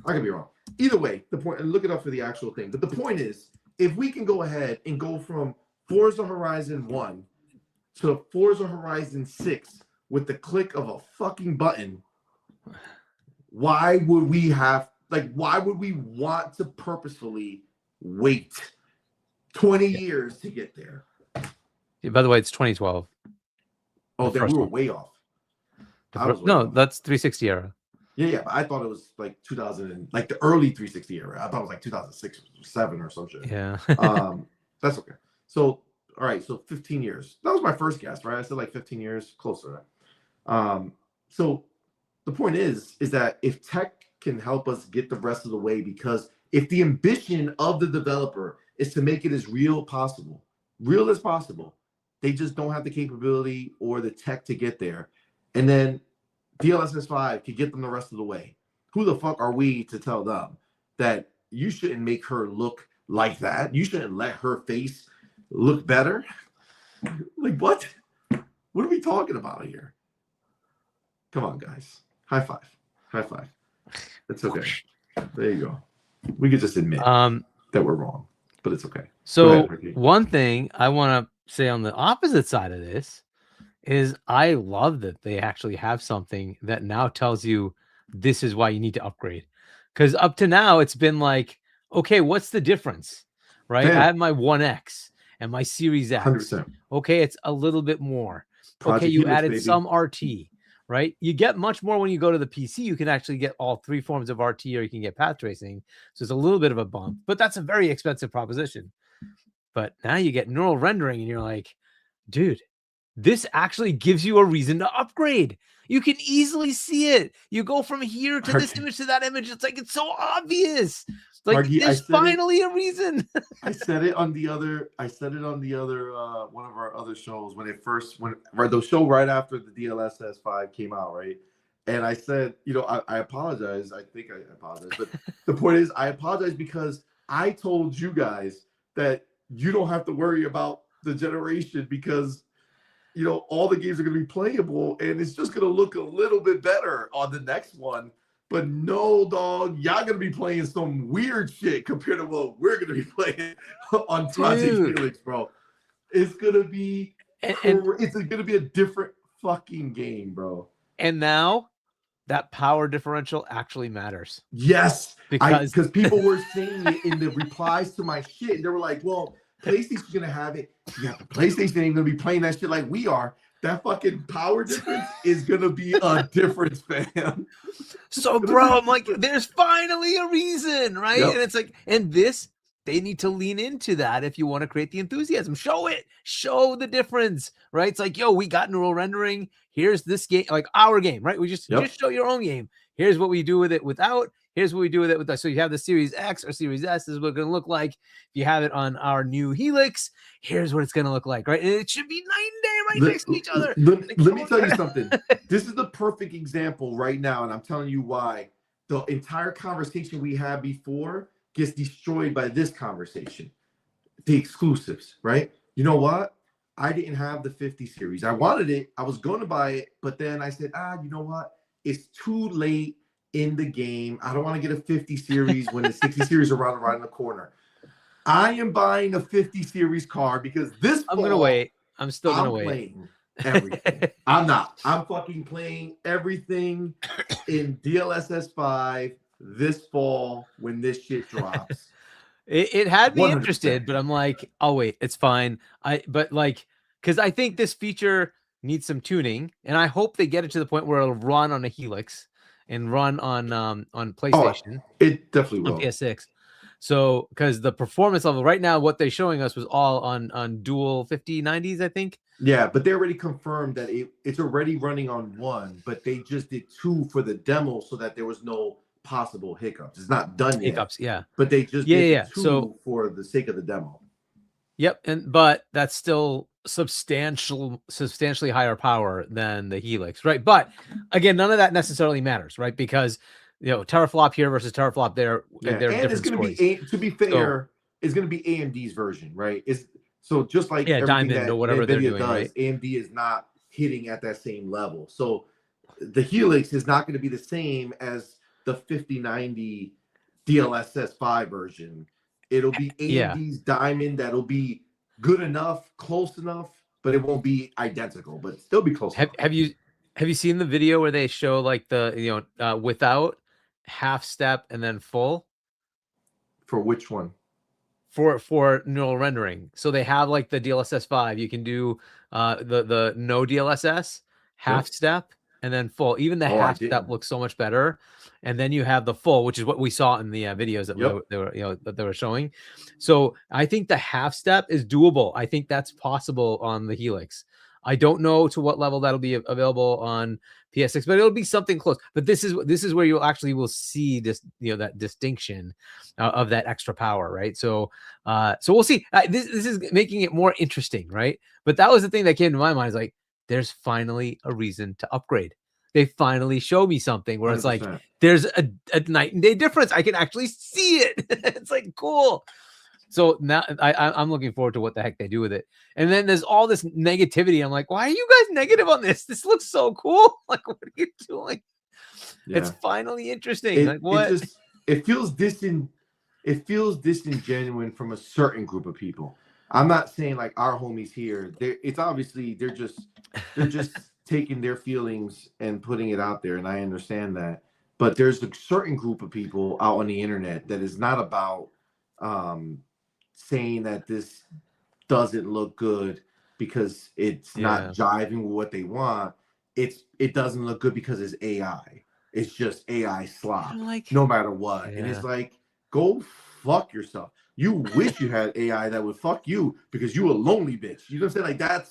I could be wrong. Either way, the point, and look it up for the actual thing. But the point is, if we can go ahead and go from Forza Horizon 1 to Forza Horizon 6 with the click of a fucking button, why would we want to purposefully wait 20 years to get there?
Yeah, by the way, it's 2012.
Oh, then we were way off.
That's 360 era.
Yeah, but I thought it was like 2000, like the early 360 era. I thought it was like 2006 or 7 or some shit.
Yeah.
That's okay. So, all right, so 15 years. That was my first guess, right? I said like 15 years, close to that. So the point is that if tech can help us get the rest of the way, because if the ambition of the developer is to make it as real as possible, they just don't have the capability or the tech to get there. And then DLSS 5 could get them the rest of the way. Who the fuck are we to tell them that you shouldn't make her look like that? You shouldn't let her face look better? Like, what? What are we talking about here? Come on, guys. High five. High five. It's okay. There you go. We could just admit that we're wrong, but it's okay.
So one thing I want to say on the opposite side of this is I love that they actually have something that now tells you this is why you need to upgrade. Because up to now, it's been like, okay, what's the difference? Right?
Damn.
I have my 1X and my Series X.
100%.
Okay, it's a little bit more.
Project
okay, you
Helix,
added
baby.
some RT, right? You get much more when you go to the PC. You can actually get all 3 forms of RT, or you can get path tracing. So it's a little bit of a bump, but that's a very expensive proposition. But now you get neural rendering and you're like, dude, this actually gives you a reason to upgrade. You can easily see it. You go from here to this image to that image. It's like, it's so obvious. Like,
Margie,
there's finally a reason.
I said it on the other one of our other shows when the show right after the DLSS 5 came out, right? And I said, I apologize. I think I apologize. But the point is, I apologize because I told you guys that you don't have to worry about the generation because all the games are going to be playable and it's just going to look a little bit better on the next one. But no, dog, y'all going to be playing some weird shit compared to what we're going to be playing on Project Helix, bro. It's going to be it's going to be a different fucking game, bro.
And now that power differential actually matters.
Yes,
because
people were saying it in the replies to my shit. And they were like, well, PlayStation's going to have it. Yeah, but PlayStation ain't going to be playing that shit like we are. That fucking power difference is going to be a difference, fam.
So, bro, I'm like, there's finally a reason, right?
Yep.
And it's like, and this, they need to lean into that if you want to create the enthusiasm. Show it, show the difference, right? It's like, yo, we got neural rendering. Here's this game, like our game, right? We just show your own game. Here's what we do with it without. Here's what we do with it with. So you have the Series X or Series S. This is what it's going to look like. If you have it on our new Helix, here's what it's going to look like, right? And it should be night and day, right next to each other.
Let me tell you something. This is the perfect example right now, and I'm telling you why. The entire conversation we had before gets destroyed by this conversation. The exclusives, right? You know what? I didn't have the 50 series. I wanted it. I was going to buy it, but then I said, you know what? It's too late in the game. I don't want to get a 50 series when the 60 series are right in the corner. I am buying a 50 series car because
I'm going to wait. I'm still going to wait.
Playing everything. I'm not. I'm fucking playing everything in DLSS 5 this fall when this shit drops.
It had me
100%.
interested, but I'm like, oh wait, it's fine. Because I think this feature needs some tuning, and I hope they get it to the point where it'll run on a Helix and run on PlayStation.
It definitely will.
On PS6. So, because the performance level right now, what they're showing us was all on dual 5090s, I think.
Yeah, but they already confirmed that it's already running on one, but they just did two for the demo so that there was no possible hiccups. It's not done yet.
Hiccups, yeah.
But they just did two for the sake of the demo.
Yep, but that's still substantially higher power than the Helix, right? But again, none of that necessarily matters, right? Because teraflop here versus teraflop there, they're different
it's going
stories.
to be, to be fair, it's going to be AMD's version, right? So just like
Diamond
that
or whatever they're doing,
does,
right?
AMD is not hitting at that same level. So the Helix is not going to be the same as the 5090 DLSS 5 version. It'll be AMD's Diamond that'll be good enough, close enough, but it won't be identical, but still be close enough.
Have you seen the video where they show like the without, half step, and then full?
For which one?
For neural rendering. So they have like the DLSS 5. You can do the no DLSS, half step, and then full. Even the half step looks so much better. And then you have the full, which is what we saw in the videos that they were showing. So I think the half step is doable. I think that's possible on the Helix. I don't know to what level that'll be available on PS6, but it'll be something close. But this is where you will see this, that distinction of that extra power, right? So we'll see. This is making it more interesting, right? But that was the thing that came to my mind, is like, there's finally a reason to upgrade. They finally show me something where 100%. It's like there's a night and day difference. I can actually see it. It's like cool. So now I'm looking forward to what the heck they do with it. And then there's all this negativity. I'm like, why are you guys negative on this? This looks so cool. Like, what are you doing? Yeah. It's finally interesting. Like, what?
It feels disingenuine from a certain group of people. I'm not saying like our homies here. It's obviously they're just taking their feelings and putting it out there, and I understand that. But there's a certain group of people out on the internet that is not about saying that this doesn't look good because it's not jiving with what they want. It doesn't look good because it's AI. It's just AI slop, no matter what. Yeah. And it's like, go fuck yourself. You wish you had AI that would fuck you because you a lonely bitch. You know what I'm saying? Like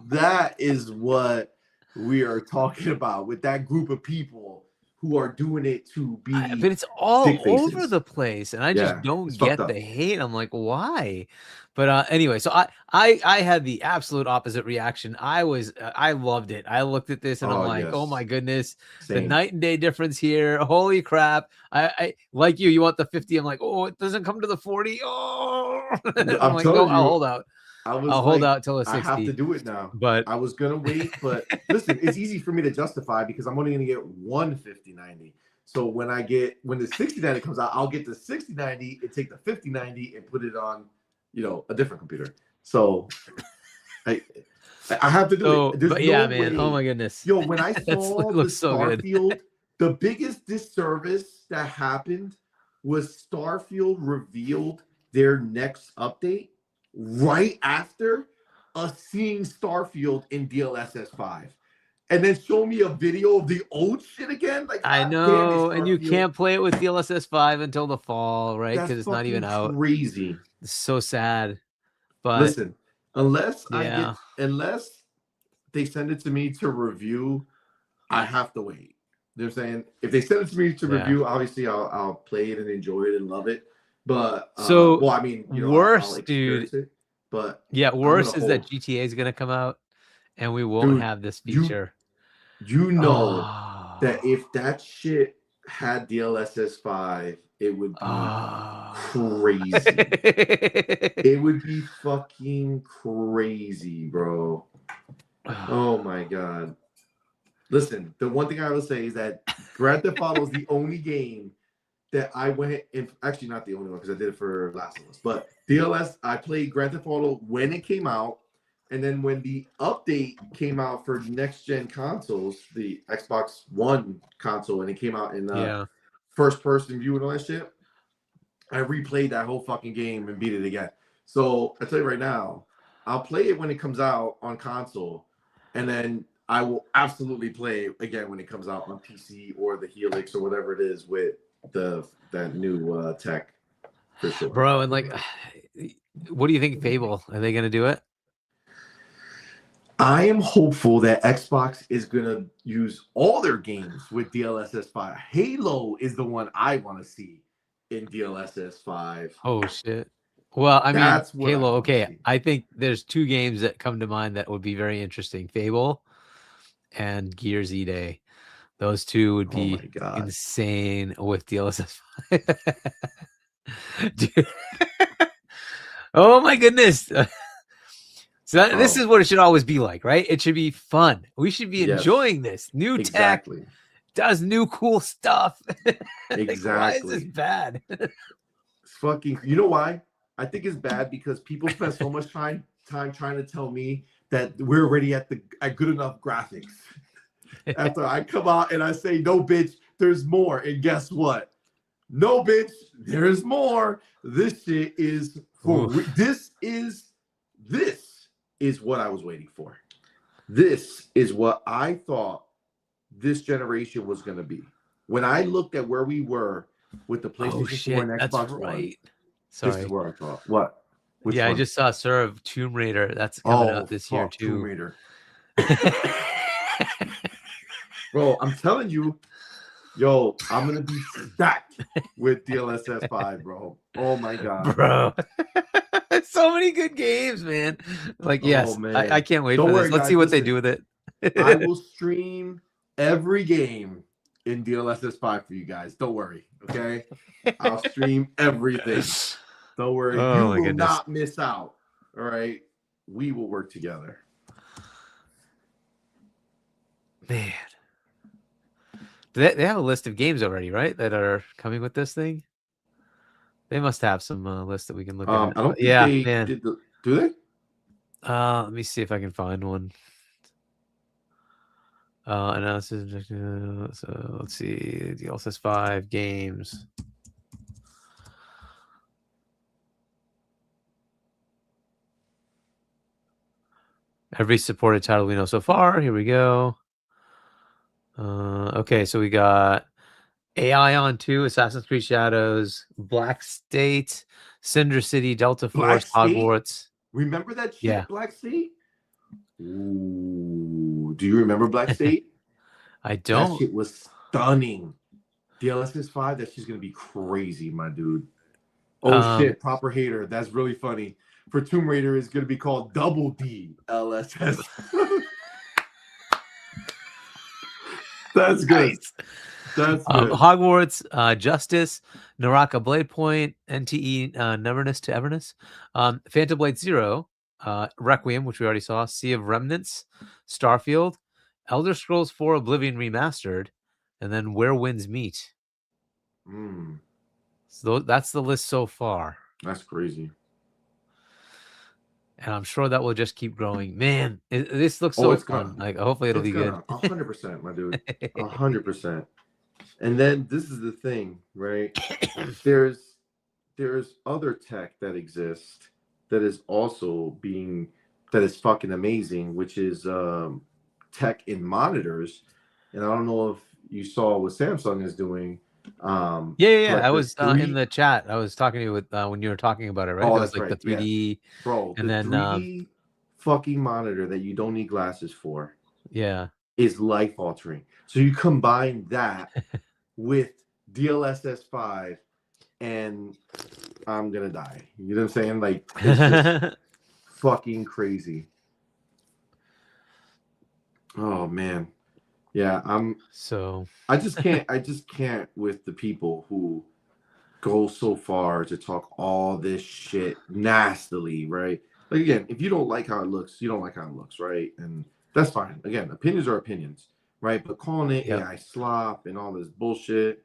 that is what we are talking about with that group of people who are doing it to be.
But it's all over the place, and I just don't get the hate. I'm like, why? But anyway, so I had the absolute opposite reaction. I loved it. I looked at this and I'm like, oh my goodness, the night and day difference here. Holy crap. I like you want the 50. I'm like, oh, it doesn't come to the 40. Oh, I'm like, no, I'll hold out. I'll hold out till it's 60.
I have to do it now.
But
I was gonna wait. But listen, it's easy for me to justify because I'm only gonna get one 5090. So when the 6090 comes out, I'll get the 6090 and take the 5090 and put it on, a different computer. So I have to do it.
But yeah, man. Oh my goodness.
Yo, when I saw the Starfield, the biggest disservice that happened was Starfield revealed their next update right after us seeing Starfield in DLSS 5. and then show me a video of the old shit again. Like,
I
God
know,
damn it,
and you
Starfield.
can't play it with DLSS 5 until the fall, right?
That's
Because it's not even
fucking
out.
crazy.
It's so sad. But
Listen, unless
yeah.
unless they send it to me to review, I have to wait. They're saying if they send it to me to review, obviously I'll play it and enjoy it and love it. But
So
well, I mean, you know, I'll
worse,
experience
dude.
it. But
Yeah,
I'm
worse
gonna
is that
hold,
GTA is gonna come out, and we won't
dude.
have this
You
feature.
know
Oh.
that if that shit had DLSS 5, it would be
Oh.
crazy. It would be fucking crazy, bro. Oh my god. Listen, the one thing I will say is that Grand Theft Auto is the only game that I went in. Actually, not the only one because I did it for Last of Us. But DLS, I played Grand Theft Auto when it came out, and then when the update came out for next gen consoles, the Xbox One console, and it came out in first person view and all that shit, I replayed that whole fucking game and beat it again. So I tell you right now, I'll play it when it comes out on console, and then I will absolutely play it again when it comes out on PC or the Helix or whatever it is with that new tech for sure.
Bro, and like, what do you think, Fable? Are they gonna do it?
I am hopeful that Xbox is gonna use all their games with DLSS 5. Halo is the one I want to see in DLSS 5.
Oh shit. Well, I mean,
That's what
Halo.
I wanna
Okay,
see.
I think there's two games that come to mind that would be very interesting: Fable and Gears E-Day. Those two would
Oh my
be
god.
insane with DLSS. Dude. Oh my goodness. So this is what it should always be like, right? It should be fun. We should be enjoying this. New tech does new cool stuff. Like, why is this bad?
It's fucking, you know why? I think it's bad because people spend so much time trying to tell me that we're already at good enough graphics. After I come out and I say, no, bitch, there's more. And guess what? No, bitch, there's more. This shit is this is what I was waiting for. This is what I thought this generation was going to be. When I looked at where we were with the PlayStation 4 and Xbox One,
Sorry.
this is where I thought. What? Which
one?
I
just saw Serve Tomb Raider. That's coming out this year too.
Tomb Raider. Bro, I'm telling you, yo, I'm gonna be stacked with DLSS 5, bro. Oh my god,
bro. So many good games, man. Like, yes,
man.
I can't wait for this. Let's see what they do with it.
I will stream every game in DLSS 5 for you guys. Don't worry, okay? I'll stream everything. Don't worry.
Oh,
you will not miss out. All right? We will work together.
Man. They have a list of games already, right? That are coming with this thing. They must have some list that we can look at.
I don't think they did do they?
Let me see if I can find one. Analysis. So let's see. DLSS 5 games. Every supported title we know so far. Here we go. Okay, so we got AI on 2, Assassin's Creed Shadows, Black State, Cinder City, Delta Force, Hogwarts.
Remember that shit, Black State? Ooh, do you remember Black State?
I don't.
That shit was stunning. DLSS 5, that shit's gonna be crazy, my dude. Oh shit, proper hater. That's really funny. For Tomb Raider, is gonna be called Double DLSS. That's good.
Nice.
That's good.
Hogwarts, Justice, Naraka Blade Point, NTE Neverness to Everness, Phantom Blade Zero, Requiem, which we already saw, Sea of Remnants, Starfield, Elder Scrolls 4 Oblivion Remastered, and then Where Winds Meet. So that's the list so far.
That's crazy.
And I'm sure that will just keep growing. Man, this looks so fun. Like, hopefully it'll be good.
100%, my dude. 100%. And then this is the thing, right? There's other tech that exists that is also that is fucking amazing, which is tech in monitors, and I don't know if you saw what Samsung is doing.
Yeah.
but
I
the
was in the chat. I was talking to you with when you were talking about it, right?
Oh,
There was
that's
like the
right. Yeah.
3D,
Bro,
and
the
then
3D fucking monitor that you don't need glasses for
yeah.
is life altering. So you combine that with DLSS 5 and I'm gonna die. You know what I'm saying? Like, it's just fucking crazy. Oh man. Yeah, I just can't with the people who go so far to talk all this shit nastily, right? Like, again, if you don't like how it looks, you don't like how it looks, right? And that's fine. Again, opinions are opinions, right? But calling it
Yep.
AI slop and all this bullshit,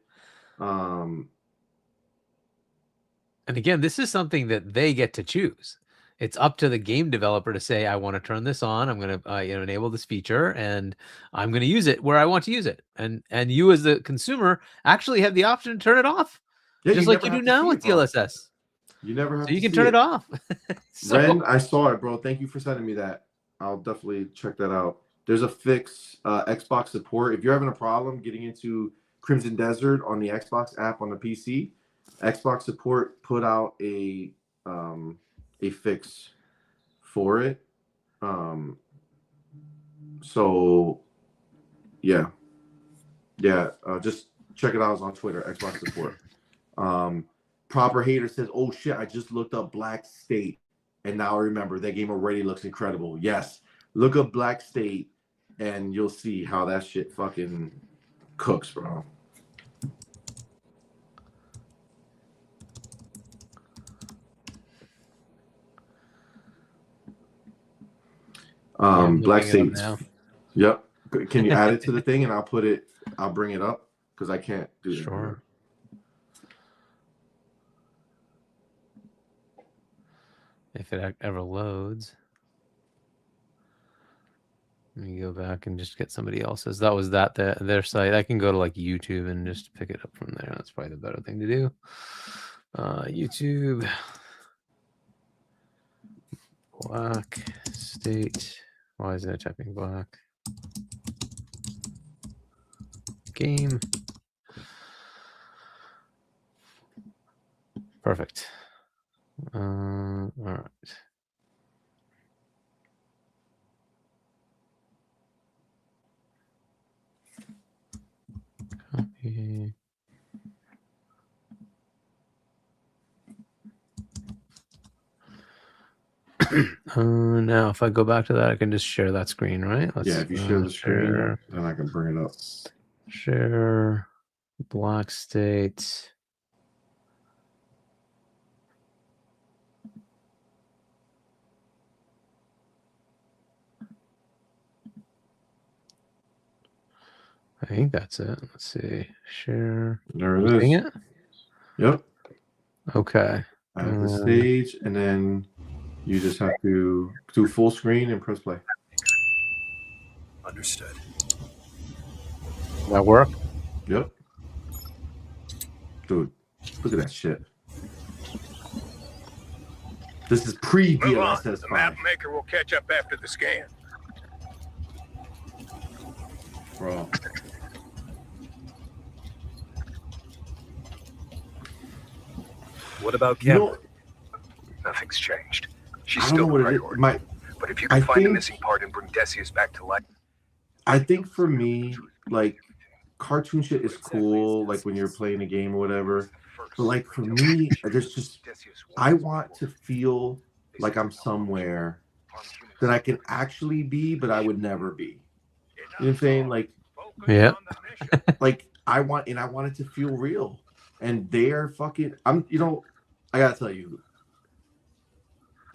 And again, this is something that they get to choose. It's up to the game developer to say, I want to turn this on. I'm going to enable this feature, and I'm going to use it where I want to use it. And you as the consumer actually have the option to turn it off,
yeah,
just
you
like
never
you do
have to
now
see
with
it, bro.
DLSS.
You never have
So
to
you can
see
turn it off. So,
Ren, I saw it, bro. Thank you for sending me that. I'll definitely check that out. There's a fix, Xbox support. If you're having a problem getting into Crimson Desert on the Xbox app on the PC, Xbox support put out a fix for it. So yeah, just check it out. It's on Twitter, Xbox support. Proper Hater says, "Oh shit, I just looked up Black State, and now I remember that game already looks incredible." Yes, look up Black State, and you'll see how that shit fucking cooks, bro. Black State. Yep. Can you add it to the thing, and I'll bring it up because I can't do that.
Sure. If it ever loads. Let me go back and just get somebody else's. That was their site. I can go to like YouTube and just pick it up from there. That's probably the better thing to do. YouTube. Black State. Why isn't it typing black? Game. Perfect. All right. Copy. Now, if I go back to that, I can just share that screen, right?
Yeah, if you share the screen, then I can bring it up.
Share Black State. I think that's it. Let's see. Share.
There it is.
Seeing it?
Yep.
Okay.
I have the stage, and then you just have to do full screen and press play.
Understood.
That work?
Yep. Dude, look at that shit. This is pre-DLSS 5.
The map maker will catch up after the scan.
Bro.
What about Kim? Nothing's changed. She's still the priority. But if you can find the missing part and bring Decius back to life.
I think for me, like, cartoon shit is cool, like when you're playing a game or whatever. But like for me, there's just, I want to feel like I'm somewhere that I can actually be, but I would never be. You know what I'm saying? Like,
yeah.
Like I want it to feel real. And they're fucking, I gotta tell you,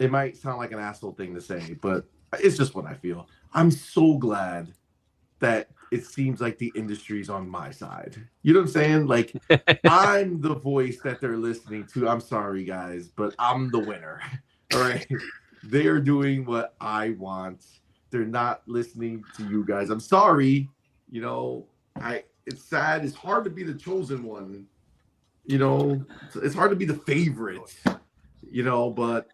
it might sound like an asshole thing to say, but it's just what I feel. I'm so glad that it seems like the industry's on my side. You know what I'm saying? Like, I'm the voice that they're listening to. I'm sorry, guys, but I'm the winner. All right. They're doing what I want. They're not listening to you guys. I'm sorry. You know, it's sad. It's hard to be the chosen one. You know, it's hard to be the favorite, you know, but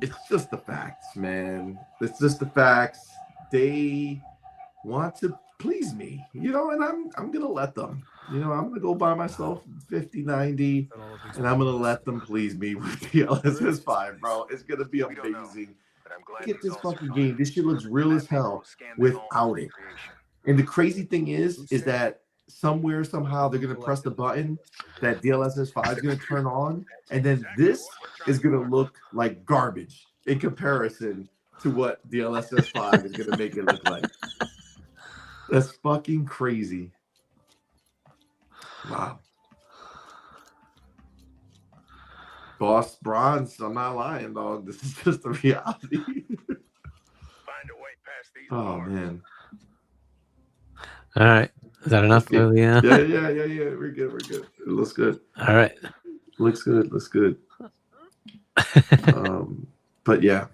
it's just the facts, man. It's just the facts. They want to please me, and I'm gonna let them. I'm gonna go buy myself 50, 90, and I'm gonna let them please me with the LSS5, bro. It's gonna be amazing. Get this fucking game. This shit looks real as hell without it. And the crazy thing is that somewhere, somehow, they're gonna press the button that DLSS5 is gonna turn on, and then this is gonna look like garbage in comparison to what DLSS5 is gonna make it look like. That's fucking crazy. Wow. Boss Bronze, I'm not lying, dog. This is just the reality. Oh, man.
All right. Is that enough?
Yeah.
Yeah.
Yeah. We're good. It looks good.
All right.
Looks good. But yeah.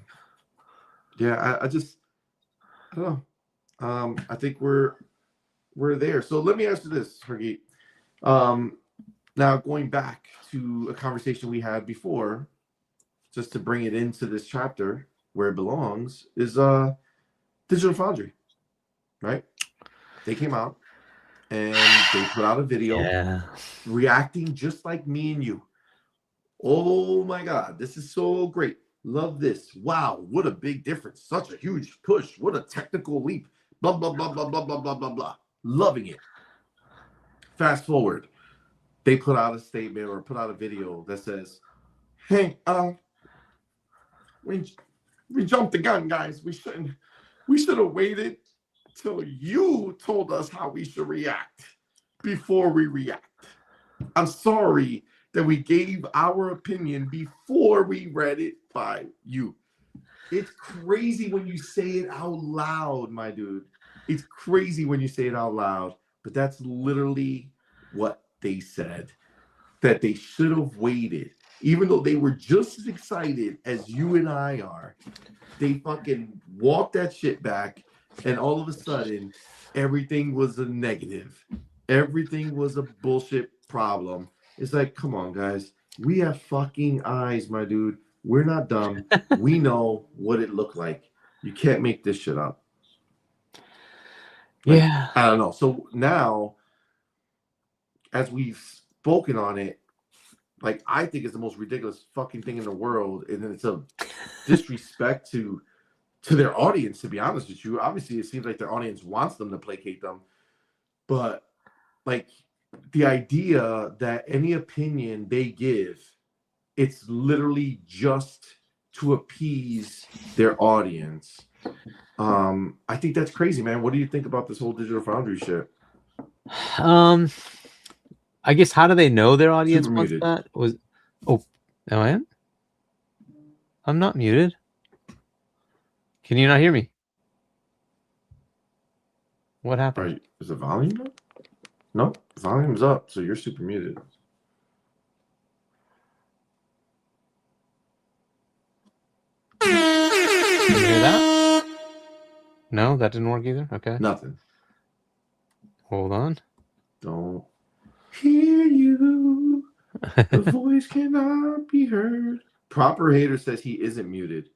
I don't know. I think we're there. So let me ask you this, Hargeet. Now going back to a conversation we had before, just to bring it into this chapter where it belongs, is Digital Foundry, right? They came out and they put out a video reacting just like me and you. Oh my God, this is so great. Love this. Wow, what a big difference. Such a huge push. What a technical leap. Blah, blah, blah, blah, blah, blah, blah, blah, blah. Loving it. Fast forward. They put out a statement or put out a video that says, hey, we jumped the gun, guys. We should have waited till you told us how we should react before we react. I'm sorry that we gave our opinion before we read it by you. It's crazy when you say it out loud, my dude. It's crazy when you say it out loud, but that's literally what they said, that they should have waited. Even though they were just as excited as you and I are, they fucking walked that shit back, and all of a sudden, everything was a negative. Everything was a bullshit problem. It's like, come on, guys. We have fucking eyes, my dude. We're not dumb. We know what it looked like. You can't make this shit up. Like,
yeah.
I don't know. So now, as we've spoken on it, like, I think it's the most ridiculous fucking thing in the world, and then it's a disrespect to their audience, to be honest with you. Obviously, it seems like their audience wants them to placate them, but like, the idea that any opinion they give, it's literally just to appease their audience. I think that's crazy, man. What do you think about this whole Digital Foundry shit?
I guess, how do they know their audience wants that? Am I in? I'm not muted. Can you not hear me? What happened?
Is the volume up? No, volume's up, so you're super muted.
Can you hear that? No, that didn't work either? Okay.
Nothing.
Hold on.
Don't hear you. The voice cannot be heard. Proper Hater says he isn't muted.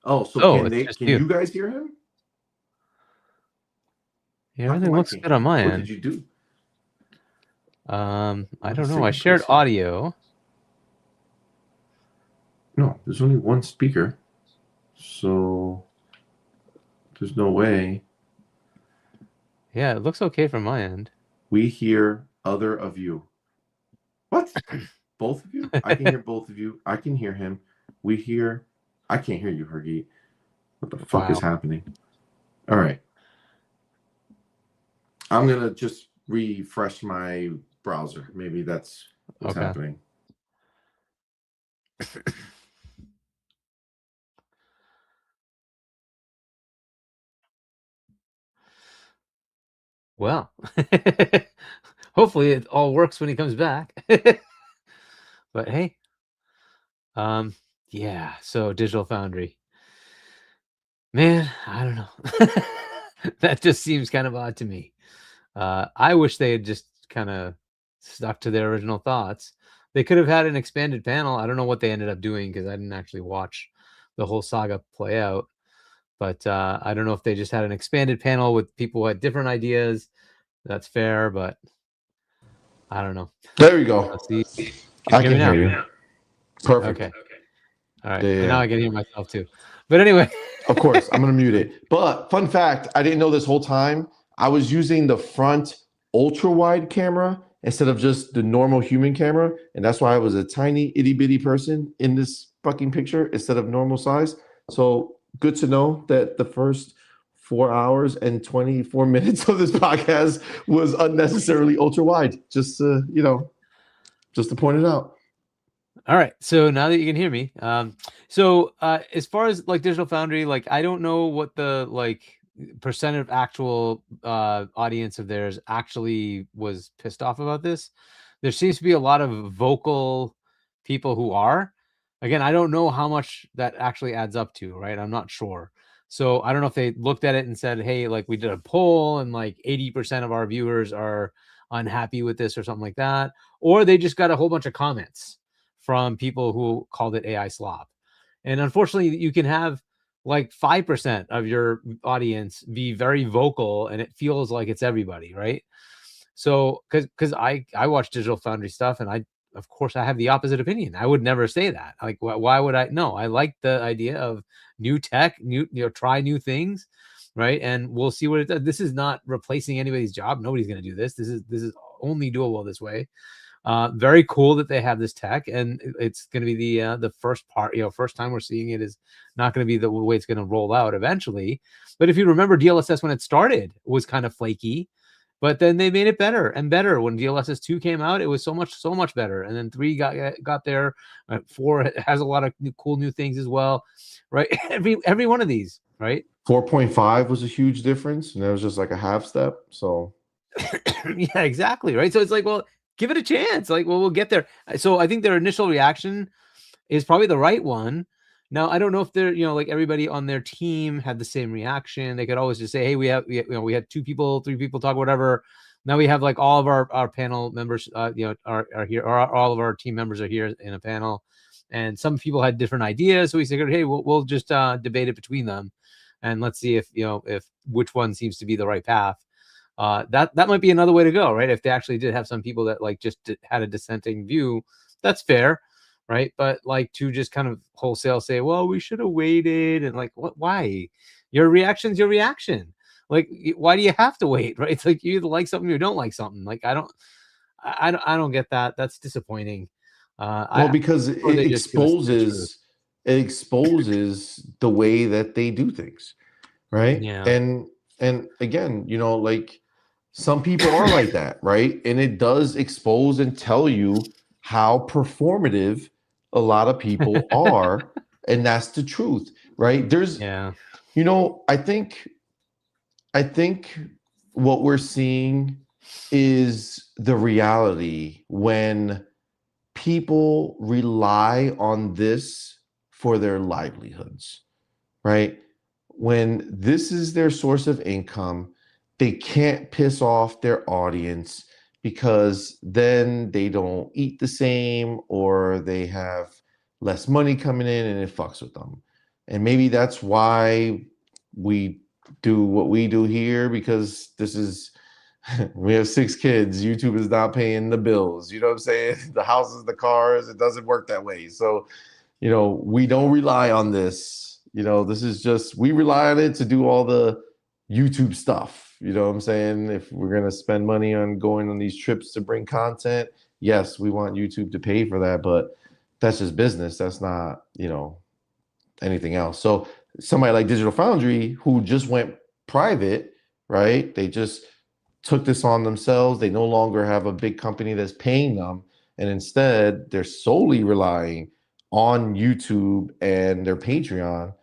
Oh, so can you guys hear him?
Yeah, everything looks good on my end.
What did you do?
I don't know. I shared audio.
No, there's only one speaker. So there's no way.
Yeah, it looks okay from my end.
We hear other of you. What? Both of you? I can hear both of you. I can hear him. I can't hear you, Hargeet. What the fuck is happening? All right. I'm going to just refresh my browser. Maybe that's what's happening.
Well, hopefully it all works when he comes back. But hey, yeah. So Digital Foundry, man, I don't know. That just seems kind of odd to me. I wish they had just kind of stuck to their original thoughts. They could have had an expanded panel. I don't know what they ended up doing because I didn't actually watch the whole saga play out. But I don't know if they just had an expanded panel with people who had different ideas. That's fair, but I don't know.
There you go.
Let's see. Can
I
you hear
can
me now?
hear you. Perfect.
Okay. All right.
Yeah,
And
yeah.
now I can hear myself too. But anyway.
Of course, I'm gonna mute it. But fun fact, I didn't know this whole time. I was using the front ultra wide camera instead of just the normal human camera, and that's why I was a tiny itty bitty person in this fucking picture instead of normal size. So good to know that the first 4 hours and 24 minutes of this podcast was unnecessarily ultra wide. Just just to point it out.
All right. So now that you can hear me, so as far as like Digital Foundry, like I don't know what the like percent of actual audience of theirs actually was pissed off about this. There seems to be a lot of vocal people who are. Again, I don't know how much that actually adds up to, right? I'm not sure. So I don't know if they looked at it and said, hey, like we did a poll and like 80% of our viewers are unhappy with this or something like that. Or they just got a whole bunch of comments from people who called it AI slop. And unfortunately, you can have like 5% of your audience be very vocal and it feels like it's everybody, right? So because I watch Digital Foundry stuff and I of course I have the opposite opinion. I would never say that. Like why would I? No, I like the idea of new tech, try new things, right? And we'll see what it does. This is not replacing anybody's job. Nobody's going to do this. This is only doable this way. Very cool that they have this tech, and it's going to be the first part. First time we're seeing it is not going to be the way it's going to roll out eventually. But if you remember, DLSS when it started was kind of flaky, but then they made it better and better. When DLSS 2 came out, it was so much better. And then 3 got there. 4 has a lot of cool new things as well, right? Every one of these, right?
4.5 was a huge difference, and that was just like a half step. So
yeah, exactly, right. So it's like, well, give it a chance. Like, well, we'll get there. So I think their initial reaction is probably the right one. Now, I don't know if they're, like everybody on their team had the same reaction. They could always just say, hey, we had 2 people, 3 people talk, whatever. Now we have like all of our panel members, are here, or all of our team members are here in a panel. And some people had different ideas. So we said, hey, we'll just debate it between them. And let's see if which one seems to be the right path. That might be another way to go, right? If they actually did have some people that like just had a dissenting view, that's fair, right? But like to just kind of wholesale say, well, we should have waited, and like, what? Why? Your reaction's your reaction. Like, why do you have to wait, right? It's like you either like something or don't like something. Like, I don't get that. That's disappointing.
Because it exposes the way that they do things, right?
Yeah.
And again, like some people are like that, right? And it does expose and tell you how performative a lot of people are, and that's the truth, right? I think what we're seeing is the reality when people rely on this for their livelihoods, right? When this is their source of income, they can't piss off their audience because then they don't eat the same or they have less money coming in and it fucks with them. And maybe that's why we do what we do here, because we have 6 kids. YouTube is not paying the bills. You know what I'm saying? The houses, the cars, it doesn't work that way. So, we don't rely on this. This is just, we rely on it to do all the YouTube stuff. You know what I'm saying? If we're going to spend money on going on these trips to bring content, yes, we want YouTube to pay for that, but that's just business. That's not, anything else. So somebody like Digital Foundry, who just went private, right? They just took this on themselves. They no longer have a big company that's paying them. And instead, they're solely relying on YouTube and their Patreon.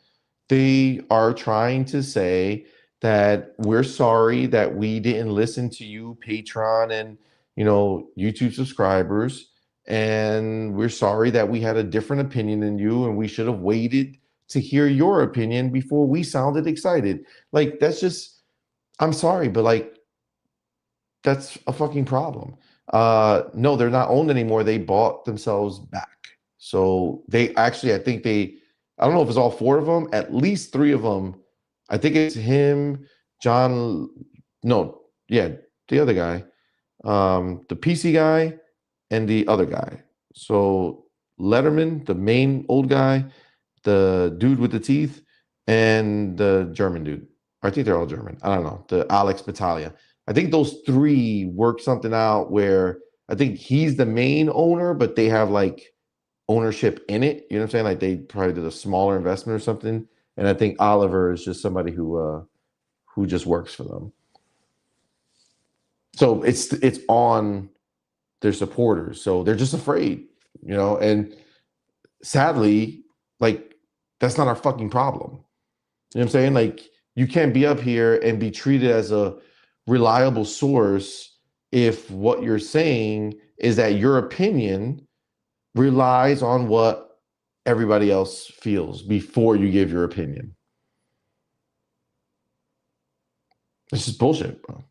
They are trying to say that we're sorry that we didn't listen to you, Patreon and YouTube subscribers, and we're sorry that we had a different opinion than you, and we should have waited to hear your opinion before we sounded excited. Like, that's just, I'm sorry, but like, that's a fucking problem. No, they're not owned anymore. They bought themselves back. So they actually, I don't know if it's all 4 of them, at least 3 of them I think it's him, John. No, yeah, the other guy, the PC guy, and the other guy. So Letterman, the main old guy, the dude with the teeth, and the German dude. I think they're all German. I don't know. The Alex Battaglia. I think those three work something out where I think he's the main owner, but they have like ownership in it. You know what I'm saying? Like they probably did a smaller investment or something. And I think Oliver is just somebody who just works for them. So it's on their supporters. So they're just afraid, you know, and sadly, like that's not our fucking problem. You know what I'm saying? Like you can't be up here and be treated as a reliable source if what you're saying is that your opinion relies on what everybody else feels before you give your opinion. It's just bullshit, bro.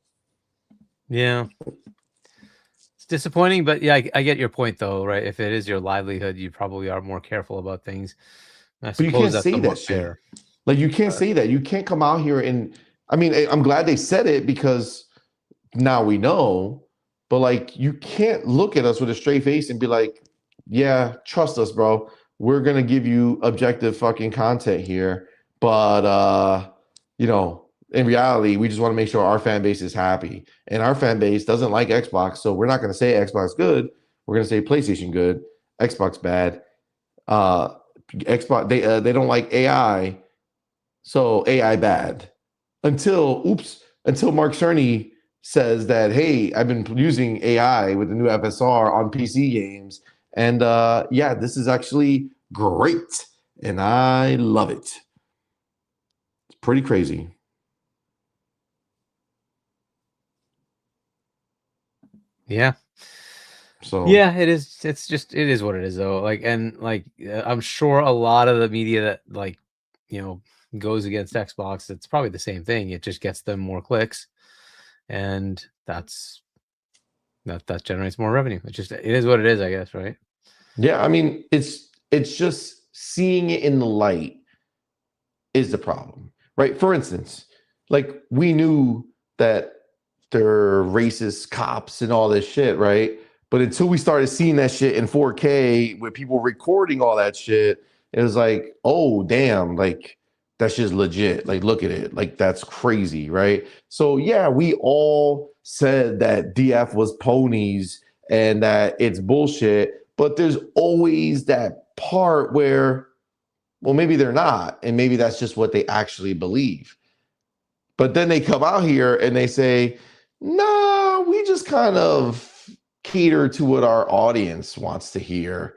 Yeah. It's disappointing, but yeah, I get your point though, right? If it is your livelihood, you probably are more careful about things.
But you can't say that shit. Like you can't say that. You can't come out here and I mean, I'm glad they said it because now we know, but like you can't look at us with a straight face and be like, yeah, trust us, bro. We're gonna give you objective fucking content here. But you know, in reality, we just want to make sure our fan base is happy. And our fan base doesn't like Xbox, so we're not gonna say Xbox good. We're gonna say PlayStation good, Xbox bad. Xbox they don't like AI, so AI bad. Until Mark Cerny says that, hey, I've been using AI with the new FSR on PC games, and yeah, this is actually great, and I love it. It's pretty crazy.
Yeah.
So
yeah, it is. It is what it is though. Like, and like, I'm sure a lot of the media that like, you know, goes against Xbox, it's probably the same thing. It just gets them more clicks, and that generates more revenue. It is what it is, I guess, right?
Yeah, I mean, it's just seeing it in the light is the problem, right? For instance, like we knew that there are racist cops and all this shit, right? But until we started seeing that shit in 4K with people recording all that shit, it was like, oh damn, like that's just legit. Like, look at it. Like, that's crazy, right? So yeah, we all said that DF was ponies and that it's bullshit, but there's always that part where, well, maybe they're not, and maybe that's just what they actually believe. But then they come out here and they say, nah, we just kind of cater to what our audience wants to hear.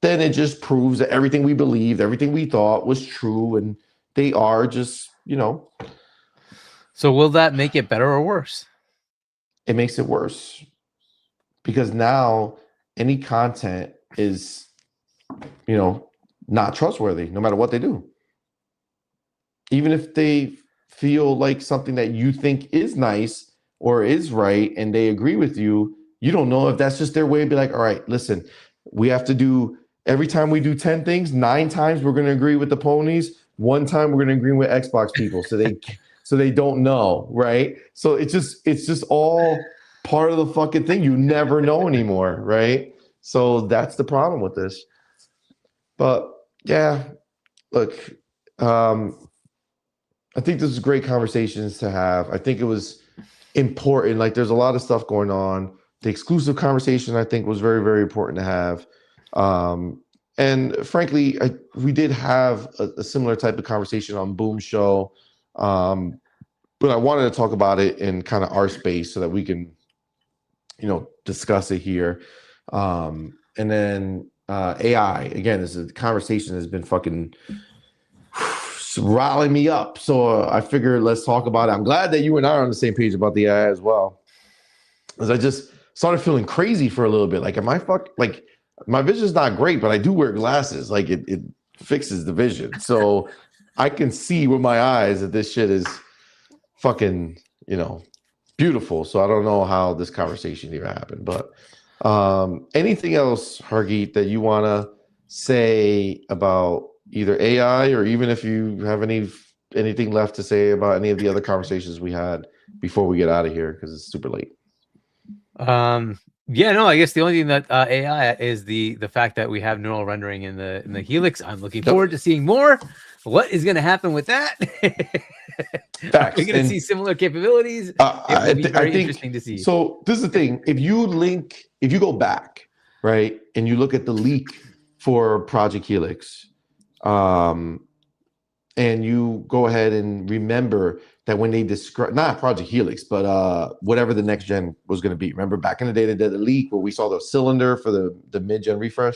Then it just proves that everything we believed, everything we thought was true, and they are just, you know.
So will that make it better or worse?
It makes it worse. Because now any content is, you know, not trustworthy, no matter what they do. Even if they feel like something that you think is nice or is right and they agree with you, you don't know if that's just their way to be like, all right, listen, we have to do, every time we do 10 things, 9 times we're going to agree with the ponies, 1 time we're going to agree with Xbox people. So they don't know, right? So it's just all part of the fucking thing. You never know anymore, right? So that's the problem with this. But yeah, look, I think this is great conversations to have. I think it was important. Like, there's a lot of stuff going on. The exclusive conversation, I think, was very, very important to have. And frankly, we did have a similar type of conversation on Boom Show. But I wanted to talk about it in kind of our space so that we can, you know, discuss it here. And then AI, again, this is a conversation that's been fucking rallying me up. So I figured let's talk about it. I'm glad that you and I are on the same page about the AI as well. Because I just started feeling crazy for a little bit. Like, like my vision's not great, but I do wear glasses. Like it fixes the vision. So I can see with my eyes that this shit is fucking, you know, beautiful. So I don't know how this conversation even happened. But anything else, Hargeet, that you want to say about either AI or even if you have any anything left to say about any of the other conversations we had before we get out of here? Because it's super late.
Yeah, no, I guess the only thing that AI is the fact that we have neural rendering in the Helix. I'm looking forward to seeing more. What is going to happen with that?
Facts.
We're going to see similar capabilities. It will be very interesting to see.
So this is the thing. If you go back, right, and you look at the leak for Project Helix, and you go ahead and remember that when they describe, not Project Helix, but whatever the next gen was going to be. Remember back in the day they did a leak where we saw the cylinder for the mid-gen refresh.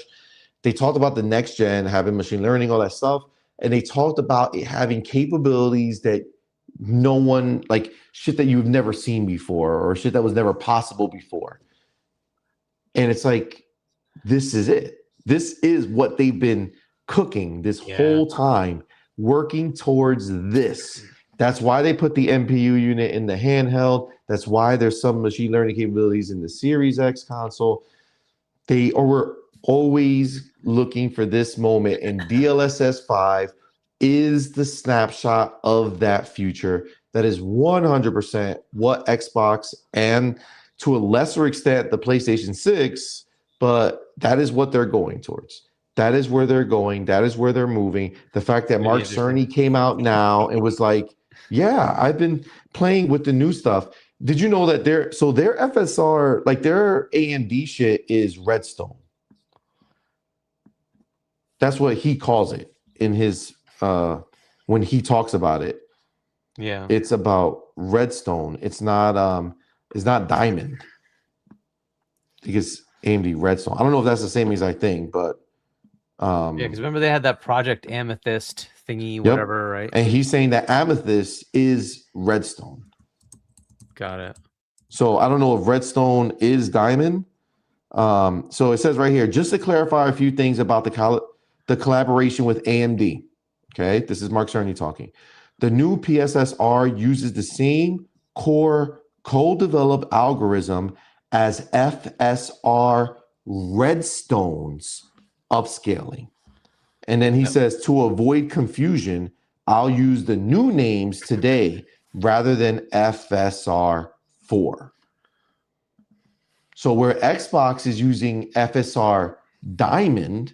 They talked about the next gen having machine learning, all that stuff. And they talked about it having capabilities that no one, like shit that you've never seen before or shit that was never possible before. And it's like, this is it. This is what they've been cooking this whole time, working towards this. That's why they put the NPU unit in the handheld. That's why there's some machine learning capabilities in the Series X console. They were always looking for this moment, and DLSS 5 is the snapshot of that future. That is 100% what Xbox and to a lesser extent the PlayStation 6, but that is what they're going towards. That is where they're going. That is where they're moving. The fact that Mark Cerny came out now and was like, yeah, I've been playing with the new stuff. Did you know that their FSR, like their AMD shit is Redstone? That's what he calls it in his when he talks about it.
Yeah.
It's about Redstone. It's not Diamond. Because AMD Redstone. I don't know if that's the same exact thing, but
yeah, because remember they had that Project Amethyst thingy, whatever, right?
And he's saying that Amethyst is Redstone.
Got it.
So I don't know if Redstone is Diamond. So it says right here, just to clarify a few things about the collaboration with AMD. Okay, this is Mark Cerny talking. The new PSSR uses the same core co-developed algorithm as FSR Redstone's upscaling. And then he says, to avoid confusion, I'll use the new names today rather than FSR 4. So where Xbox is using FSR Diamond,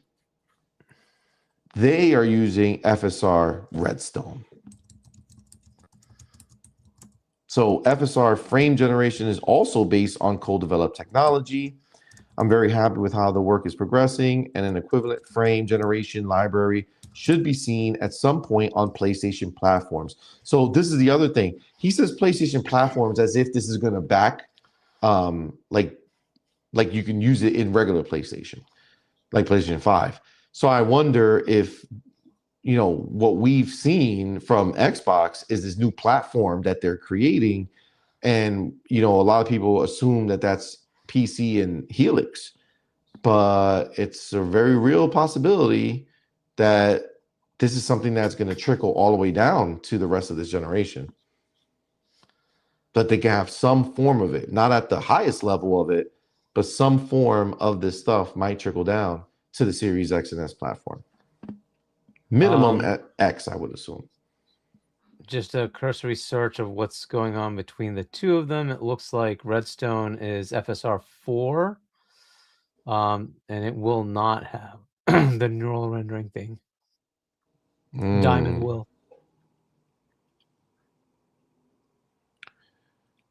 they are using FSR Redstone. So FSR frame generation is also based on co-developed technology. I'm very happy with how the work is progressing, and an equivalent frame generation library should be seen at some point on PlayStation platforms. So this is the other thing. He says PlayStation platforms as if this is going to back, like you can use it in regular PlayStation, like PlayStation 5. So I wonder if, you know, what we've seen from Xbox is this new platform that they're creating. And, you know, a lot of people assume that that's PC and Helix, but it's a very real possibility that this is something that's going to trickle all the way down to the rest of this generation. But they can have some form of it, not at the highest level of it, but some form of this stuff might trickle down to the Series X and S platform. Minimum at X, I would assume.
Just a cursory search of what's going on between the two of them. It looks like Redstone is FSR 4, and it will not have the neural rendering thing. Diamond will.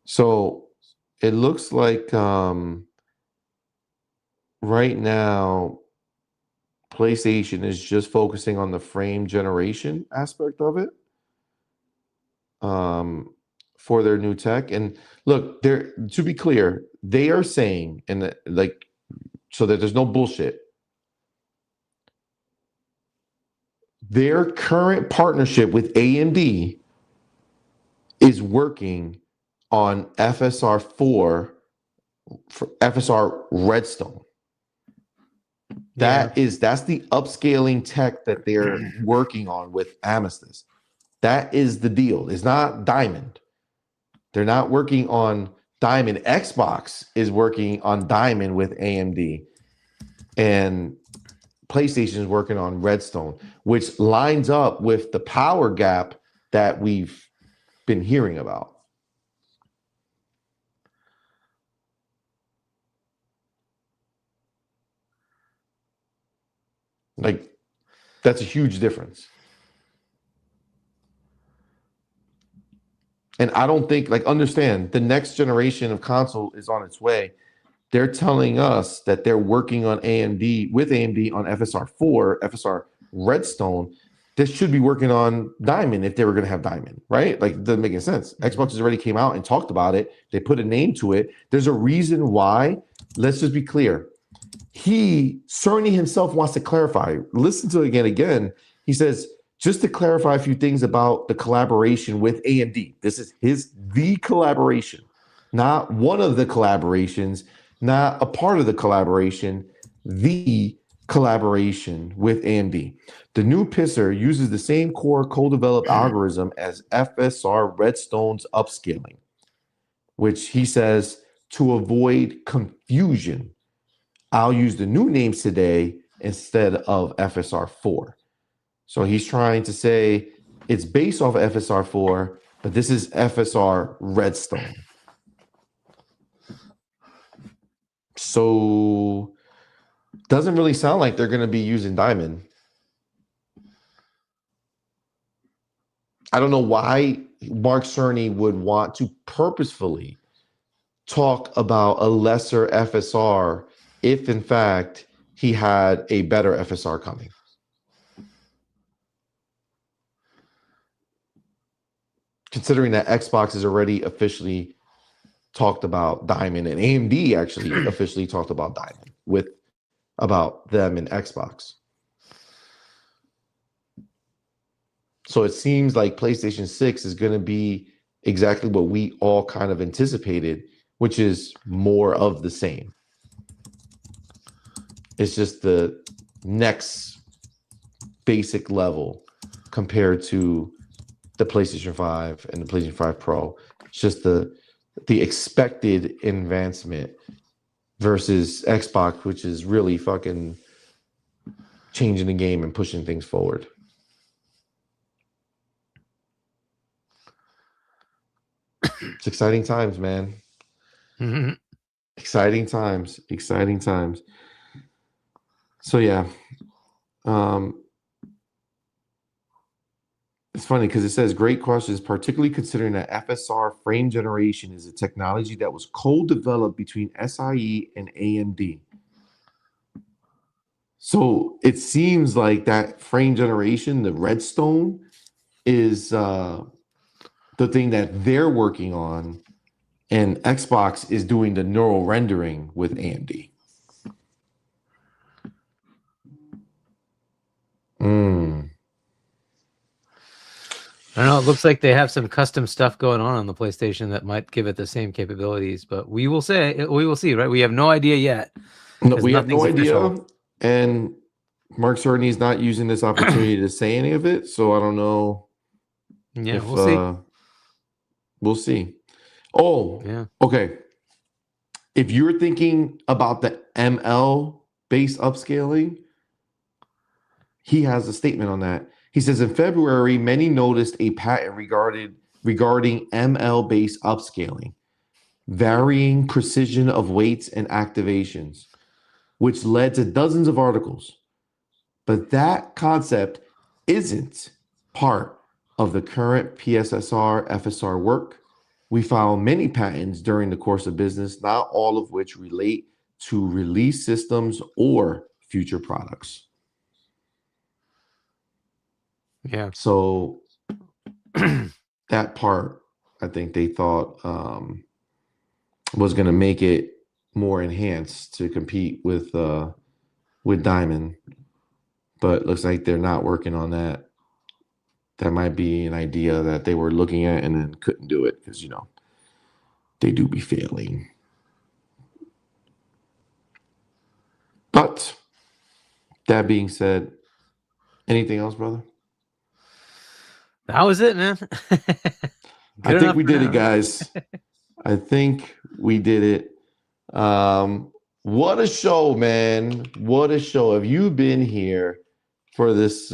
So it looks like right now PlayStation is just focusing on the frame generation aspect of it for their new tech. And look, to be clear, they are saying, and like, so that there's no bullshit, their current partnership with AMD is working on FSR 4 for FSR Redstone. That's the upscaling tech that they're working on with Amethyst. That is the deal. It's not Diamond. They're not working on Diamond. Xbox is working on Diamond with AMD, and PlayStation is working on Redstone, which lines up with the power gap that we've been hearing about. Like, that's a huge difference. And I don't think, like, understand, the next generation of console is on its way. They're telling us that they're working on with AMD on FSR 4, FSR Redstone. This should be working on Diamond if they were going to have Diamond, right? Like, it doesn't make any sense. Xbox has already came out and talked about it. They put a name to it. There's a reason why. Let's just be clear. Cerny himself wants to clarify. Listen to it again. He says, just to clarify a few things about the collaboration with AMD. This is the collaboration, not one of the collaborations, not a part of the collaboration, the collaboration with AMD. The new Pisser uses the same core co-developed algorithm as FSR Redstone's upscaling, which he says to avoid confusion, I'll use the new names today instead of FSR 4. So he's trying to say it's based off of FSR 4, but this is FSR Redstone. So doesn't really sound like they're going to be using Diamond. I don't know why Mark Cerny would want to purposefully talk about a lesser FSR if, in fact, he had a better FSR coming. Considering that Xbox has already officially talked about Diamond, and AMD actually officially talked about Diamond about them and Xbox. So it seems like PlayStation 6 is going to be exactly what we all kind of anticipated, which is more of the same. It's just the next basic level compared to the PlayStation 5 and the PlayStation 5 Pro. It's just the expected advancement versus Xbox, which is really fucking changing the game and pushing things forward. It's exciting times, man.
Mm-hmm.
Exciting times. So yeah. It's funny because it says great questions, particularly considering that FSR frame generation is a technology that was co-developed between SIE and AMD. So it seems like that frame generation, the Redstone, is the thing that they're working on, and Xbox is doing the neural rendering with AMD.
I don't know. It looks like they have some custom stuff going on the PlayStation that might give it the same capabilities, but we will see, right? We have no idea yet.
No, we have no idea,
official.
And Mark Cerny is not using this opportunity to say any of it, so I don't know.
Yeah,
if,
we'll see.
We'll see. Oh,
yeah.
Okay. If you're thinking about the ML-based upscaling, he has a statement on that. He says, in February, many noticed a patent regarding ML-based upscaling, varying precision of weights and activations, which led to dozens of articles. But that concept isn't part of the current PSSR FSR work. We filed many patents during the course of business, not all of which relate to release systems or future products.
Yeah.
So that part, I think they thought was going to make it more enhanced to compete with Diamond, but looks like they're not working on that. That might be an idea that they were looking at and then couldn't do it because, they do be failing. But that being said, anything else, brother?
That was it, man.
I think we did it, guys. I think we did it. What a show, man. What a show. Have you been here for this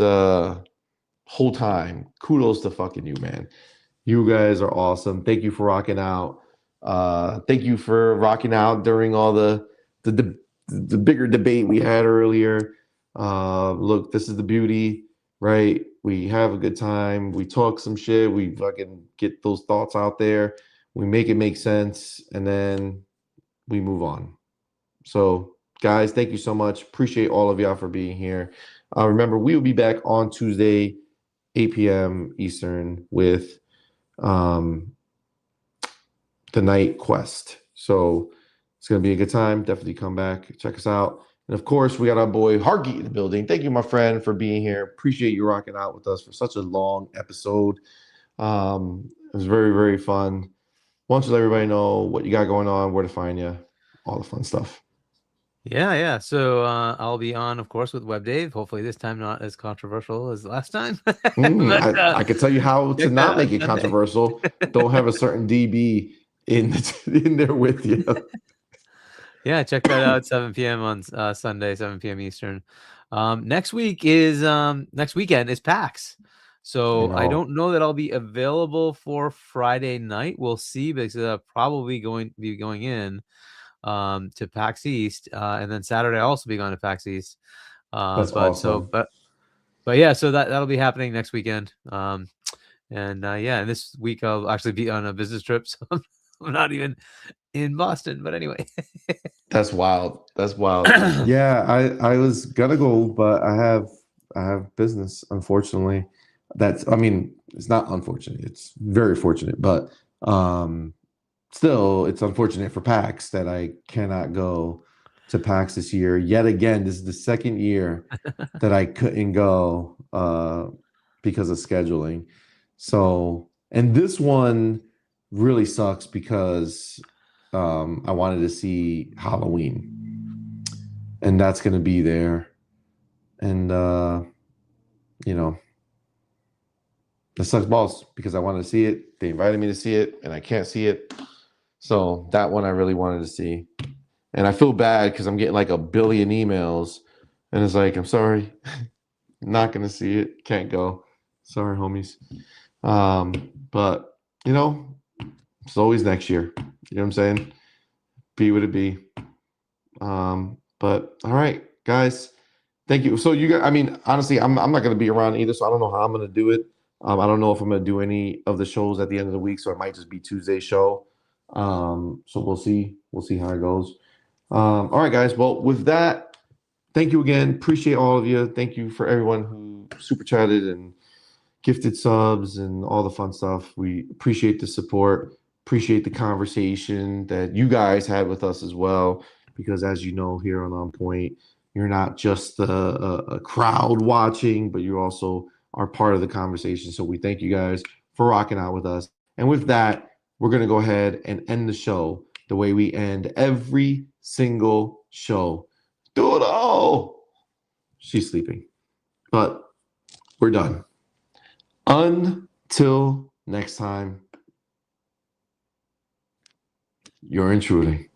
whole time. Kudos to fucking you, man. You guys are awesome. Thank you for rocking out. Thank you for rocking out during all the bigger debate we had earlier. Look, this is the beauty, right? We have a good time. We talk some shit. We fucking get those thoughts out there. We make it make sense, and then we move on. So, guys, thank you so much. Appreciate all of y'all for being here. Remember, we will be back on Tuesday, 8 p.m. Eastern with the Night Quest. So it's going to be a good time. Definitely come back. Check us out. And of course, we got our boy Hargeet in the building. Thank you, my friend, for being here. Appreciate you rocking out with us for such a long episode. It was very, very fun. Why don't you let everybody know what you got going on, where to find you, all the fun stuff.
Yeah. So I'll be on, of course, with Web Dave. Hopefully this time not as controversial as last time. But,
I can tell you how to not make it controversial. Don't have a certain DB in there with you.
Yeah, check that out. 7 p.m. on Sunday, 7 p.m. Eastern. Next weekend is PAX. So I don't know that I'll be available for Friday night. We'll see, because I'll probably going in to PAX East, and then Saturday I'll also be going to PAX East.
That's awesome.
But yeah, so that'll be happening next weekend. And this week I'll actually be on a business trip, so I'm not even in Boston. But anyway,
that's wild. Yeah, I was gonna go, but I have business, unfortunately. It's not unfortunate, it's very fortunate, but still it's unfortunate for PAX that I cannot go to PAX this year. Yet again, this is the second year that I couldn't go because of scheduling. So, and this one really sucks because I wanted to see Halloween, and that's going to be there. And, it sucks balls because I wanted to see it. They invited me to see it, and I can't see it. So that one I really wanted to see. And I feel bad because I'm getting like 1 billion emails, and it's like, I'm sorry, not going to see it. Can't go. Sorry, homies. But, it's always next year. You know what I'm saying? Be what it be. But all right, guys, thank you. So you guys, honestly, I'm not going to be around either, so I don't know how I'm going to do it. I don't know if I'm going to do any of the shows at the end of the week, so it might just be Tuesday's show. So we'll see. We'll see how it goes. All right, guys. Well, with that, thank you again. Appreciate all of you. Thank you for everyone who super chatted and gifted subs and all the fun stuff. We appreciate the support. Appreciate the conversation that you guys had with us as well. Because as you know, here on Point, you're not just a crowd watching, but you also are part of the conversation. So we thank you guys for rocking out with us. And with that, we're going to go ahead and end the show the way we end every single show. Doodle! She's sleeping. But we're done. Until next time, you're intruding.